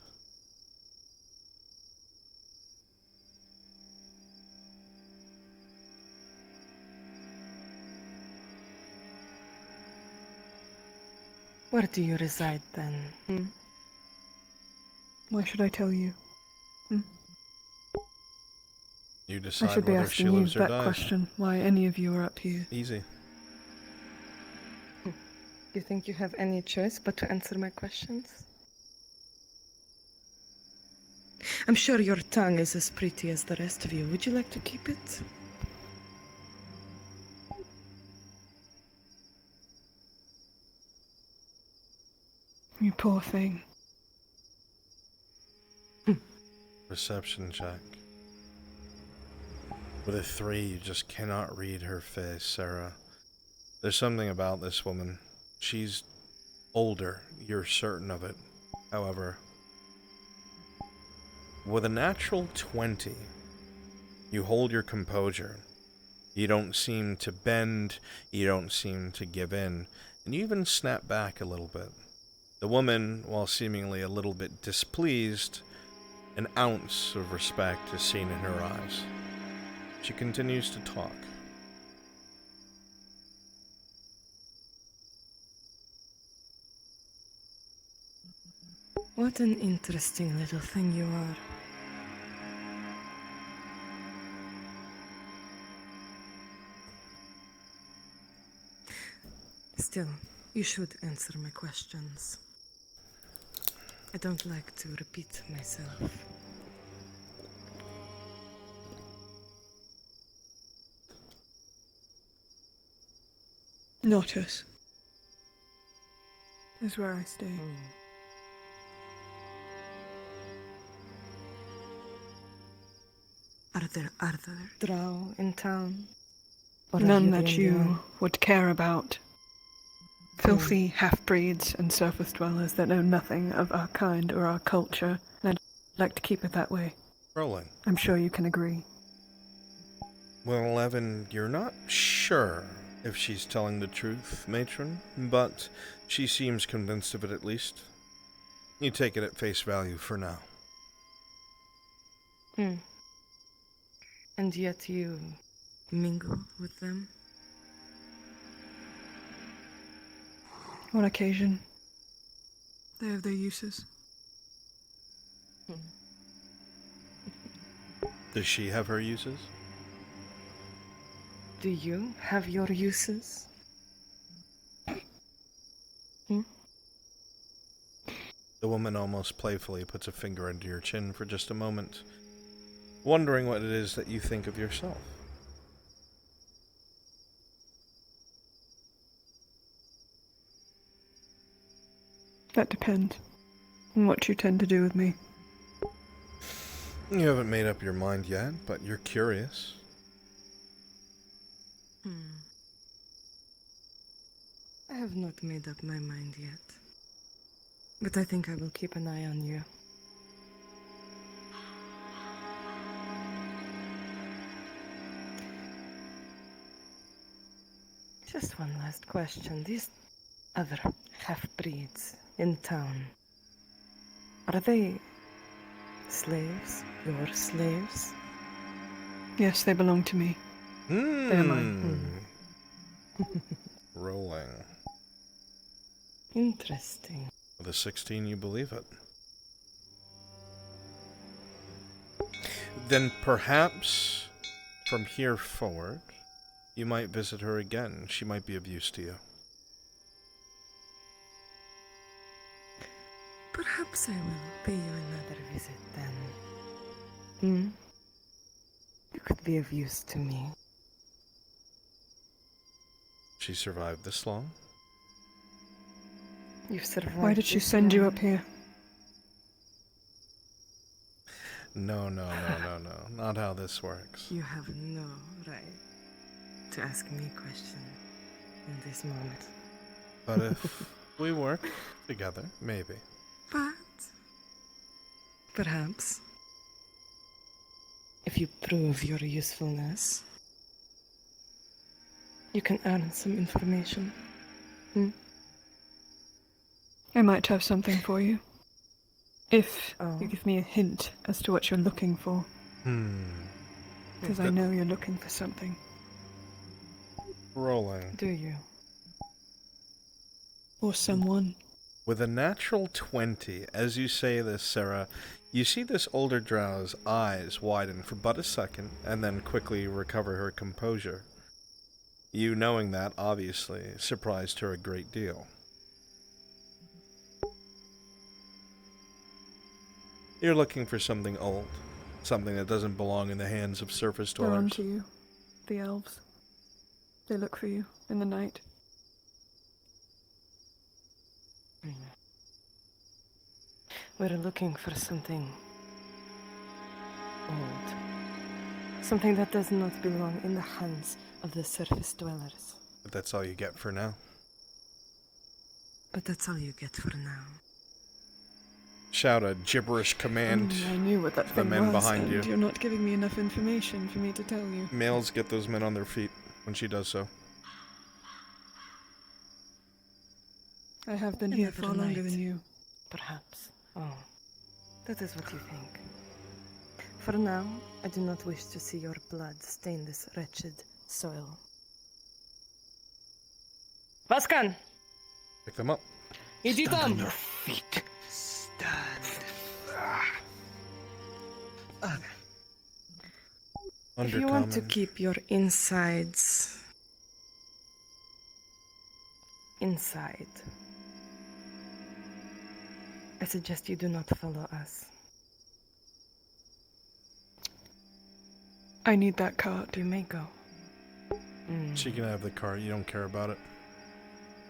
Where do you reside then? Why should I tell you? You I decide should be whether she asking you lives or that dies. question. Why any of you are up here? Easy. You think you have any choice but to answer my questions? I'm sure your tongue is as pretty as the rest of you. Would you like to keep it? You poor thing. Perception check. With a 3, you just cannot read her face, Sarah. There's something about this woman. She's older, you're certain of it. However, with a natural 20, you hold your composure. You don't seem to bend, you don't seem to give in, and you even snap back a little bit. The woman, while seemingly a little bit displeased, an ounce of respect is seen in her eyes. She continues to talk. What an interesting little thing you are. Still, you should answer my questions. I don't like to repeat myself. Notice is where I stay. Are there drow in town? Or none that you would care about? Filthy half-breeds and surface dwellers that know nothing of our kind or our culture, and I'd like to keep it that way. Rolling. I'm sure you can agree. Well, 11, you're not sure if she's telling the truth, matron, but she seems convinced of it at least. You take it at face value for now. And yet you mingle with them? On occasion. They have their uses. Does she have her uses? Do you have your uses? The woman almost playfully puts a finger under your chin for just a moment, wondering what it is that you think of yourself. That depends on what you tend to do with me. You haven't made up your mind yet, but you're curious. I have not made up my mind yet. But I think I will keep an eye on you. Just one last question. These other half-breeds in town, are they slaves? Your slaves? Yes, they belong to me. They're mine. Rolling. Interesting. With a 16, you believe it. Then perhaps from here forward, you might visit her again. She might be of use to you. Perhaps I will pay you another visit then. You could be of use to me. She survived this long? You've survived. Why did she this send you long. up here? No. Not how this works. You have no right to ask me a question in this moment. But if we work together, maybe. But perhaps if you prove your usefulness, you can earn some information. I might have something for you. If you give me a hint as to what you're looking for. Because I know you're looking for something. Rolling. Do you? Or someone. With a natural 20, as you say this, Sarah, you see this older drow's eyes widen for but a second, and then quickly recover her composure. You knowing that, obviously, surprised her a great deal. You're looking for something old. Something that doesn't belong in the hands of surface They're dwellers. onto you. The elves. They look for you in the night. We're looking for something old. Something that does not belong in the hands of the surface dwellers. But that's all you get for now. But that's all you get for now. Shout a gibberish command I knew what that to the thing men was, behind and you. you're not giving me enough information for me to tell you. Males get those men on their feet when she does so. I have been here far longer than you. Perhaps. Oh, that is what you think. For now, I do not wish to see your blood stain this wretched soil. Vaskan! Pick them up. Idź tam! feet. Stand. If you want to Undercommon. keep your insides inside, I suggest you do not follow us. I need that cart. You may go. She can have the car. You don't care about it.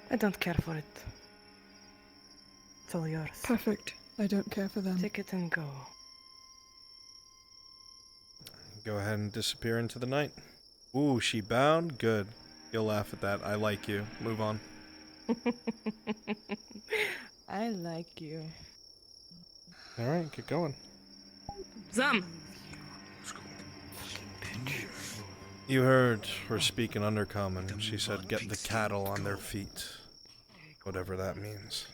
I don't care for it. It's all yours. Perfect. I don't care for them. Take it and go. Go ahead and disappear into the night. Ooh, she bowed? Good. You'll laugh at that. I like you. Move on. I like you. Alright, get going. Zam! You heard her speak in Undercommon. She said, get the cattle on their feet. Whatever that means.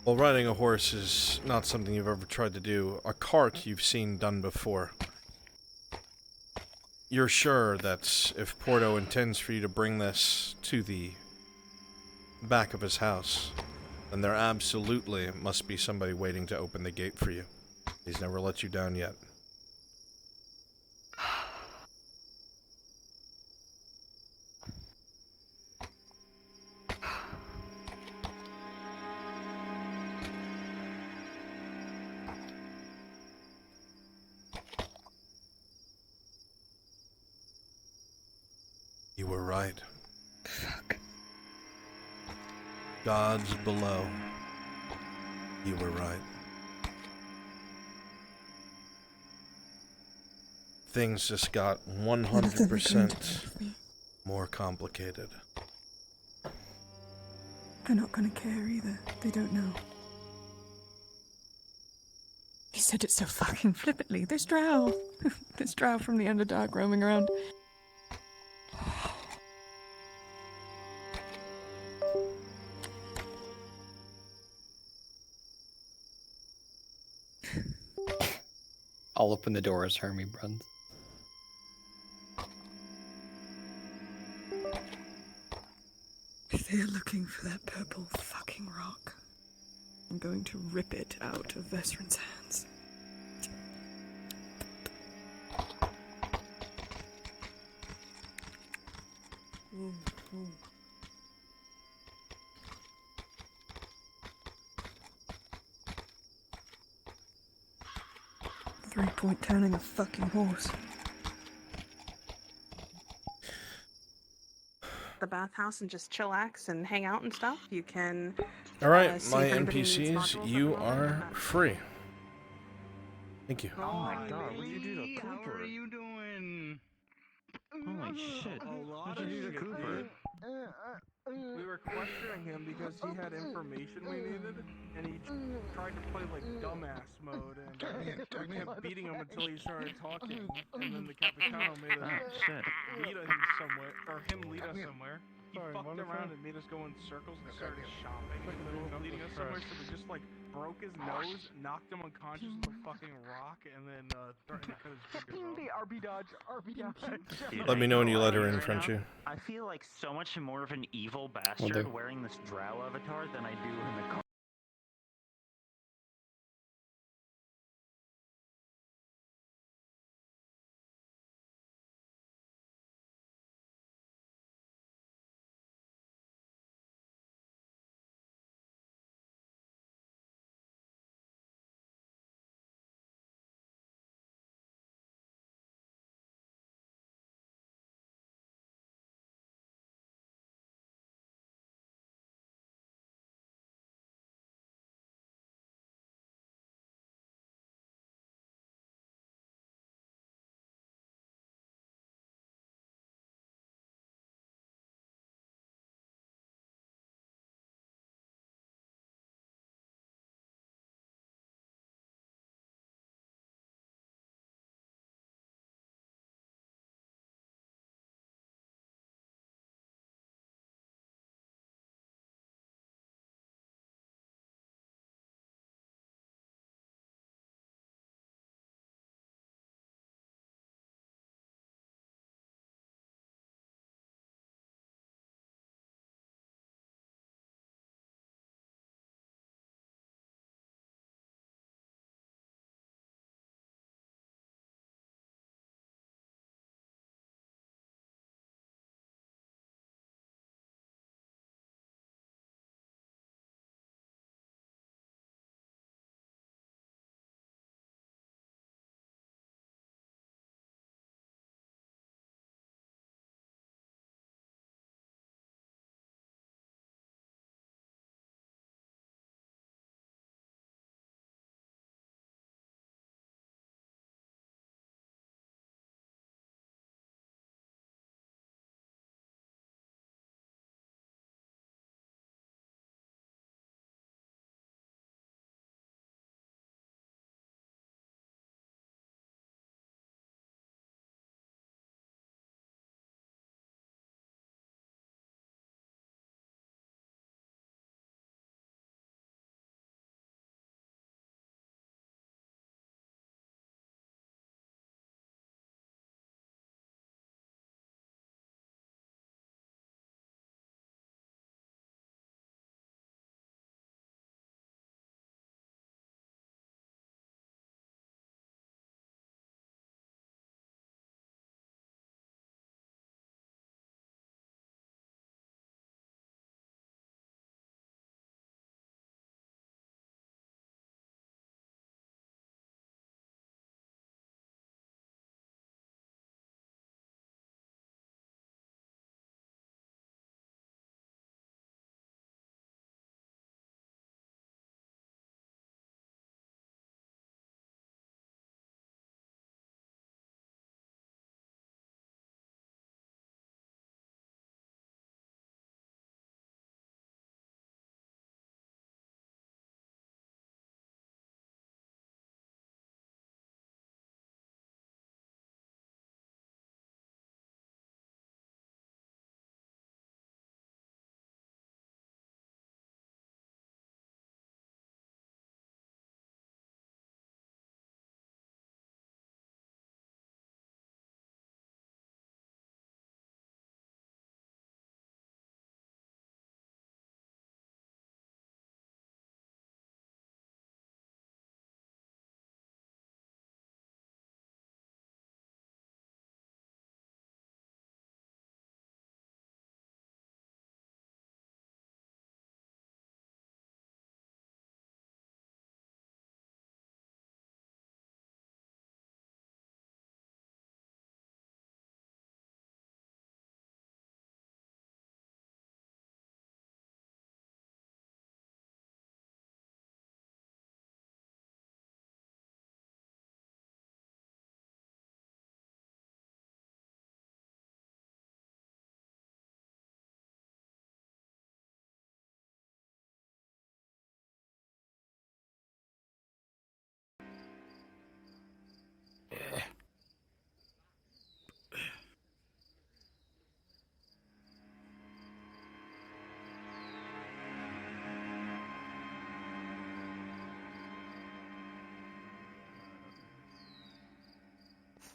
Well, riding a horse is not something you've ever tried to do. A cart you've seen done before. You're sure that if Porto intends for you to bring this to the back of his house, then there absolutely must be somebody waiting to open the gate for you. He's never let you down yet. You were right. Fuck. Gods below. You were right. Things just got 100% more complicated. They're not gonna care either. They don't know. He said it so fucking flippantly. This drow. This drow from the Underdark roaming around. I'll open the door as Hermie runs. If they're looking for that purple fucking rock, I'm going to rip it out of Vesrin's hands. Ooh, ooh. 3-point turning a fucking horse. The bathhouse and just chillax and hang out and stuff. You can. All right, see my if anybody needs NPCs, modules at you the moment. are free. Thank you. Oh my god, what'd you do to Cooper? How are you doing? Holy shit. What'd you do to Cooper? We were questioning him because he had information we needed, and he tried to play like dumbass mode, and we kept beating him until he started talking, and then the Capitano made us lead him somewhere, or him lead us somewhere. He fucked around and made us go in circles and started shopping in the middle of leading us somewhere, so we just like broke his nose, knocked him unconscious with a fucking rock, and then threatened to cut his fingers off. RB dodge, RB dodge. Let me know when you let her in, Frenchie. I feel like so much more of an evil bastard wearing this drow avatar than I do in the car.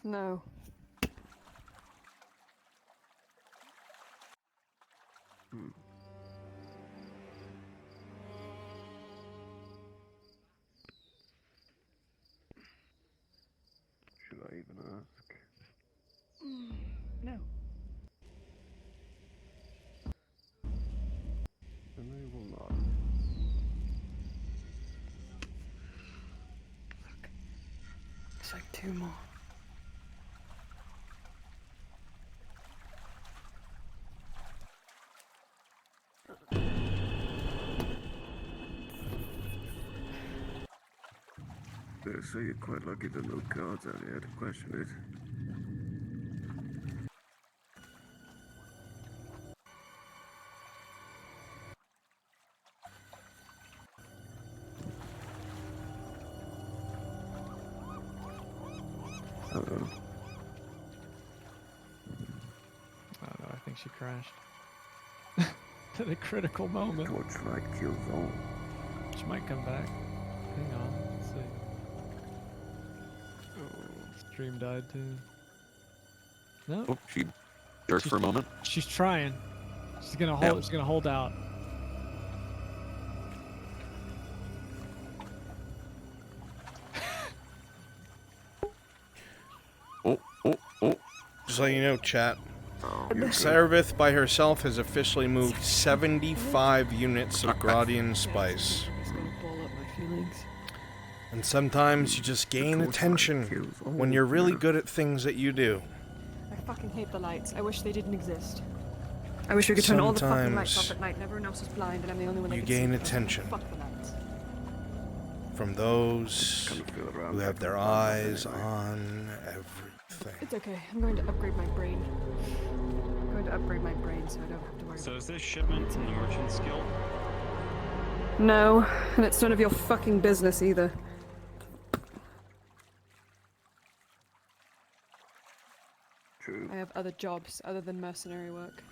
No. Should I even ask? No. And I will not. It's like 2 more. So you're quite lucky there are no guards out here to question it. Uh-oh. Oh no, I think she crashed. At a critical moment. Torchlight kills all. She might come back. Hang on, let's see. Oh, stream died too. No. Oh, she jerked for a moment. She's trying. She's gonna hold. Yep. She's gonna hold out. Just so you know, chat, Sarevith by herself has officially moved 75 units of Gradian spice. And sometimes you just gain attention when you're really good at things that you do. I fucking hate the lights. I wish they didn't exist. I wish we could turn all the fucking lights off Sometimes at night and everyone else is blind and I'm the only one that you can gain see. attention Fuck the lights. from those who have their eyes on everything. It's okay. I'm going to upgrade my brain. I'm going to upgrade my brain so I don't have to worry. So is this shipment from the Merchant's Guild? No, and it's none of your fucking business either. True. I have other jobs other than mercenary work.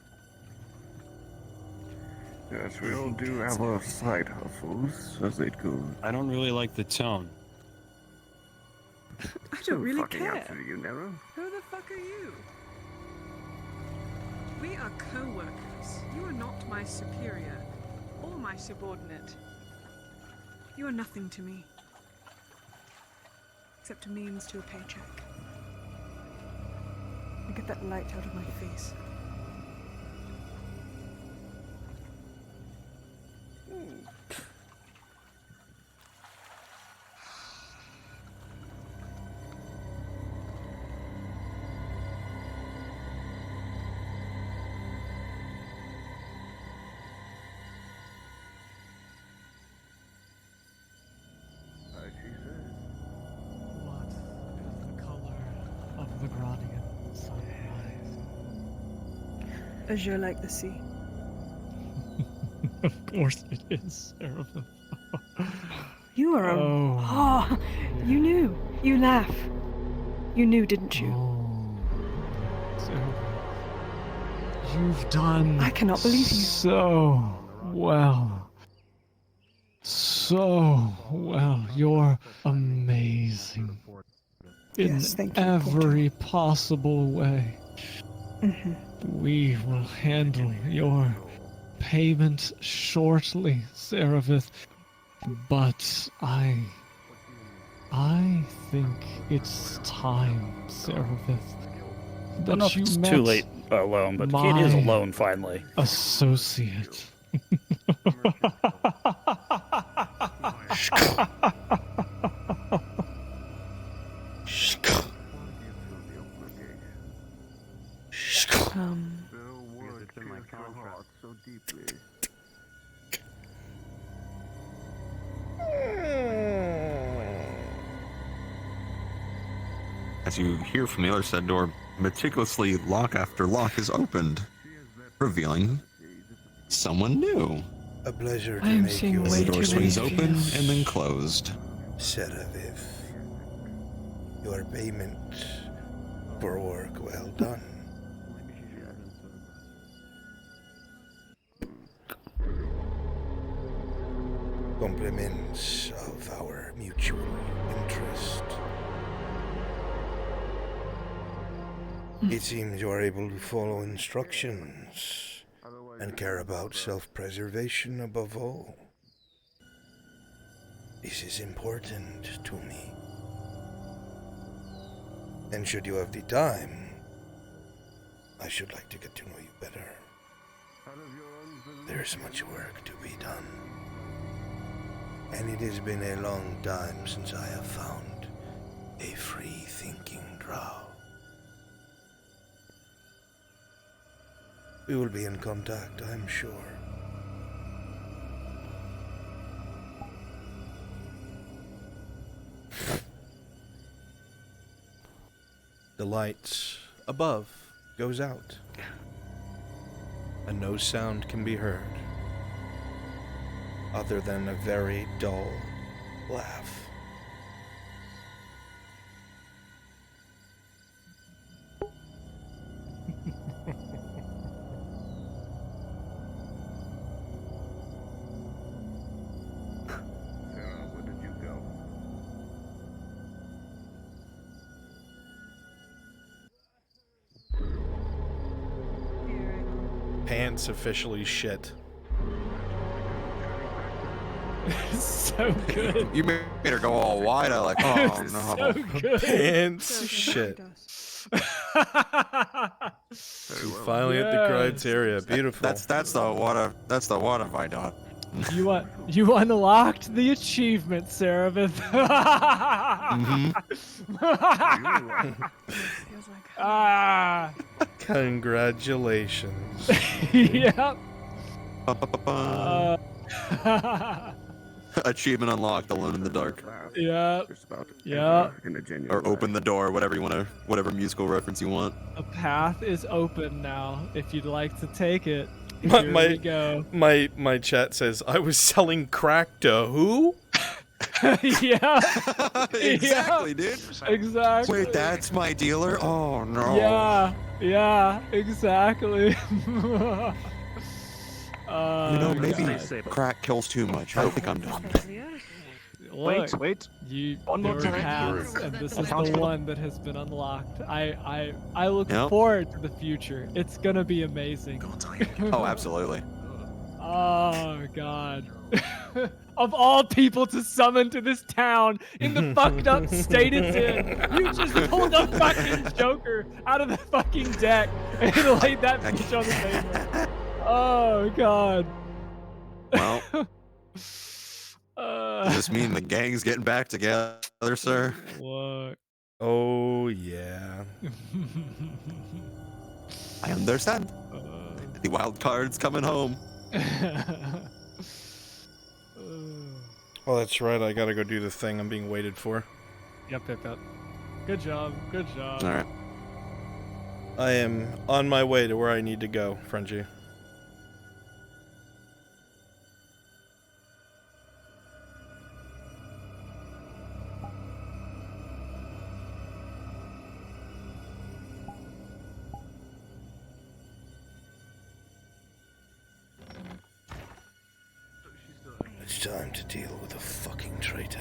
Yes, we all do have our side hustles, as it goes. I don't really like the tone. I don't really fucking care. answer to you, Nero. Who the fuck are you? We are co-workers. You are not my superior or my subordinate. You are nothing to me. Except a means to a paycheck. Now get that light out of my face. The color of the Gradian sunrise. Azure like the sea. Of course it is, Seraphim. You are a... Oh. Oh, you knew. You laugh. You knew, didn't you? Seraphim. You've done... I cannot believe you. So well. So well. You're amazing. Yes, In thank you, every possible way. We will handle your payment shortly, Serapith. But I think it's time, Serapith. I don't know if it's too late alone, but the kid is alone finally. Associate. So deeply. As you hear from the other side door, meticulously lock after lock is opened, revealing someone new. A pleasure to I'm make seeing you As way the door too many swings of open you. and then closed. Serapith. Your payment for work well done. Compliments of our mutual interest. It seems you are able to follow instructions and care about self-preservation above all. This is important to me. And should you have the time, I should like to get to know you better. There is much work to be done. And it has been a long time since I have found a free-thinking drow. We will be in contact, I'm sure. The lights above goes out, and no sound can be heard other than a very dull laugh. Where did you go? Pants officially shit. So good. You made her go all wide. I like, oh no. So good. Pants shit. You finally hit the criteria. Beautiful. That's the water. That's the water Vidot. You unlocked the achievement, Serapith. Ah. Congratulations. Yep. Achievement unlocked. Alone in the dark. Yep. Yep. Or open the door. Whatever you want to. Whatever musical reference you want. A path is open now. If you'd like to take it. Here we go. My chat says I was selling crack to who? Yeah. Exactly, dude. Exactly. Wait, that's my dealer? Oh no. Yeah, exactly. Maybe crack kills too much. I think I'm done. Look, Wait. One more path, and this is the one that has been unlocked. I look Yep. forward to the future. It's gonna be amazing. Oh, absolutely. Oh god. Of all people to summon to this town in the fucked up state it's in, you just pulled a fucking Joker out of the fucking deck and laid that bitch on the table. Oh god. Well, does this mean the gang's getting back together, sir? What? Oh yeah. I understand. The wild card's coming home. Oh, that's right. I gotta go do the thing I'm being waited for. Yep. Good job. All right. I am on my way to where I need to go, Frenchie. It's time to deal with a fucking traitor.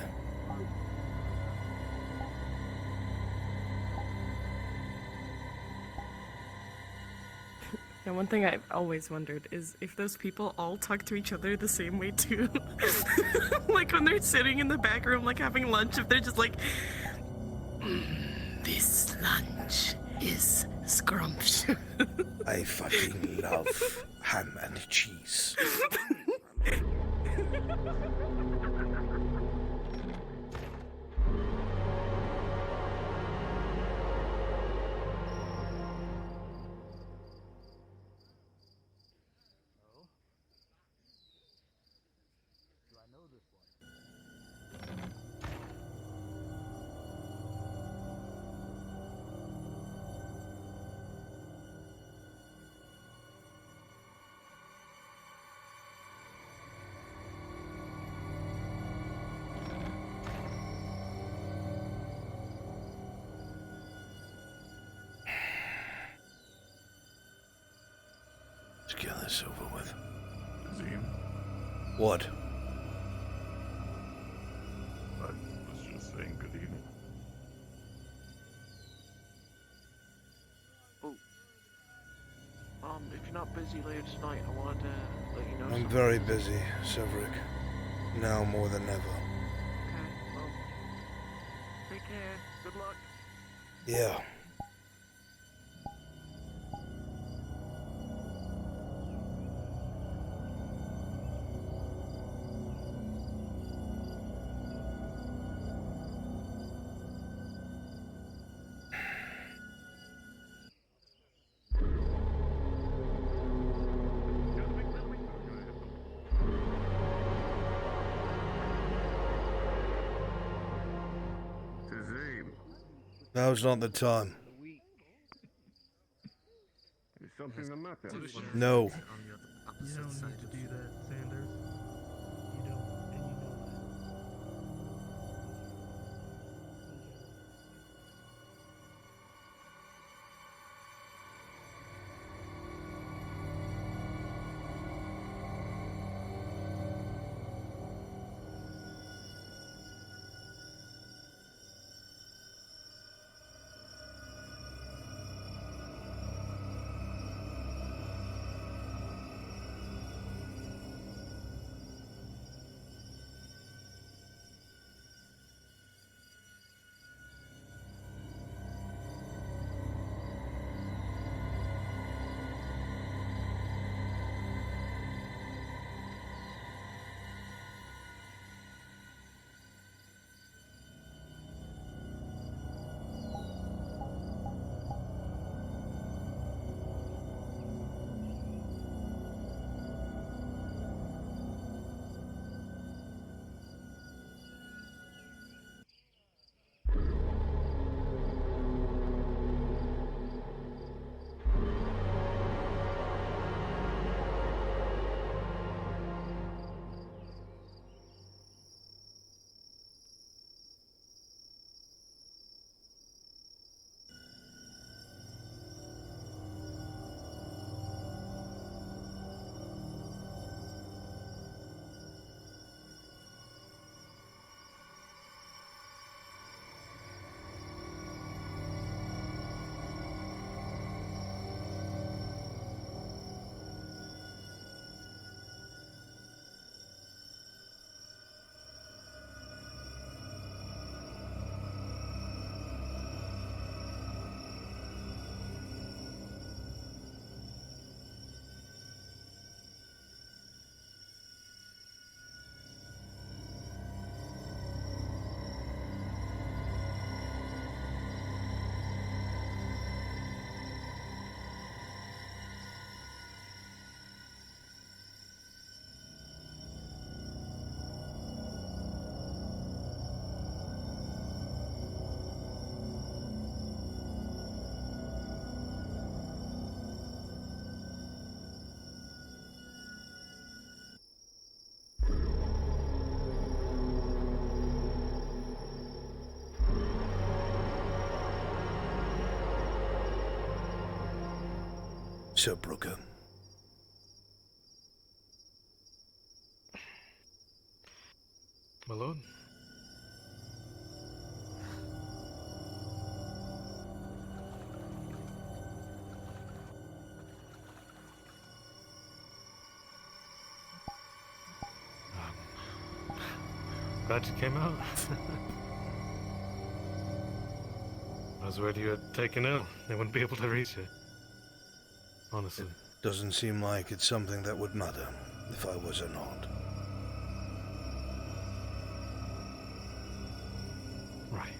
Yeah, one thing I've always wondered is if those people all talk to each other the same way too. Like when they're sitting in the back room, like having lunch, if they're just like, this lunch is scrumptious. I fucking love ham and cheese. Let's get this over with. Azim, What? I was just saying good evening. you're not busy later tonight, I wanted to let you know I'm something. very busy, Severick. Now more than ever. Okay, well, take care. Good luck. Yeah. Now's not the time. Is something the matter? No. You don't need to do that, Sanders. You don't, and you know that. Sir Brooker. My lord. Glad you came out. I was worried you had taken out. They wouldn't be able to reach it. Honestly. Doesn't seem like it's something that would matter if I was or not. Right.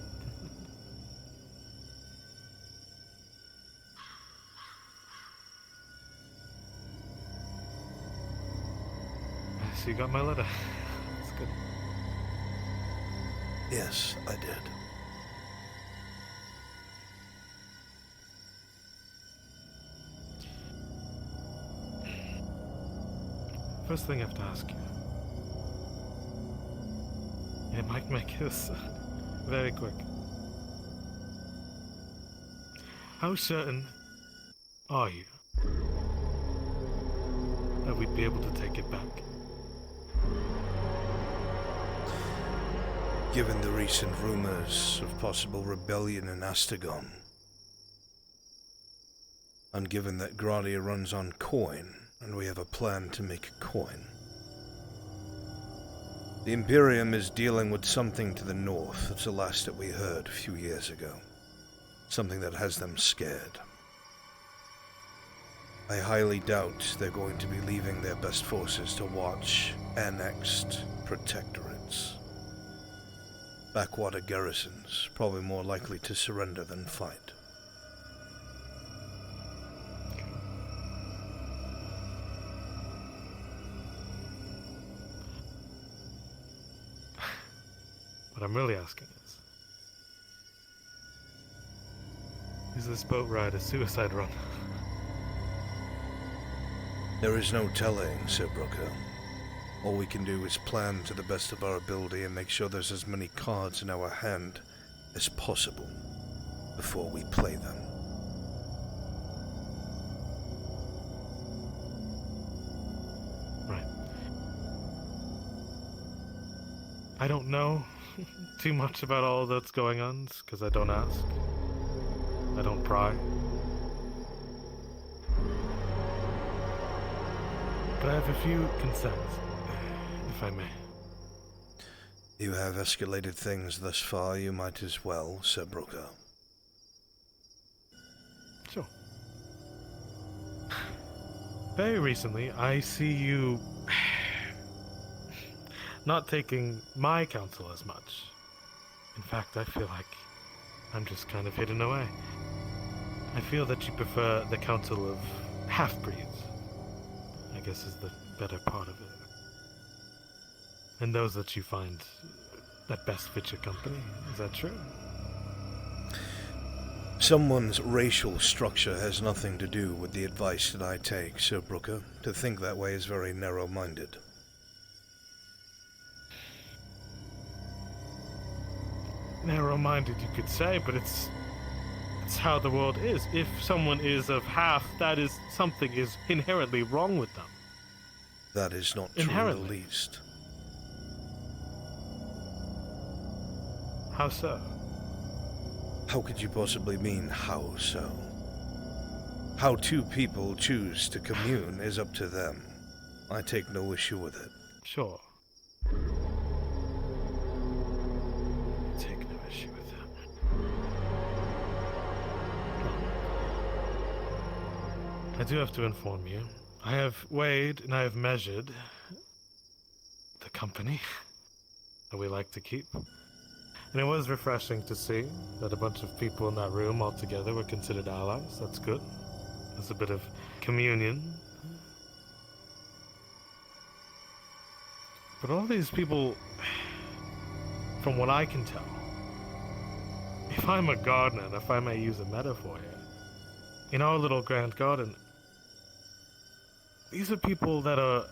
So you got my letter. That's good. Yes, I did. First thing I have to ask you. It might make this very quick. How certain are you that we'd be able to take it back? Given the recent rumors of possible rebellion in Astagon, And given that Gradia runs on coin, and we have a plan to make coin, the Imperium is dealing with something to the north. That's the last that we heard a few years ago. Something that has them scared. I highly doubt they're going to be leaving their best forces to watch annexed protectorates. Backwater garrisons, probably more likely to surrender than fight. What I'm really asking is this boat ride a suicide run? There is no telling, Sir Brooker. All we can do is plan to the best of our ability and make sure there's as many cards in our hand as possible before we play them. Right. I don't know too much about all that's going on, because I don't ask. I don't pry. But I have a few concerns, if I may. You have escalated things thus far, you might as well, Sir Brooker. Sure. Very recently, I see you not taking my counsel as much. In fact, I feel like I'm just kind of hidden away. I feel that you prefer the counsel of half-breeds, I guess is the better part of it. And those that you find that best fit your company, is that true? Someone's racial structure has nothing to do with the advice that I take, Sir Brooker. To think that way is very narrow-minded. Narrow-minded, you could say, but it's how the world is. If someone is of half, that is something is inherently wrong with them. That is not true in the least. How so? How could you possibly mean, how so? How two people choose to commune is up to them. I take no issue with it. Sure. Take no issue with that. I do have to inform you. I have weighed and I have measured the company that we like to keep. And it was refreshing to see that a bunch of people in that room all together were considered allies. That's good. There's a bit of communion. But all these people, from what I can tell, if I'm a gardener, and if I may use a metaphor here, in our little grand garden, these are people that are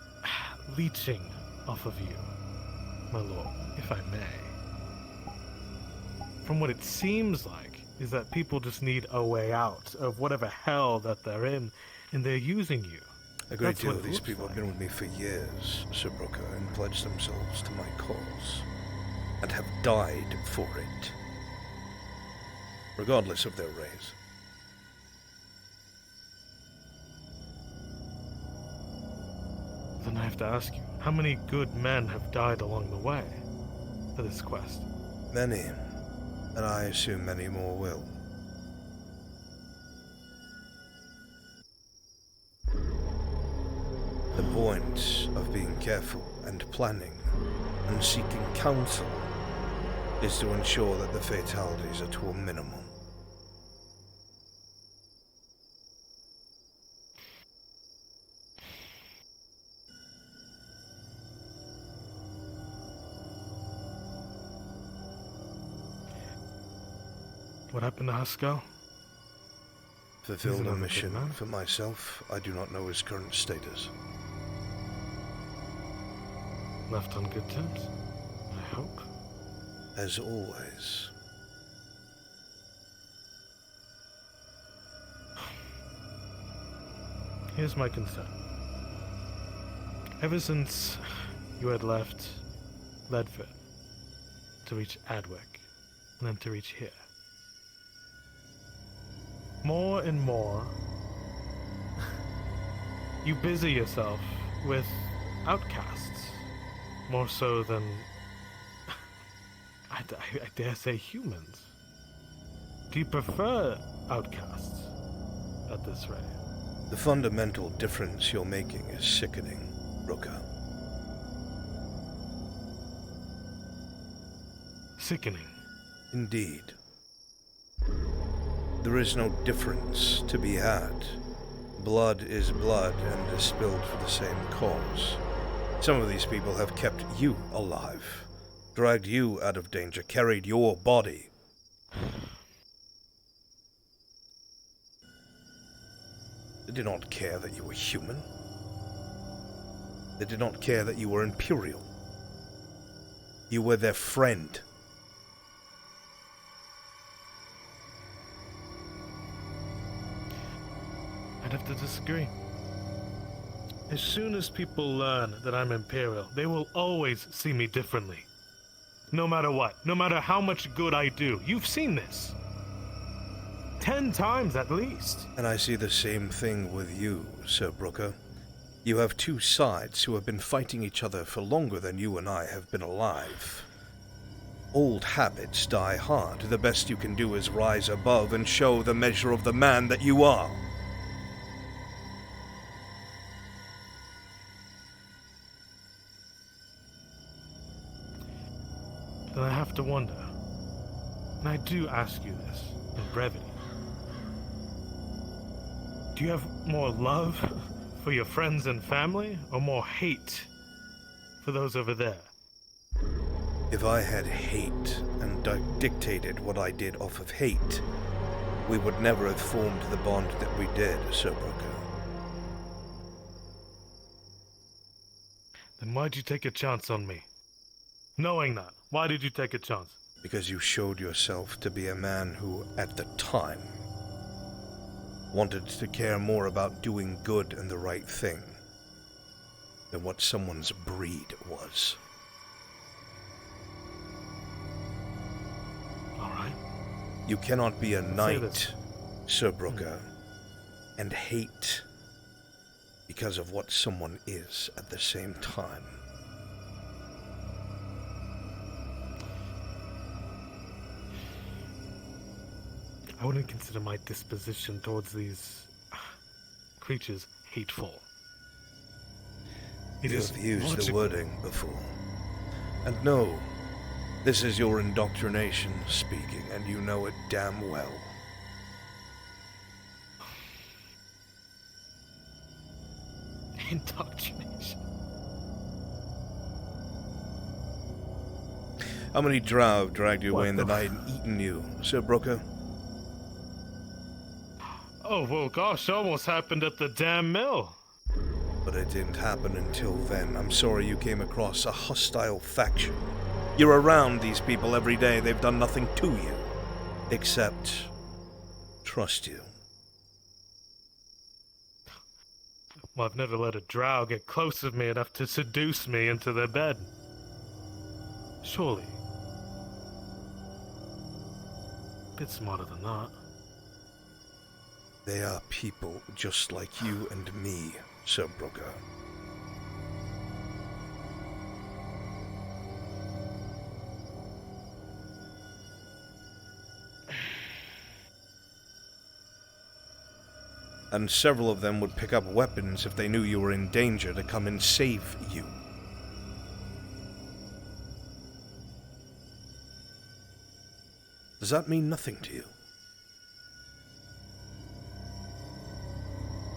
leeching off of you, my lord, if I may. From what it seems like, is that people just need a way out of whatever hell that they're in, and they're using you. A great deal of these people have been with me for years, Sir Brooker, and pledged themselves to my cause, and have died for it, regardless of their race. Then I have to ask you, how many good men have died along the way for this quest? Many, and I assume many more will. The point of being careful and planning and seeking counsel is to ensure that the fatalities are to a minimum. What happened to Haskell? Fulfilled a mission for myself. I do not know his current status. Left on good terms, I hope. As always. Here's my concern. Ever since you had left Ledford to reach Adwick, and then to reach here, more and more You busy yourself with outcasts, more so than, I dare say, humans. Do you prefer outcasts at this rate? The fundamental difference you're making is sickening, Brooker. Sickening. Indeed. There is no difference to be had. Blood is blood and is spilled for the same cause. Some of these people have kept you alive, dragged you out of danger, carried your body. They did not care that you were human. They did not care that you were Imperial. You were their friend. I'd have to disagree. As soon as people learn that I'm Imperial, they will always see me differently. No matter what, no matter how much good I do. You've seen this. 10 times at least. And I see the same thing with you, Sir Brooker. You have two sides who have been fighting each other for longer than you and I have been alive. Old habits die hard. The best you can do is rise above and show the measure of the man that you are. Then I have to wonder, and I do ask you this in brevity. Do you have more love for your friends and family, or more hate for those over there? If I had hate and dictated what I did off of hate, we would never have formed the bond that we did, Sir Brooker. Then why'd you take a chance on me? Knowing that, why did you take a chance? Because you showed yourself to be a man who, at the time, wanted to care more about doing good and the right thing than what someone's breed was. Alright. You cannot be a knight, Sir Brooker, and hate because of what someone is at the same time. I wouldn't consider my disposition towards these creatures hateful. It You is have used the logical. wording before. And no, this is your indoctrination speaking, and you know it damn well. Indoctrination. How many drow have dragged you away in the night and eaten you, Sir Brooker? Oh, well, gosh, almost happened at the damn mill. But it didn't happen until then. I'm sorry you came across a hostile faction. You're around these people every day. They've done nothing to you, except trust you. Well, I've never let a drow get close to me enough to seduce me into their bed. Surely. A bit smarter than that. They are people just like you and me, Sir Brooker. And several of them would pick up weapons if they knew you were in danger to come and save you. Does that mean nothing to you?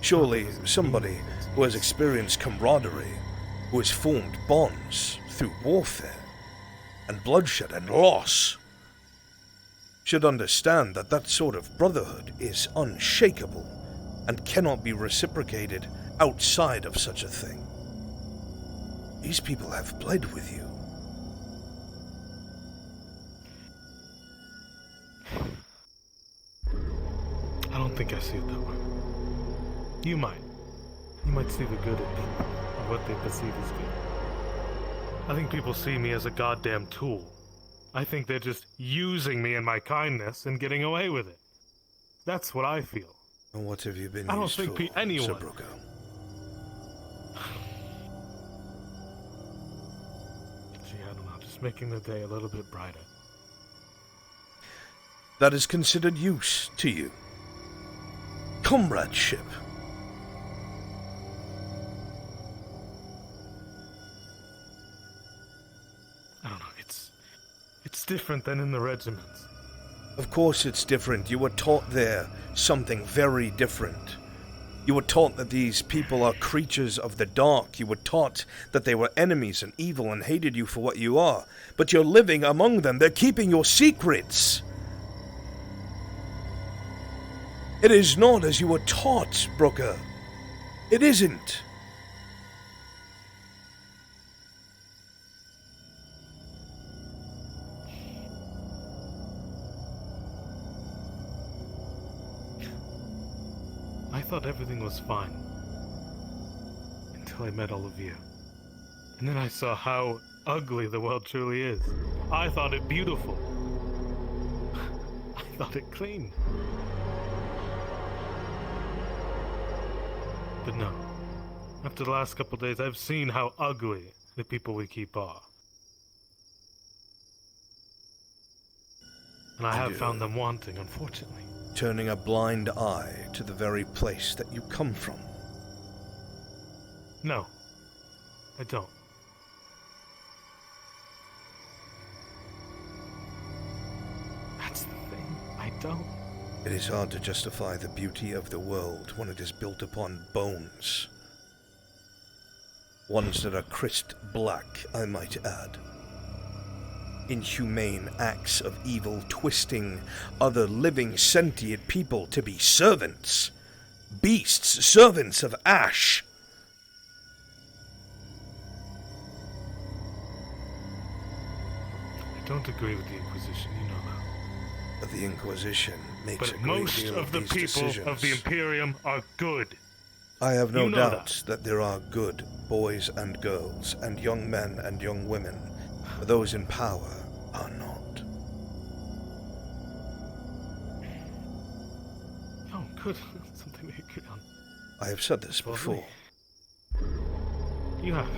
Surely somebody who has experienced camaraderie, who has formed bonds through warfare and bloodshed and loss, should understand that that sort of brotherhood is unshakable and cannot be reciprocated outside of such a thing. These people have bled with you. I don't think I see it that way. You might. You might see the good in people, or what they perceive as good. I think people see me as a goddamn tool. I think they're just using me and my kindness and getting away with it. That's what I feel. And what have you been I don't used think for, anyone. Sir Brooker? just making the day a little bit brighter. That is considered use to you. Comradeship. I don't know, it's different than in the regiments. Of course it's different. You were taught there something very different. You were taught that these people are creatures of the dark. You were taught that they were enemies and evil and hated you for what you are. But you're living among them. They're keeping your secrets. It is not as you were taught, Brooker. It isn't. I thought everything was fine. Until I met all of you. And then I saw how ugly the world truly is. I thought it beautiful. I thought it clean. But no. After the last couple days, I've seen how ugly the people we keep are. And I have found them wanting, unfortunately. Turning a blind eye to the very place that you come from. No, I don't. That's the thing, I don't. It is hard to justify the beauty of the world when it is built upon bones. Ones that are crisp black, I might add. Inhumane acts of evil twisting other living sentient people to be servants. Beasts, servants of ash. I don't agree with the Inquisition, you know that. But the Inquisition makes a But great most deal of the these people decisions. of the Imperium are good. I have no You know doubt that there are good boys and girls, and young men and young women. But those in power are not. Oh, good. Something we agree on. I have said this before. You have.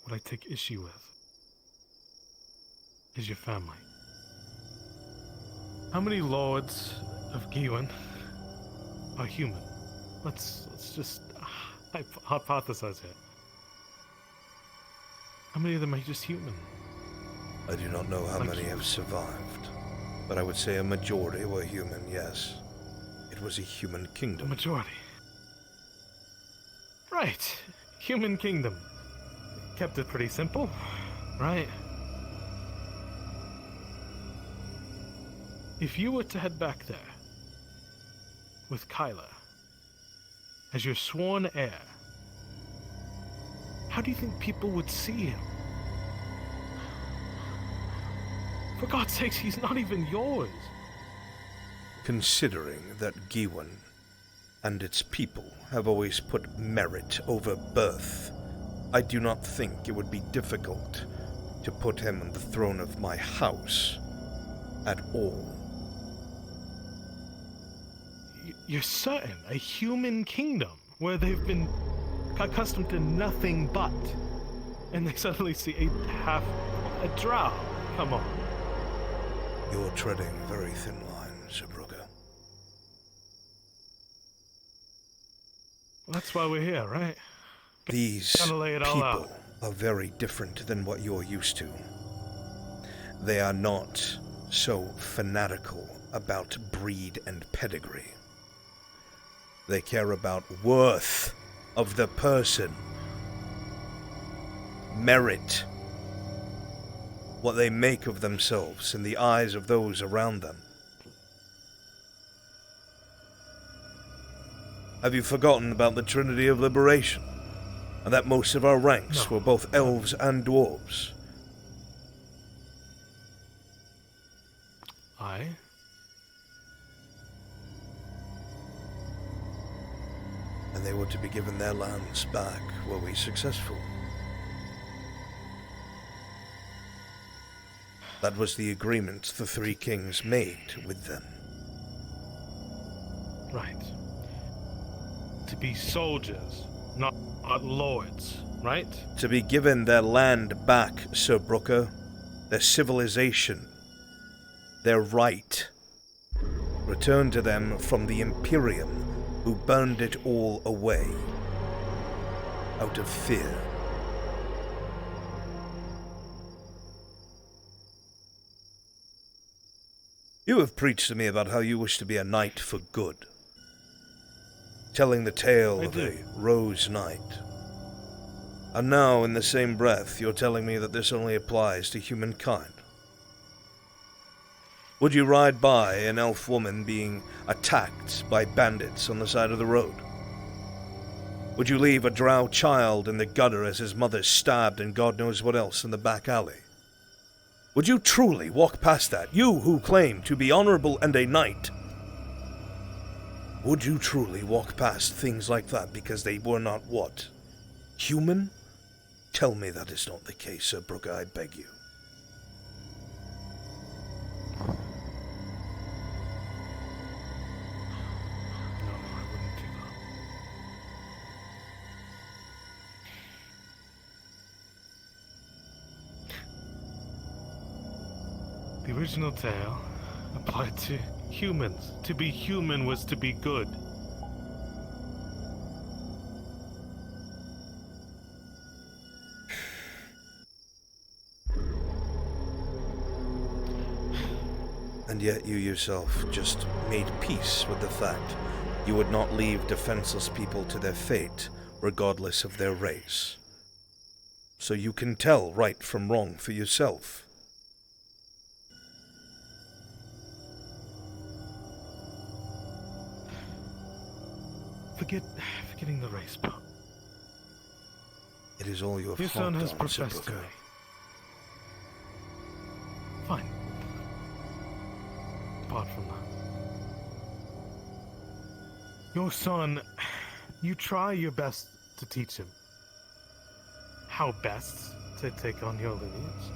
What I take issue with is your family. How many lords of Giwan are human? Let's just hypothesize here. How many of them are just human? I do not know how many have survived, but I would say a majority were human, yes. It was a human kingdom. A majority. Right. Human kingdom. Kept it pretty simple, right? If you were to head back there with Kyler as your sworn heir, how do you think people would see him? For God's sakes, he's not even yours. Considering that Giwan and its people have always put merit over birth, I do not think it would be difficult to put him on the throne of my house at all. You're certain a human kingdom where they've been accustomed to nothing but, and they suddenly see a drow? Come on. You're treading very thin lines, Brugger. Well, that's why we're here, right? These Gotta lay it all people out. are very different than what you're used to. They are not so fanatical about breed and pedigree. They care about worth of the person, merit, what they make of themselves in the eyes of those around them. Have you forgotten about the Trinity of Liberation? And that most of our ranks were both elves and dwarves? Aye. And they were to be given their lands back. Were we successful? That was the agreement the three kings made with them. Right. To be soldiers, not lords, right? To be given their land back, Sir Brooker, their civilization, their right. Returned to them from the Imperium, who burned it all away. Out of fear. You have preached to me about how you wish to be a knight for good. Telling the tale of a rose knight. And now, in the same breath, you're telling me that this only applies to humankind. Would you ride by an elf woman being attacked by bandits on the side of the road? Would you leave a drow child in the gutter as his mother's stabbed and God knows what else in the back alley? Would you truly walk past that, you who claim to be honorable and a knight? Would you truly walk past things like that because they were not what? Human? Tell me that is not the case, Sir Brooker, I beg you. The original tale applied to humans. To be human was to be good. And yet you yourself just made peace with the fact you would not leave defenseless people to their fate, regardless of their race. So you can tell right from wrong for yourself. Forgetting the race part. It is all you have Your son has harped on, Sir professed to Brooker. me. Fine. Apart from that. Your son, you try your best to teach him how best to take on your lineage.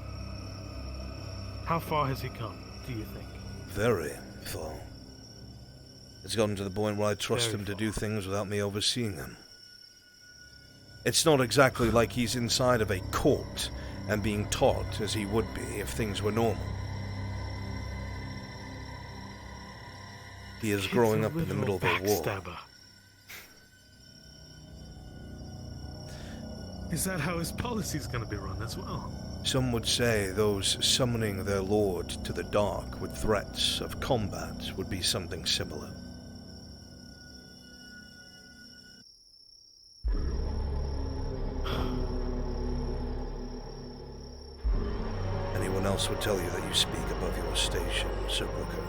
How far has he come, do you think? Very far. It's gotten to the point where I trust Very him to do things without me overseeing them. It's not exactly like he's inside of a court and being taught as he would be if things were normal. He is growing up in the middle of a war. Backstabber. Is that how his policy's gonna be run as well? Some would say those summoning their lord to the dark with threats of combat would be something similar. Anyone else would tell you that you speak above your station, Sir Brooker.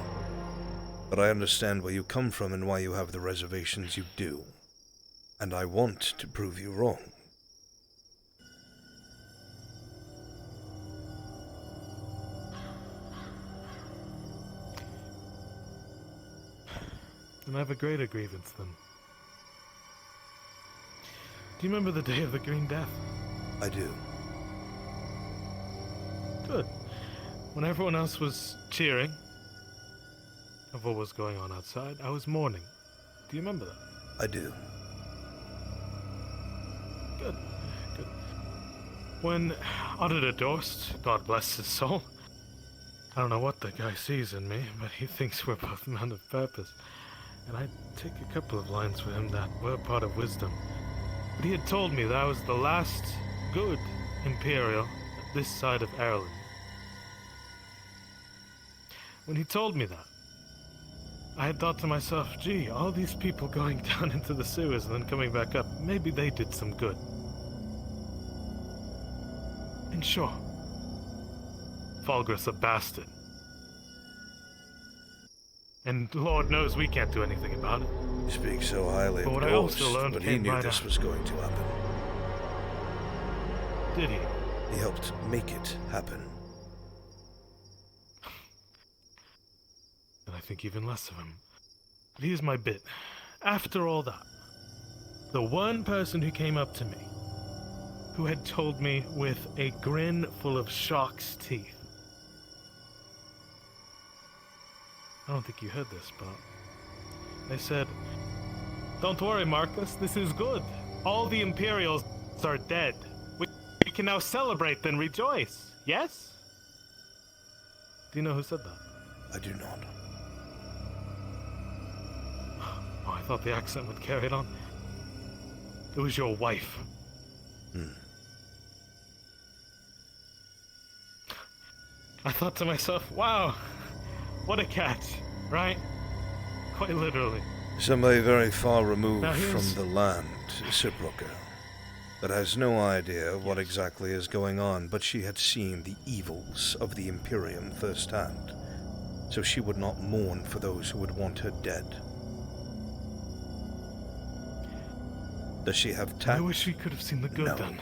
But I understand where you come from and why you have the reservations you do. And I want to prove you wrong. And I have a greater grievance then. Do you remember the day of the Green Death? I do. Good. When everyone else was cheering of what was going on outside, I was mourning. Do you remember that? I do. Good. Good. When Auditor Dorst, God bless his soul, I don't know what the guy sees in me, but he thinks we're both men of purpose. And I take a couple of lines for him that were part of wisdom. But he had told me that I was the last good Imperial this side of Ireland. When he told me that, I had thought to myself, gee, all these people going down into the sewers and then coming back up, maybe they did some good. And sure, Falgris a bastard. And Lord knows we can't do anything about it. You speak so highly But of what I Dorst, also learned but he came knew right this out. was going to happen. Did he? He helped make it happen. And I think even less of him. But here's my bit. After all that, the one person who came up to me, who had told me with a grin full of shark's teeth I don't think you heard this, but they said, "Don't worry, Marcus, this is good. All the Imperials are dead. We can now celebrate and rejoice, yes?" Do you know who said that? I do not. Oh, I thought the accent would carry it on. It was your wife. I thought to myself, wow, what a catch, right? Quite literally. Somebody very far removed Now from here's- the land, Sibroka, that has no idea what exactly is going on, but she had seen the evils of the Imperium firsthand, so she would not mourn for those who would want her dead. Does she have I tact? wish she could have seen the good No. then.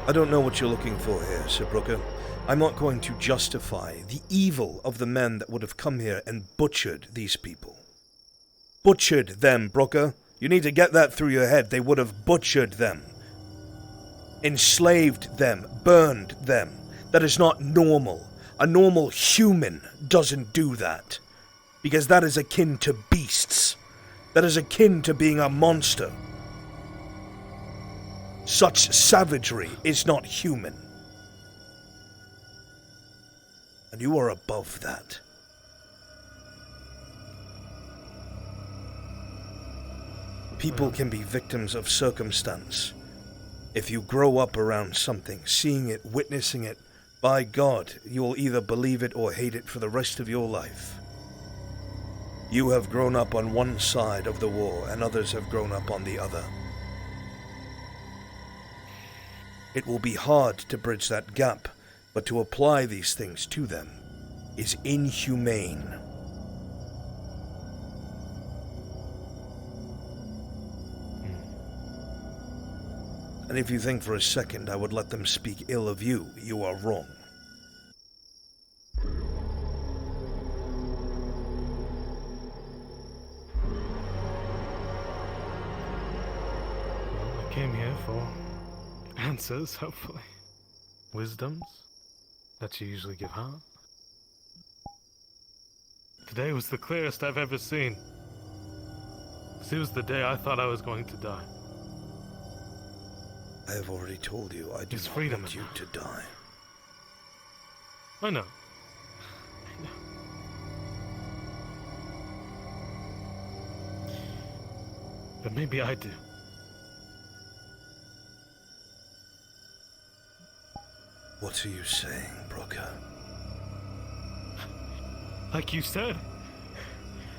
I don't know what you're looking for here, Sibroka. I'm not going to justify the evil of the men that would have come here and butchered these people. Butchered them, Brooker. You need to get that through your head. They would have butchered them. Enslaved them. Burned them. That is not normal. A normal human doesn't do that. Because that is akin to beasts. That is akin to being a monster. Such savagery is not human. And you are above that. People can be victims of circumstance. If you grow up around something, seeing it, witnessing it, by God, you will either believe it or hate it for the rest of your life. You have grown up on one side of the war, and others have grown up on the other. It will be hard to bridge that gap, but to apply these things to them is inhumane. And if you think for a second I would let them speak ill of you, you are wrong. I came here for answers, hopefully. Wisdoms that you usually give her. Today was the clearest I've ever seen. 'Cause it was the day I thought I was going to die. I have already told you I do It's not freedom want you to die. I know. But maybe I do. What are you saying, Brooker? Like you said,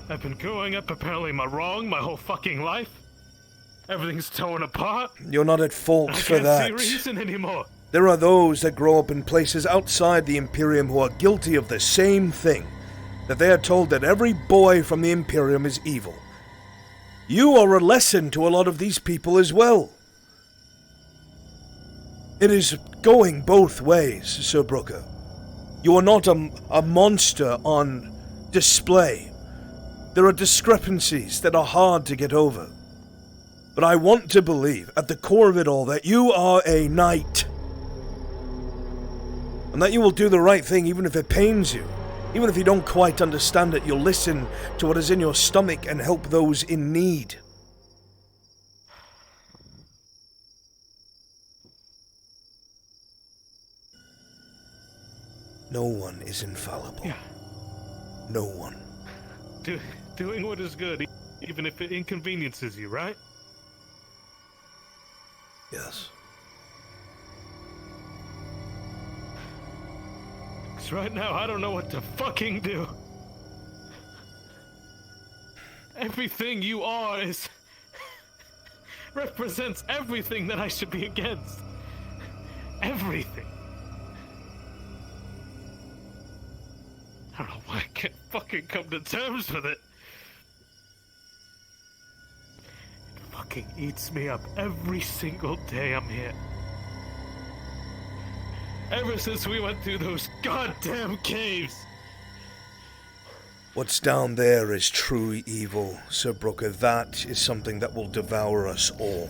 I've been growing up apparently wrong my whole fucking life. Everything's torn apart. You're not at fault I for can't that. see reason anymore. There are those that grow up in places outside the Imperium who are guilty of the same thing. That they are told that every boy from the Imperium is evil. You are a lesson to a lot of these people as well. It is going both ways, Sir Brooker. You are not a monster on display. There are discrepancies that are hard to get over. But I want to believe, at the core of it all, that you are a knight. And that you will do the right thing even if it pains you. Even if you don't quite understand it, you'll listen to what is in your stomach and help those in need. No one is infallible. Yeah. No one. Doing what is good, even if it inconveniences you, right? Yes. 'Cause right now, I don't know what to fucking do. Everything you are represents everything that I should be against. Everything. I don't know why I can't fucking come to terms with it. It fucking eats me up every single day I'm here. Ever since we went through those goddamn caves. What's down there is true evil, Sir Brooker. That is something that will devour us all.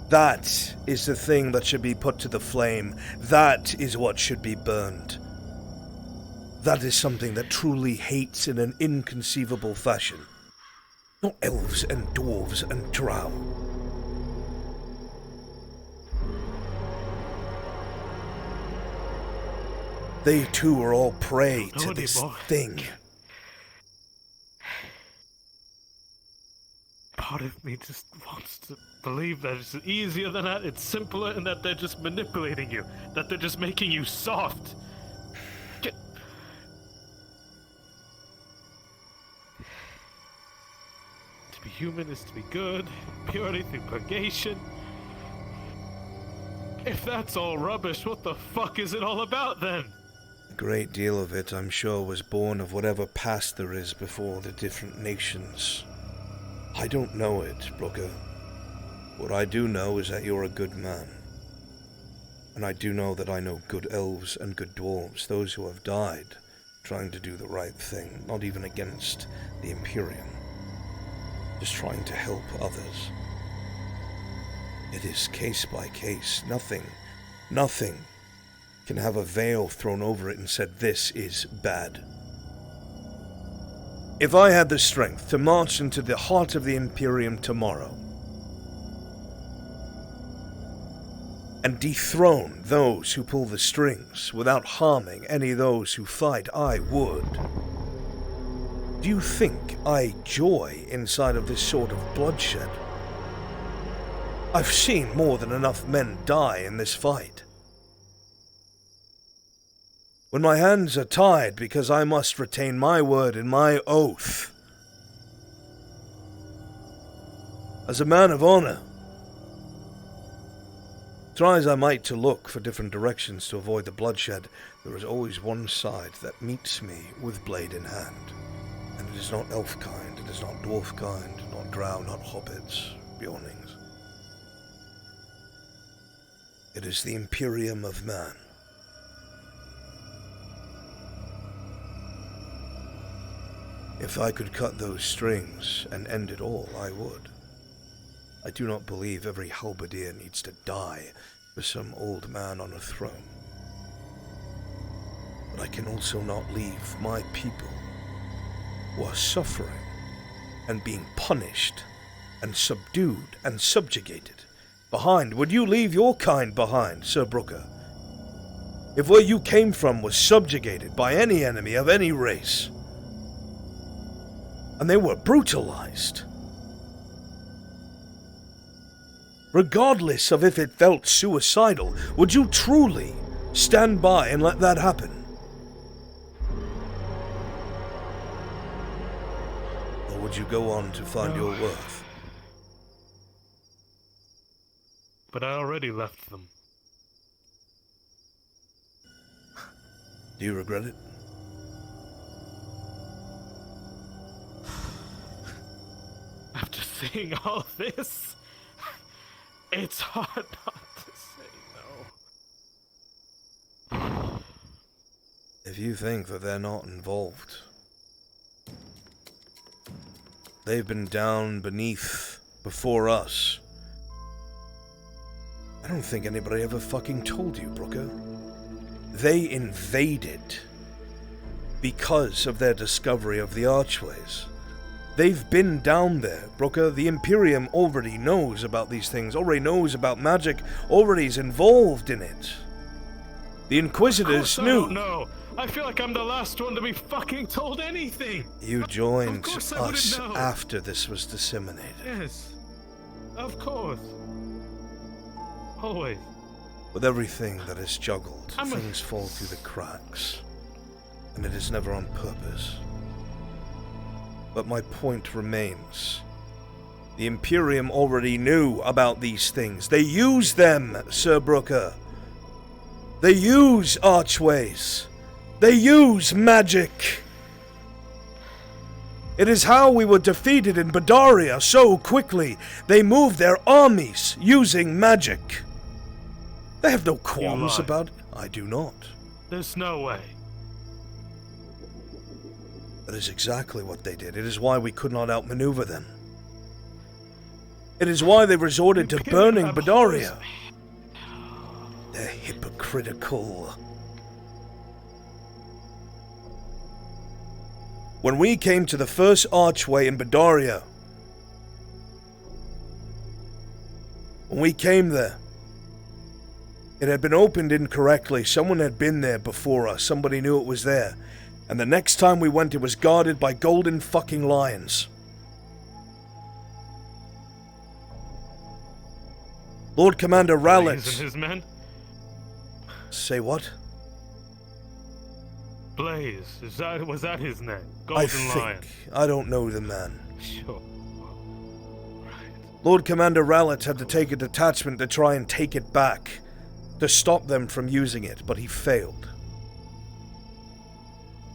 That is the thing that should be put to the flame. That is what should be burned. That is something that truly hates in an inconceivable fashion. Not elves and dwarves and drow. They too are all prey to this thing. Part of me just wants to believe that it's easier than that, it's simpler, and that they're just manipulating you. That they're just making you soft. To be human is to be good, purity through purgation. If that's all rubbish, what the fuck is it all about then? A great deal of it, I'm sure, was born of whatever past there is before the different nations. I don't know it, Brooker. What I do know is that you're a good man. And I do know that I know good elves and good dwarves, those who have died trying to do the right thing, not even against the Imperium. Just trying to help others. It is case by case. Nothing can have a veil thrown over it and said, this is bad. If I had the strength to march into the heart of the Imperium tomorrow and dethrone those who pull the strings without harming any of those who fight, I would. Do you think I joy inside of this sort of bloodshed? I've seen more than enough men die in this fight. When my hands are tied because I must retain my word and my oath. As a man of honor, try as I might to look for different directions to avoid the bloodshed, there is always one side that meets me with blade in hand. And it is not elf kind, it is not dwarf kind, not drow, not hobbits, bjornings. It is the Imperium of man. If I could cut those strings and end it all, I would. I do not believe every halberdier needs to die for some old man on a throne. But I can also not leave my people, who are suffering and being punished and subdued and subjugated, behind. Would you leave your kind behind, Sir Brooker? If where you came from was subjugated by any enemy of any race, and they were brutalized, regardless of if it felt suicidal, would you truly stand by and let that happen? Or would you go on to find your worth? But I already left them. Do you regret it? After seeing all this, it's hard not to say no. If you think that they're not involved, they've been down beneath before us. I don't think anybody ever fucking told you, Brooker. They invaded because of their discovery of the archways. They've been down there, Brooker. The Imperium already knows about these things, already knows about magic, already is involved in it. The Inquisitors knew. I don't know. I feel like I'm the last one to be fucking told anything. You joined us after this was disseminated. Yes, of course. Always. With everything that is juggled, things fall through the cracks. And it is never on purpose. But my point remains. The Imperium already knew about these things. They use them, Sir Brooker. They use archways. They use magic. It is how we were defeated in Badaria so quickly. They moved their armies using magic. They have no qualms about it. I do not. There's no way. That is exactly what they did. It is why we could not outmaneuver them. It is why they resorted to burning Bedaria. They're hypocritical. When we came to the first archway in Bedaria, when we came there, it had been opened incorrectly. Someone had been there before us. Somebody knew it was there. And the next time we went, it was guarded by golden fucking lions. Lord Commander Rowlett. Blaze and his men? Say what? Blaze. Was that his name? Golden Lion. I don't know the man. Sure. Lord Commander Rowlett had to take a detachment to try and take it back, to stop them from using it, but he failed.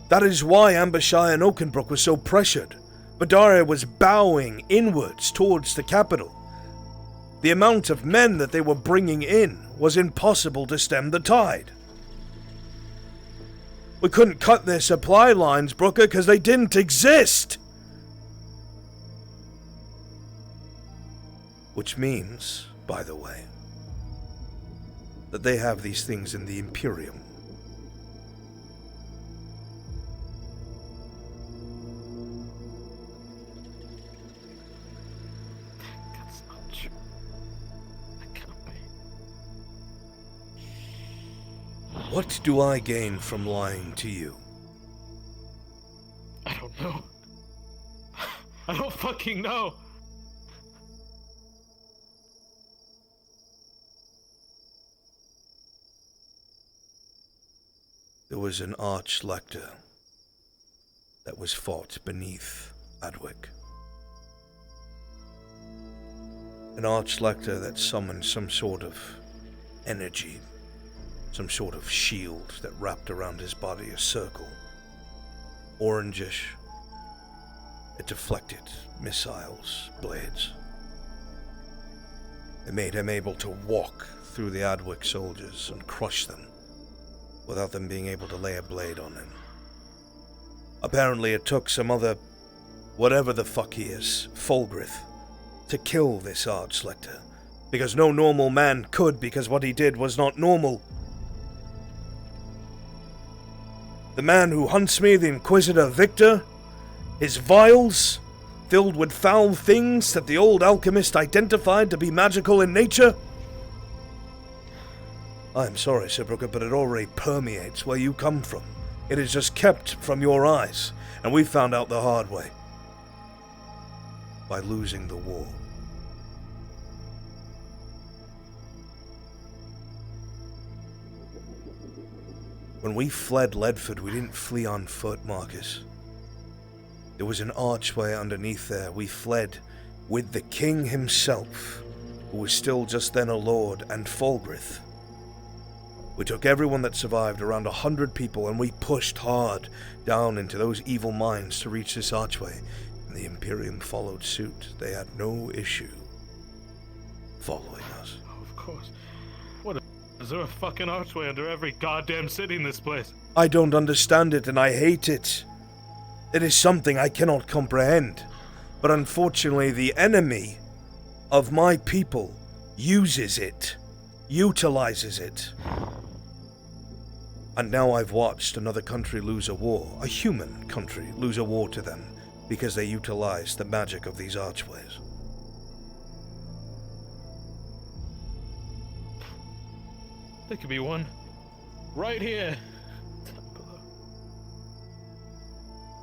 That is why Ambershire and Oakenbrook was so pressured. Bedaria was bowing inwards towards the capital. The amount of men that they were bringing in was impossible to stem the tide. We couldn't cut their supply lines, Brooker, because they didn't exist. Which means, by the way, that they have these things in the Imperium. That's not true. That can't be. What do I gain from lying to you? I don't know. I don't fucking know. There was an arch-lector that was fought beneath Adwick. An arch-lector that summoned some sort of energy, some sort of shield that wrapped around his body, a circle. Orangish. It deflected missiles, blades. It made him able to walk through the Adwick soldiers and crush them, without them being able to lay a blade on him. Apparently it took some other, whatever the fuck he is, Fulgrith, to kill this Arch-Lector, because no normal man could, because what he did was not normal. The man who hunts me, the Inquisitor Victor, his vials, filled with foul things that the old alchemist identified to be magical in nature. I'm sorry, Sir Brooker, but it already permeates where you come from. It is just kept from your eyes, and we found out the hard way. By losing the war. When we fled Ledford, we didn't flee on foot, Marcus. There was an archway underneath there. We fled with the king himself, who was still just then a lord, and Fulgrith. We took everyone that survived, around 100 people, and we pushed hard down into those evil mines to reach this archway, and the Imperium followed suit. They had no issue following us. Of course. Is there a fucking archway under every goddamn city in this place? I don't understand it, and I hate it. It is something I cannot comprehend. But unfortunately, the enemy of my people uses it, utilizes it. And now I've watched another country lose a war, a human country lose a war to them, because they utilized the magic of these archways. There could be one right here.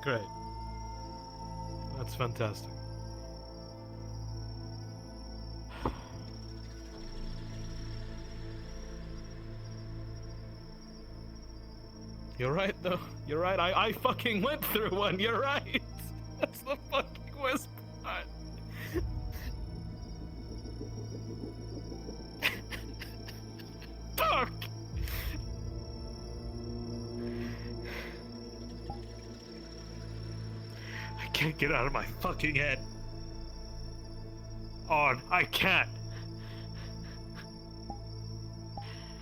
Great. That's fantastic. You're right, though. You're right. I fucking went through one. You're right. That's the fucking worst part. Fuck! I can't get out of my fucking head. I can't.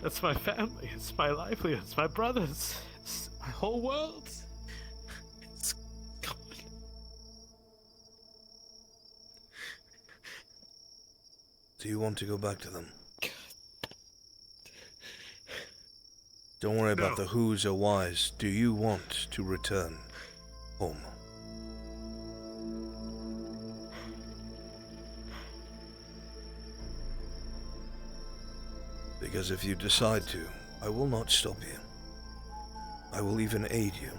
That's my family. It's my livelihood. It's my brothers. It's my whole world. It's gone. Do you want to go back to them? Don't worry about the who's or whys. Do you want to return home? Because if you decide to, I will not stop you. I will even aid you.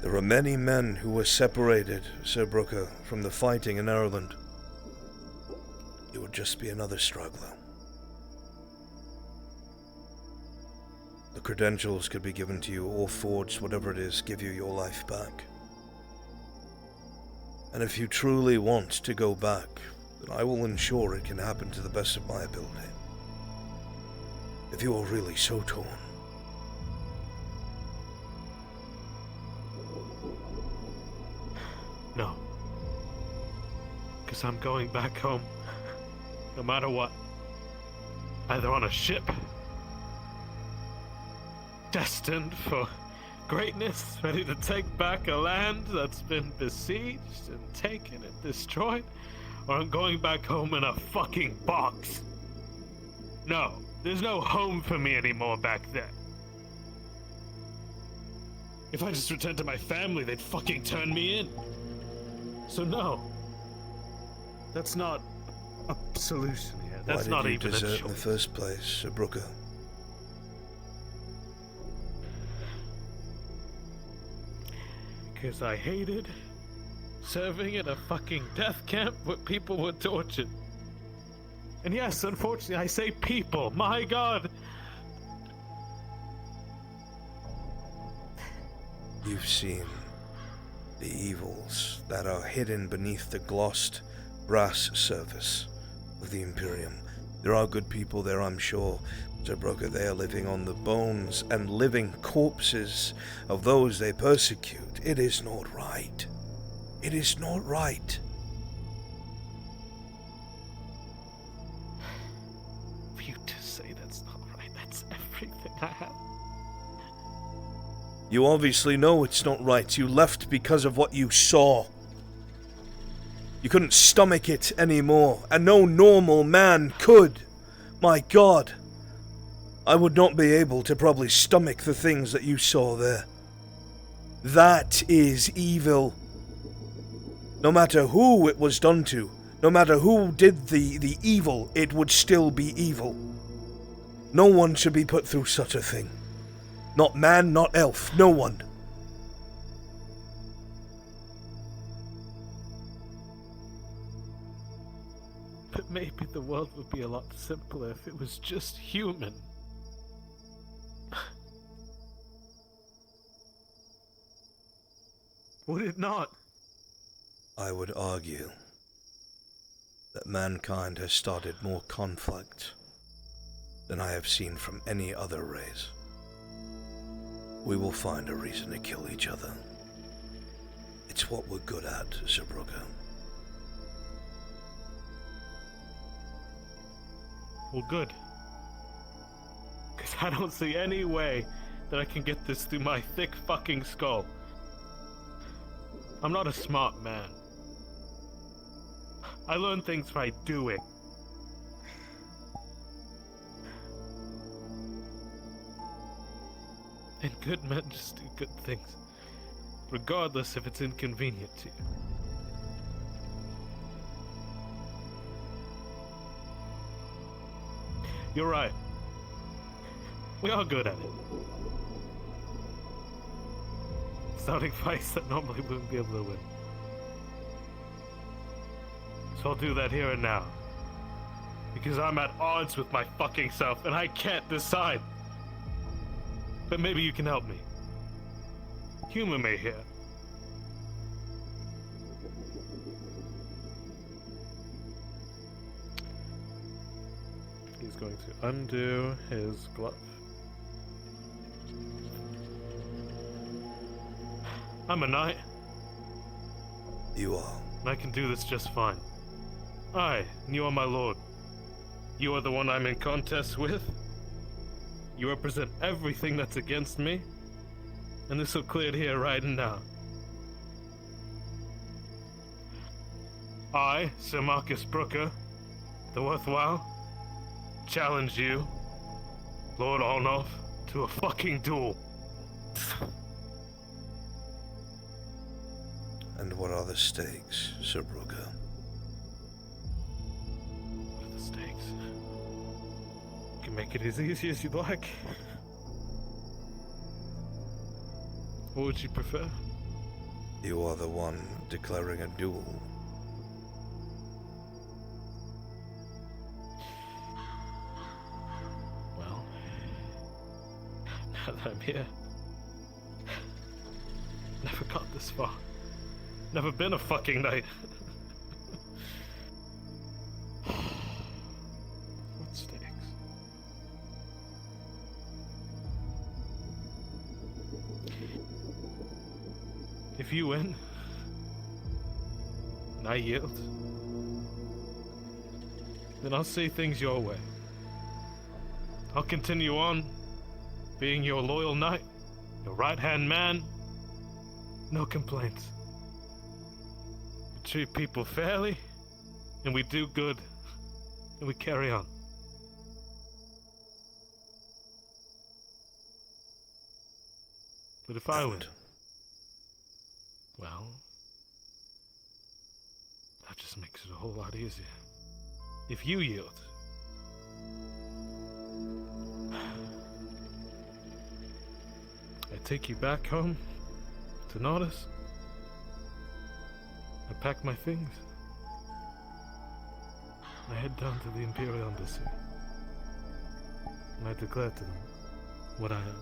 There are many men who were separated, Sir Brooker, from the fighting in Ireland. You would just be another straggler. The credentials could be given to you, or forged, whatever it is, give you your life back. And if you truly want to go back, then I will ensure it can happen to the best of my ability. If you are really so torn. No. Because I'm going back home. No matter what. Either on a ship. Destined for greatness, ready to take back a land that's been besieged and taken and destroyed. Or I'm going back home in a fucking box. No. There's no home for me anymore back there. If I just returned to my family, they'd fucking turn me in. So no. That's not a solution here. That's not even a choice. Why did you desert in the first place, Sir Brooker? Because I hated serving in a fucking death camp where people were tortured. And yes, unfortunately, I say people. My God. You've seen the evils that are hidden beneath the glossed brass surface of the Imperium. There are good people there, I'm sure. Sir Brooker, they are living on the bones and living corpses of those they persecute. It is not right. It is not right. You to say that's not right. That's everything I have. You obviously know it's not right. You left because of what you saw. You couldn't stomach it anymore, and no normal man could. My God. I would not be able to probably stomach the things that you saw there. That is evil. No matter who it was done to, no matter who did the evil, it would still be evil. No one should be put through such a thing. Not man, not elf, no one. But maybe the world would be a lot simpler if it was just human. Would it not? I would argue that mankind has started more conflict than I have seen from any other race. We will find a reason to kill each other. It's what we're good at, Sir Brooker. Well, good. Because I don't see any way that I can get this through my thick fucking skull. I'm not a smart man. I learn things by doing. And good men just do good things, regardless if it's inconvenient to you. You're right. We are good at it. Starting fights that normally wouldn't be able to win. So I'll do that here and now. Because I'm at odds with my fucking self and I can't decide. But maybe you can help me. Humor me here. He's going to undo his glove. I'm a knight. You are. And I can do this just fine. Aye, and you are my lord. You are the one I'm in contest with. You represent everything that's against me. And this will clear it here right now. I, Sir Marcus Brooker, the worthwhile, challenge you, Lord Olnoff, to a fucking duel. And what are the stakes, Sir Brugger? What are the stakes? You can make it as easy as you'd like. What would you prefer? You are the one declaring a duel. Well, now that I'm here, never got this far. Never been a fucking knight. What stakes? If you win, and I yield, then I'll say things your way. I'll continue on being your loyal knight, your right-hand man. No complaints. We treat people fairly, and we do good, and we carry on. But if I win, well, that just makes it a whole lot easier. If you yield, I take you back home to Nordis. I pack my things. I head down to the Imperial Embassy. And I declare to them what I am.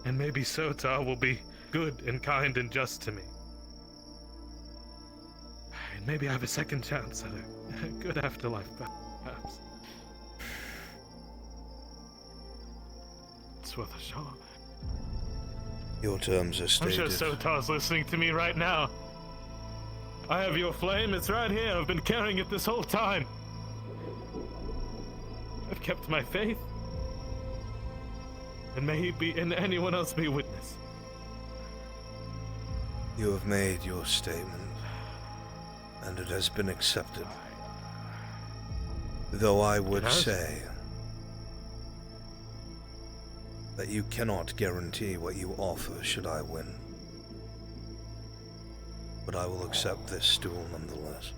And maybe Sotar will be good and kind and just to me. And maybe I have a second chance at a good afterlife, perhaps. It's worth a shot. Your terms are I'm stated. sure Sotar's listening to me right now. I have your flame, it's right here. I've been carrying it this whole time. I've kept my faith. And may he be, and anyone else be witness. You have made your statement, and it has been accepted. Though I would say that you cannot guarantee what you offer should I win. But I will accept this duel nonetheless.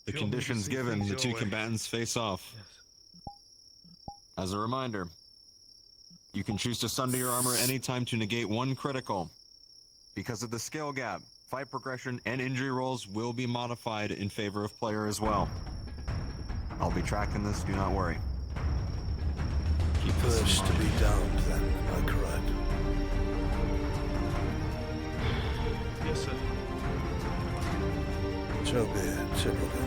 The conditions given, the two combatants face off. As a reminder, you can choose to sunder your armor anytime to negate one critical. Because of the skill gap, fight progression and injury rolls will be modified in favor of player as well. I'll be tracking this, do not worry. Keep first to be downed then, am I correct? Yes, sir. So be it, Sir Brugger.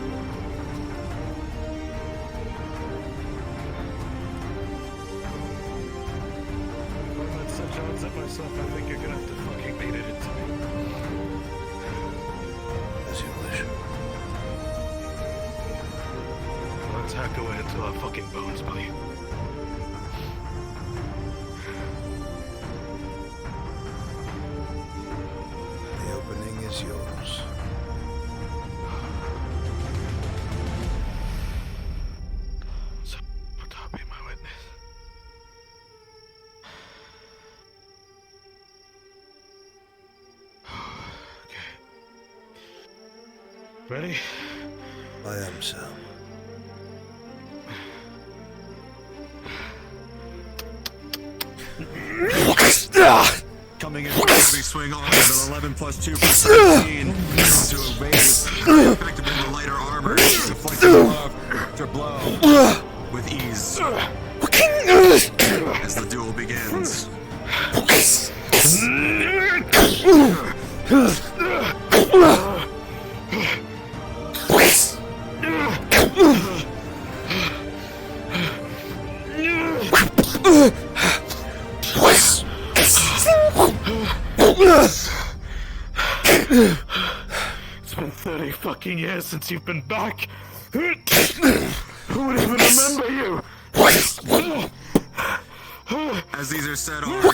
If I'm at such odds at myself, I think you're gonna have to fucking beat it into me. As you wish. Let's hack away until our fucking bones bleed. The opening is yours. Be my witness. Okay. Ready? I am, sir. Coming in with heavy swing on with an 11 plus 2 plus 13. Able to evade effectively the lighter armor. Deflecting after blow with ease. As the duel begins. It's been 30 fucking years since you've been back. Who would even remember you? As these are set on,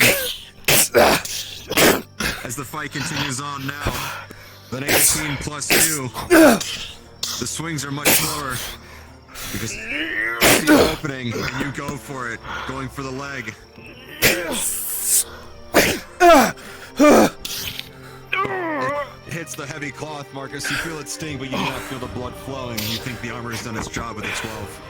as the fight continues on now, the 18 plus 2, the swings are much slower because the opening and you go for it, going for the leg. It hits the heavy cloth, Marcus. You feel it sting, but you do not feel the blood flowing. You think the armor has done its job with a 12.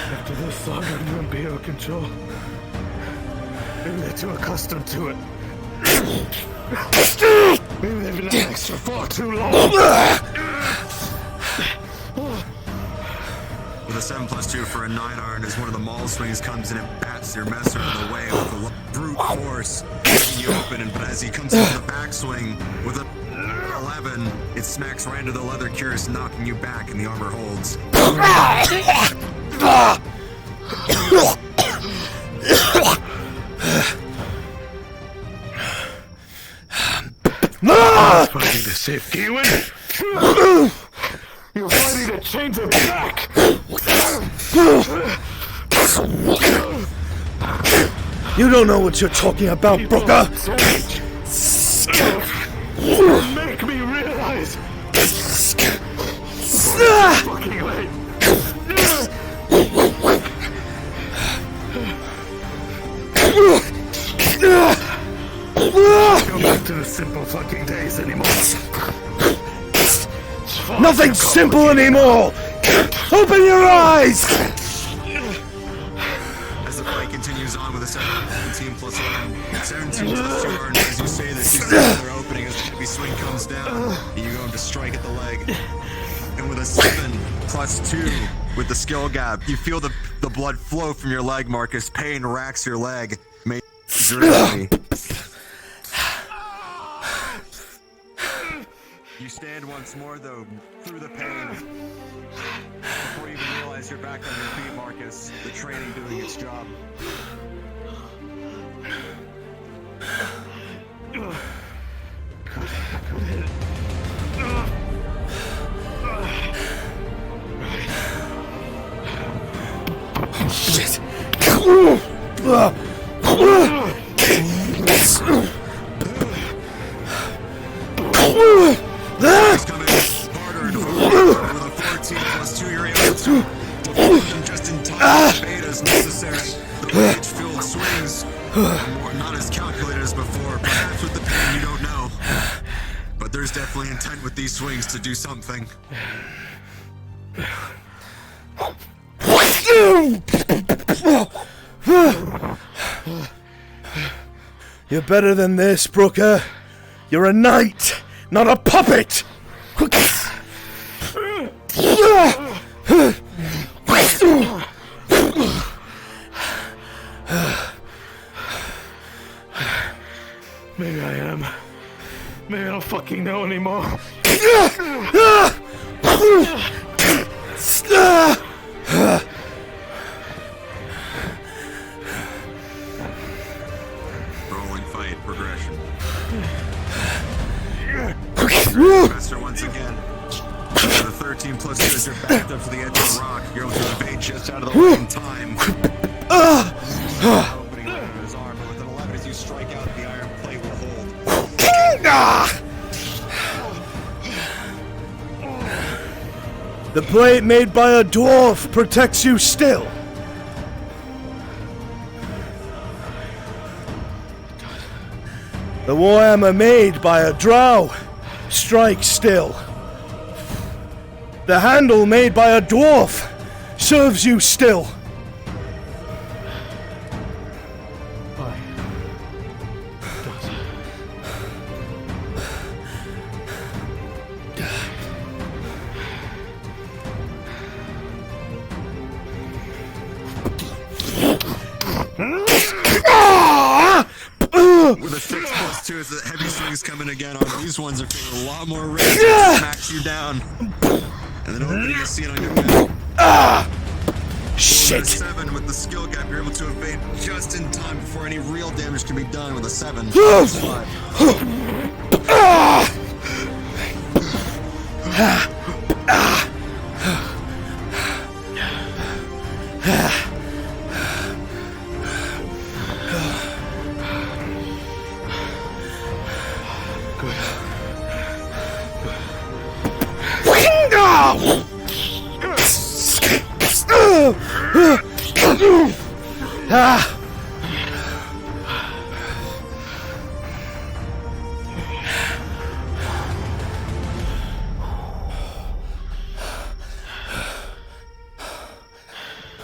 After this long, I'm in BO control. Maybe they're too accustomed to it. Maybe they've been next for far too long. With a 7 plus 2 for a 9 iron as one of the maul swings comes in and bats your messer in the way with a brute force, making you open. But as he comes in with the backswing with a 11, it smacks right into the leather cuirass, knocking you back, and the armor holds. Fighting to save Gawain? You're fighting to change it back! You don't know what you're talking about, Brooker! Make me realize! Fucking late! Go back to the simple fucking days anymore. Nothing simple anymore! Open your eyes! As the fight continues on with a 17 plus 1, 17 plus 2 iron, as you say this, you see another opening as the heavy swing comes down, and you go to strike at the leg. And with a 7 plus 2 with the skill gap, you feel the blood flow from your leg, Marcus. Pain racks your leg. You stand once more, though, through the pain. Before you even realize you're back on your feet, Marcus. The training doing its job. Shit! He's coming harder and harder with a 14 plus 2. You're able to deflect them just in time. Beta is necessary. The rage-filled swings are not as calculated as before. Perhaps with the pain you don't know. But there's definitely intent with these swings to do something. You're better than this, Brooker. You're a knight, not a puppet! Maybe I am. Maybe I don't fucking know anymore. Rolling fight progression. Professor once again. With a 13 plus 2 as you're backed up to the edge of the rock. You're able to evade just out of the way in time. Opening in his arm, but with an 11 as you strike out, the iron plate will hold. The plate made by a dwarf protects you still. The warhammer made by a drow strikes still. The handle made by a dwarf serves you still. With a 6+2 as the heavy swings coming again on these ones are feeling a lot more range. It smacks you down. And then opening a scene on your back. Shit! 7 with the skill gap, you're able to evade just in time before any real damage can be done with a 7.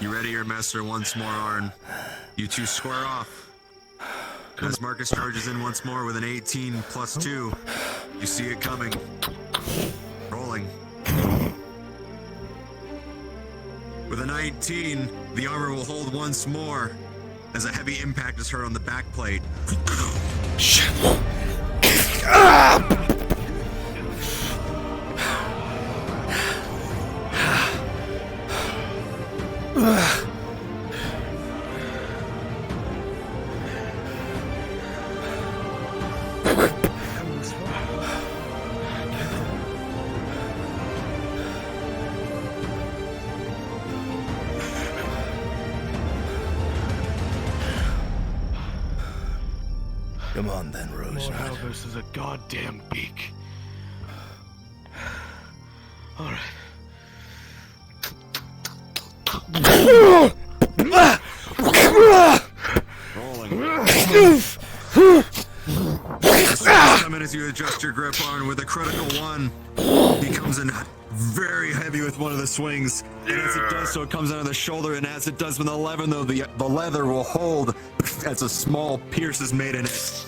You ready your master once more, Arn. You two square off. As Marcus charges in once more with an 18+2, you see it coming. Rolling. With a 19, the armor will hold once more as a heavy impact is heard on the back plate. Come on then, Rose. More hell versus a goddamn beak. Alright. Coming as you adjust your grip on with a critical 1. He comes in very heavy with one of the swings, and as it does so, it comes out of the shoulder, and as it does with an 11, though, the leather will hold as a small pierce is made in it.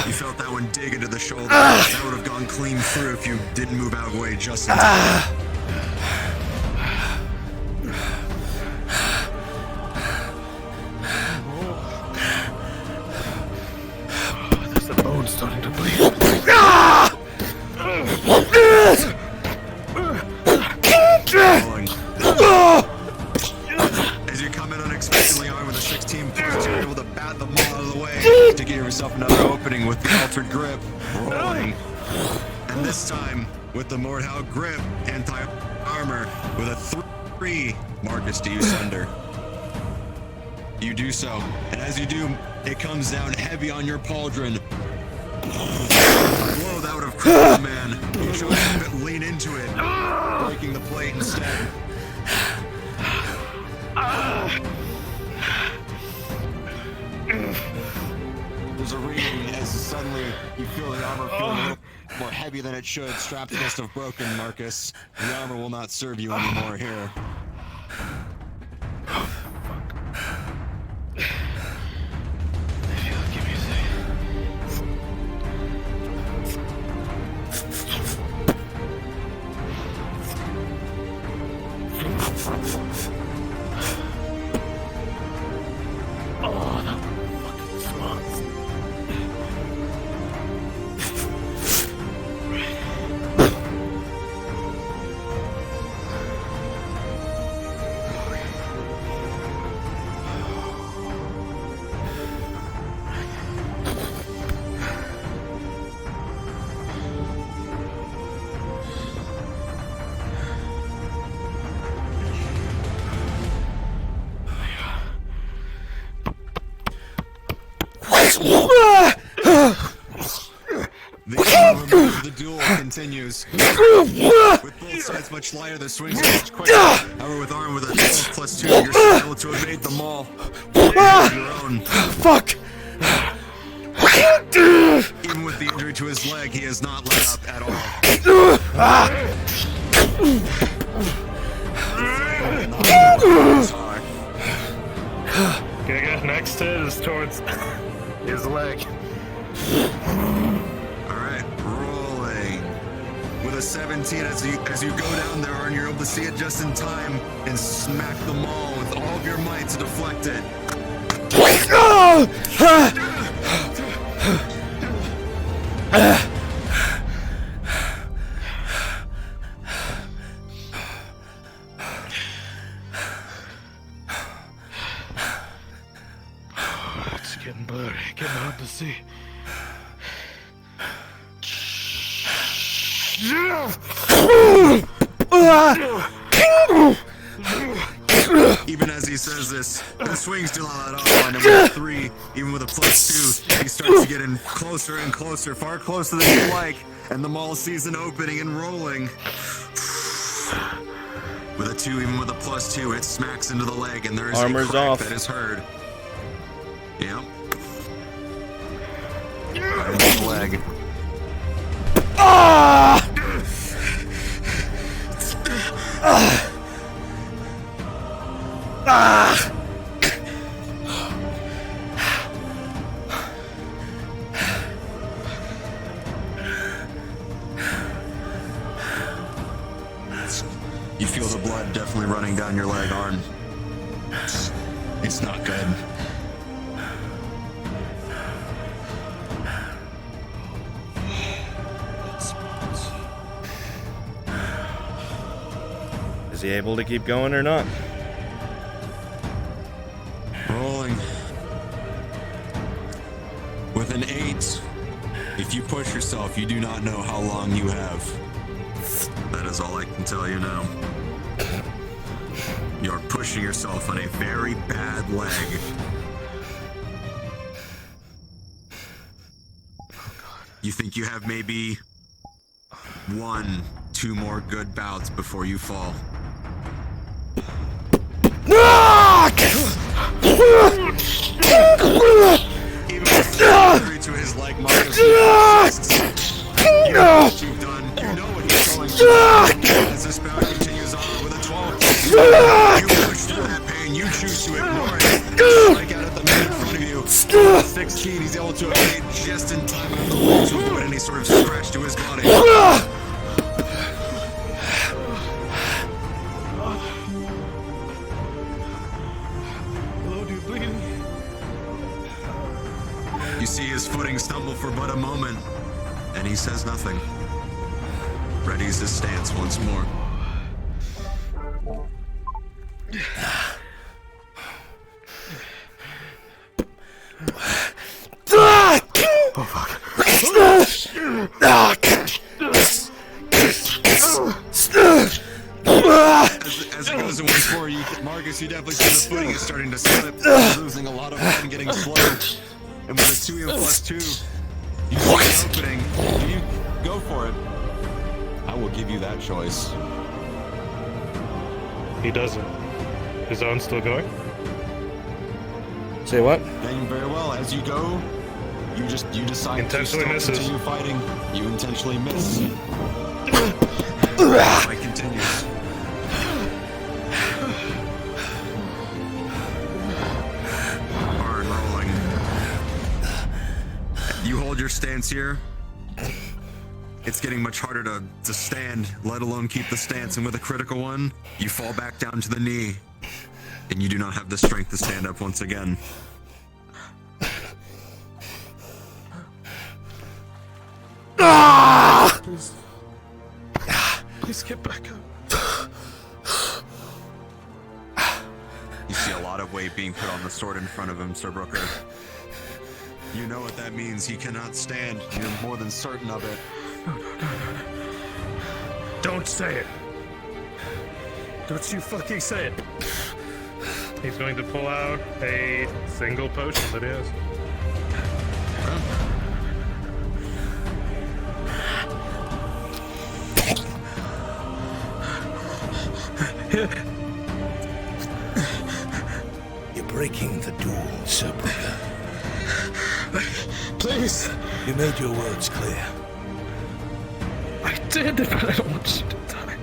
You felt that one dig into the shoulder. That would have gone clean through if you didn't move out of the way just in time. There's the bone starting to bleed. As you come in unexpectedly on with a 16+, you're able to bat the ball out of the way to give yourself another opening with the altered grip. Rolling. And this time, with the Mordhau grip, anti-armor, with a 3, Marcus, do you sunder? You do so, and as you do, it comes down heavy on your pauldron. Whoa, that would have crushed the man. You chose to lean into it, breaking the plate instead. There's a ringing as suddenly you feel the armor feel a little more heavy than it should. Straps must have broken, Marcus. The armor will not serve you anymore here. Oh, that fucking sucks. duel continues. With both sides much lighter, the swings are much quicker. However, with arm with a 12+2, you're still able to evade them all. Your own. Fuck! Even with the injury to his leg, he has not let up at all. Giga, next hit is towards his leg. Alright, rolling. With a 17, as you go down there, and you're able to see it just in time and smack the maul with all of your might to deflect it. It's getting blurry, getting hard to see. Even as he says this, the swing's still not let off on number 3. Even with a +2, he starts to get in closer and closer, far closer than you like, and the maul sees an opening and rolling. With a 2, even with a +2, it smacks into the leg, and there is Armor's a crack off. that is heard. Yep. Right leg. Ah! Ah! You feel the blood definitely running down your leg, Arn. It's not good. Is he able to keep going or not? Rolling. With an 8, if you push yourself, you do not know how long you have. That is all I can tell you now. You're pushing yourself on a very bad leg. You think you have maybe 1, 2 more good bouts before you fall. Even with the injury to his leg, Marcus, you know what you've done. You know what he's going through. As this bout continues on with a 12, you push through that pain. You choose to ignore it. Strike out at the man in front of you. 16, he's able to evade just in time out of the way to avoid any sort of scratch to his body. You see his footing stumble for but a moment, and he says nothing. Readies his stance once more. Oh fuck. As it goes to 1-4, Marcus, you definitely see the footing is starting to slip, losing a lot of blood and getting slow. And with a 2 and +2, you see an opening. Do you go for it? I will give you that choice. He doesn't. His own's still going? Say what? Then very well, as you go, you decide Intentionally to misses. continue fighting. You intentionally miss. Fight continues. Arn rolling. You hold your stance here. It's getting much harder to stand, let alone keep the stance, and with a critical one, you fall back down to the knee, and you do not have the strength to stand up once again. Please get back up. You see a lot of weight being put on the sword in front of him, Sir Brooker. You know what that means. He cannot stand. You're more than certain of it. Don't say it. Don't you fucking say it. He's going to pull out a single potion that he has. You're breaking the duel, Sepulchre. Please. You made your words clear. I did, but I don't want you to die.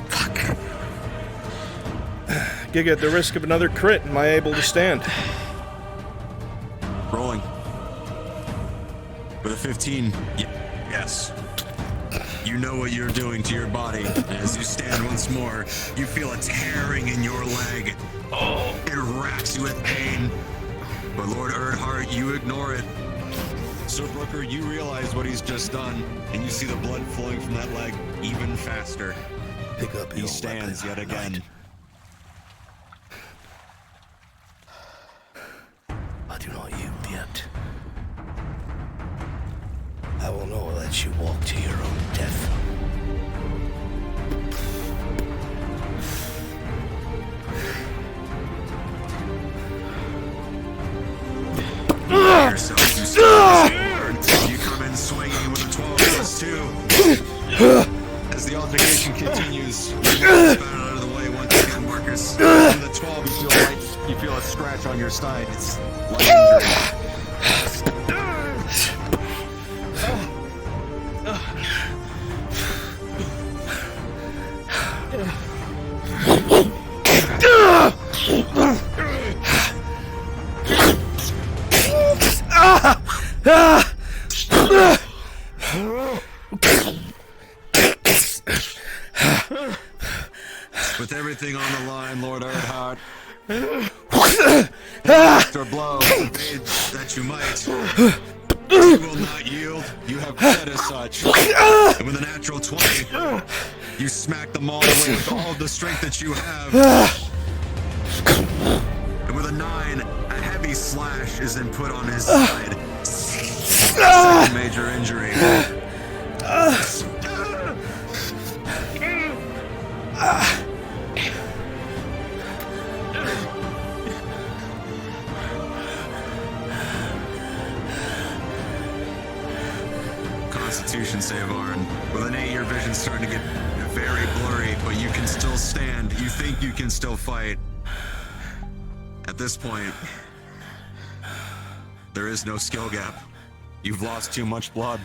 Fuck. Giga, at the risk of another crit, am I able to stand? Rolling. With a 15, yes. You know what you're doing to your body. As you stand once more, you feel a tearing in your leg. Oh, it racks you with pain. But Lord Erdhart, you ignore it. Sir Brooker, you realize what he's just done, and you see the blood flowing from that leg even faster. Pick up he stands yet again. I do not yield yet. I will not let you walk to your own death. You come in swinging with a 12+2. As the altercation continues, you get out of the way once again, Marcus. With the 12, you feel a scratch on your side. It's light injury. With everything on the line, Lord Erdhart, after a blow, that you might, you will not yield. You have said as such. And with a natural 20, you smack them all away with all the strength that you have. And with a 9, a heavy slash is then put on his side. Second major injury. Constitution save, Arn. With an 8, your vision's starting to get very blurry, but you can still stand. You think you can still fight. At this point, there is no skill gap. You've lost too much blood.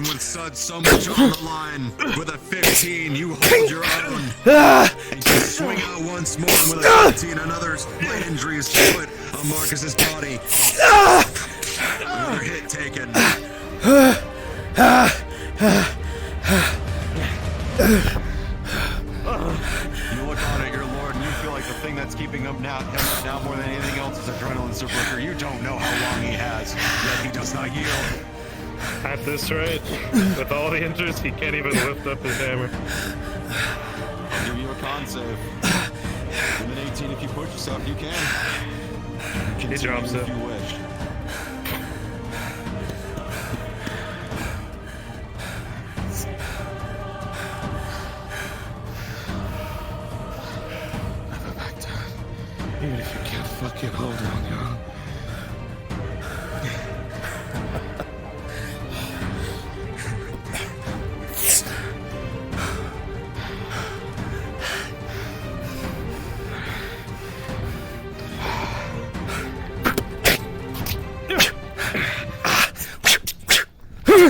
With so much on the line, with a 15, you hold your own. And you swing out once more, and with a 15, another light injury is put on Marcus's body. Another hit taken. You look on at your lord, and you feel like the thing that's keeping him now more than anything else is adrenaline, Sir Brooker. You don't know how long he has, yet he does not yield. At this rate, with all the injuries, he can't even lift up his hammer. I'll give you a con save. With an 18, if you push yourself, you can. He drops it. If you wish. Even if you can't fucking hold on, yo.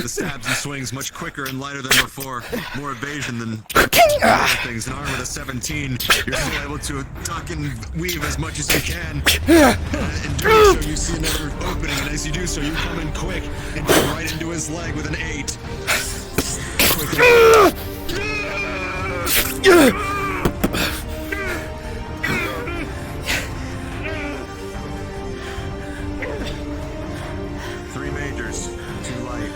The stabs and swings much quicker and lighter than before. More evasion than other things. An arm with a 17, you're still able to duck and weave as much as you can. In doing so, you see another opening, and as you do so, you come in quick and dig right into his leg with an 8. Three majors, too light.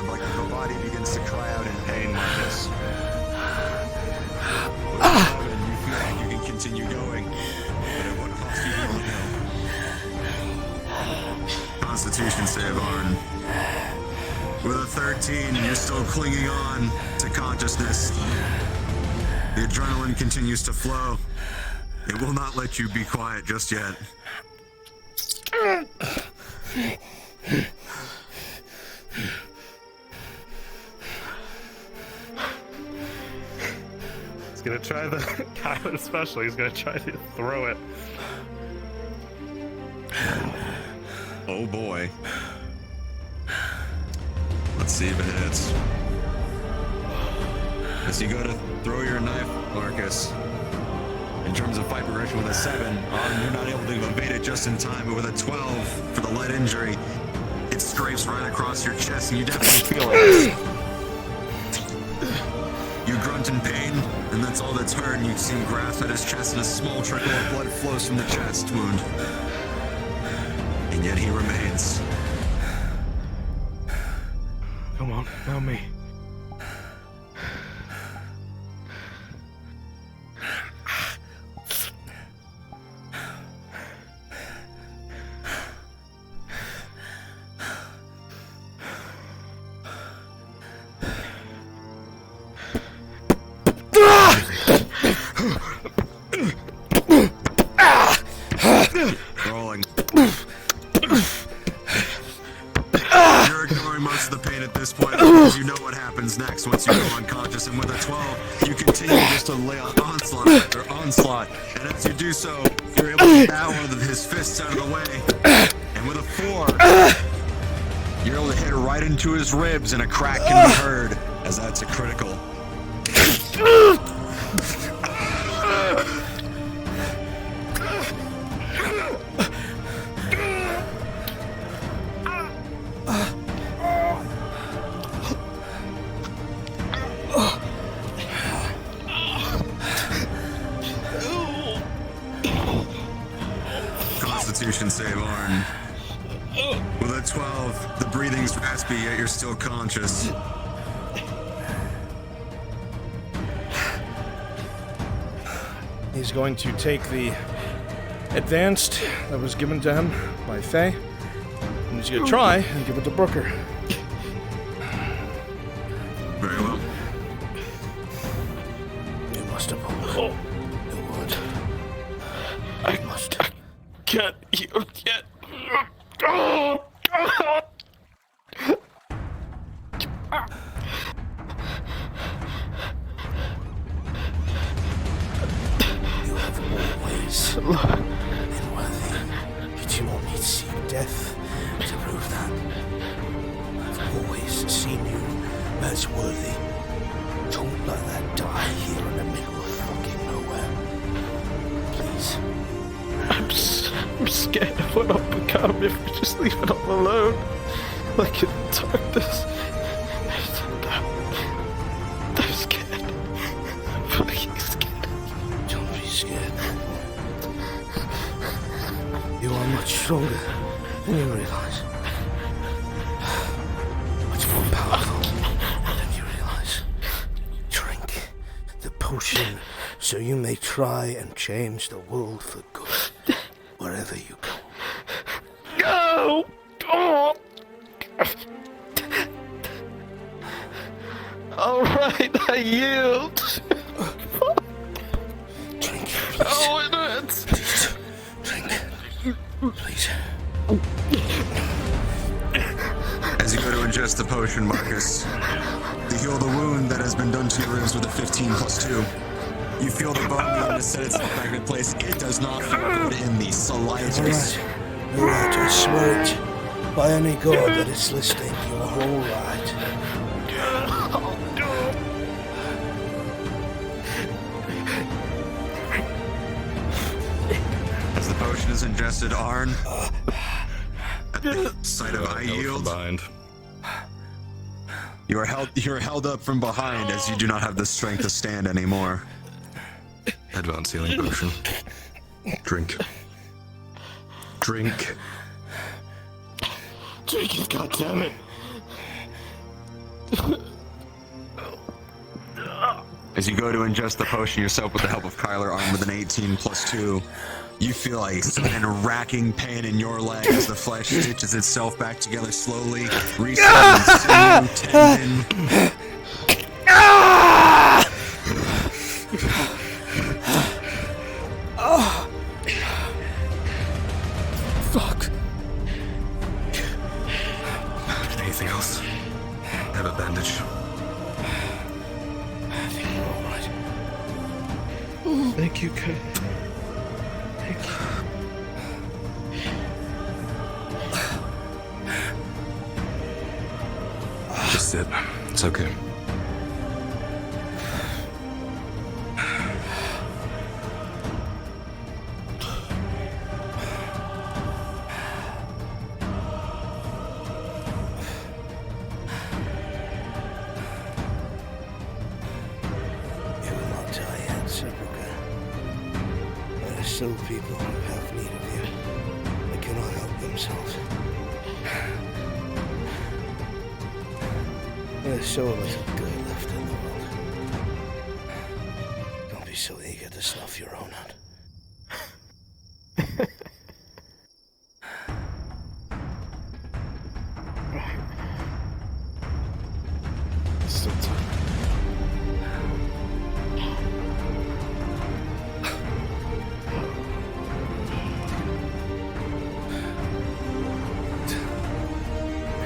Like the body begins to cry out in pain like this. With 11, you feel like you can continue going, but at what cost you will know. Constitution save, Arn. 18, you're still clinging on to consciousness. The adrenaline continues to flow. It will not let you be quiet just yet. He's gonna try the Kyler especially. He's gonna try to throw it. Oh boy. Let's see if it hits. As you go to throw your knife, Marcus, in terms of fight progression with a 7, you're not able to evade it just in time, but with a 12 for the lead injury, it scrapes right across your chest and you definitely feel it. You grunt in pain, and that's all that's heard. You see him grasp at his chest and a small trickle of blood flows from the chest wound. And yet he remains. Come on, now me. Rolling. You're ignoring most of the pain at this point because you know what happens next once you go unconscious, and with a 12, you continue just to lay on onslaught after onslaught, and as you do so, you're able to bat one of his fists out of the way, and with a 4, you're able to hit right into his ribs, and a crack can be heard, as that's a critical. Constitution save, Arn. With a 12, the breathing's raspy, yet you're still conscious. He's going to take the advanced that was given to him by Faye, and he's going to try and give it to Brooker. Very well. You must have pulled the wood. I can't hear yet. Oh, God. You have always been worthy. Did you want me to see death to prove that? I've always seen you as worthy. Don't let that die here in the middle of fucking nowhere. Please. I'm scared of what I'll become if we just leave it all alone. Like in darkness. I'm scared. I'm fucking scared. Don't be scared. You are much stronger than you realize. Much more powerful than you realize. Drink the potion so you may try and change the world for good. Wherever you go. No! Oh! Alright, I yield. Drink, please. Oh, it hurts. Please, drink. Please. As you go to ingest the potion, Marcus, to heal the wound that has been done to your ribs with a 15+2, you feel the bone begin to set itself back in place. It does not feel good in the slightest. Alright, I swear it. By any god that is listening, you are alright. As the potion is ingested, Arn, at the sight of I yield, you're held up from behind as you do not have the strength to stand anymore. Advanced healing potion. Drink. Drink. Drink it, goddammit. As you go to ingest the potion yourself with the help of Kyler, armed with an 18+2, You feel a sudden racking pain in your leg as the flesh stitches itself back together slowly, resetting sinew, tendon. Oh. Fuck. Anything else? I have a bandage. I think we're all right. Thank you, Kay. Thank you. Just sit. It's okay. You will not die yet, Sebruka. There are still people who have need of you. They cannot help themselves. There's so little good left in the world. Don't be so eager to snuff your own out. Still time.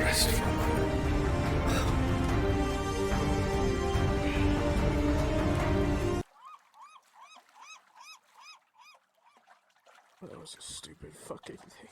Rest for a moment. That was a stupid fucking thing.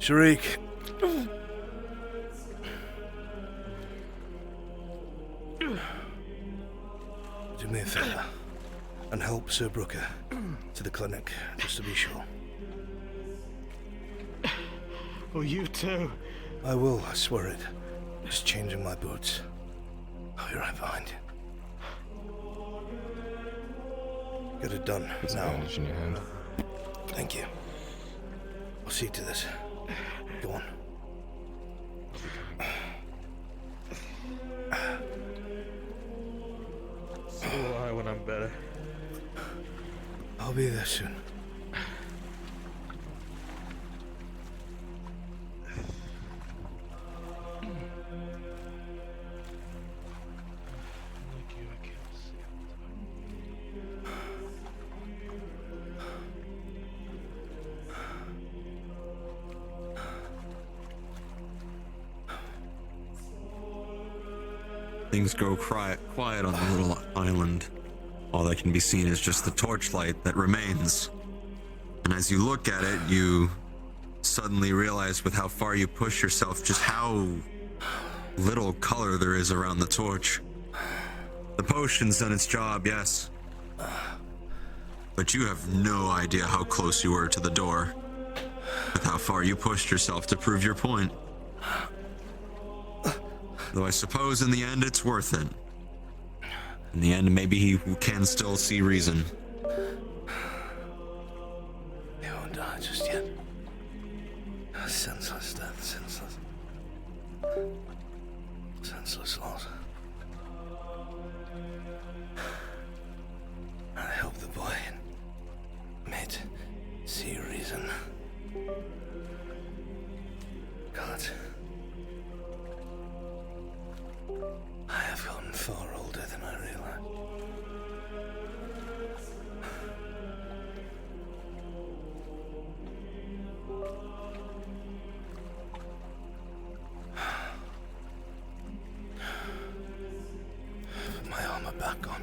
Sharik. Do me a favor and help Sir Brooker to the clinic, just to be sure. Oh, you too. I will, I swear it. Just changing my boots. I'll be right behind you. Get it done It's a now. bandage in your hand. Thank you. I'll see to this. Go on. So will I when I'm better. I'll be there soon. Things go quiet on the little island. All that can be seen is just the torchlight that remains. And as you look at it, you suddenly realize with how far you push yourself just how little color there is around the torch. The potion's done its job, yes. But you have no idea how close you were to the door, with how far you pushed yourself to prove your point. Though I suppose in the end it's worth it. In the end, maybe he can still see reason. You won't die just yet. Senseless death, senseless. Senseless loss. I hope the boy may see reason. God. I have gotten far older than I realized. Put my armor back on.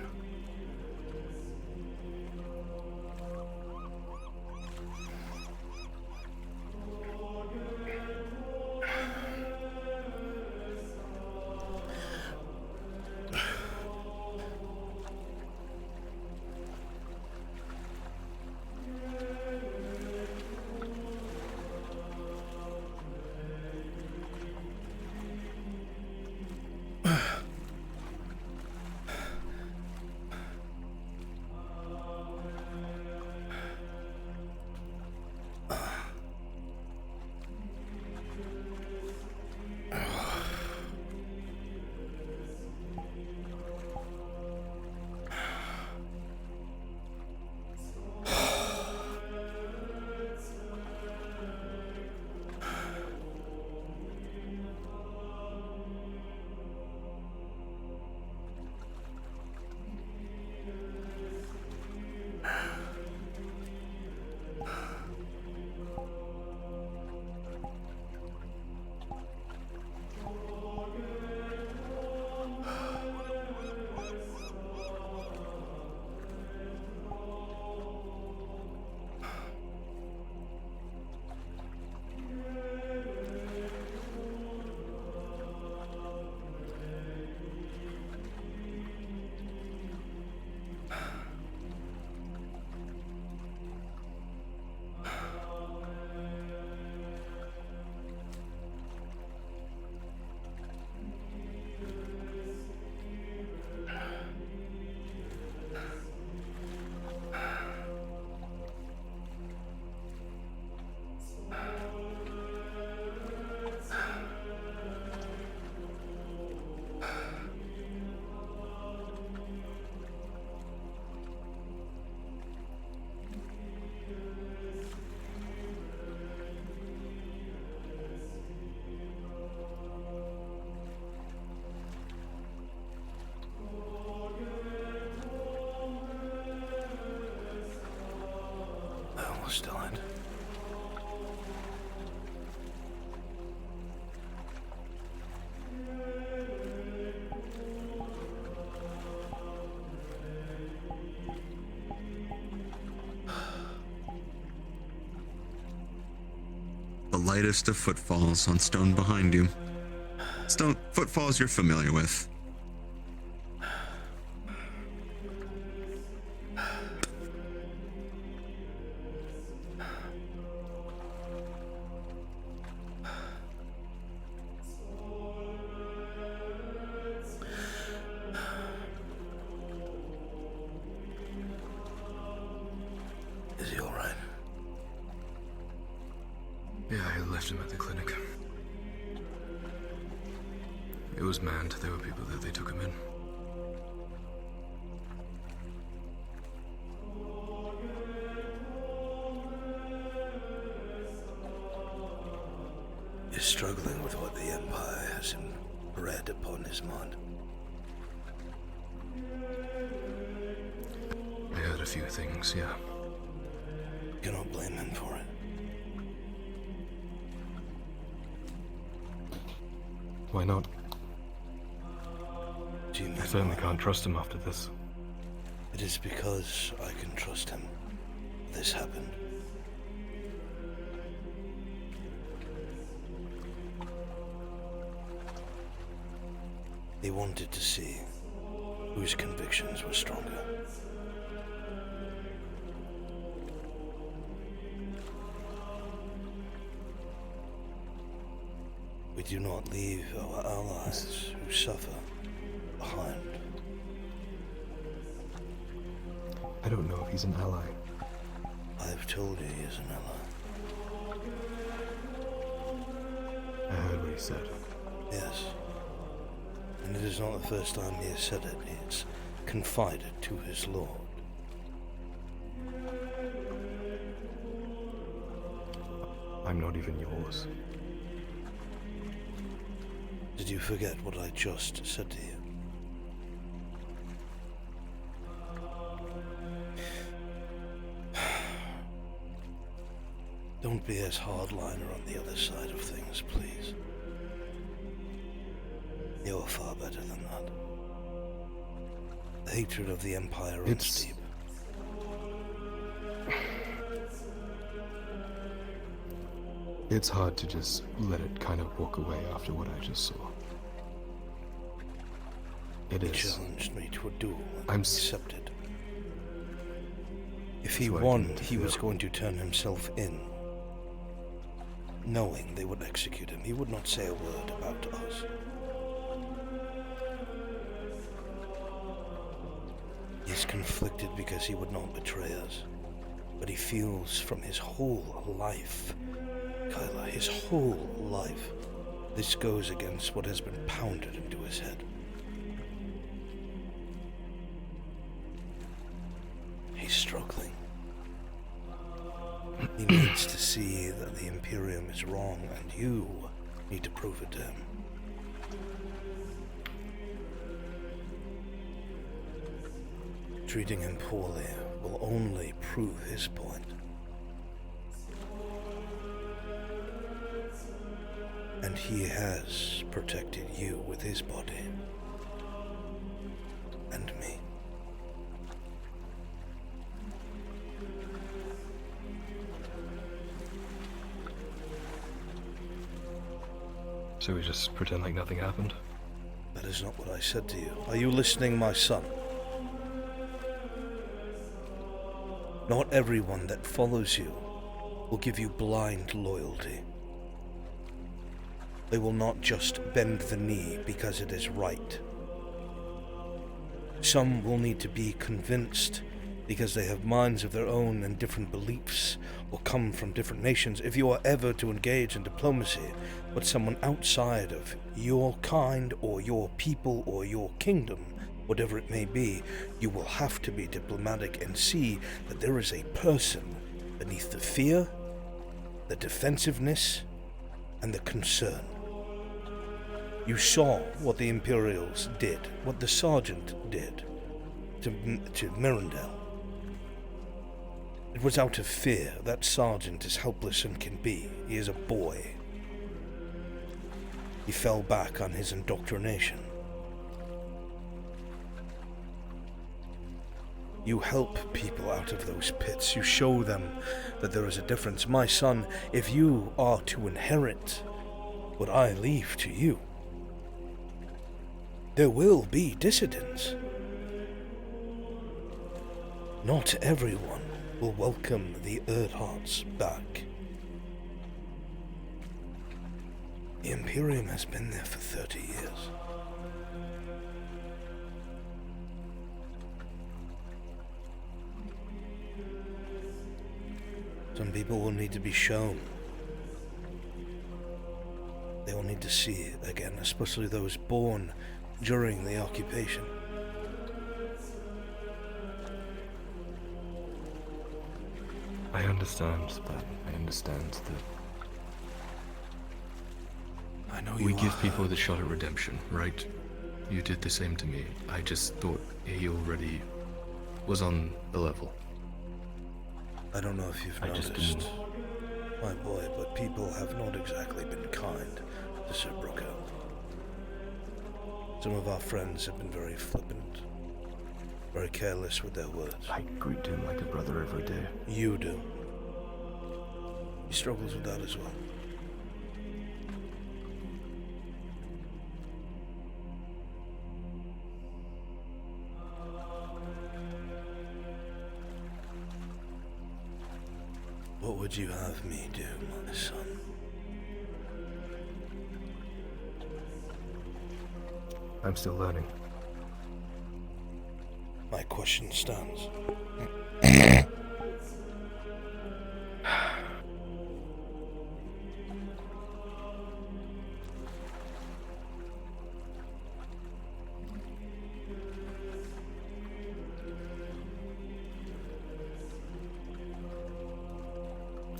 lightest of footfalls on stone behind you. Stone footfalls you're familiar with. Is he alright? Yeah, I left him at the clinic. It was manned. There were people there. They took him in. He's struggling with what the Empire has bred upon his mind. I heard a few things, yeah. You cannot blame him for it. Why not? Do you mean I certainly why? can't trust him after this. It is because I can trust him. This happened. He wanted to see whose convictions were stronger. We do not leave our allies who suffer behind. I don't know if he's an ally. I've told you he is an ally. I heard what he said. Yes. And it is not the first time he has said it. He has confided to his lord. I'm not even yours. Did you forget what I just said to you? Don't be as hardliner on the other side of things, please. You're far better than that. The hatred of the Empire runs deep. It's hard to just let it kind of walk away after what I just saw. It He is. challenged me to a duel and I'm accepted. If he That's what I won, didn't he was feel. going to turn himself in. Knowing they would execute him, he would not say a word about us. He's conflicted because he would not betray us. But he feels from his whole life, Kyla, his whole life, this goes against what has been pounded into his head. He's struggling. He needs to see that the Imperium is wrong, and you need to prove it to him. Treating him poorly will only prove his point. And he has protected you with his body. And me. So we just pretend like nothing happened? That is not what I said to you. Are you listening, my son? Not everyone that follows you will give you blind loyalty. They will not just bend the knee because it is right. Some will need to be convinced because they have minds of their own and different beliefs, or come from different nations. If you are ever to engage in diplomacy with someone outside of your kind or your people or your kingdom, whatever it may be, you will have to be diplomatic and see that there is a person beneath the fear, the defensiveness, and the concern. You saw what the Imperials did, what the Sergeant did to Mirandel. It was out of fear. That Sergeant is helpless and can be. He is a boy. He fell back on his indoctrination. You help people out of those pits. You show them that there is a difference. My son, if you are to inherit what I leave to you, there will be dissidents. Not everyone will welcome the Erdharts back. The Imperium has been there for 30 years. Some people will need to be shown. They will need to see it again, especially those born during the occupation. I understand that. I understand that. I know we give people the shot at redemption, right? You did the same to me. I just thought he already was on the level. I don't know if you've noticed, my boy, but people have not exactly been kind to Sir Brooker. Some of our friends have been very flippant, very careless with their words. I greet him like a brother every day. You do. He struggles with that as well. What would you have me do, my son? I'm still learning. My question stands.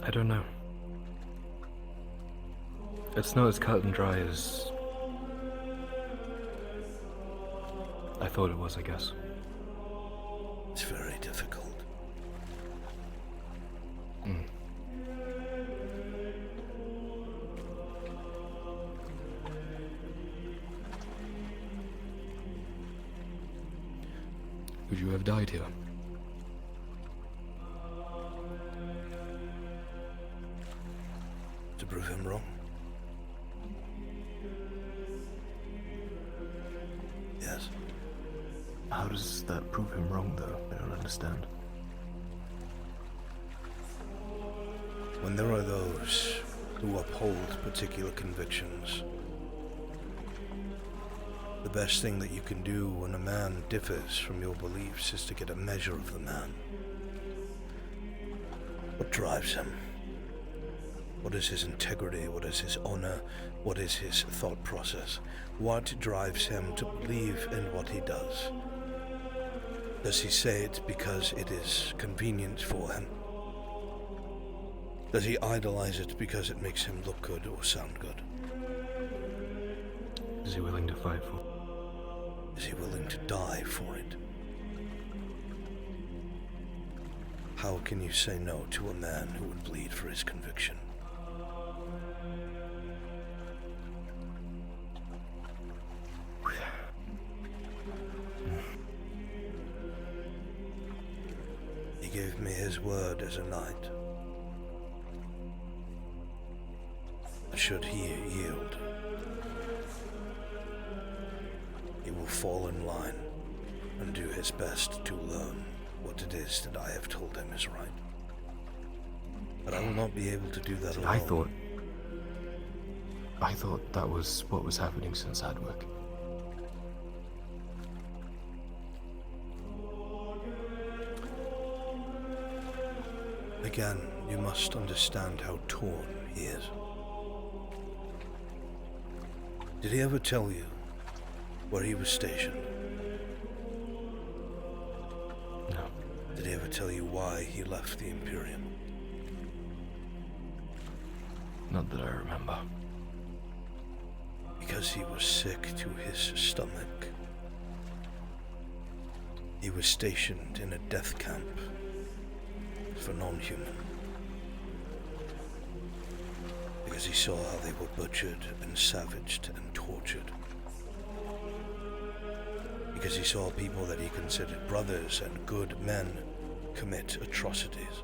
I don't know. It's not as cut and dry as I thought it was, I guess. It's very difficult. Would you have died here? To prove him wrong? Yes. How does that prove him wrong, though? I don't understand. When there are those who uphold particular convictions, the best thing that you can do when a man differs from your beliefs is to get a measure of the man. What drives him? What is his integrity? What is his honor? What is his thought process? What drives him to believe in what he does? Does he say it because it is convenient for him? Does he idolize it because it makes him look good or sound good? Is he willing to fight for it? Is he willing to die for it? How can you say no to a man who would bleed for his conviction? He gave me his word as a knight. Should he yield, he will fall in line and do his best to learn what it is that I have told him is right. But I will not be able to do that alone. I thought that was what was happening since Adwick. Again, you must understand how torn he is. Did he ever tell you where he was stationed? No. Did he ever tell you why he left the Imperium? Not that I remember. Because he was sick to his stomach. He was stationed in a death camp for non-human. Because he saw how they were butchered and savaged and tortured. because he saw people that he considered brothers and good men commit atrocities.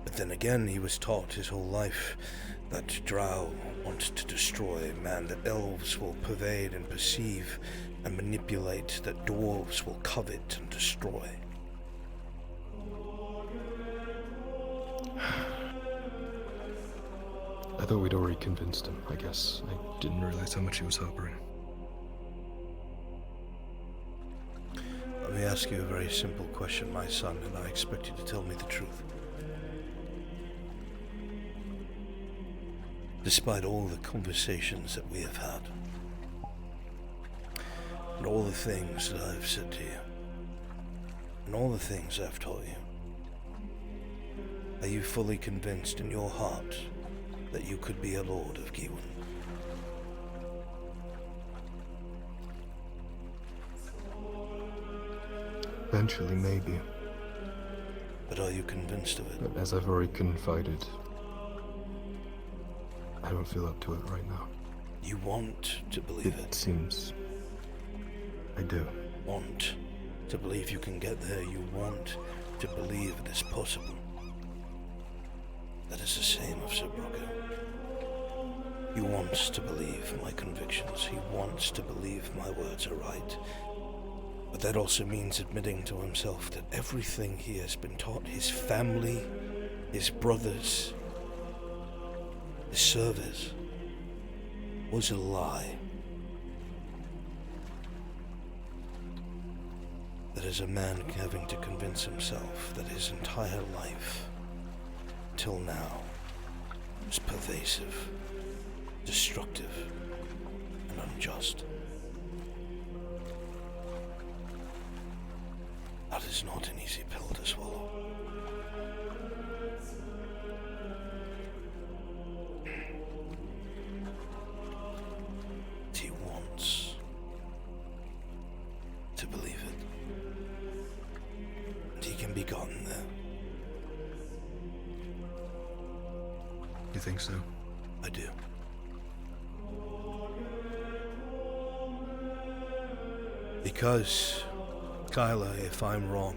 But then again, he was taught his whole life that drow want to destroy man, that elves will pervade and perceive and manipulate, that dwarves will covet and destroy. I thought we'd already convinced him, I guess. I didn't realize how much he was harboring. Let me ask you a very simple question, my son, and I expect you to tell me the truth. Despite all the conversations that we have had, and all the things that I've said to you, and all the things I've taught you, are you fully convinced in your heart that you could be a lord of Giwan? Eventually, maybe. But are you convinced of it? But as I've already confided, I don't feel up to it right now. You want to believe it? It seems I do. Want to believe you can get there. You want to believe it is possible. That is the same of Sir Brooker. He wants to believe my convictions. He wants to believe my words are right. But that also means admitting to himself that everything he has been taught, his family, his brothers, his service, was a lie. That is a man having to convince himself that his entire life, till now, was pervasive, destructive, and unjust. That is not an easy pill to swallow. He wants to believe it. And he can be gotten there. You think so? I do. Because, Kyla, if I'm wrong,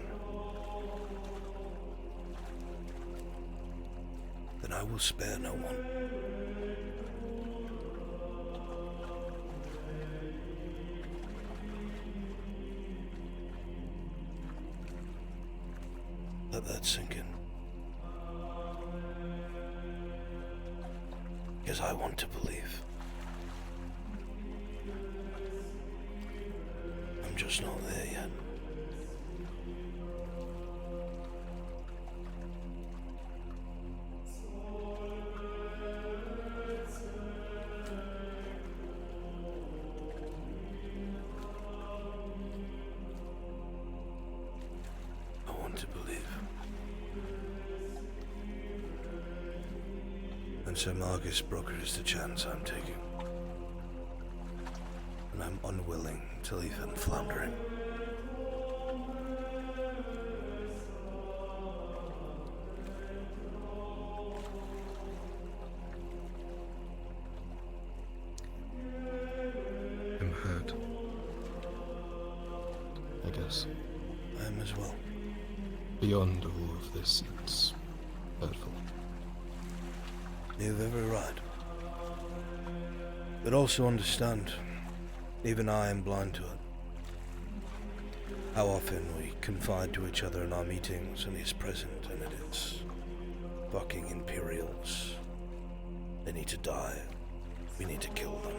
then I will spare no one. Let that sink in. Because I want to believe. I'm just not there yet. I want to believe. And Sir Marcus Brooker is the chance I'm taking. And I'm unwilling to leave him floundering. I'm hurt. I guess. I am as well. Beyond all of this, it's hurtful. You have every right. But also understand, even I am blind to it. How often we confide to each other in our meetings and he's present and it is fucking Imperials. They need to die. We need to kill them.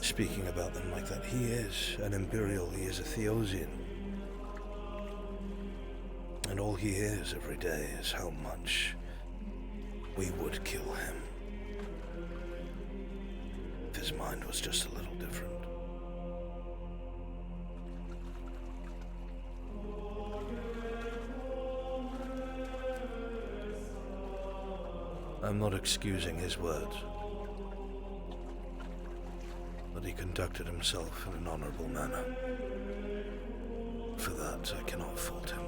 Speaking about them like that, he is an Imperial, he is a Theosian. And all he hears every day is how much we would kill him. If his mind was just a little different. I'm not excusing his words. But he conducted himself in an honorable manner. For that, I cannot fault him.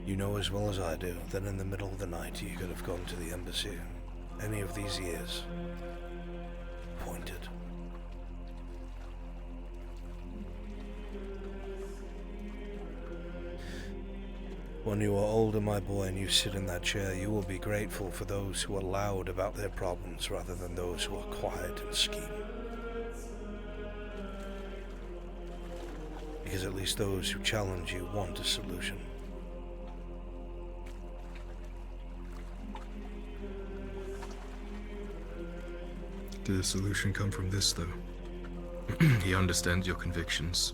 You know as well as I do that in the middle of the night he could have gone to the embassy, any of these years pointed. When you are older, my boy, and you sit in that chair, you will be grateful for those who are loud about their problems rather than those who are quiet and scheme. Because at least those who challenge you want a solution. Did the solution come from this, though? He understands your convictions.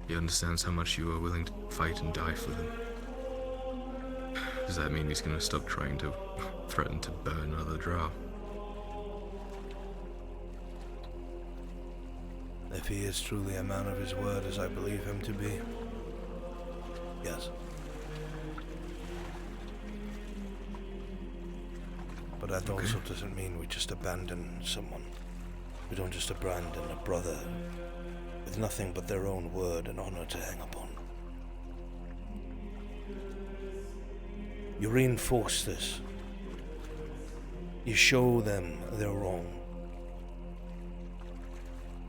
He understands how much you are willing to fight and die for them. Does that mean he's gonna stop trying to threaten to burn other drow? If he is truly a man of his word, as I believe him to be, yes. But that also doesn't mean we just abandon someone. We don't just abandon a brother with nothing but their own word and honor to hang upon. You reinforce this. You show them they're wrong.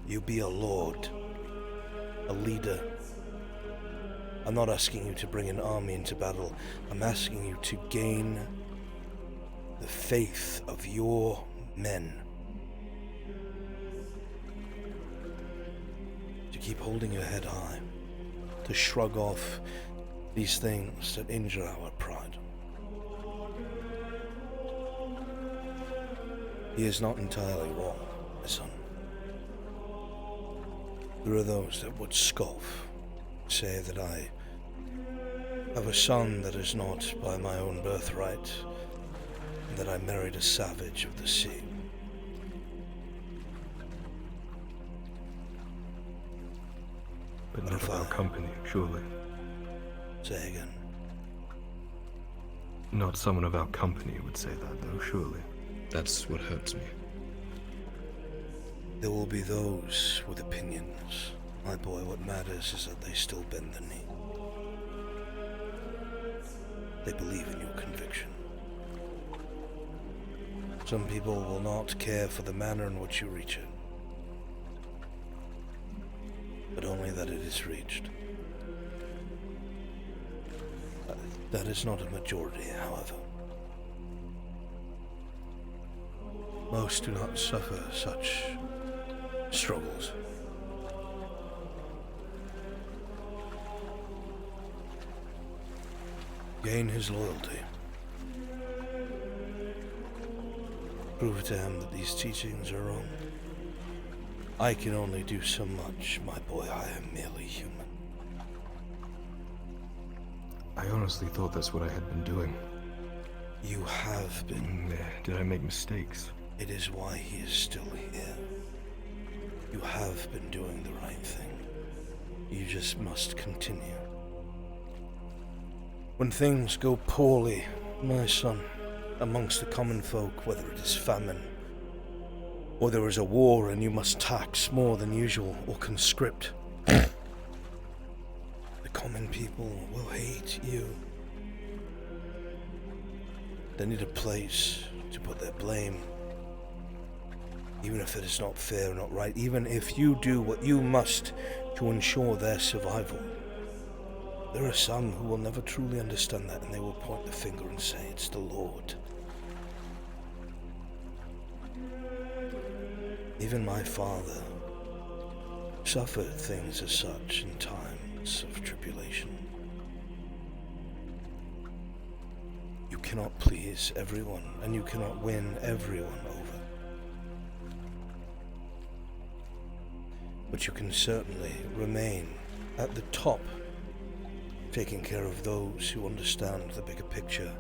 You be a lord, a leader. I'm not asking you to bring an army into battle. I'm asking you to gain the faith of your men. To keep holding your head high. To shrug off these things that injure our pride. He is not entirely wrong, my son. There are those that would scoff, say that I have a son that is not by my own birthright, and that I married a savage of the sea. But not of our company, surely. Say again. Not someone of our company would say that, though, surely. That's what hurts me. There will be those with opinions. My boy, what matters is that they still bend the knee. They believe in your conviction. Some people will not care for the manner in which you reach it, but only that it is reached. That is not a majority, however. Most do not suffer such struggles. Gain his loyalty. Prove to him that these teachings are wrong. I can only do so much, my boy. I am merely human. I honestly thought that's what I had been doing. You have been. Did I make mistakes? It is why he is still here. You have been doing the right thing. You just must continue. When things go poorly, my son, amongst the common folk, whether it is famine, or there is a war and you must tax more than usual or conscript, the common people will hate you. They need a place to put their blame. Even if it is not fair or not right, even if you do what you must to ensure their survival. There are some who will never truly understand that, and they will point the finger and say, it's the Lord. Even my father suffered things as such in times of tribulation. You cannot please everyone, and you cannot win everyone over. But you can certainly remain at the top, taking care of those who understand the bigger picture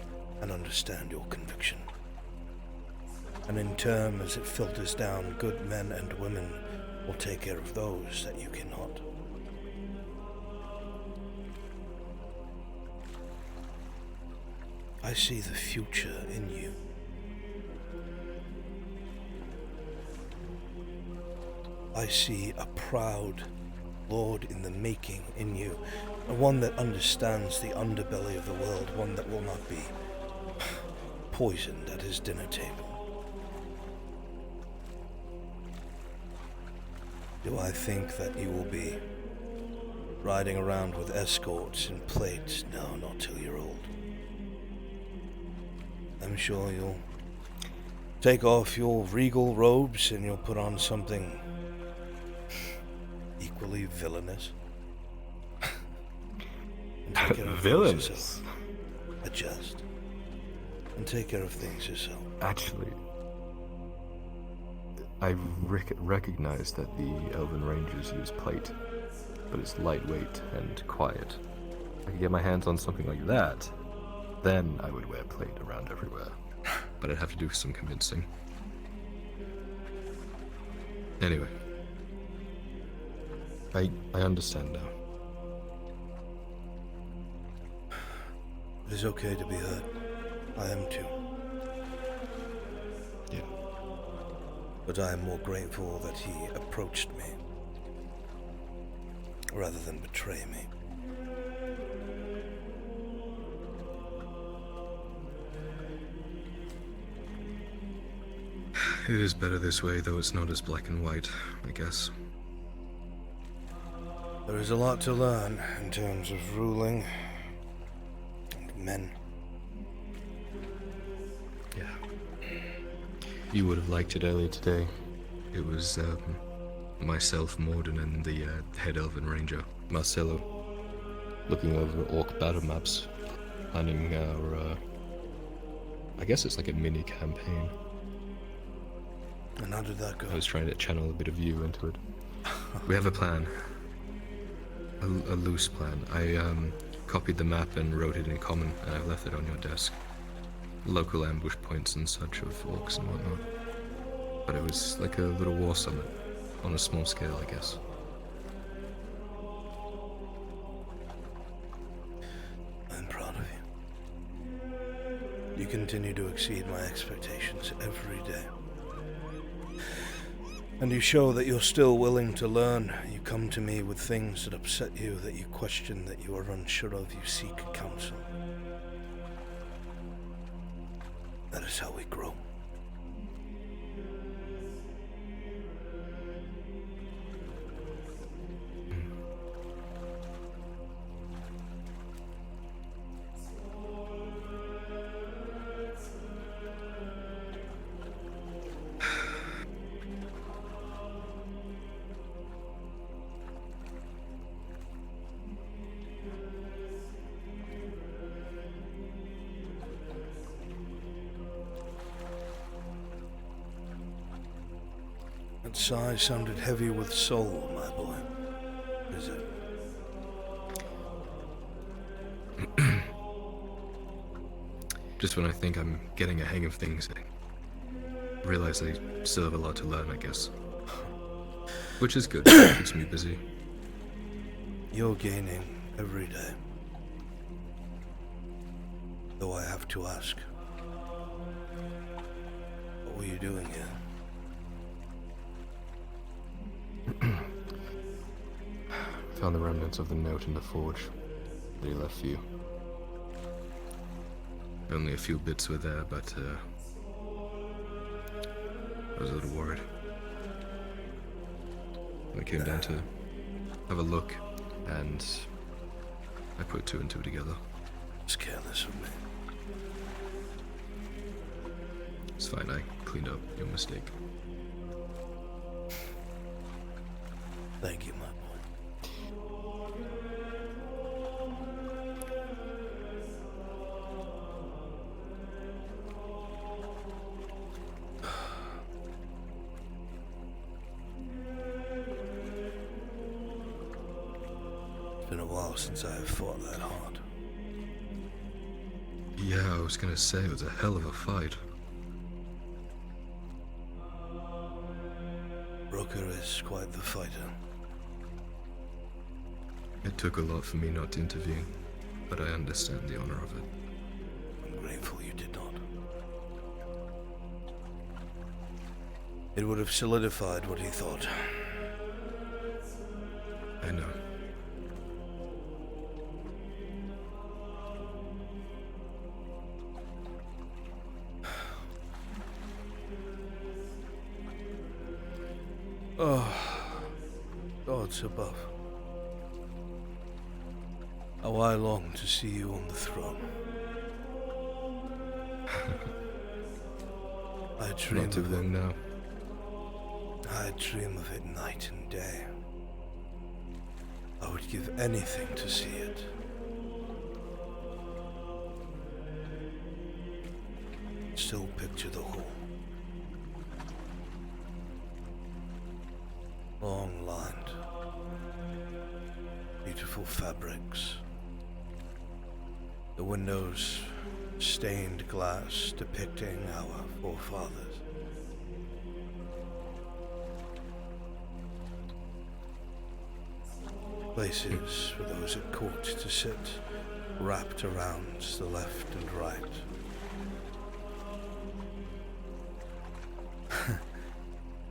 and understand your conviction. And in turn, as it filters down, good men and women will take care of those that you cannot. I see the future in you. I see a proud Lord in the making in you, one that understands the underbelly of the world, one that will not be poisoned at his dinner table. Do I think that you will be riding around with escorts and plates? No, not till you're old. I'm sure you'll take off your regal robes and you'll put on something equally villainous. And take care of Villainous? things yourself. Adjust. And take care of things yourself. Actually, I recognize that the Elven Rangers use plate, but it's lightweight and quiet. If I could get my hands on something like that, then I would wear plate around everywhere. But I'd have to do some convincing. Anyway. I understand now. It is okay to be hurt. I am too. Yeah. But I am more grateful that he approached me, rather than betray me. It is better this way, though it's not as black and white, I guess. There is a lot to learn in terms of ruling and men. Yeah. You would have liked it earlier today. It was myself, Morden, and the head Elven Ranger, Marcelo, looking over orc battle maps, planning our, I guess it's like a mini campaign. And how did that go? I was trying to channel a bit of you into it. We have a plan. A loose plan. I copied the map and wrote it in common, and I've left it on your desk. Local ambush points and such of orcs and whatnot. But it was like a little war summit, on a small scale, I guess. I'm proud of you. You continue to exceed my expectations every day. And you show that you're still willing to learn. You come to me with things that upset you, that you question, that you are unsure of. You seek counsel. That is how we grow. That sigh sounded heavy with soul, my boy. Is it? Just when I think I'm getting a hang of things, I realize I still have a lot to learn, I guess. Which is good, it keeps me busy. You're gaining every day. Though I have to ask, what were you doing here? Found the remnants of the note in the forge that he left for you. Only a few bits were there, but I was a little worried. I came down to have a look, and I put two and two together. It's careless of me. It's fine, I cleaned up your mistake. Thank you, my boy. It's been a while since I have fought that hard. Yeah, I was gonna say, it was a hell of a fight. Brooker is quite the fighter. It took a lot for me not to intervene, but I understand the honor of it. I'm grateful you did not. It would have solidified what he thought. I know. Oh, gods above. How I long to see you on the throne. I dream Not too of it. long now. I dream of it night and day. I would give anything to see it. Still picture the hall. Long lined. Beautiful fabrics. The windows, stained glass depicting our forefathers. Places for those at court to sit, wrapped around the left and right.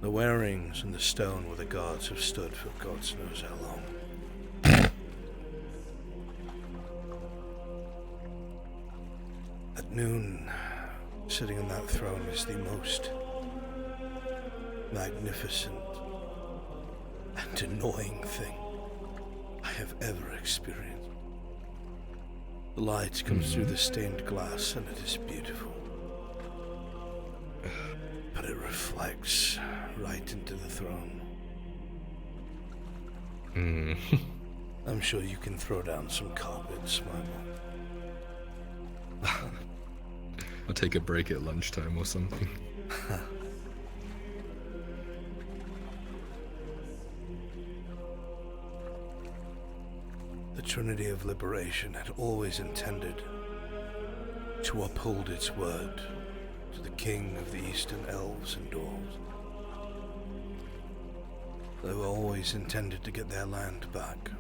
The wearings and the stone where the guards have stood for God knows how long. At noon, sitting on that throne is the most magnificent and annoying thing I have ever experienced. The light comes through the stained glass and it is beautiful. But it reflects right into the throne. I'm sure you can throw down some carpets, my boy. I'll take a break at lunchtime or something. The Trinity of Liberation had always intended to uphold its word to the king of the Eastern Elves and Dwarves. They were always intended to get their land back.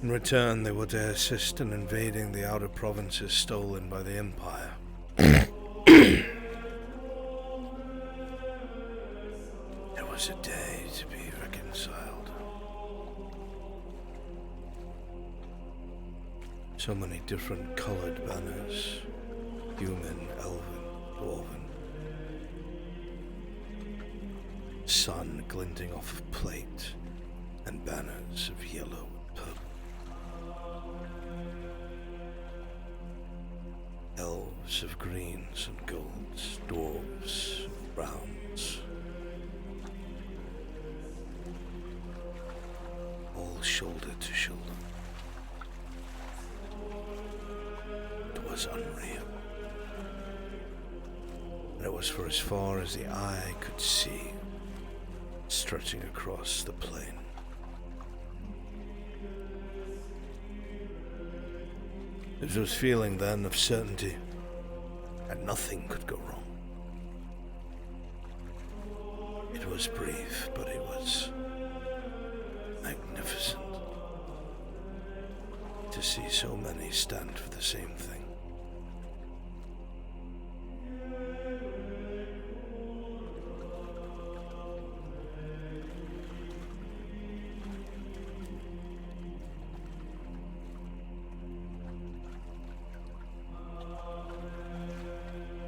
In return, they were to assist in invading the outer provinces stolen by the Empire. It was a day to be reconciled. So many different colored banners. Human, elven, dwarven. Sun glinting off of plate, and banners of yellow and purple. Elves of greens and golds, dwarves of browns. All shoulder to shoulder. It was unreal. And it was for as far as the eye could see, stretching across the plain. It was feeling then of certainty, and nothing could go wrong. It was brief, but it was magnificent to see so many stand for the same thing.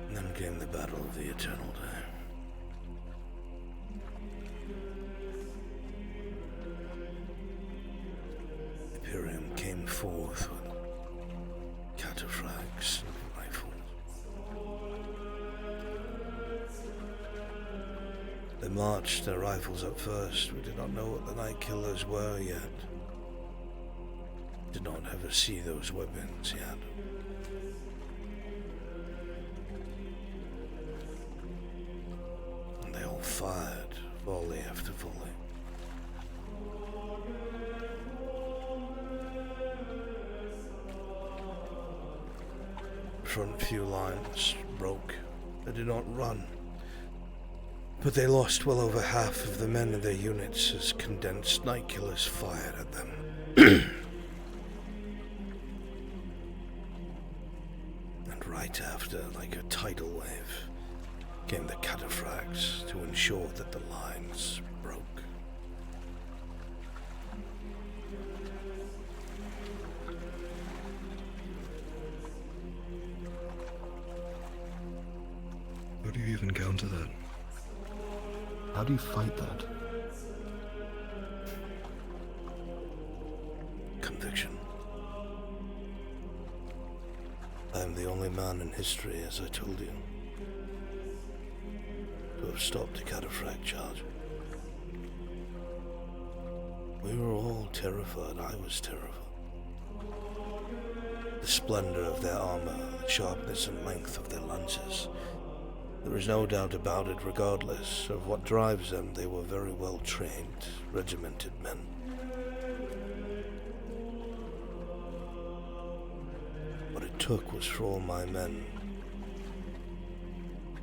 And then came the battle of the Eternal Day. Imperium came forth with cataphracts and rifles. They marched their rifles up first. We did not know what the Night Killers were yet. Did not ever see those weapons yet. And they all fired, volley after volley. Front few lines broke. They did not run, but they lost well over half of the men of their units as condensed Night Killers fired at them. And right after, like a tidal wave, came the cataphracts to ensure that the lines broke. How do you even counter that? How do you fight that? Conviction. I am the only man in history, as I told you, to have stopped a cataphract charge. We were all terrified. I was terrified. The splendor of their armor, the sharpness and length of their lances. There is no doubt about it, regardless of what drives them, they were very well trained, regimented men. What it took was for all my men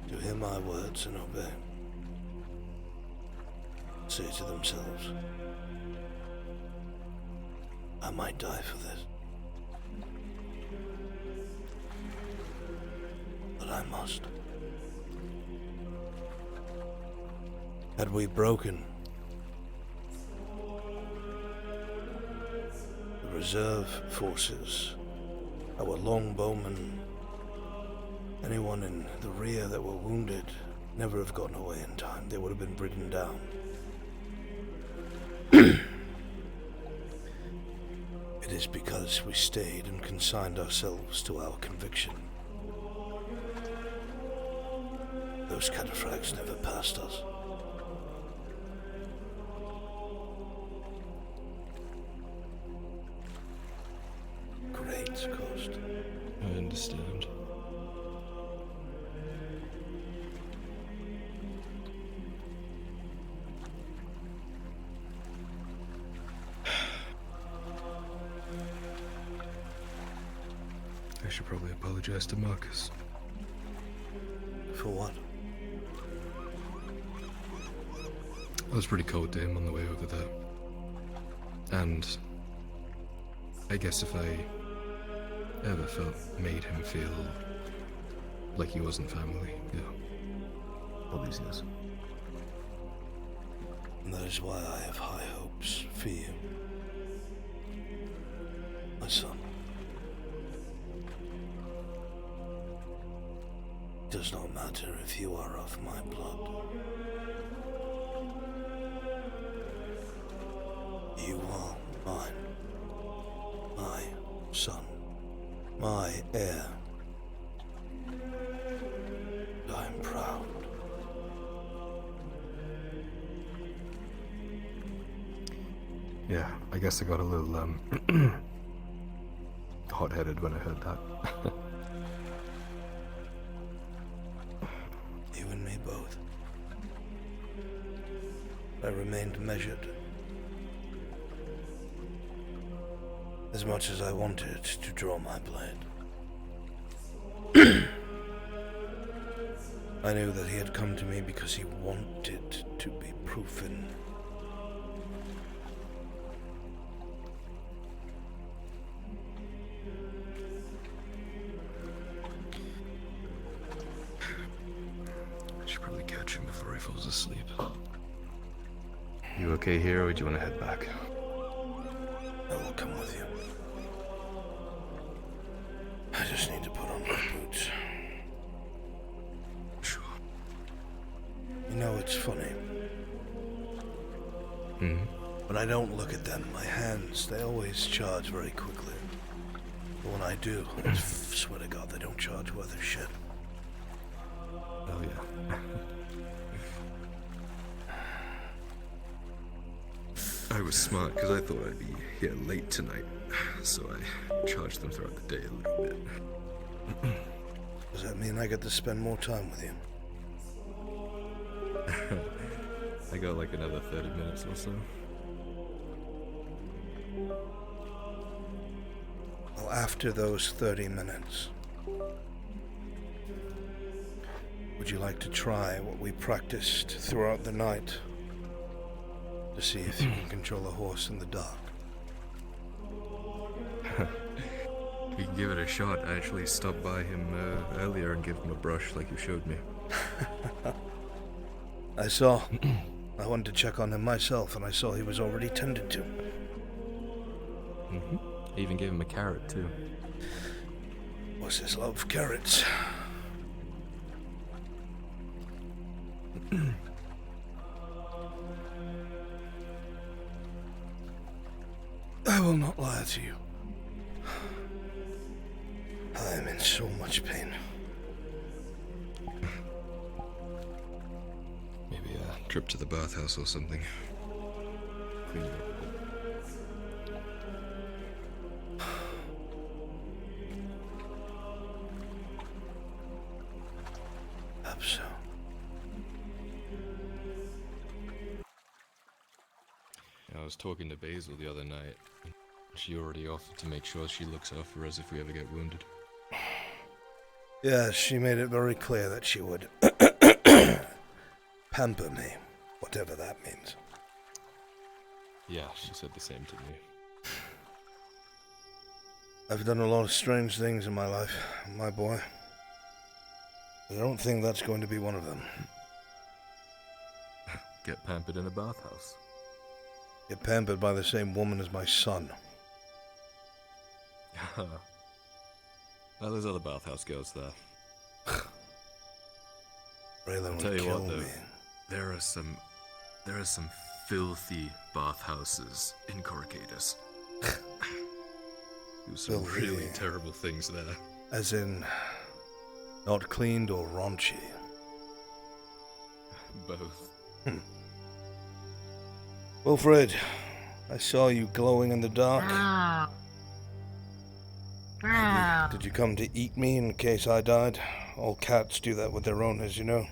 to hear my words and obey. Say to themselves, I might die for this, but I must. Had we broken the reserve forces, our longbowmen, anyone in the rear that were wounded, never have gotten away in time. They would have been ridden down. It is because we stayed and consigned ourselves to our conviction. Those cataphracts never passed us. Great cost. I understand. I should probably apologize to Marcus. For what? I was pretty cold to him on the way over there. And I guess if I ever made him feel like he wasn't family, yeah. All these years. And that is why I have high hopes for you, my son. It does not matter if you are of my blood. You are mine, my son, my heir. And I am proud. Yeah, I guess I got a little, hot-headed when I heard that. You and me both. I remained measured. As much as I wanted to draw my blade. I knew that he had come to me because he wanted to be proven. I should probably catch him before he falls asleep. You okay here, or do you want to head back? I will come with you. I just need to put on my boots. Sure. You know, it's funny. When I don't look at them, my hands, they always charge very quickly. But when I do, I swear to God, they don't charge worth a shit. Oh, yeah. I was smart because I thought I'd be here late tonight, so I charged them throughout the day a little bit. Does that mean I get to spend more time with you? I got like another 30 minutes or so. Well, after those 30 minutes, would you like to try what we practiced throughout the night? To see if you can control a horse in the dark. We can give it a shot. I actually stopped by him earlier and gave him a brush like you showed me. I saw. I wanted to check on him myself, and I saw he was already tended to. I even gave him a carrot, too. What's his love for carrots? I will not lie to you. I am in so much pain. Maybe a trip to the bathhouse or something. Clean you up a bit. Perhaps so. I was talking to Basil the other night. She already offered to make sure she looks after us if we ever get wounded. Yeah, she made it very clear that she would pamper me, whatever that means. Yeah, she said the same to me. I've done a lot of strange things in my life, my boy. I don't think that's going to be one of them. Get pampered in a bathhouse. Get pampered by the same woman as my son. Well, there's other bathhouse girls there. Raylan I'll would tell you kill what, though, me. there are some filthy bathhouses in Corrugatus. Do some Filthy. really terrible things there. As in, not cleaned or raunchy. Both. Wilfred, I saw you glowing in the dark. Did you come to eat me in case I died? All cats do that with their owners, you know.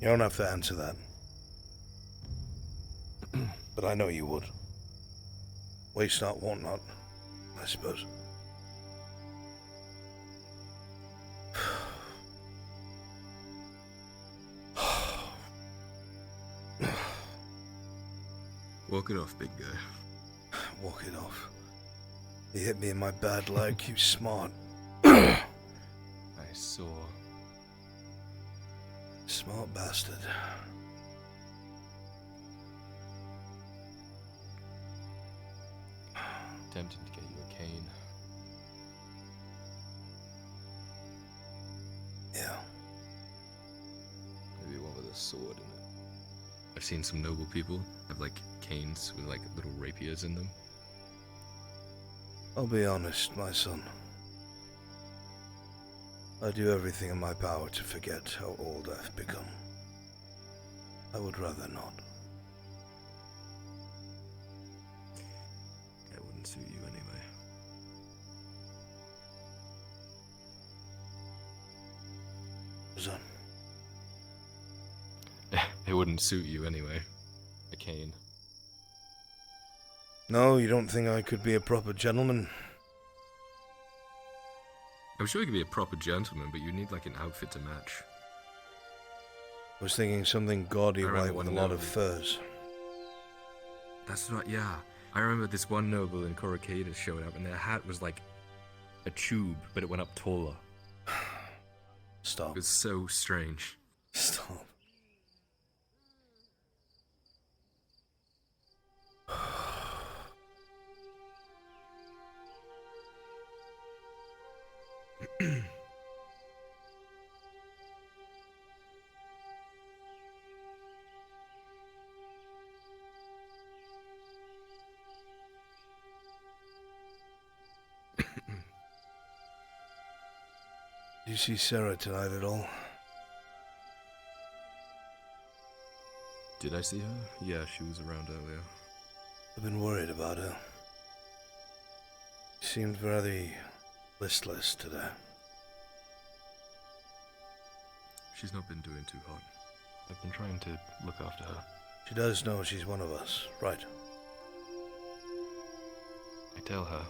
You don't have to answer that. But I know you would. Waste not, want not, I suppose. Walk it off, big guy. Walk it off. You hit me in my bad leg, you smart. I saw. Smart bastard. Tempted to get you a cane. Yeah. Maybe one with a sword in it. I've seen some noble people have like canes with like little rapiers in them. I'll be honest, my son. I do everything in my power to forget how old I've become. I would rather not. That wouldn't suit you anyway. Son. It wouldn't suit you anyway. A cane. No, you don't think I could be a proper gentleman? I'm sure you could be a proper gentleman, but you need like an outfit to match. I was thinking something gaudy I remember white with a one lot noble. of furs. That's right, yeah. I remember this one noble in Corrugatus showed up, and their hat was like a tube, but it went up taller. Stop. It was so strange. Stop. Did you see Sarah tonight at all? Did I see her? Yeah, she was around earlier. I've been worried about her. She seemed very listless today. She's not been doing too hot. I've been trying to look after her. She does know she's one of us, right? I tell her.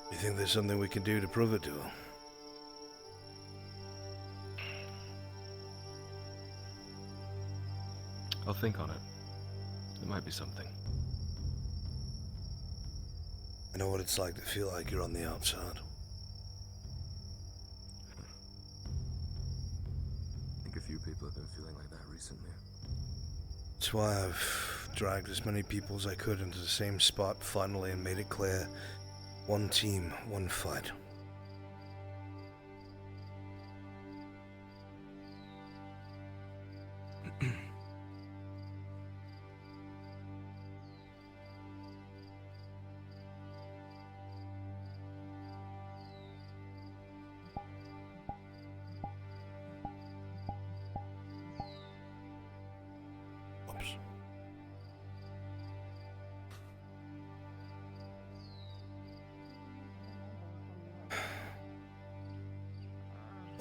You think there's something we can do to prove it to her? I'll think on it. It might be something. I know what it's like to feel like you're on the outside. I think a few people have been feeling like that recently. That's why I've dragged as many people as I could into the same spot finally and made it clear. One team, one fight.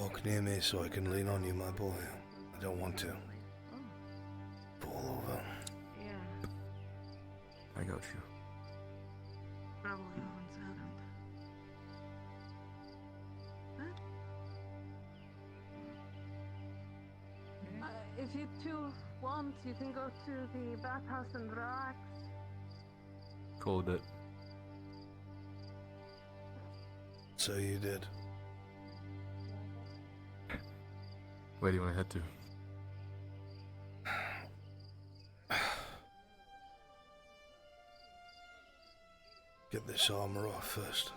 Walk near me so I can lean on you, my boy. I don't want to. Fall over. Yeah, I got you. probably once happened. If you two want, you can go to the bathhouse and relax. Call it. So you did. Where do you want to head to? Get this armor off first.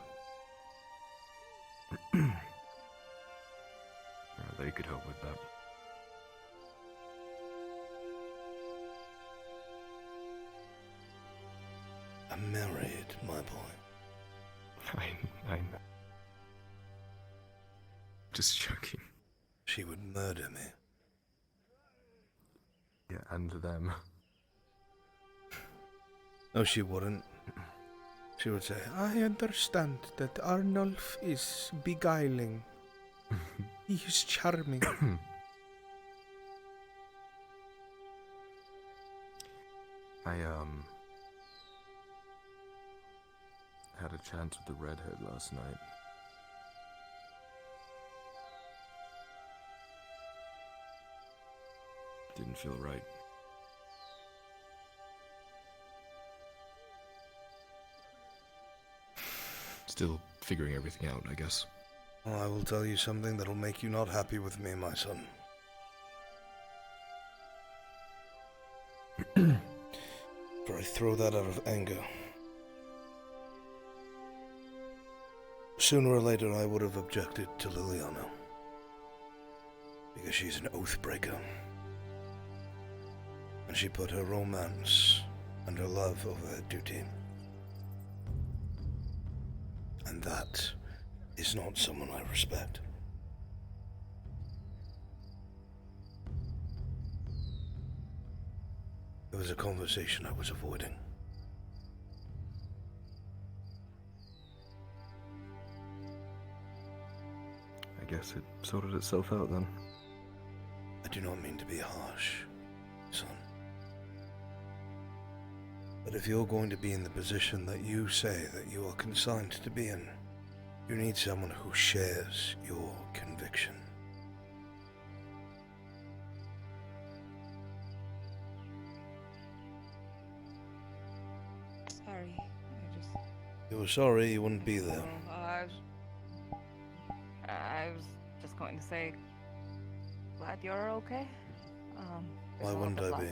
They could help with that. I'm married, my boy. I know. Just joking. She would murder me. Yeah, and them. No, she wouldn't. She would say, I understand that Arnulf is beguiling. He is charming. I had a chance with the redhead last night. Didn't feel right. Still figuring everything out, I guess. Well, I will tell you something that'll make you not happy with me, my son. For I throw that out of anger. Sooner or later I would have objected to Liliana. Because she's an oath-breaker. And she put her romance and her love over her duty. And that is not someone I respect. It was a conversation I was avoiding. I guess it sorted itself out then. I do not mean to be harsh, son. But if you're going to be in the position that you say that you are consigned to be in, you need someone who shares your conviction. Sorry, If you were sorry, you wouldn't be there. I was just going to say, glad you're okay. Why wouldn't I be?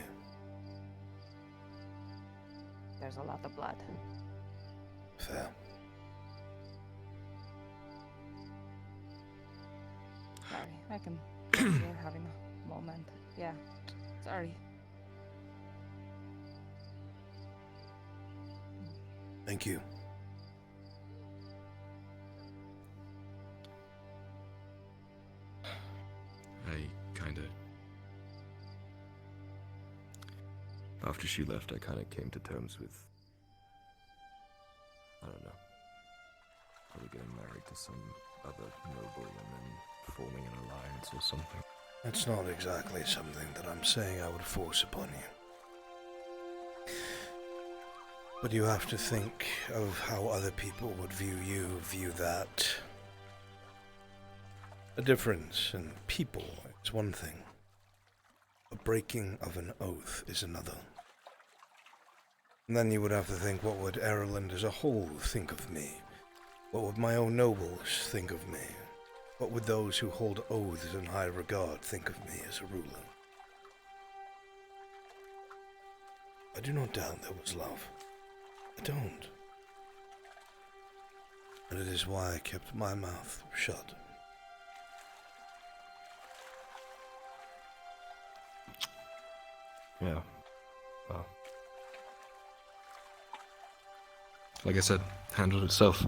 There's a lot of blood. Fair. Sorry, I can. You're having a moment. Yeah, sorry. Thank you. After she left, I kind of came to terms with, I don't know, probably getting married to some other noble and then forming an alliance or something. That's not exactly something that I'm saying I would force upon you. But you have to think of how other people would view that. A difference in people is one thing. A breaking of an oath is another. And then you would have to think, what would Ireland as a whole think of me? What would my own nobles think of me? What would those who hold oaths in high regard think of me as a ruler? I do not doubt there was love. I don't. And it is why I kept my mouth shut. Yeah. Well. Like I said, handled itself.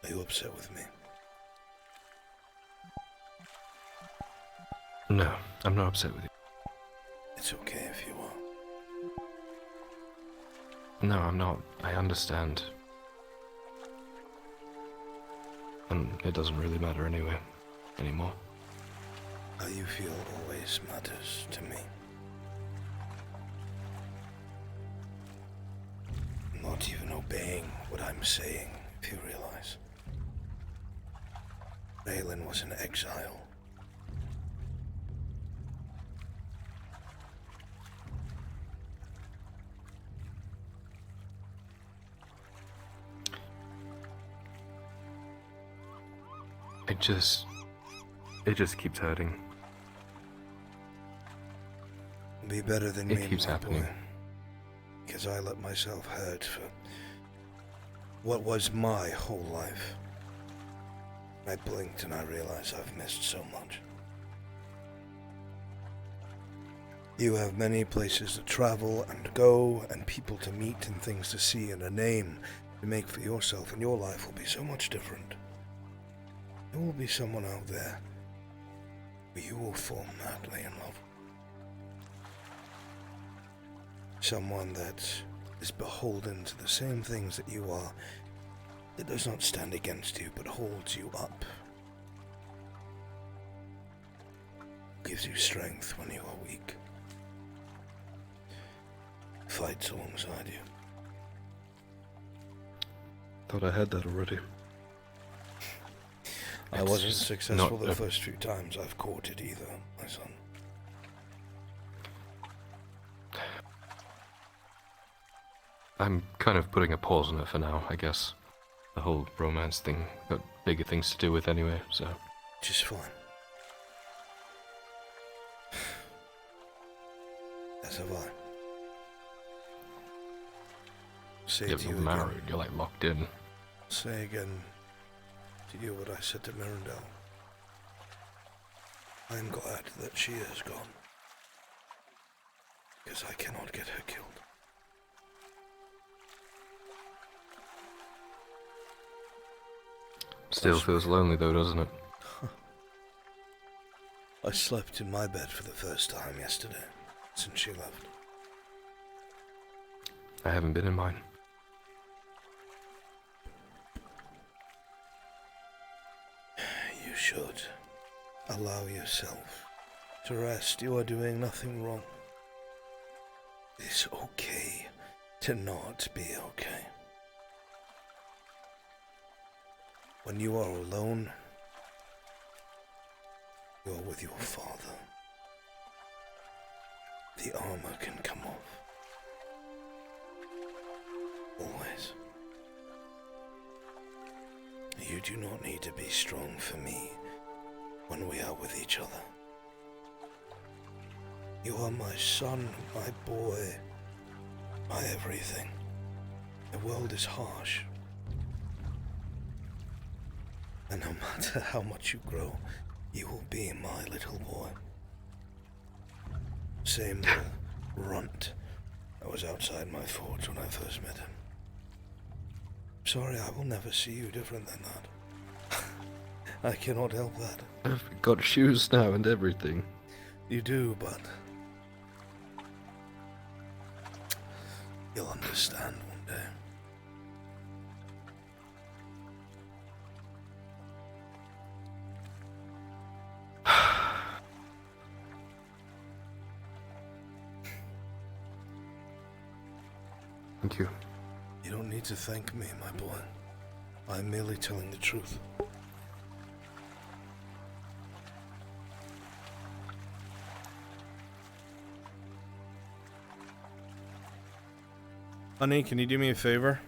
Are you upset with me? No, I'm not upset with you. It's okay if you are. No, I'm not. I understand. And it doesn't really matter anyway, anymore. How you feel always matters to me. Not even obeying what I'm saying, if you realize. Balin was in exile. It just keeps hurting. Be better than It me, keeps my happening. boy. Because I let myself hurt for what was my whole life. I blinked and I realized I've missed so much. You have many places to travel and go, and people to meet, and things to see, and a name to make for yourself, and your life will be so much different. There will be someone out there who you will fall madly in love. Someone that is beholden to the same things that you are, that does not stand against you but holds you up. Gives you strength when you are weak. Fights alongside you. Thought I had that already. I It's wasn't just successful not the a- first few times I've courted either, my son. I'm kind of putting a pause on it for now, I guess. The whole romance thing, got bigger things to do with anyway, so. Just fine. As have I. Say Yeah, to you're you again. married, you're like locked in. Say again to you what I said to Mirandel. I'm glad that she is gone. Because I cannot get her killed. Still feels lonely though, doesn't it? I slept in my bed for the first time yesterday, since she left. I haven't been in mine. You should allow yourself to rest. You are doing nothing wrong. It's okay to not be okay. When you are alone, you're with your father. The armor can come off. Always. You do not need to be strong for me when we are with each other. You are my son, my boy, my everything. The world is harsh. And no matter how much you grow, you will be my little boy. Same little runt that was outside my forge when I first met him. Sorry, I will never see you different than that. I cannot help that. I've got shoes now and everything. You do, but you'll understand one day. Thank you. You don't need to thank me, my boy. I'm merely telling the truth. Honey, can you do me a favor?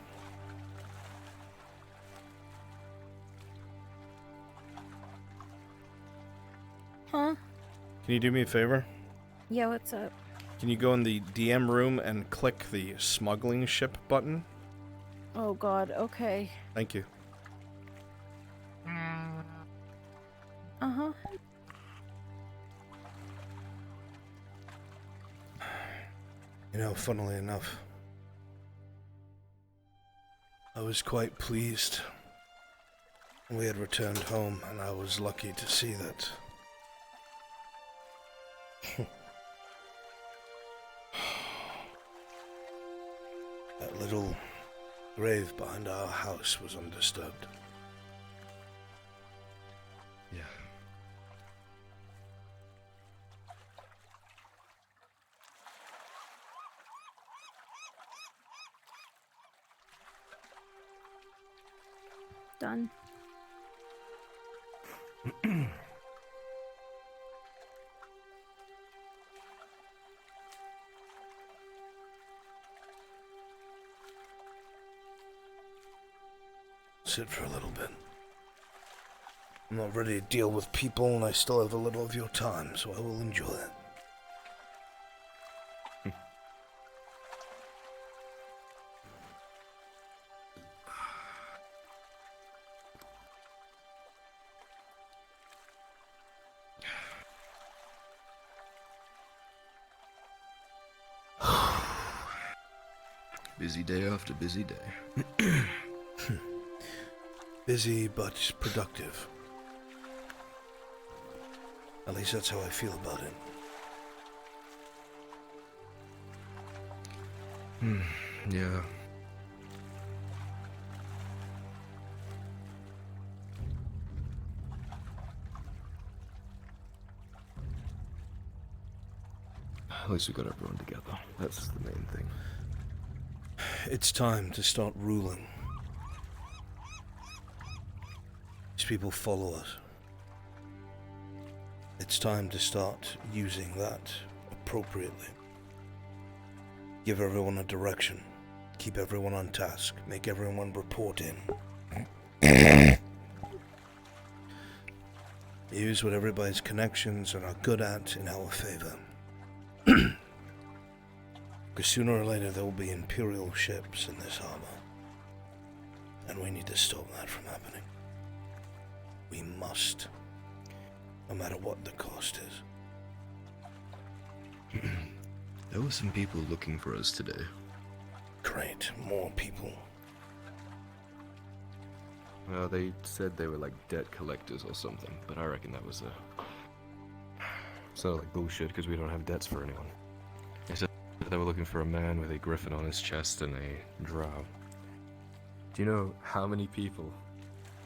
Huh? Can you do me a favor? Yeah, what's up? Can you go in the DM room and click the smuggling ship button? Oh god, okay. Thank you. Uh-huh. You know, funnily enough, I was quite pleased when we had returned home, and I was lucky to see that that little grave behind our house was undisturbed. Done. Sit for a little bit. I'm not ready to deal with people, and I still have a little of your time, so I will enjoy it. Busy day after busy day. Busy but productive. At least that's how I feel about it. Yeah. At least we got everyone together. That's the main thing. It's time to start ruling. These people follow us. It's time to start using that appropriately. Give everyone a direction. Keep everyone on task. Make everyone report in. Use what everybody's connections are good at in our favor. Because sooner or later there will be Imperial ships in this harbor. And we need to stop that from happening. We must. No matter what the cost is. There were some people looking for us today. Great, more people. Well, they said they were like debt collectors or something, but I reckon that was sounded like bullshit because we don't have debts for anyone. They said they were looking for a man with a griffin on his chest and a drow. Do you know how many people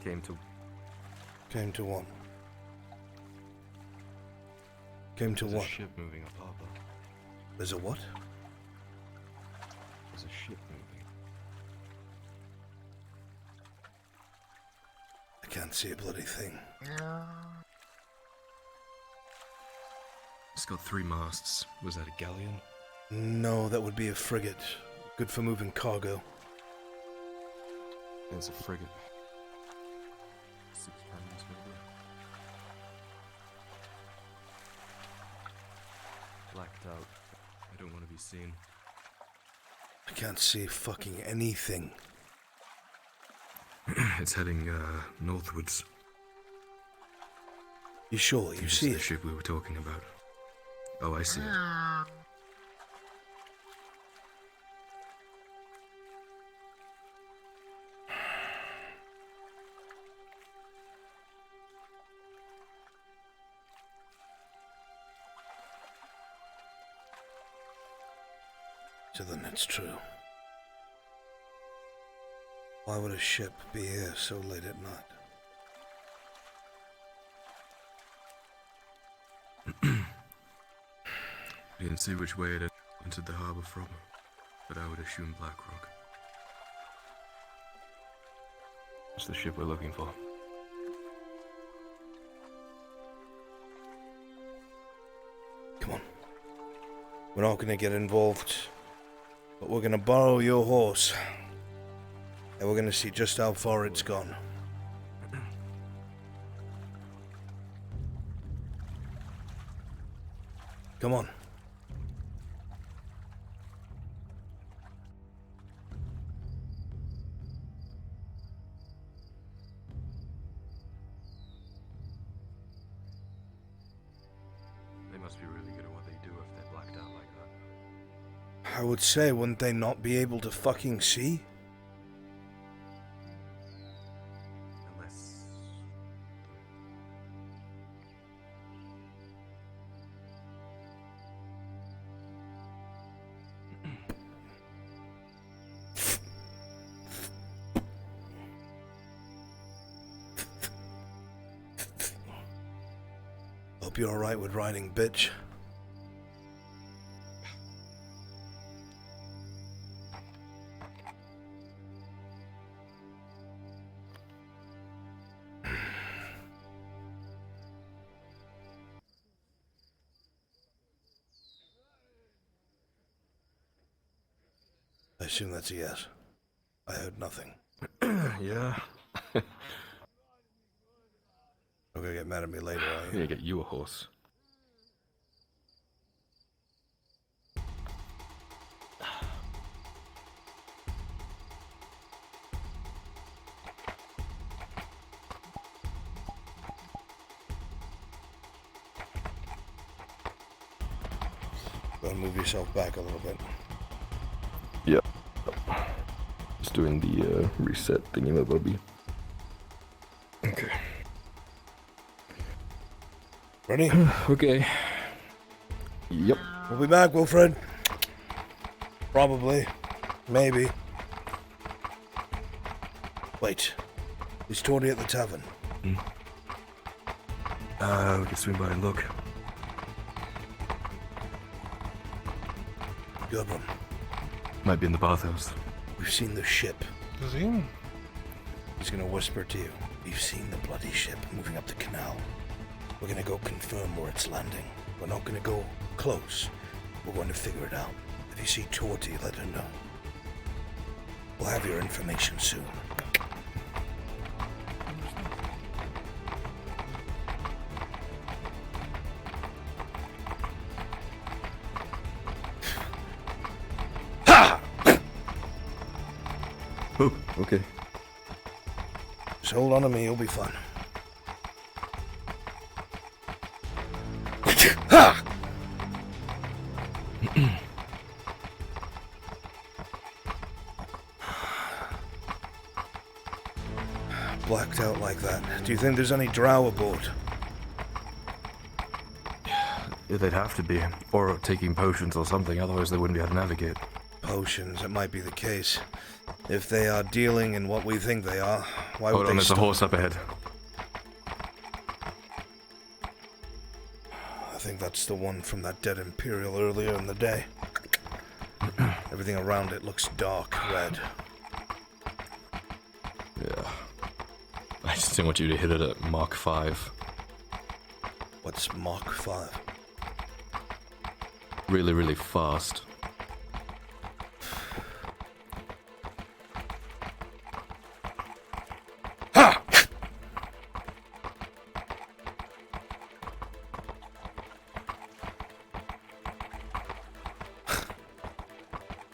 came to what? Came to There's what? A ship moving up harbor. There's a what? There's a ship moving. I can't see a bloody thing. It's got 3 masts. Was that a galleon? No, that would be a frigate. Good for moving cargo. It's a frigate. 6 cannons, maybe. Blacked out. I don't want to be seen. I can't see fucking anything. It's heading northwards. You sure? You see the it? ship we were talking about. Oh, I see it. So then it's true. Why would a ship be here so late at night? I didn't see which way it had entered the harbor from, but I would assume Blackrock. It's the ship we're looking for. Come on. We're not gonna get involved, but we're gonna borrow your horse. And we're gonna see just how far it's gone. Come on. They must be really good at what they do if they're blacked out like that. I would say, wouldn't they not be able to fucking see? Unless... Hope you're alright with riding, bitch. I assume that's a yes. I heard nothing. Yeah. You're gonna get mad at me later, are I'm you? gonna get you a horse. Gotta move yourself back a little bit. Yeah. Just doing the reset thingy-mabobby. Okay. Ready? Okay. Yep. We'll be back, Wilfred. Probably. Maybe. Wait. Is Tordy at the tavern? We can swing by and look. Good one. Might be in the bathhouse. We've seen the ship. Does he? He's gonna whisper to you. We've seen the bloody ship moving up the canal. We're gonna go confirm where it's landing. We're not gonna go close. We're going to figure it out. If you see Torty, let her know. We'll have your information soon. Oh, okay. Just hold on to me, you'll be fine. Blacked out like that. Do you think there's any drow aboard? Yeah, they'd have to be. Or taking potions or something, otherwise they wouldn't be able to navigate. Potions, it might be the case. If they are dealing in what we think they are, why would Hold they on, there's a horse up ahead. I think that's the one from that dead Imperial earlier in the day. Everything around it looks dark red. Yeah. I just didn't want you to hit it at Mach 5. What's Mach 5? Really, really fast.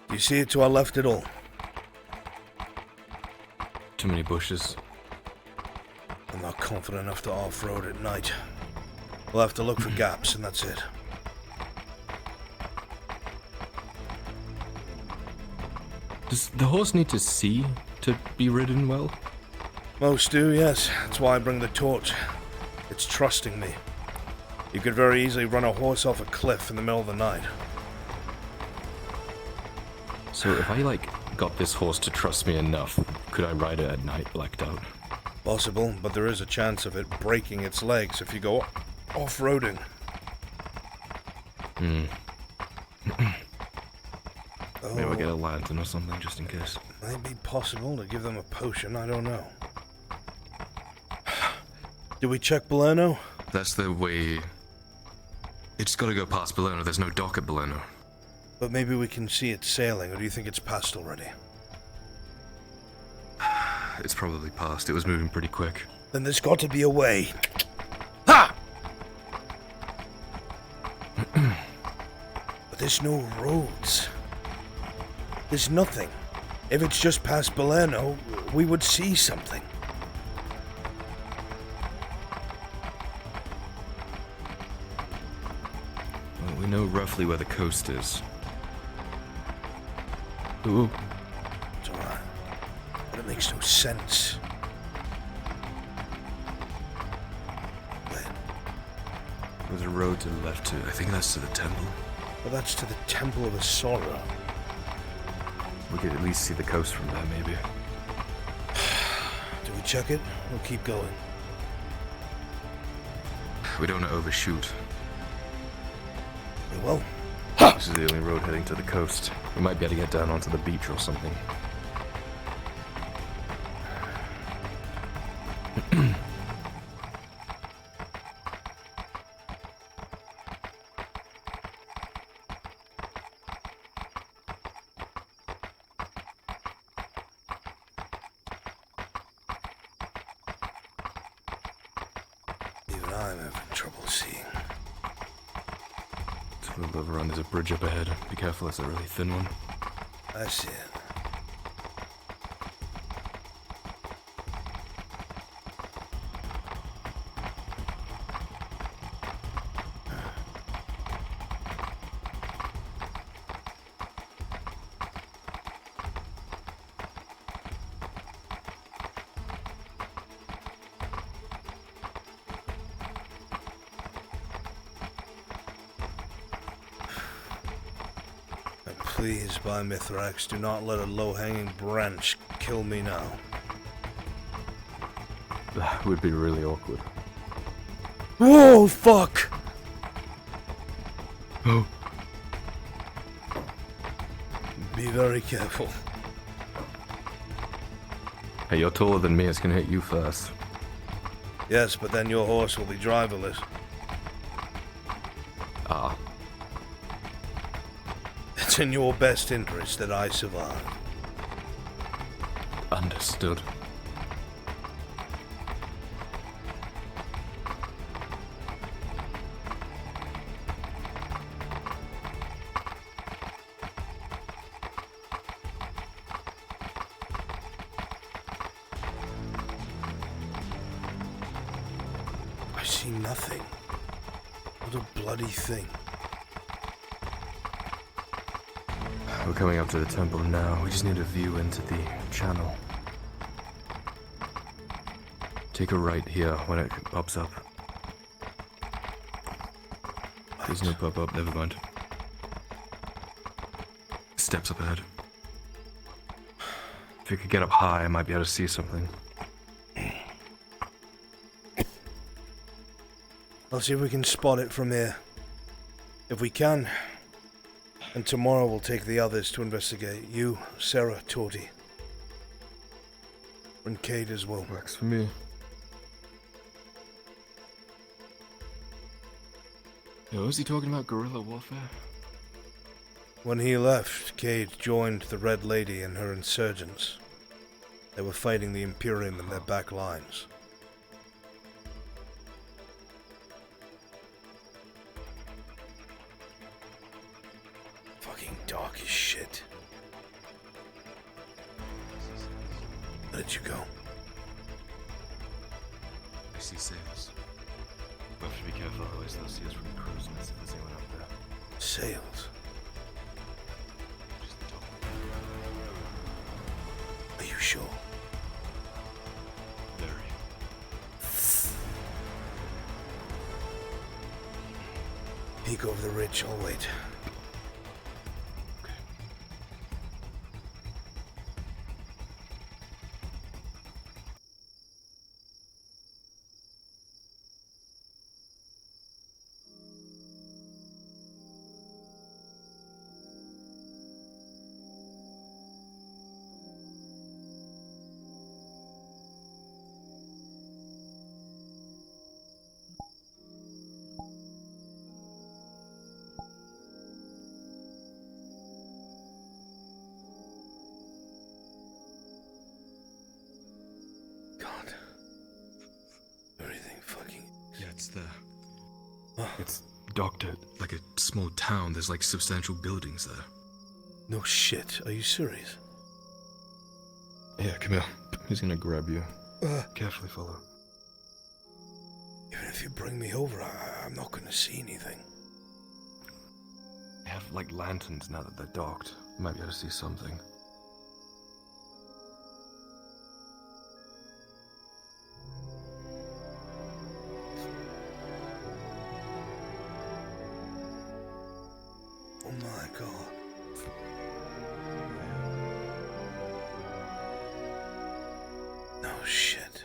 Do you see it to our left at all? Too many bushes. I'm not confident enough to off-road at night. We'll have to look for gaps, and that's it. Does the horse need to see to be ridden well? Most do, yes. That's why I bring the torch. It's trusting me. You could very easily run a horse off a cliff in the middle of the night. So if I, got this horse to trust me enough, could I ride it at night blacked out? Possible, but there is a chance of it breaking its legs if you go off-roading. Maybe we'll get a lantern or something, just in case. Might be possible to give them a potion, I don't know. Do we check Belerno? That's the way... It's gotta go past Belerno, there's no dock at Belerno. But maybe we can see it sailing, or do you think it's past already? It's probably past, it was moving pretty quick. Then there's got to be a way. Ha! But there's no roads. There's nothing. If it's just past Belerno, we would see something. Well, we know roughly where the coast is. Ooh. It's alright. But it makes no sense. Where? There's a road to the left too. I think that's to the temple. Well, that's to the Temple of Asura. We could at least see the coast from there, maybe. Do we check it? We'll keep going. We don't want to overshoot. We will. This is the only road heading to the coast. We might be able to get down onto the beach or something. I'm having trouble seeing. It's a little overrun. There's a bridge up ahead. Be careful, it's a really thin one. I see it. Please, by Mithrax, do not let a low-hanging branch kill me now. That would be really awkward. Whoa, fuck! Oh. Be very careful. Hey, you're taller than me, it's gonna hit you first. Yes, but then your horse will be driverless. Ah. It's in your best interest that I survive. Understood. I see nothing. What a bloody thing. We're coming up to the temple now. We just need a view into the channel. Take a right here when it pops up. There's no pop-up, never mind. Steps up ahead. If you could get up high, I might be able to see something. I'll see if we can spot it from here. If we can. And tomorrow we'll take the others to investigate. You, Sarah, Torty. And Kate as well. Works for me. Yo, was he talking about guerrilla warfare? When he left, Kate joined the Red Lady and her insurgents. They were fighting the Imperium in their back lines. Fucking dark as shit. Where did you go? I see sails. We have to be careful, otherwise they'll see us from the cruise nets if there's anyone up there. Sails? Just the top. Are you sure? Very. Peek over the ridge, I'll wait. God. Everything fucking... Yeah, it's there. It's docked at like a small town. There's like substantial buildings there. No shit. Are you serious? Yeah, come here. He's gonna grab you. Carefully follow. Even if you bring me over, I'm not gonna see anything. They have like lanterns now that they're docked. You might be able to see something. Oh my god. No shit.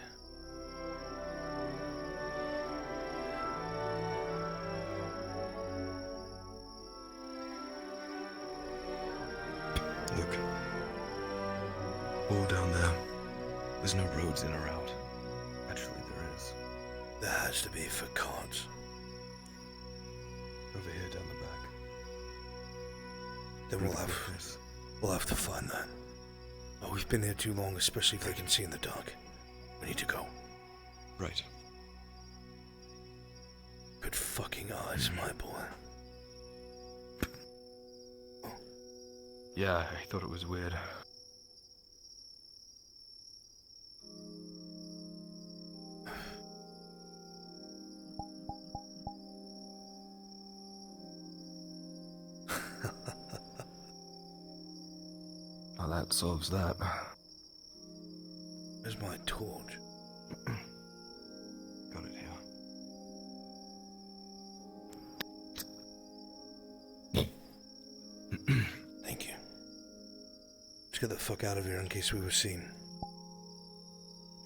Look. All down there. There's no roads in or out. Actually, there is. There has to be for cards. Over here down the back. Then we'll have to find that. Oh, we've been here too long, especially if they can see in the dark. We need to go. Right. Good fucking eyes, my boy. Yeah, I thought it was weird. Well, that solves that. Where's my torch? Got it here. Thank you. Let's get the fuck out of here in case we were seen.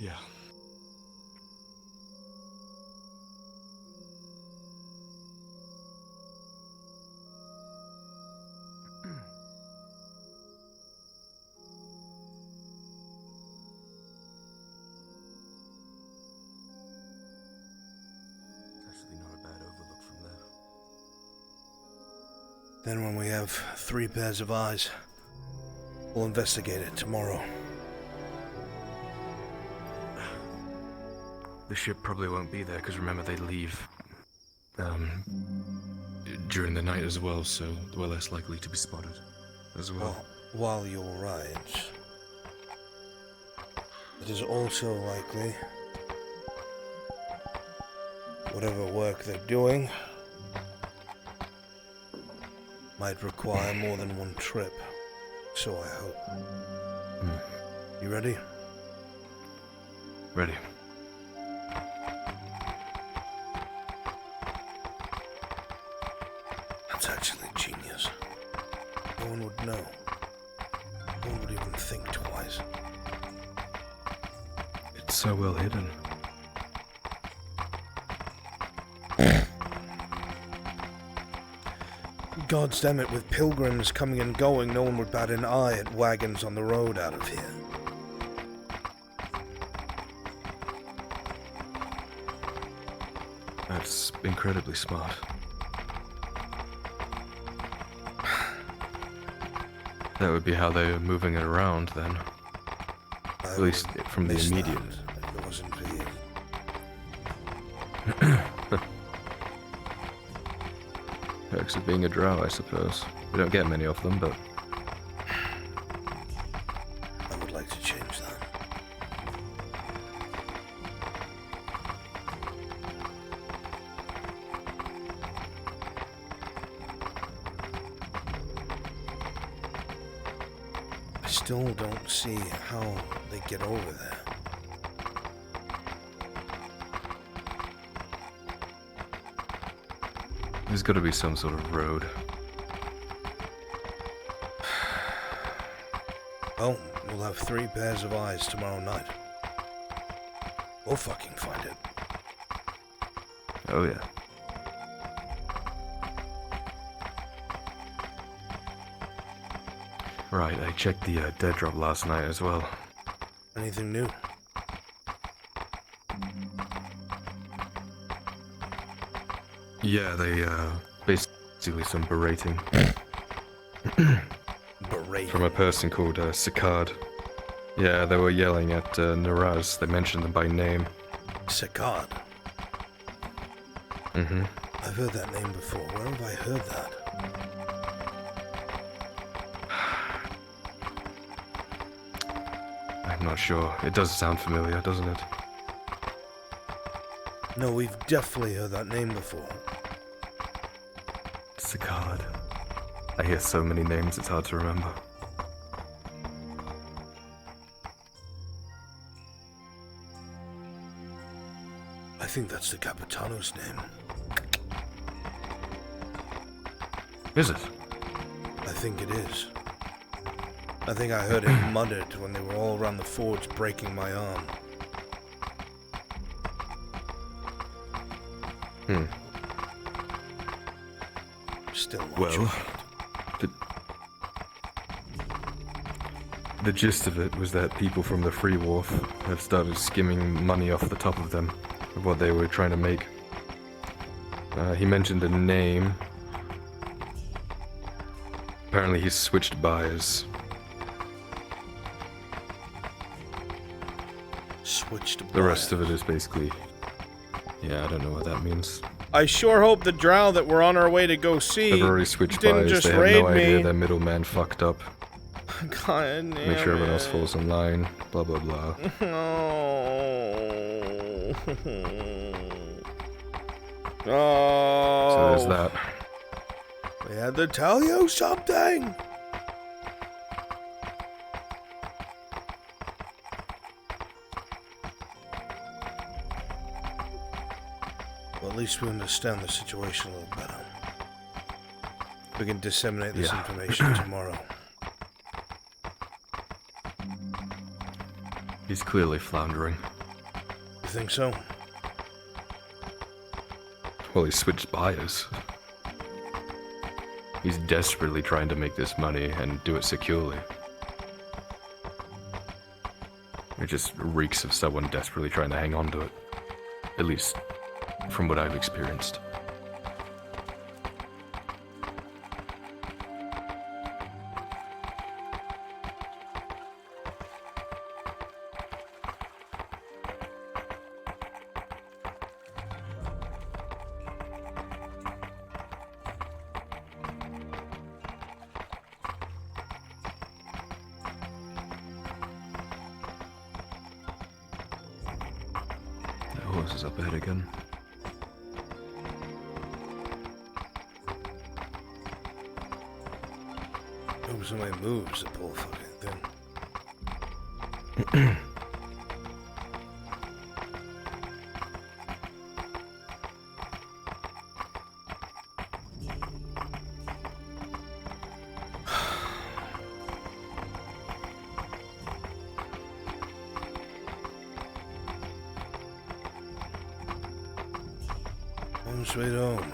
Yeah. Actually not a bad overlook from there. Then when we have 3 pairs of eyes, we'll investigate it tomorrow. The ship probably won't be there, because remember they leave during the night as well, so we're less likely to be spotted as well. While you're right, it is also likely whatever work they're doing might require more than one trip, so I hope. You ready? Ready. That's actually genius. No one would know. No one would even think twice. It's so well hidden. God damn it, with pilgrims coming and going, no one would bat an eye at wagons on the road out of here. That's incredibly smart. That would be how they're moving it around then. At least from the immediate. If it wasn't for you. Perks of being a drow, I suppose. We don't get many of them, but... I would like to change that. I still don't see how they get over there. There's got to be some sort of road. Well, we'll have 3 pairs of eyes tomorrow night. We'll fucking find it. Oh yeah. Right, I checked the dead drop last night as well. Anything new? Yeah, they, basically some berating. Berating? From a person called, Sicard. Yeah, they were yelling at, Naraz. They mentioned them by name. Sicard? Mm-hmm. I've heard that name before. Where have I heard that? I'm not sure. It does sound familiar, doesn't it? No, we've definitely heard that name before. Sicard. I hear so many names, it's hard to remember. I think that's the Capitano's name. Is it? I think it is. I think I heard it muttered when they were all around the forge breaking my arm. Still well, the gist of it was that people from the Free Wharf have started skimming money off the top of them, of what they were trying to make. He mentioned a name. Apparently he's switched buyers. Switched buyers? The rest of it is basically... Yeah, I don't know what that means. I sure hope the drow that we're on our way to go see I've already switched didn't buys. just They have raid no me. idea that middleman fucked up. God damn Make sure everyone else it. falls in line. Blah blah blah. Oh. So there's that. They had to tell you something. Well, at least we understand the situation a little better. We can disseminate this information tomorrow. He's clearly floundering. You think so? Well, he switched buyers. He's desperately trying to make this money and do it securely. It just reeks of someone desperately trying to hang on to it. At least, from what I've experienced. The horse is up ahead again. Hope somebody moves the poor fucking thing. Home sweet home.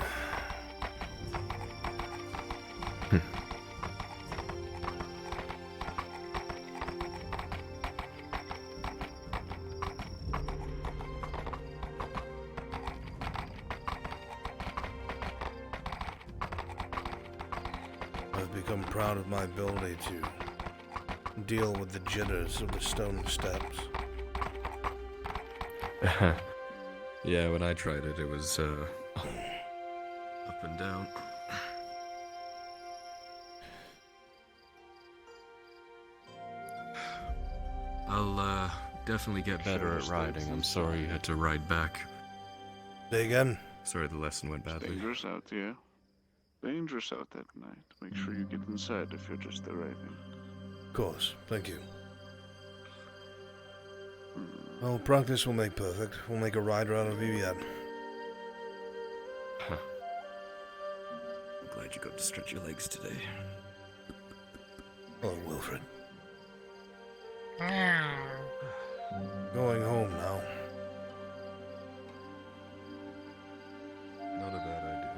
I've become proud of my ability to deal with the jitters of the stone steps. Yeah, when I tried it, it was, up and down. I'll, definitely get better at riding. I'm sorry you had to ride back. Say again? Sorry the lesson went badly. Dangerous out here. Dangerous out that night. Make sure you get inside if you're just arriving. Of course, thank you. Well, practice will make perfect. We'll make a rider out of you yet. I'm glad you got to stretch your legs today. Hello, Wilfred. Going home now. Not a bad idea.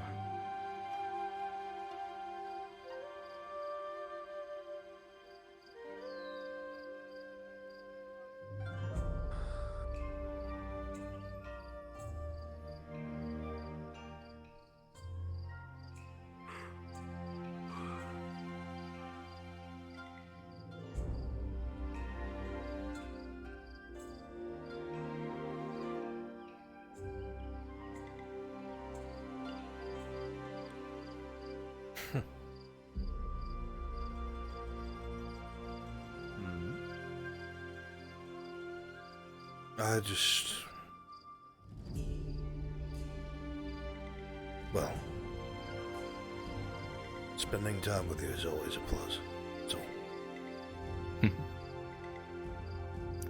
I just... Well... Spending time with you is always a plus. So...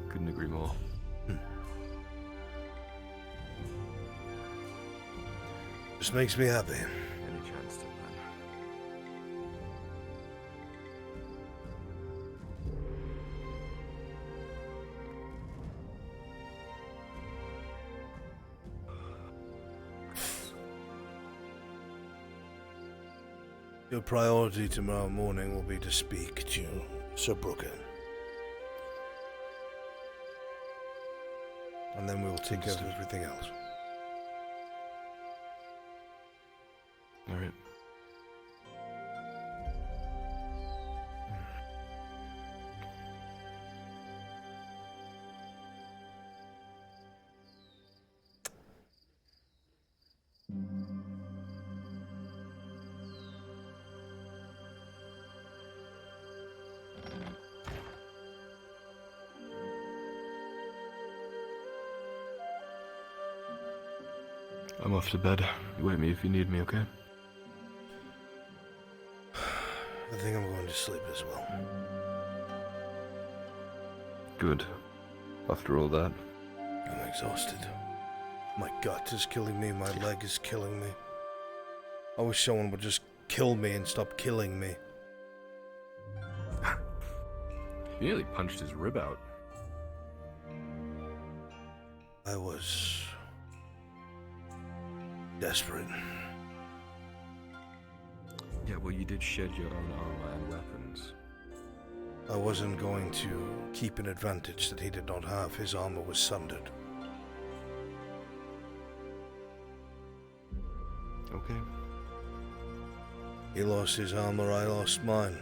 Couldn't agree more. Just makes me happy. Any chance to, man. Your priority tomorrow morning will be to speak to Sir Brooker. And then we will take care of everything else. Alright. I'm off to bed. You wake me if you need me, okay? I think I'm going to sleep as well. Good. After all that. I'm exhausted. My gut is killing me, my leg is killing me. I wish someone would just kill me and stop killing me. You nearly punched his rib out. I was desperate. Yeah, well, you did shed your own armor and weapons. I wasn't going to keep an advantage that he did not have. His armor was sundered. Okay. He lost his armor, I lost mine.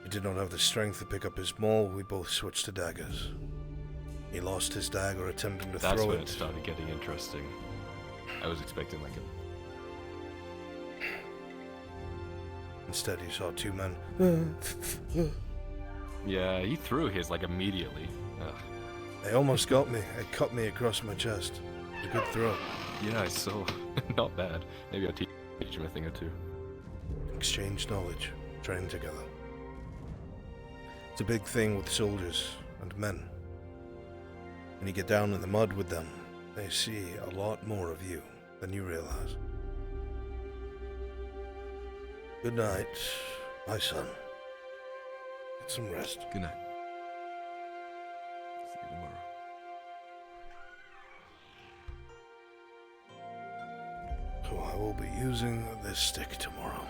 He did not have the strength to pick up his maul, we both switched to daggers. He lost his dagger attempting to That's throw when it. it started getting interesting. I was expecting like a... Instead, he saw two men. Yeah, he threw his like immediately. Ugh. They almost got me. It cut me across my chest. A good throw. Yeah, I saw. Not bad. Maybe I'll teach him a thing or two. Exchange knowledge. Train together. It's a big thing with soldiers and men. When you get down in the mud with them, they see a lot more of you than you realize. Good night, my son. Get some rest. Good night. See you tomorrow. So I will be using this stick tomorrow.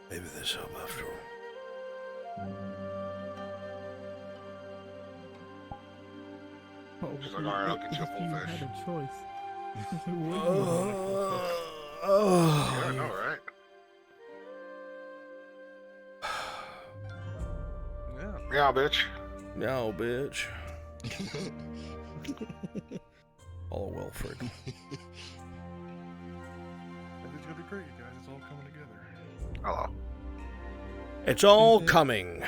Maybe this help after all. She's like, alright, I'll get you a full You fish. had a choice. Yeah, I know, right? Yeah, bitch. No, bitch. All Wilfred. Everything's gonna be great, you guys. It's all coming together. Hello. It's all coming.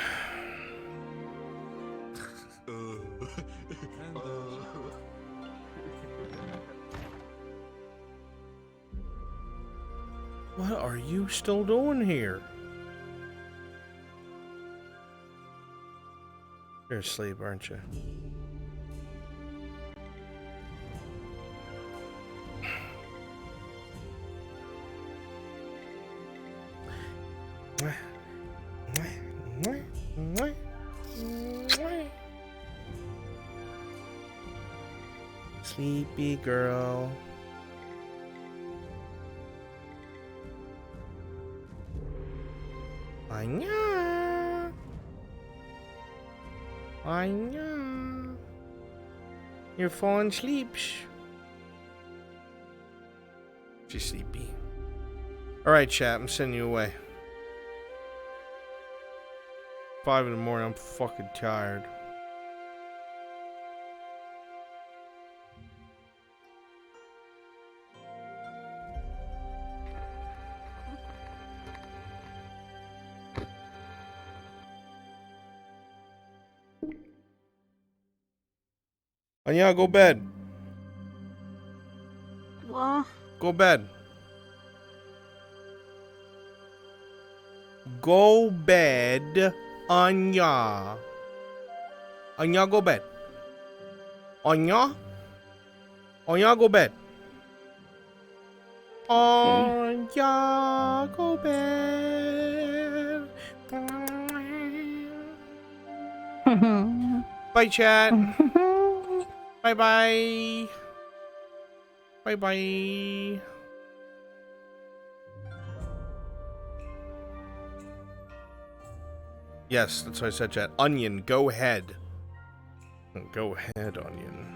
What are you still doing here? You're asleep, aren't you? Sleepy girl. Anya. Anya. You're falling asleep. She's sleepy. Alright, chat, I'm sending you away. 5 in the morning, I'm fucking tired. Anya, go bed. What? Go bed. Go bed, Anya. Anya, go bed. Anya? Anya, go bed. Anya, go bed. Bye, chat. Bye-bye. Bye-bye. Yes, that's what I said, chat. Onion, go ahead. Go ahead, Onion.